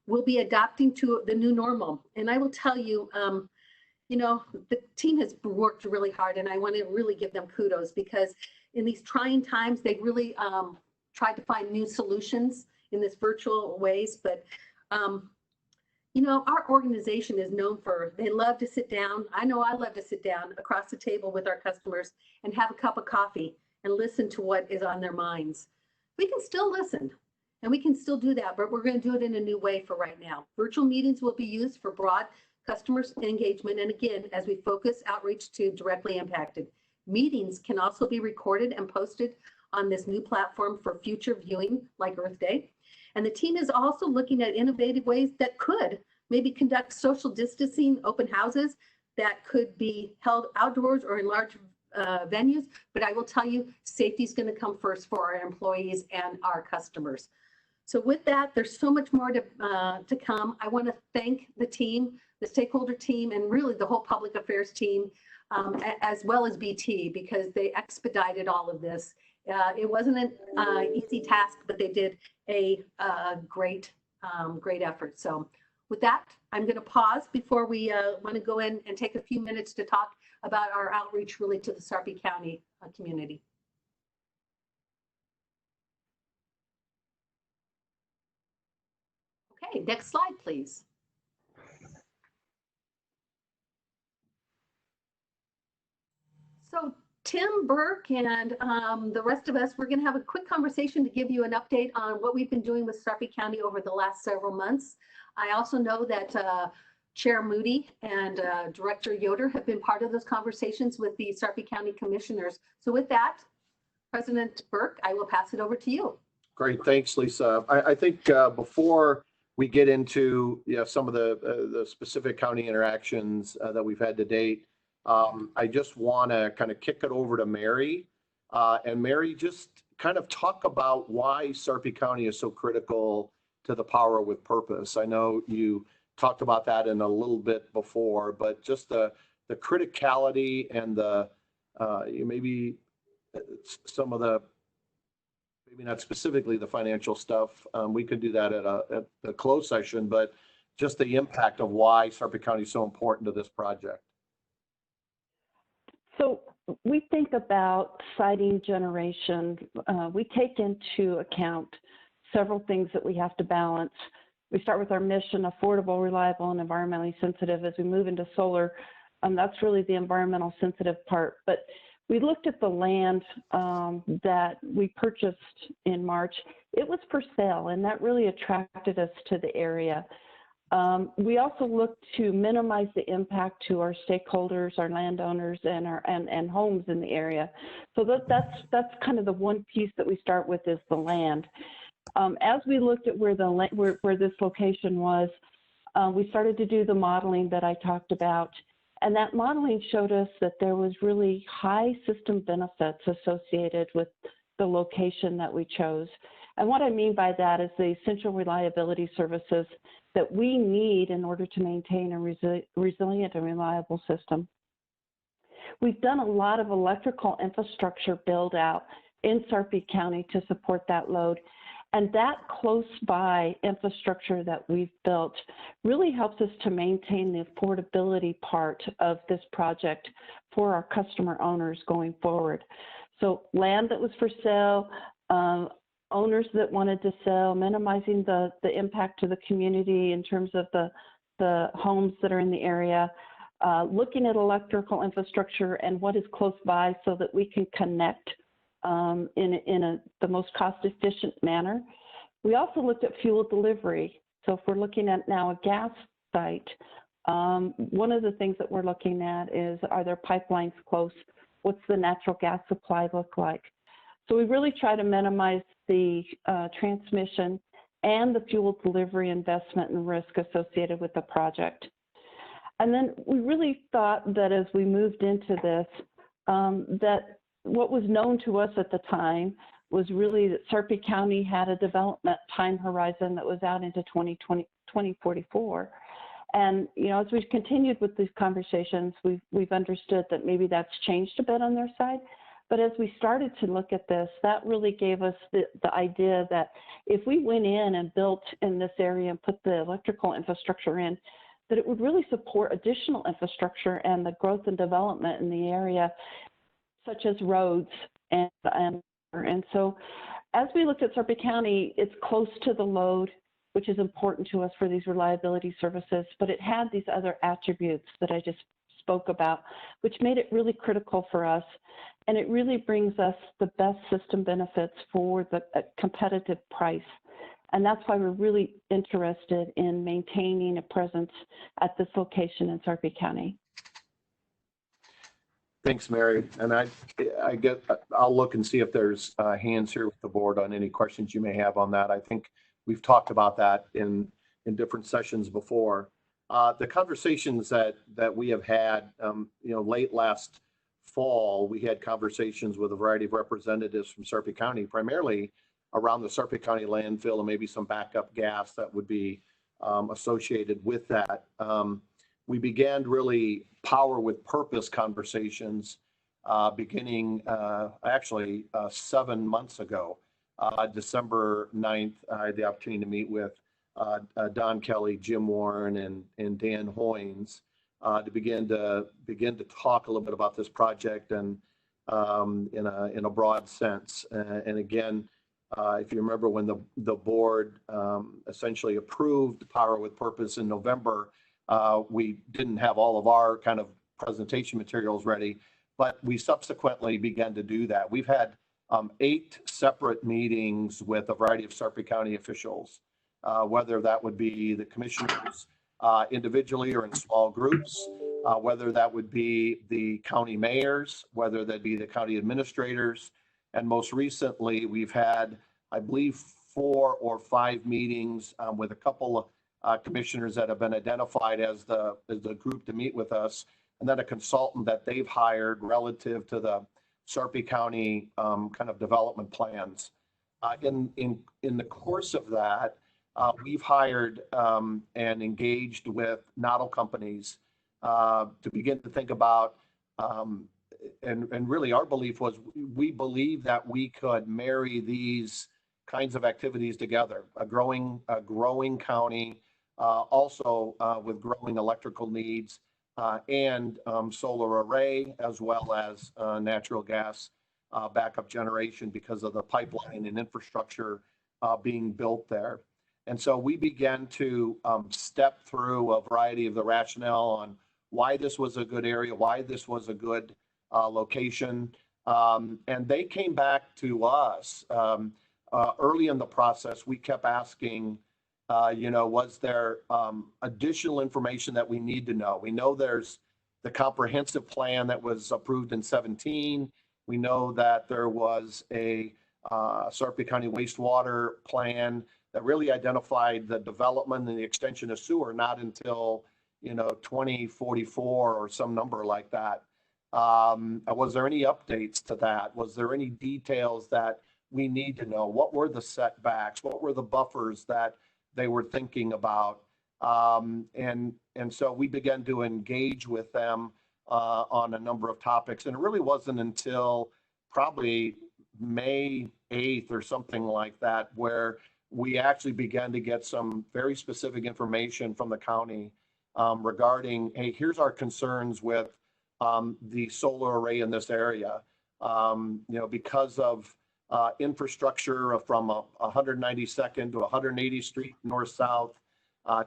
we'll be adapting to the new normal. And I will tell you, you know, the team has worked really hard, and I want to really give them kudos because in these trying times, they really tried to find new solutions in this virtual ways. But, you know, our organization is known for, they love to sit down. I know I love to sit down across the table with our customers and have a cup of coffee and listen to what is on their minds. We can still listen. And we can still do that, but we're going to do it in a new way for right now. Virtual meetings will be used for broad customer engagement. And again, as we focus outreach to directly impacted. Meetings can also be recorded and posted on this new platform for future viewing, like Earth Day. And the team is also looking at innovative ways that could maybe conduct social distancing open houses that could be held outdoors or in large venues. But I will tell you, safety is going to come first for our employees and our customers. So with that, there's so much more to come. I want to thank the team, the stakeholder team, and really the whole public affairs team, as well as BT, because they expedited all of this. It wasn't an easy task, but they did a great effort. So with that, I'm going to pause before we want to go in and take a few minutes to talk about our outreach really to the Sarpy County community. Okay, next slide, please. So Tim, Burke, and the rest of us, we're going to have a quick conversation to give you an update on what we've been doing with Sarpy County over the last several months. I also know that Chair Moody and Director Yoder have been part of those conversations with the Sarpy County commissioners. So with that, President Burke, I will pass it over to you. Great, thanks, Lisa. I think before we get into some of the specific county interactions that we've had to date, I just want to kind of kick it over to Mary. And Mary, just kind of talk about why Sarpy County is so critical to the Power with Purpose. I know you talked about that in a little bit before, but just the criticality and the maybe some of the, maybe not specifically the financial stuff. We could do that at a closed session, but just the impact of why Sarpy County is so important to this project. So we think about siting generation. We take into account several things that we have to balance. We start with our mission, affordable, reliable, and environmentally sensitive. As we move into solar, that's really the environmental sensitive part. But we looked at the land that we purchased in March. It was for sale, and that really attracted us to the area. We also looked to minimize the impact to our stakeholders, our landowners, and homes in the area. So that's kind of the one piece that we start with is the land. As we looked at where this location was, we started to do the modeling that I talked about. And that modeling showed us that there was really high system benefits associated with the location that we chose. And what I mean by that is the essential reliability services that we need in order to maintain a resilient and reliable system. We've done a lot of electrical infrastructure build out in Sarpy County to support that load. And that close by infrastructure that we've built really helps us to maintain the affordability part of this project for our customer owners going forward. So land that was for sale, owners that wanted to sell, minimizing the impact to the community in terms of the homes that are in the area, looking at electrical infrastructure and what is close by so that we can connect in the most cost-efficient manner. We also looked at fuel delivery. So if we're looking at now a gas site, one of the things that we're looking at is, are there pipelines close? What's the natural gas supply look like? So we really try to minimize the transmission and the fuel delivery investment and risk associated with the project. And then we really thought that as we moved into this, that what was known to us at the time was really that Sarpy County had a development time horizon that was out into 2044. And, you know, as we've continued with these conversations, we've understood that maybe that's changed a bit on their side. But as we started to look at this, that really gave us the idea that if we went in and built in this area and put the electrical infrastructure in, that it would really support additional infrastructure and the growth and development in the area, such as roads and so as we looked at Sarpy County, it's close to the load, which is important to us for these reliability services, but it had these other attributes that I just spoke about, which made it really critical for us. And it really brings us the best system benefits for the competitive price. And that's why we're really interested in maintaining a presence at this location in Sarpy County. Thanks, Mary. And I'll look and see if there's hands here with the board on any questions you may have on that. I think we've talked about that in different sessions before. The conversations that we have had, late last fall, we had conversations with a variety of representatives from Sarpy County, primarily around the Sarpy County landfill and maybe some backup gas that would be associated with that. We began really power with purpose conversations beginning 7 months ago. December 9th, I had the opportunity to meet with Don Kelly, Jim Warren, and Dan Hoynes to begin to talk a little bit about this project and in a broad sense. And again, if you remember when the board essentially approved Power with Purpose in November, we didn't have all of our kind of presentation materials ready, but we subsequently began to do that. We've had 8 separate meetings with a variety of Sarpy County officials, whether that would be the commissioners individually or in small groups, whether that would be the county mayors, whether that be the county administrators. And most recently, we've had, I believe, 4 or 5 meetings with a couple of commissioners that have been identified as the group to meet with us, and then a consultant that they've hired relative to the Sarpy County kind of development plans. In the course of that, we've hired and engaged with nodal companies to begin to think about, and really our belief was we believe that we could marry these kinds of activities together, a growing county, also with growing electrical needs and solar array, as well as natural gas backup generation because of the pipeline and infrastructure being built there. And so we began to step through a variety of the rationale on why this was a good area, why this was a good location. And they came back to us early in the process. We kept asking, was there additional information that we need to know? We know there's the comprehensive plan that was approved in 2017. We know that there was a Sarpy County wastewater plan that really identified the development and the extension of sewer not until 2044 or some number like that. Was there any updates to that? Was there any details that we need to know? What were the setbacks? What were the buffers that they were thinking about? And so we began to engage with them on a number of topics. And it really wasn't until probably May 8th or something like that, where we actually began to get some very specific information from the county regarding, hey, here's our concerns with the solar array in this area. Because of infrastructure from 192nd to 180th Street north-south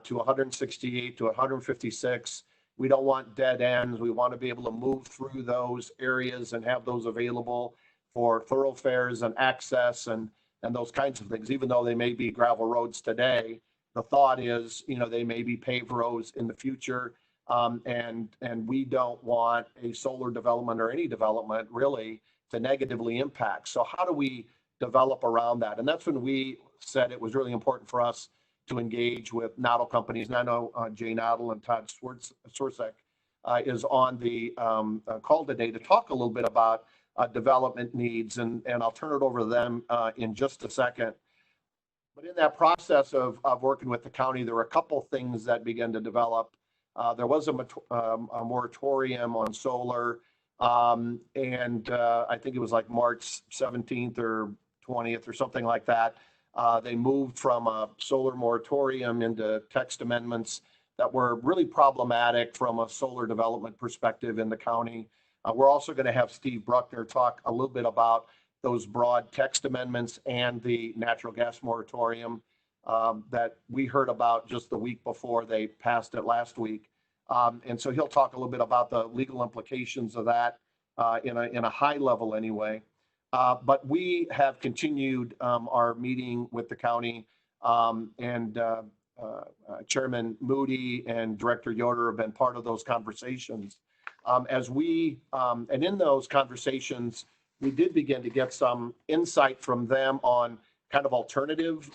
to 168 to 156. We don't want dead ends. We want to be able to move through those areas and have those available for thoroughfares and access and those kinds of things. Even though they may be gravel roads today, the thought is, they may be paved roads in the future. And we don't want a solar development or any development really to negatively impact. So how do we develop around that? And that's when we said it was really important for us to engage with Noddle companies. And I know Jay Noddle and Todd Swarzek is on the call today to talk a little bit about development needs, and I'll turn it over to them in just a second. But in that process of working with the county, there were a couple things that began to develop. There was a moratorium on solar, and I think it was like March 17th or 20th or something like that. They moved from a solar moratorium into text amendments that were really problematic from a solar development perspective in the county. We're also going to have Steve Bruckner talk a little bit about those broad text amendments and the natural gas moratorium that we heard about just the week before they passed it last week. And so he'll talk a little bit about the legal implications of that in a high level anyway. But we have continued our meeting with the county, and Chairman Moody and Director Yoder have been part of those conversations. And in those conversations, we did begin to get some insight from them on kind of alternative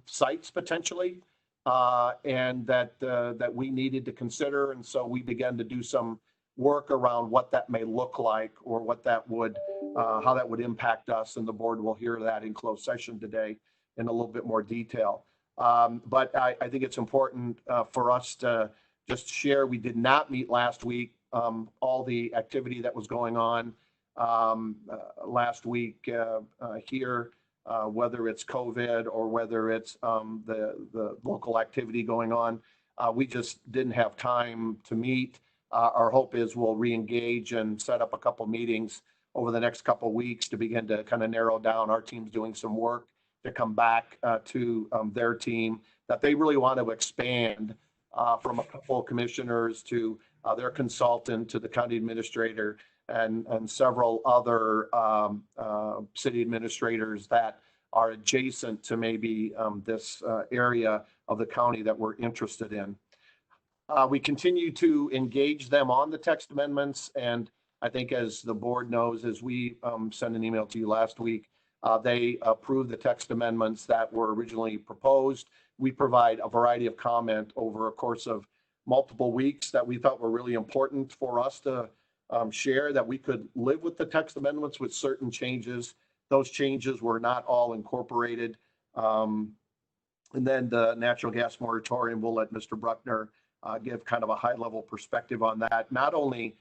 sites potentially, and that we needed to consider. And so we began to do some work around what that may look like, or what that would, how that would impact us. And the board will hear that in closed session today in a little bit more detail. But I think it's important for us to just share. We did not meet last week. All the activity that was going on last week here, whether it's COVID or whether it's the local activity going on, we just didn't have time to meet. Our hope is we'll re-engage and set up a couple meetings over the next couple of weeks to begin to kind of narrow down. Our team's doing some work to come back to their team that they really want to expand from a couple of commissioners to their consultant to the county administrator and several other city administrators that are adjacent to maybe this area of the county that we're interested in. We continue to engage them on the text amendments, and I think as the board knows, as we sent an email to you last week, they approved the text amendments that were originally proposed. We provide a variety of comment over a course of multiple weeks that we thought were really important for us to share, that we could live with the text amendments with certain changes. Those changes were not all incorporated. And then the natural gas moratorium, we'll let Mr. Bruckner give kind of a high level perspective on that. Not only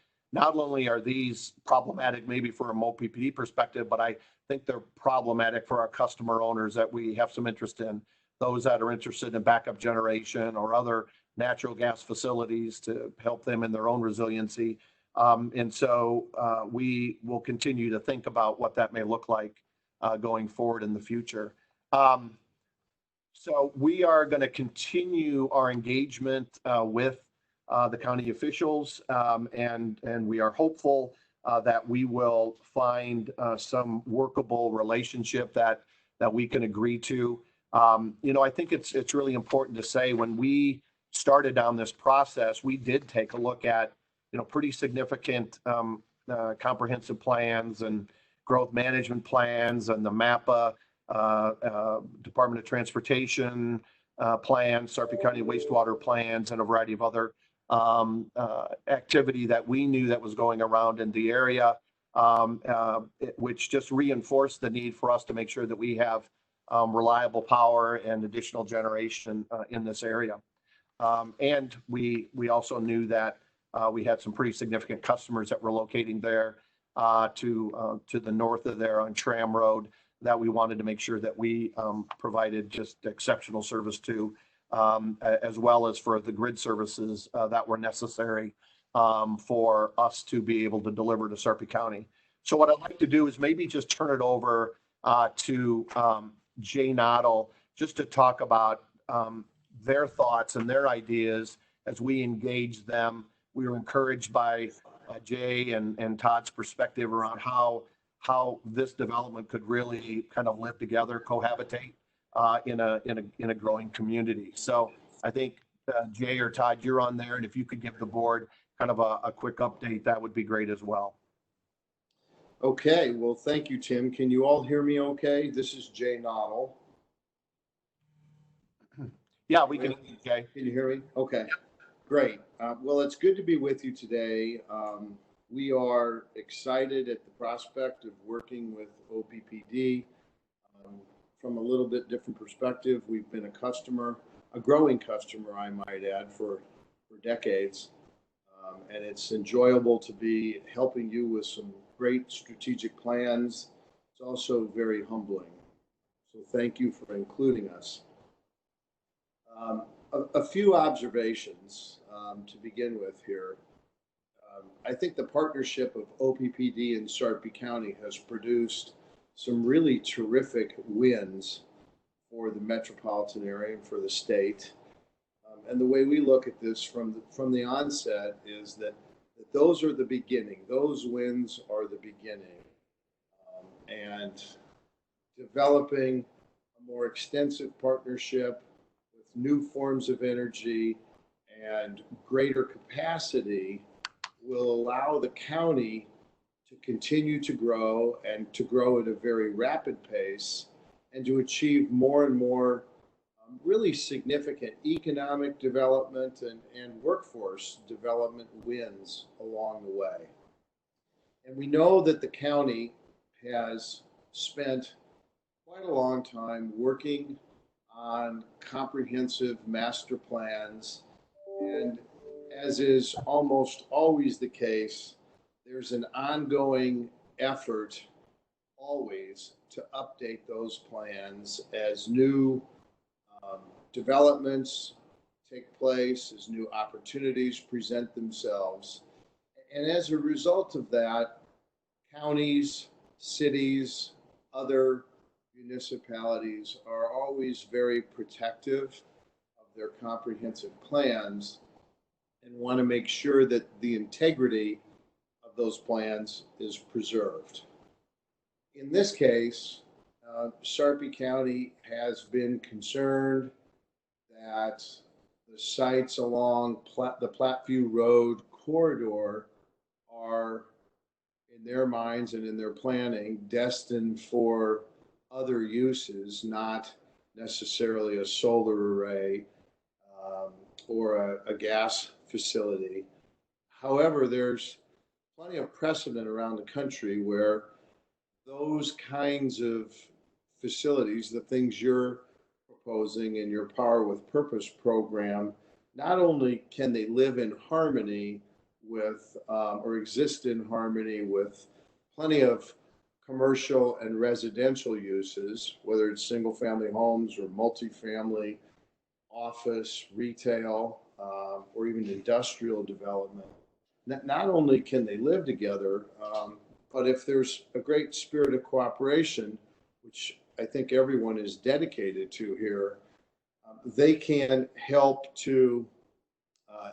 are these problematic maybe for a OPPD perspective, but I think they're problematic for our customer owners that we have some interest in, those that are interested in backup generation or other natural gas facilities to help them in their own resiliency. And so we will continue to think about what that may look like going forward in the future. So we are going to continue our engagement with the county officials, and we are hopeful that we will find some workable relationship that we can agree to. I think it's really important to say when we started down this process, we did take a look at pretty significant comprehensive plans and growth management plans and the MAPA Department of Transportation plans, Sarpy County wastewater plans, and a variety of other activity that we knew that was going around in the area, which just reinforced the need for us to make sure that we have reliable power and additional generation in this area. And we also knew that we had some pretty significant customers that were locating there to the north of there on Tram Road that we wanted to make sure that we provided just exceptional service to, as well as for the grid services that were necessary for us to be able to deliver to Sarpy County. So what I'd like to do is maybe just turn it over to Jay Noddle just to talk about their thoughts and their ideas as we engage them. We were encouraged by Jay and Todd's perspective around how this development could really kind of live together, cohabitate in a growing community. So I think Jay or Todd, you're on there, and if you could give the board kind of a quick update, that would be great as well. Okay, well, thank you, Tim. Can you all hear me okay? This is Jay Noddle. Yeah, we can. Okay. Can you hear me? Okay, great. Well, it's good to be with you today. We are excited at the prospect of working with OPPD. From a little bit different perspective, we've been a customer, a growing customer, I might add, for decades. And it's enjoyable to be helping you with some great strategic plans. It's also very humbling. So thank you for including us. A few observations to begin with here. I think the partnership of OPPD and Sarpy County has produced some really terrific wins for the metropolitan area and for the state. And the way we look at this from the onset is that those are the beginning. Those wins are the beginning. And developing a more extensive partnership with new forms of energy and greater capacity will allow the county to continue to grow and to grow at a very rapid pace and to achieve more and more really significant economic development and workforce development wins along the way. And we know that the county has spent quite a long time working on comprehensive master plans, and as is almost always the case, there's an ongoing effort always to update those plans as new developments take place, as new opportunities present themselves. And as a result of that, counties, cities, other municipalities are always very protective of their comprehensive plans and want to make sure that the integrity of those plans is preserved. In this case, Sarpy County has been concerned that the sites along the Platteview Road corridor are, in their minds and in their planning, destined for other uses, not necessarily a solar array or a gas facility. However, there's plenty of precedent around the country where those kinds of facilities, the things you're proposing in your Power with Purpose program, not only can they live in harmony with or exist in harmony with plenty of commercial and residential uses, whether it's single family homes or multifamily, office, retail, or even industrial development. Not only can they live together, but if there's a great spirit of cooperation, which I think everyone is dedicated to here, they can help to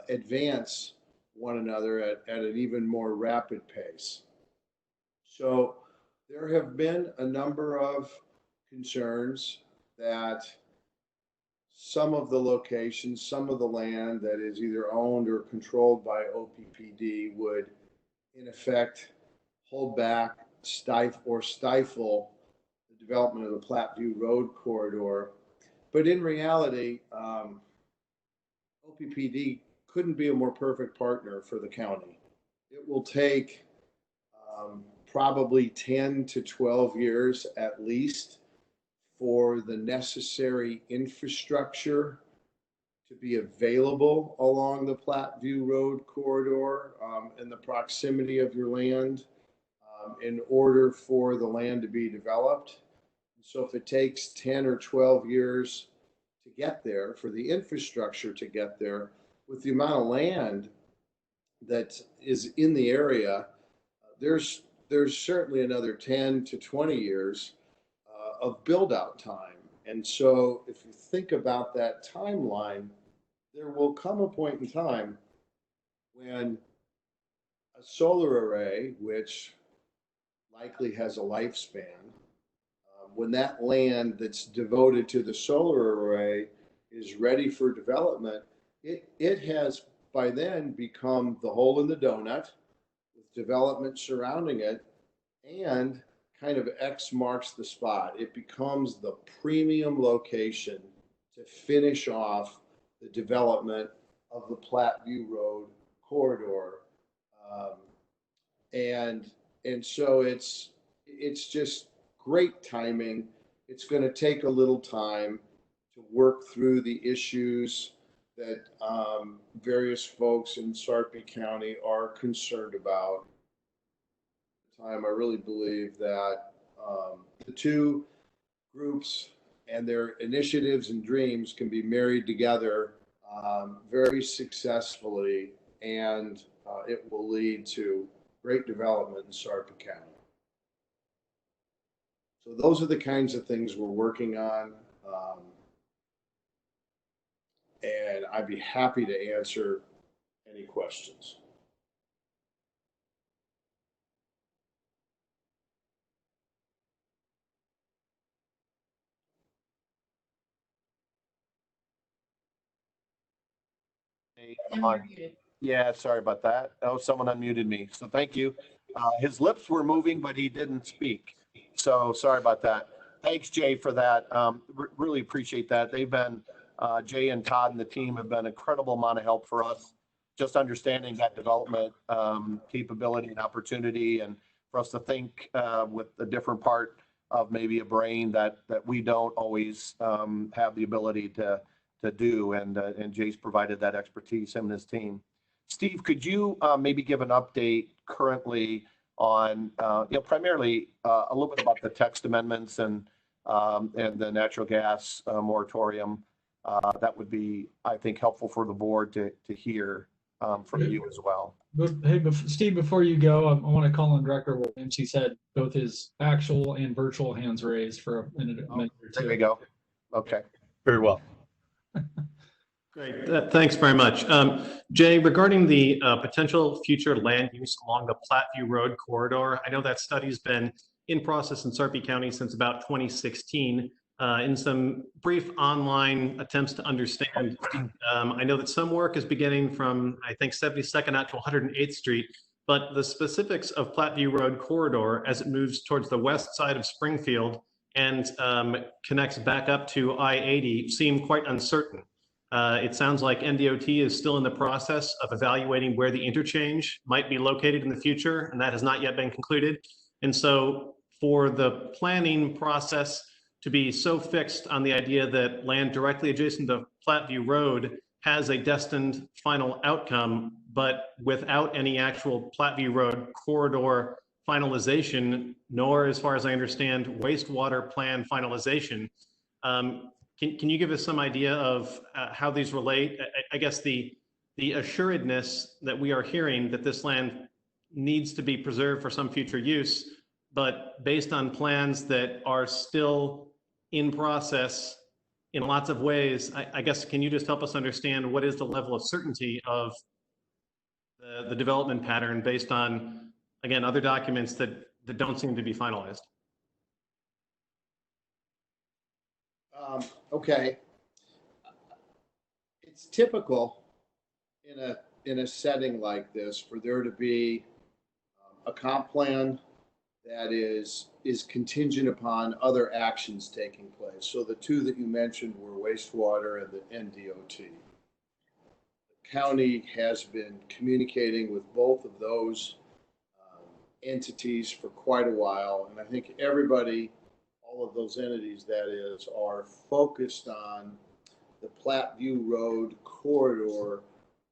advance one another at an even more rapid pace. So there have been a number of concerns that some of the locations, some of the land that is either owned or controlled by OPPD would, in effect, hold back, stifle the development of the Platteview Road corridor. But in reality, OPPD couldn't be a more perfect partner for the county. It will take probably 10 to 12 years at least for the necessary infrastructure to be available along the Platteview Road corridor in the proximity of your land. in order for the land to be developed. So if it takes 10 or 12 years to get there, for the infrastructure to get there, with the amount of land that is in the area, there's certainly another 10 to 20 years of build out time. And so if you think about that timeline, there will come a point in time when a solar array, which likely has a lifespan, when that land that's devoted to the solar array is ready for development, it has by then become the hole in the donut with development surrounding it, and kind of X marks the spot. It becomes the premium location to finish off the development of the Platteview Road corridor. And so it's just great timing. It's going to take a little time to work through the issues that various folks in Sarpy County are concerned about. I really believe that the two groups and their initiatives and dreams can be married together very successfully, and it will lead to great development in Sarpy County. So those are the kinds of things we're working on, and I'd be happy to answer any questions. Yeah, sorry about that. Oh, someone unmuted me. So thank you. His lips were moving, but he didn't speak. So sorry about that. Thanks, Jay, for that. Really appreciate that. They've been, Jay and Todd and the team have been an incredible amount of help for us, just understanding that development capability and opportunity, and for us to think with a different part of maybe a brain that we don't always have the ability to do. And Jay's provided that expertise, him and his team. Steve, could you maybe give an update currently on, primarily a little bit about the text amendments and the natural gas moratorium? That would be, I think, helpful for the board to hear from you as well. Hey, Steve, before you go, I want to call on Director Williams. He's had both his actual and virtual hands raised for a minute or two. There we go. Okay. Very well. Great. Thanks very much. Jay, regarding the potential future land use along the Platteview Road corridor, I know that study's been in process in Sarpy County since about 2016. In some brief online attempts to understand, I know that some work is beginning from, I think, 72nd out to 108th Street, but the specifics of Platteview Road corridor as it moves towards the west side of Springfield and connects back up to I-80 seem quite uncertain. It sounds like NDOT is still in the process of evaluating where the interchange might be located in the future, and that has not yet been concluded. And so for the planning process to be so fixed on the idea that land directly adjacent to Platteview Road has a destined final outcome, but without any actual Platteview Road corridor finalization, nor, as far as I understand, wastewater plan finalization, can you give us some idea of how these relate? I guess the assuredness that we are hearing that this land needs to be preserved for some future use, but based on plans that are still in process in lots of ways, I guess, can you just help us understand what is the level of certainty of the development pattern based on, again, other documents that don't seem to be finalized? Okay. It's typical in a setting like this for there to be a comp plan that is contingent upon other actions taking place. So the two that you mentioned were wastewater and the NDOT. The county has been communicating with both of those entities for quite a while, and I think everybody, all of those entities that is, are focused on the Platteview Road corridor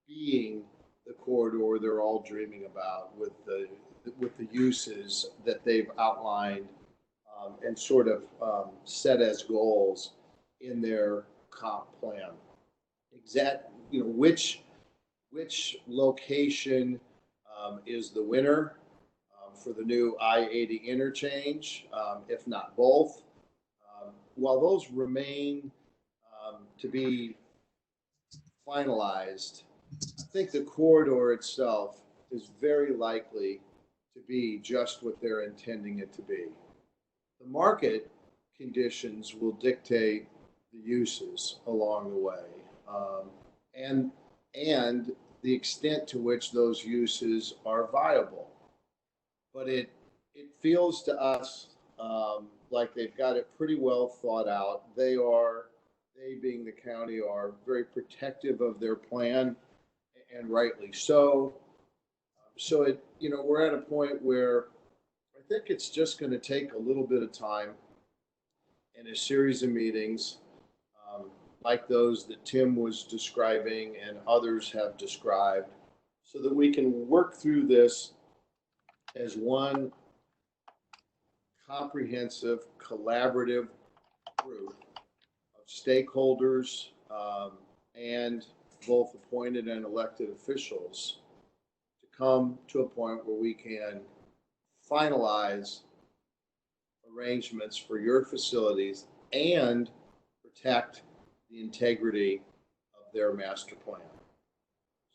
being the corridor they're all dreaming about, with the with the uses that they've outlined and sort of set as goals in their comp plan. Exact, which location is the winner for the new I-80 interchange, if not both. While those remain to be finalized, I think the corridor itself is very likely to be just what they're intending it to be. The market conditions will dictate the uses along the way, and the extent to which those uses are viable. But it feels to us like they've got it pretty well thought out. They being the county, are very protective of their plan, and rightly so. So we're at a point where I think it's just going to take a little bit of time and a series of meetings like those that Tim was describing and others have described, so that we can work through this as one comprehensive, collaborative group of stakeholders and both appointed and elected officials to come to a point where we can finalize arrangements for your facilities and protect the integrity of their master plan.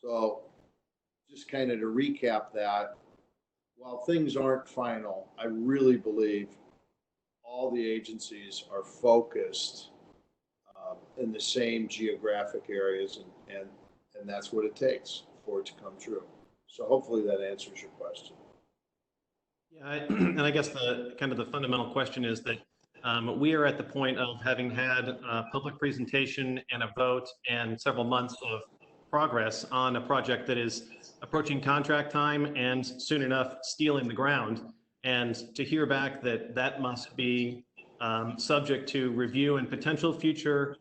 So just kind of to recap that, while things aren't final, I really believe all the agencies are focused in the same geographic areas, and that's what it takes for it to come true. So hopefully that answers your question. Yeah, and I guess the fundamental question is that we are at the point of having had a public presentation and a vote and several months of progress on a project that is approaching contract time and soon enough steel in the ground. And to hear back that must be subject to review and potential future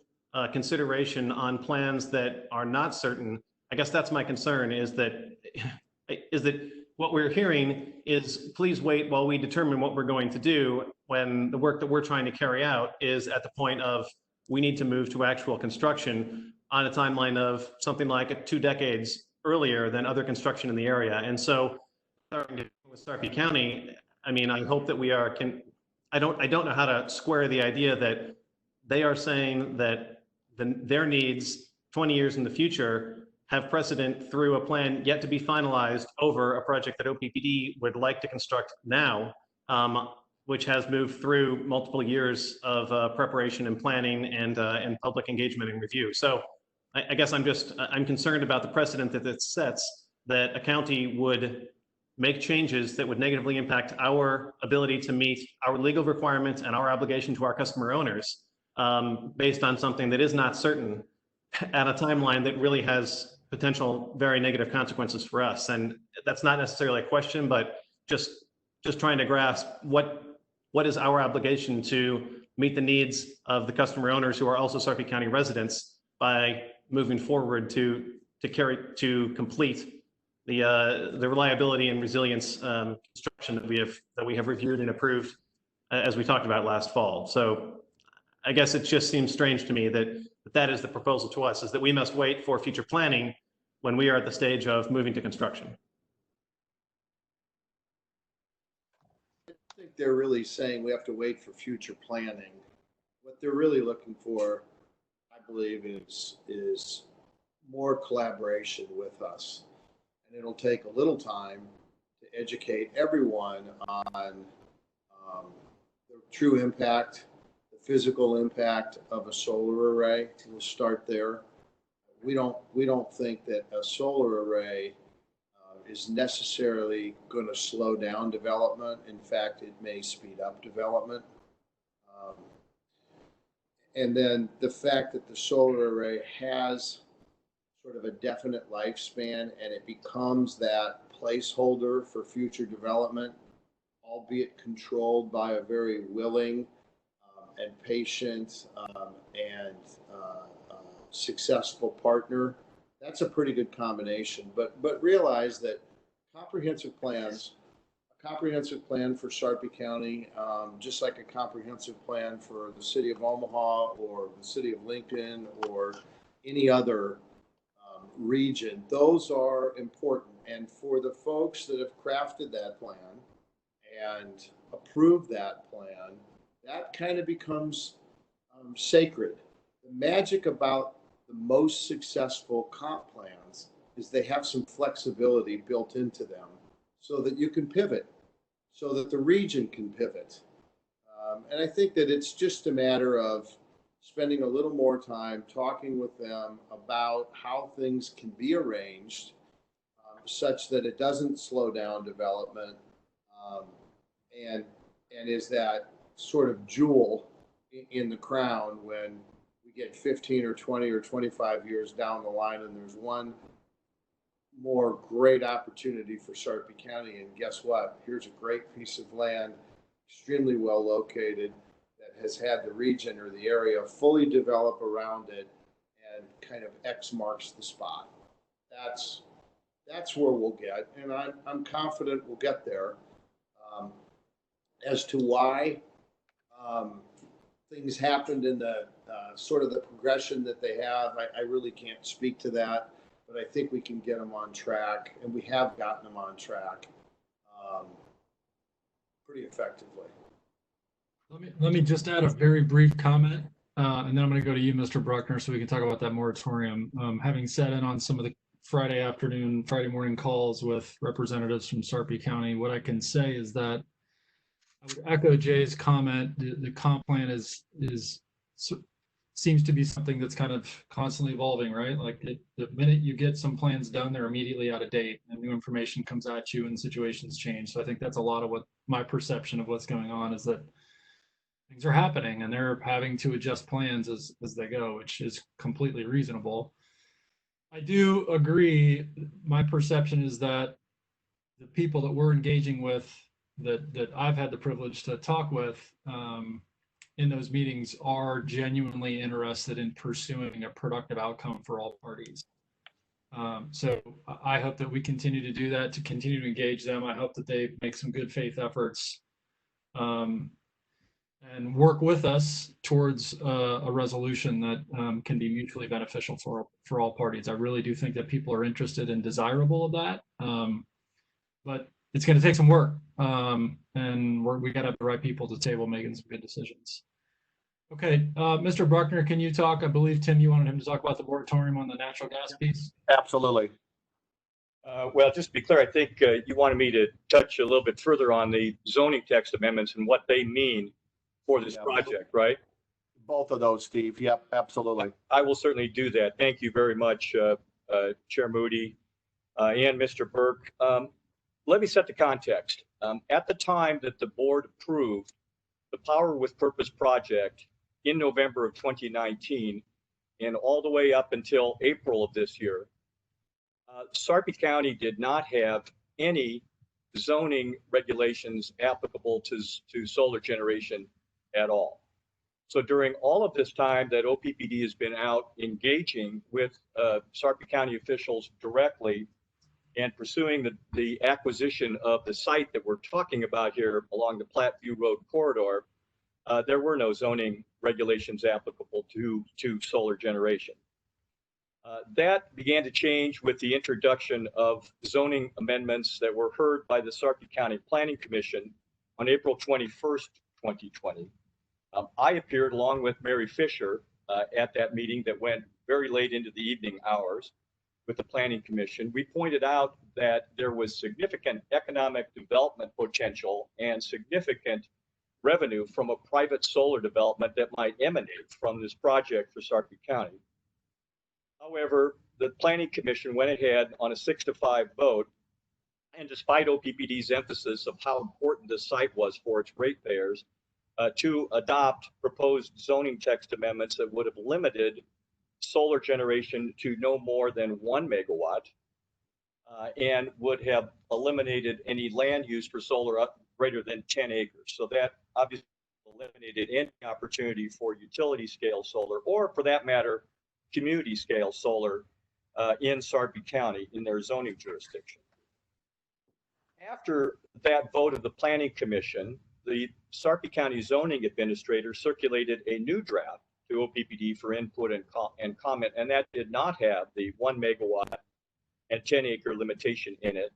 consideration on plans that are not certain, I guess that's my concern, is that what we're hearing is, please wait while we determine what we're going to do, when the work that we're trying to carry out is at the point of we need to move to actual construction on a timeline of something like 2 decades earlier than other construction in the area. And so with Sarpy County, I mean, I hope that we are, I don't know how to square the idea that they are saying that their needs 20 years in the future have precedent through a plan yet to be finalized over a project that OPPD would like to construct now, which has moved through multiple years of preparation and planning and public engagement and review. So I guess I'm concerned about the precedent that it sets, that a county would make changes that would negatively impact our ability to meet our legal requirements and our obligation to our customer owners based on something that is not certain at a timeline that really has potential very negative consequences for us. And that's not necessarily a question, but just trying to grasp what is our obligation to meet the needs of the customer owners who are also Sarpy County residents by moving forward to complete the reliability and resilience construction that we have reviewed and approved as we talked about last fall. So I guess it just seems strange to me that is the proposal to us, is that we must wait for future planning when we are at the stage of moving to construction. I think they're really saying we have to wait for future planning. What they're really looking for, I believe, is more collaboration with us. And it'll take a little time to educate everyone on the true impact, the physical impact of a solar array. We'll start there. We don't think that a solar array is necessarily going to slow down development. In fact, it may speed up development. And then the fact that the solar array has sort of a definite lifespan and it becomes that placeholder for future development, albeit controlled by a very willing and patient and successful partner. That's a pretty good combination. But realize that comprehensive plans comprehensive plan for Sarpy County, just like a comprehensive plan for the city of Omaha or the city of Lincoln or any other region. Those are important. And for the folks that have crafted that plan and approved that plan, that kind of becomes sacred. The magic about the most successful comp plans is they have some flexibility built into them so that you can pivot, so that the region can pivot. And I think that it's just a matter of spending a little more time talking with them about how things can be arranged such that it doesn't slow down development and is that sort of jewel in the crown when we get 15 or 20 or 25 years down the line and there's one more great opportunity for Sarpy County. And guess what? Here's a great piece of land, extremely well located, that has had the region or the area fully develop around it, and kind of X marks the spot. That's where we'll get, and I'm confident we'll get there. As to why things happened in the sort of the progression that they have, I really can't speak to that. But I think we can get them on track, and we have gotten them on track pretty effectively. Let me just add a very brief comment, and then I'm going to go to you, Mr. Bruckner, so we can talk about that moratorium. Having sat in on some of the Friday morning calls with representatives from Sarpy County, what I can say is that I would echo Jay's comment. The comp plan seems to be something that's kind of constantly evolving, right? Like the minute you get some plans done, they're immediately out of date and new information comes at you and situations change. So I think that's a lot of what my perception of what's going on is, that things are happening and they're having to adjust plans as they go, which is completely reasonable. I do agree. My perception is that the people that we're engaging with, that I've had the privilege to talk with, in those meetings, are genuinely interested in pursuing a productive outcome for all parties. So I hope that we continue to do that, to continue to engage them. I hope that they make some good faith efforts and work with us towards a resolution that can be mutually beneficial for all parties. I really do think that people are interested and desirable of that, but it's going to take some work, and we got to have the right people at the table making some good decisions. Okay, Mr. Bruckner, can you talk? I believe, Tim, you wanted him to talk about the moratorium on the natural gas piece. Absolutely. Well, just to be clear, I think you wanted me to touch a little bit further on the zoning text amendments and what they mean for this project, right? Both of those, Steve. Yep, absolutely. I will certainly do that. Thank you very much, Chair Moody and Mr. Burke. Let me set the context. At the time that the board approved the Power with Purpose project in November of 2019 and all the way up until April of this year, Sarpy County did not have any zoning regulations applicable to solar generation at all. So during all of this time that OPPD has been out engaging with Sarpy County officials directly and pursuing the acquisition of the site that we're talking about here along the Platteview Road corridor, there were no zoning regulations applicable to solar generation. That began to change with the introduction of zoning amendments that were heard by the Sarpy County Planning Commission on April 21st, 2020. I appeared along with Mary Fisher at that meeting that went very late into the evening hours with the Planning Commission. We pointed out that there was significant economic development potential and significant revenue from a private solar development that might emanate from this project for Sarpy County. However, the Planning Commission went ahead on a 6-5 vote, and despite OPPD's emphasis of how important this site was for its ratepayers, to adopt proposed zoning text amendments that would have limited solar generation to no more than 1 megawatt and would have eliminated any land use for solar up greater than 10 acres. So that obviously eliminated any opportunity for utility scale solar, or for that matter, community scale solar in Sarpy County in their zoning jurisdiction. After that vote of the Planning Commission, the Sarpy County Zoning Administrator circulated a new draft to OPPD for input and comment, and that did not have the 1 megawatt and 10-acre limitation in it.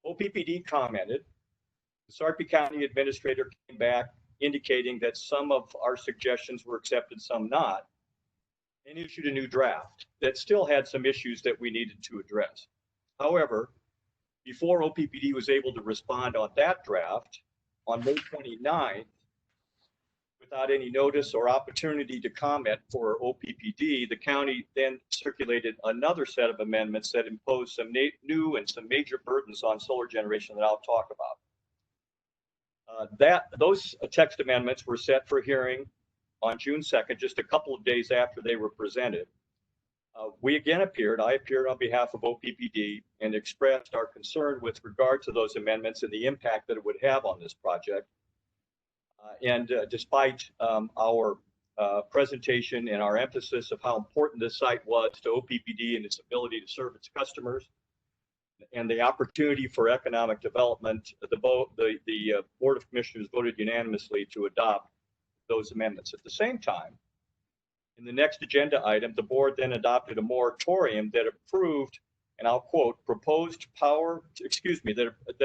OPPD commented. The Sarpy County Administrator came back indicating that some of our suggestions were accepted, some not, and issued a new draft that still had some issues that we needed to address. However, before OPPD was able to respond on that draft, on May 29th, without any notice or opportunity to comment for OPPD, the county then circulated another set of amendments that imposed some new and some major burdens on solar generation that I'll talk about. Those text amendments were set for hearing on June 2nd, just a couple of days after they were presented. I appeared on behalf of OPPD and expressed our concern with regard to those amendments and the impact that it would have on this project. Despite our presentation and our emphasis of how important this site was to OPPD and its ability to serve its customers and the opportunity for economic development, the Board of Commissioners voted unanimously to adopt those amendments. At the same time, in the next agenda item, the board then adopted a moratorium that approved, and I'll quote, that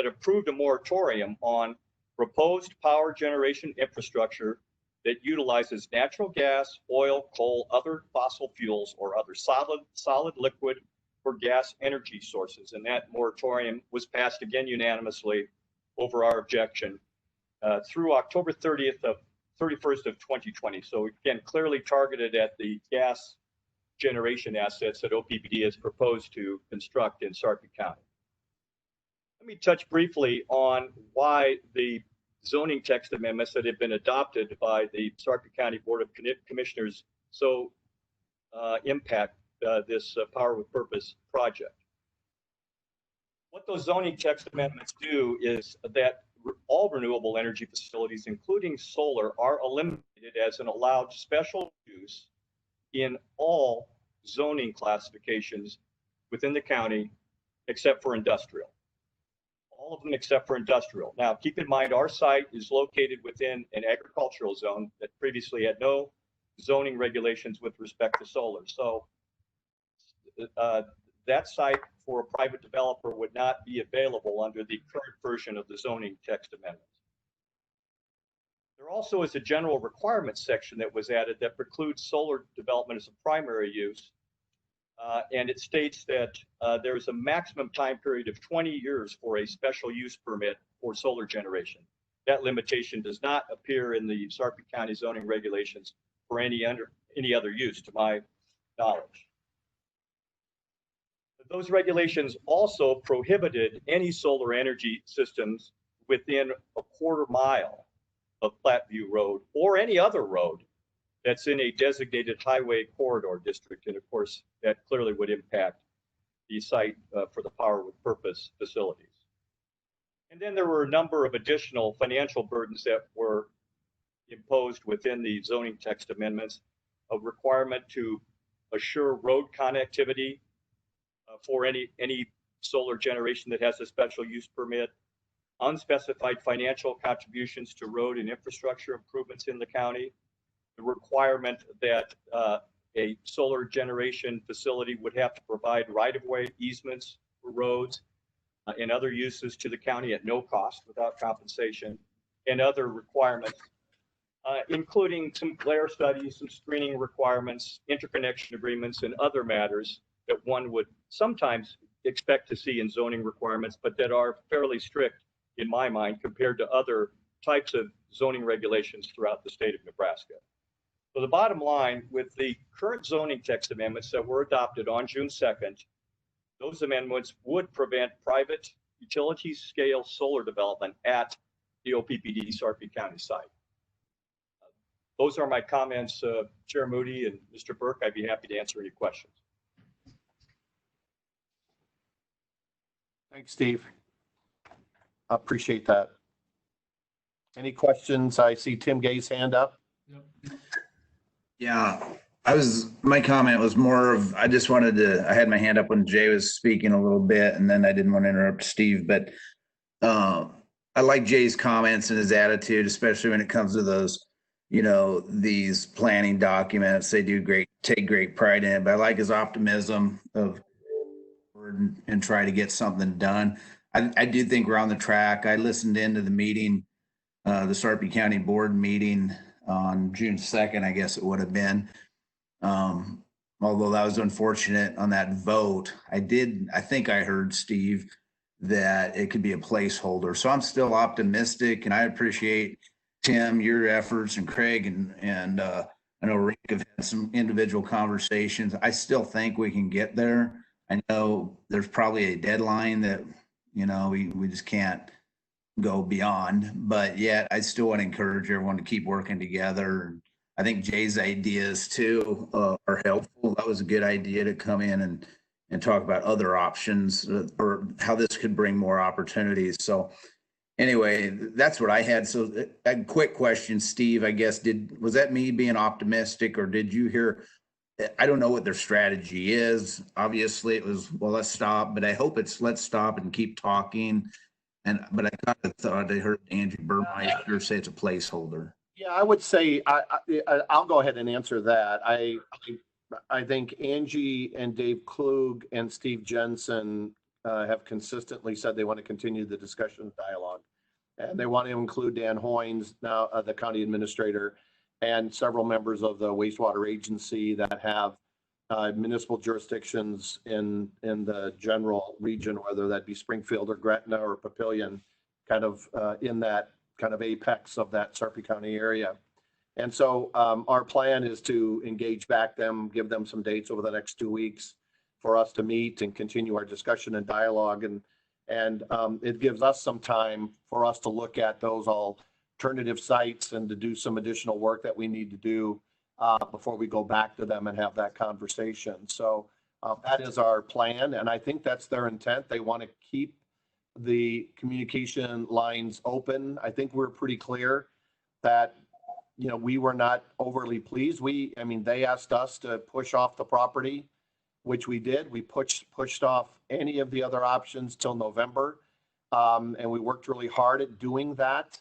approved a moratorium on proposed power generation infrastructure that utilizes natural gas, oil, coal, other fossil fuels, or other solid, liquid, or gas energy sources. And that moratorium was passed again unanimously over our objection through October 31st of 2020. So again, clearly targeted at the gas generation assets that OPPD has proposed to construct in Sarpy County. Let me touch briefly on why the zoning text amendments that have been adopted by the Sarpy County Board of Commissioners so impact this Power with Purpose project. What those zoning text amendments do is that all renewable energy facilities, including solar, are eliminated as an allowed special use in all zoning classifications within the county, except for industrial. All of them except for industrial. Now, keep in mind, our site is located within an agricultural zone that previously had no zoning regulations with respect to solar. So that site for a private developer would not be available under the current version of the zoning text amendments. There also is a general requirements section that was added that precludes solar development as a primary use. And it states that there is a maximum time period of 20 years for a special use permit for solar generation. That limitation does not appear in the Sarpy County zoning regulations for any other use, to my knowledge. Those regulations also prohibited any solar energy systems within a quarter mile of Platteview Road or any other road that's in a designated highway corridor district. And of course, that clearly would impact the site for the Power with Purpose facilities. And then there were a number of additional financial burdens that were imposed within the zoning text amendments, a requirement to assure road connectivity for any solar generation that has a special use permit, unspecified financial contributions to road and infrastructure improvements in the county, the requirement that a solar generation facility would have to provide right-of-way easements for roads and other uses to the county at no cost without compensation, and other requirements, including some glare studies, some screening requirements, interconnection agreements, and other matters that one would sometimes expect to see in zoning requirements, but that are fairly strict in my mind compared to other types of zoning regulations throughout the state of Nebraska. So the bottom line, with the current zoning text amendments that were adopted on June 2nd, those amendments would prevent private utility scale solar development at the OPPD Sarpy County site. Those are my comments, Chair Moody and Mr. Burke. I'd be happy to answer any questions. Thanks, Steve. I appreciate that. Any questions? I see Tim Gay's hand up. Yep. Yeah, my comment was more of, I had my hand up when Jay was speaking a little bit, and then I didn't want to interrupt Steve, but I like Jay's comments and his attitude, especially when it comes to those, these planning documents. They do take great pride in it. But I like his optimism of and try to get something done. I do think we're on the track. I listened into the meeting, the Sarpy County Board meeting on June 2nd, I guess it would have been. Although that was unfortunate on that vote, I think I heard, Steve, that it could be a placeholder. So I'm still optimistic, and I appreciate, Tim, your efforts, and Craig, and I know Rick have had some individual conversations. I still think we can get there. I know there's probably a deadline that, we just can't go beyond, but yet I still want to encourage everyone to keep working together. I think Jay's ideas too are helpful. That was a good idea to come in and talk about other options or how this could bring more opportunities. So anyway, that's what I had. So a quick question, Steve, I guess, was that me being optimistic, or did you hear, I don't know what their strategy is. Obviously it was, well, let's stop, but I hope it's let's stop and keep talking. But I kind of thought I heard Andrew Burmeister say it's a placeholder. Yeah, I would say I'll go ahead and answer that. I think Angie and Dave Klug and Steve Jensen have consistently said they want to continue the discussion and dialogue, and they want to include Dan Hoynes, now the county administrator, and several members of the wastewater agency that have municipal jurisdictions in the general region, whether that be Springfield or Gretna or Papillion, kind of in that kind of apex of that Sarpy County area. And so our plan is to engage back them, give them some dates over the next 2 weeks for us to meet and continue our discussion and dialogue. And it gives us some time for us to look at those alternative sites and to do some additional work that we need to do before we go back to them and have that conversation. So that is our plan. And I think that's their intent. They want to keep the communication lines open. I think we're pretty clear that, we were not overly pleased. They asked us to push off the property, which we did. We pushed off any of the other options till November. And we worked really hard at doing that.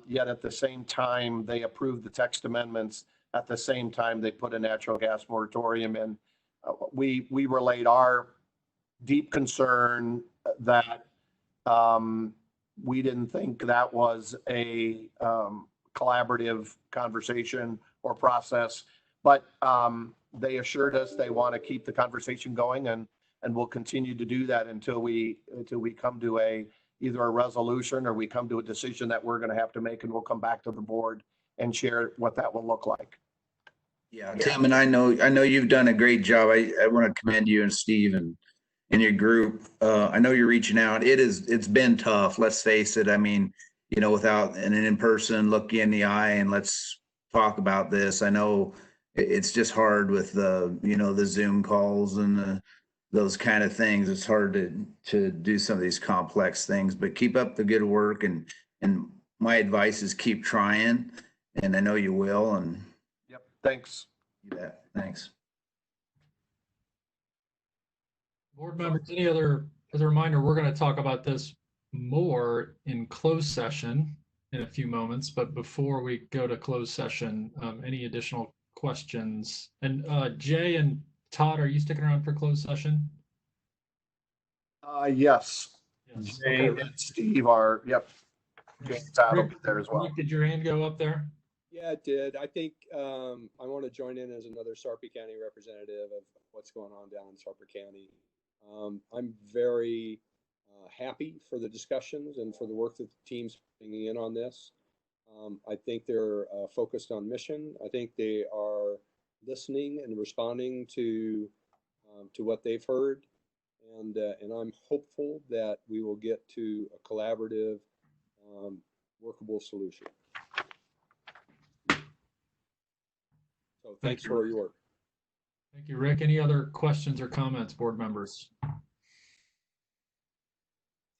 Yet at the same time, they approved the text amendments. At the same time, they put a natural gas moratorium in. We relayed our deep concern that we didn't think that was a collaborative conversation or process, but they assured us they want to keep the conversation going, and we'll continue to do that until we come to either a resolution or we come to a decision that we're going to have to make, and we'll come back to the board and share what that will look like. Yeah, Tim, and I know you've done a great job. I want to commend you and Steve and your group. I know you're reaching out. It's been tough. Let's face it. Without an in-person look you in the eye and let's talk about this. I know it's just hard with the Zoom calls and those kind of things. It's hard to do some of these complex things, but keep up the good work. And my advice is keep trying, and I know you will. And yep, thanks. You bet. Thanks. Board members, as a reminder, we're going to talk about this more in closed session in a few moments, but before we go to closed session, any additional questions? And Jay and Todd, are you sticking around for closed session? Yes. Jay Okay. and Steve are, yep. Todd will be there as well. Rick, did your hand go up there? Yeah, it did. I think I want to join in as another Sarpy County representative of what's going on down in Sarpy County. I'm very happy for the discussions and for the work that the team's bringing in on this. I think they're focused on mission. I think they are listening and responding to what they've heard, and I'm hopeful that we will get to a collaborative, workable solution. So thanks for your work. Thank you, Rick. Any other questions or comments, board members?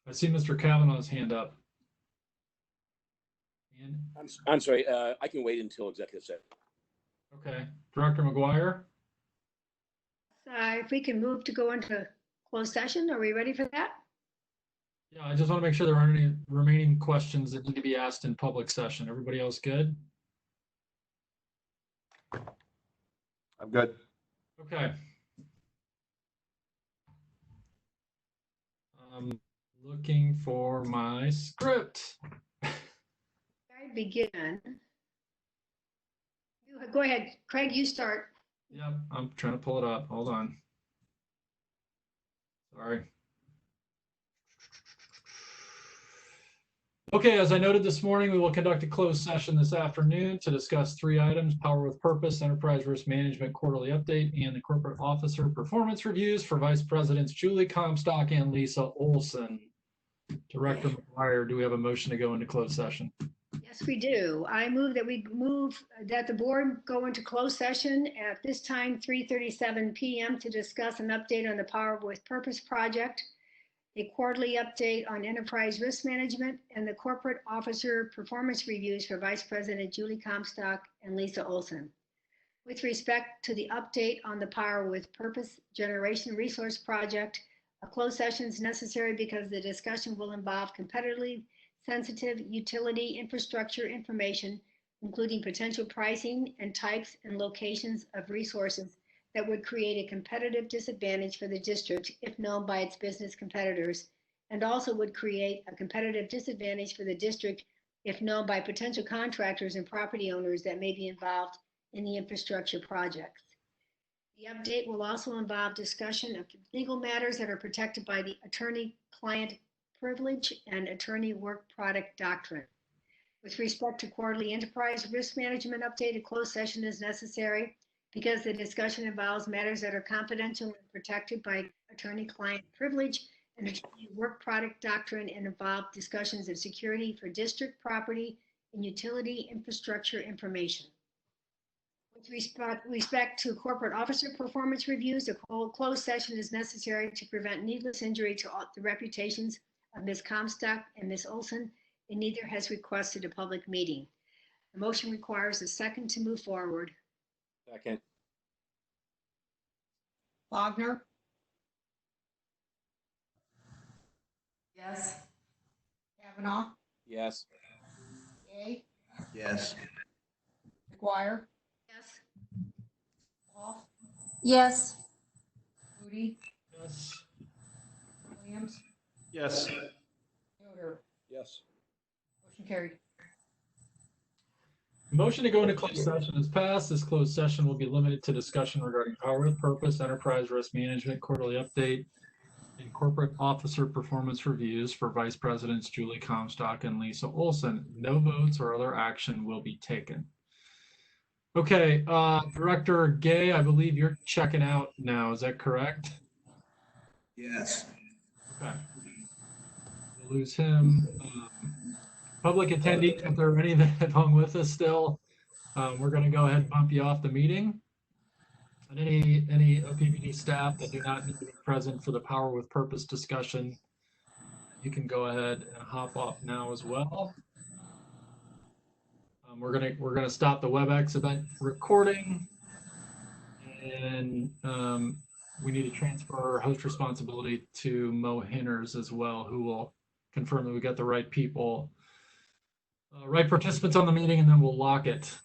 I see Mr. Kavanaugh's hand up. I'm sorry, I can wait until executive session. Okay, Director McGuire? If we can move to go into closed session, are we ready for that? Yeah, I just want to make sure there aren't any remaining questions that need to be asked in public session. Everybody else good? I'm good. Okay. I'm looking for my script. I begin. Go ahead, Craig, you start. Yep, I'm trying to pull it up. Hold on. Sorry. Okay, as I noted this morning, we will conduct a closed session this afternoon to discuss 3 items: Power with Purpose, Enterprise Risk Management Quarterly Update, and the Corporate Officer Performance Reviews for Vice Presidents Julie Comstock and Lisa Olson. Director McGuire, do we have a motion to go into closed session? Yes, we do. I move that the board go into closed session at this time, 3:37 p.m. to discuss an update on the Power with Purpose project, a quarterly update on enterprise risk management, and the corporate officer performance reviews for Vice President Julie Comstock and Lisa Olson. With respect to the update on the Power with Purpose Generation Resource Project, a closed session is necessary because the discussion will involve competitively sensitive utility infrastructure information, including potential pricing and types and locations of resources that would create a competitive disadvantage for the district if known by its business competitors, and also would create a competitive disadvantage for the district if known by potential contractors and property owners that may be involved in the infrastructure projects. The update will also involve discussion of legal matters that are protected by the attorney-client privilege and attorney work product doctrine. With respect to quarterly enterprise risk management update, a closed session is necessary because the discussion involves matters that are confidential and protected by attorney-client privilege and attorney work product doctrine, and involve discussions of security for district property and utility infrastructure information. With respect to corporate officer performance reviews, a closed session is necessary to prevent needless injury to the reputations of Ms. Comstock and Ms. Olson, and neither has requested a public meeting. The motion requires a second to move forward. Second. Wagner. Yes. Kavanaugh. Yes. Gay. Yes. McGuire. Yes. Off. Yes. Moody. Yes. Williams. Yes. Yoder. Yes. Motion carried. Motion to go into closed session is passed. This closed session will be limited to discussion regarding Power with Purpose, Enterprise Risk Management Quarterly Update, and Corporate Officer Performance Reviews for Vice Presidents Julie Comstock and Lisa Olson. No votes or other action will be taken. Okay, Director Gay, I believe you're checking out now. Is that correct? Yes. Okay. We'll lose him. Public attendees, if there are any that hung with us still, we're going to go ahead and bump you off the meeting. And any OPPD staff that do not need to be present for the Power with Purpose discussion, you can go ahead and hop off now as well. We're gonna stop the WebEx event recording, and we need to transfer host responsibility to Mo Hinners as well, who will confirm that we got the right people, right participants on the meeting, and then we'll lock it.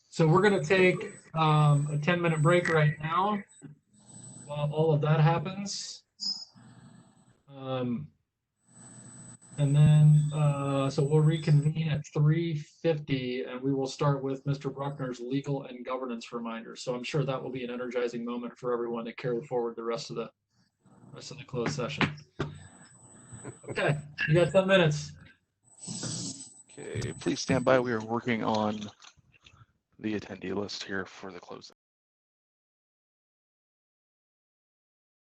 So we're going to take a 10-minute break right now while all of that happens. And then, so we'll reconvene at 3:50, and we will start with Mr. Bruckner's legal and governance reminder. So I'm sure that will be an energizing moment for everyone to carry forward the rest of the closed session. Okay, you got 10 minutes. Okay, please stand by. We are working on the attendee list here for the closing.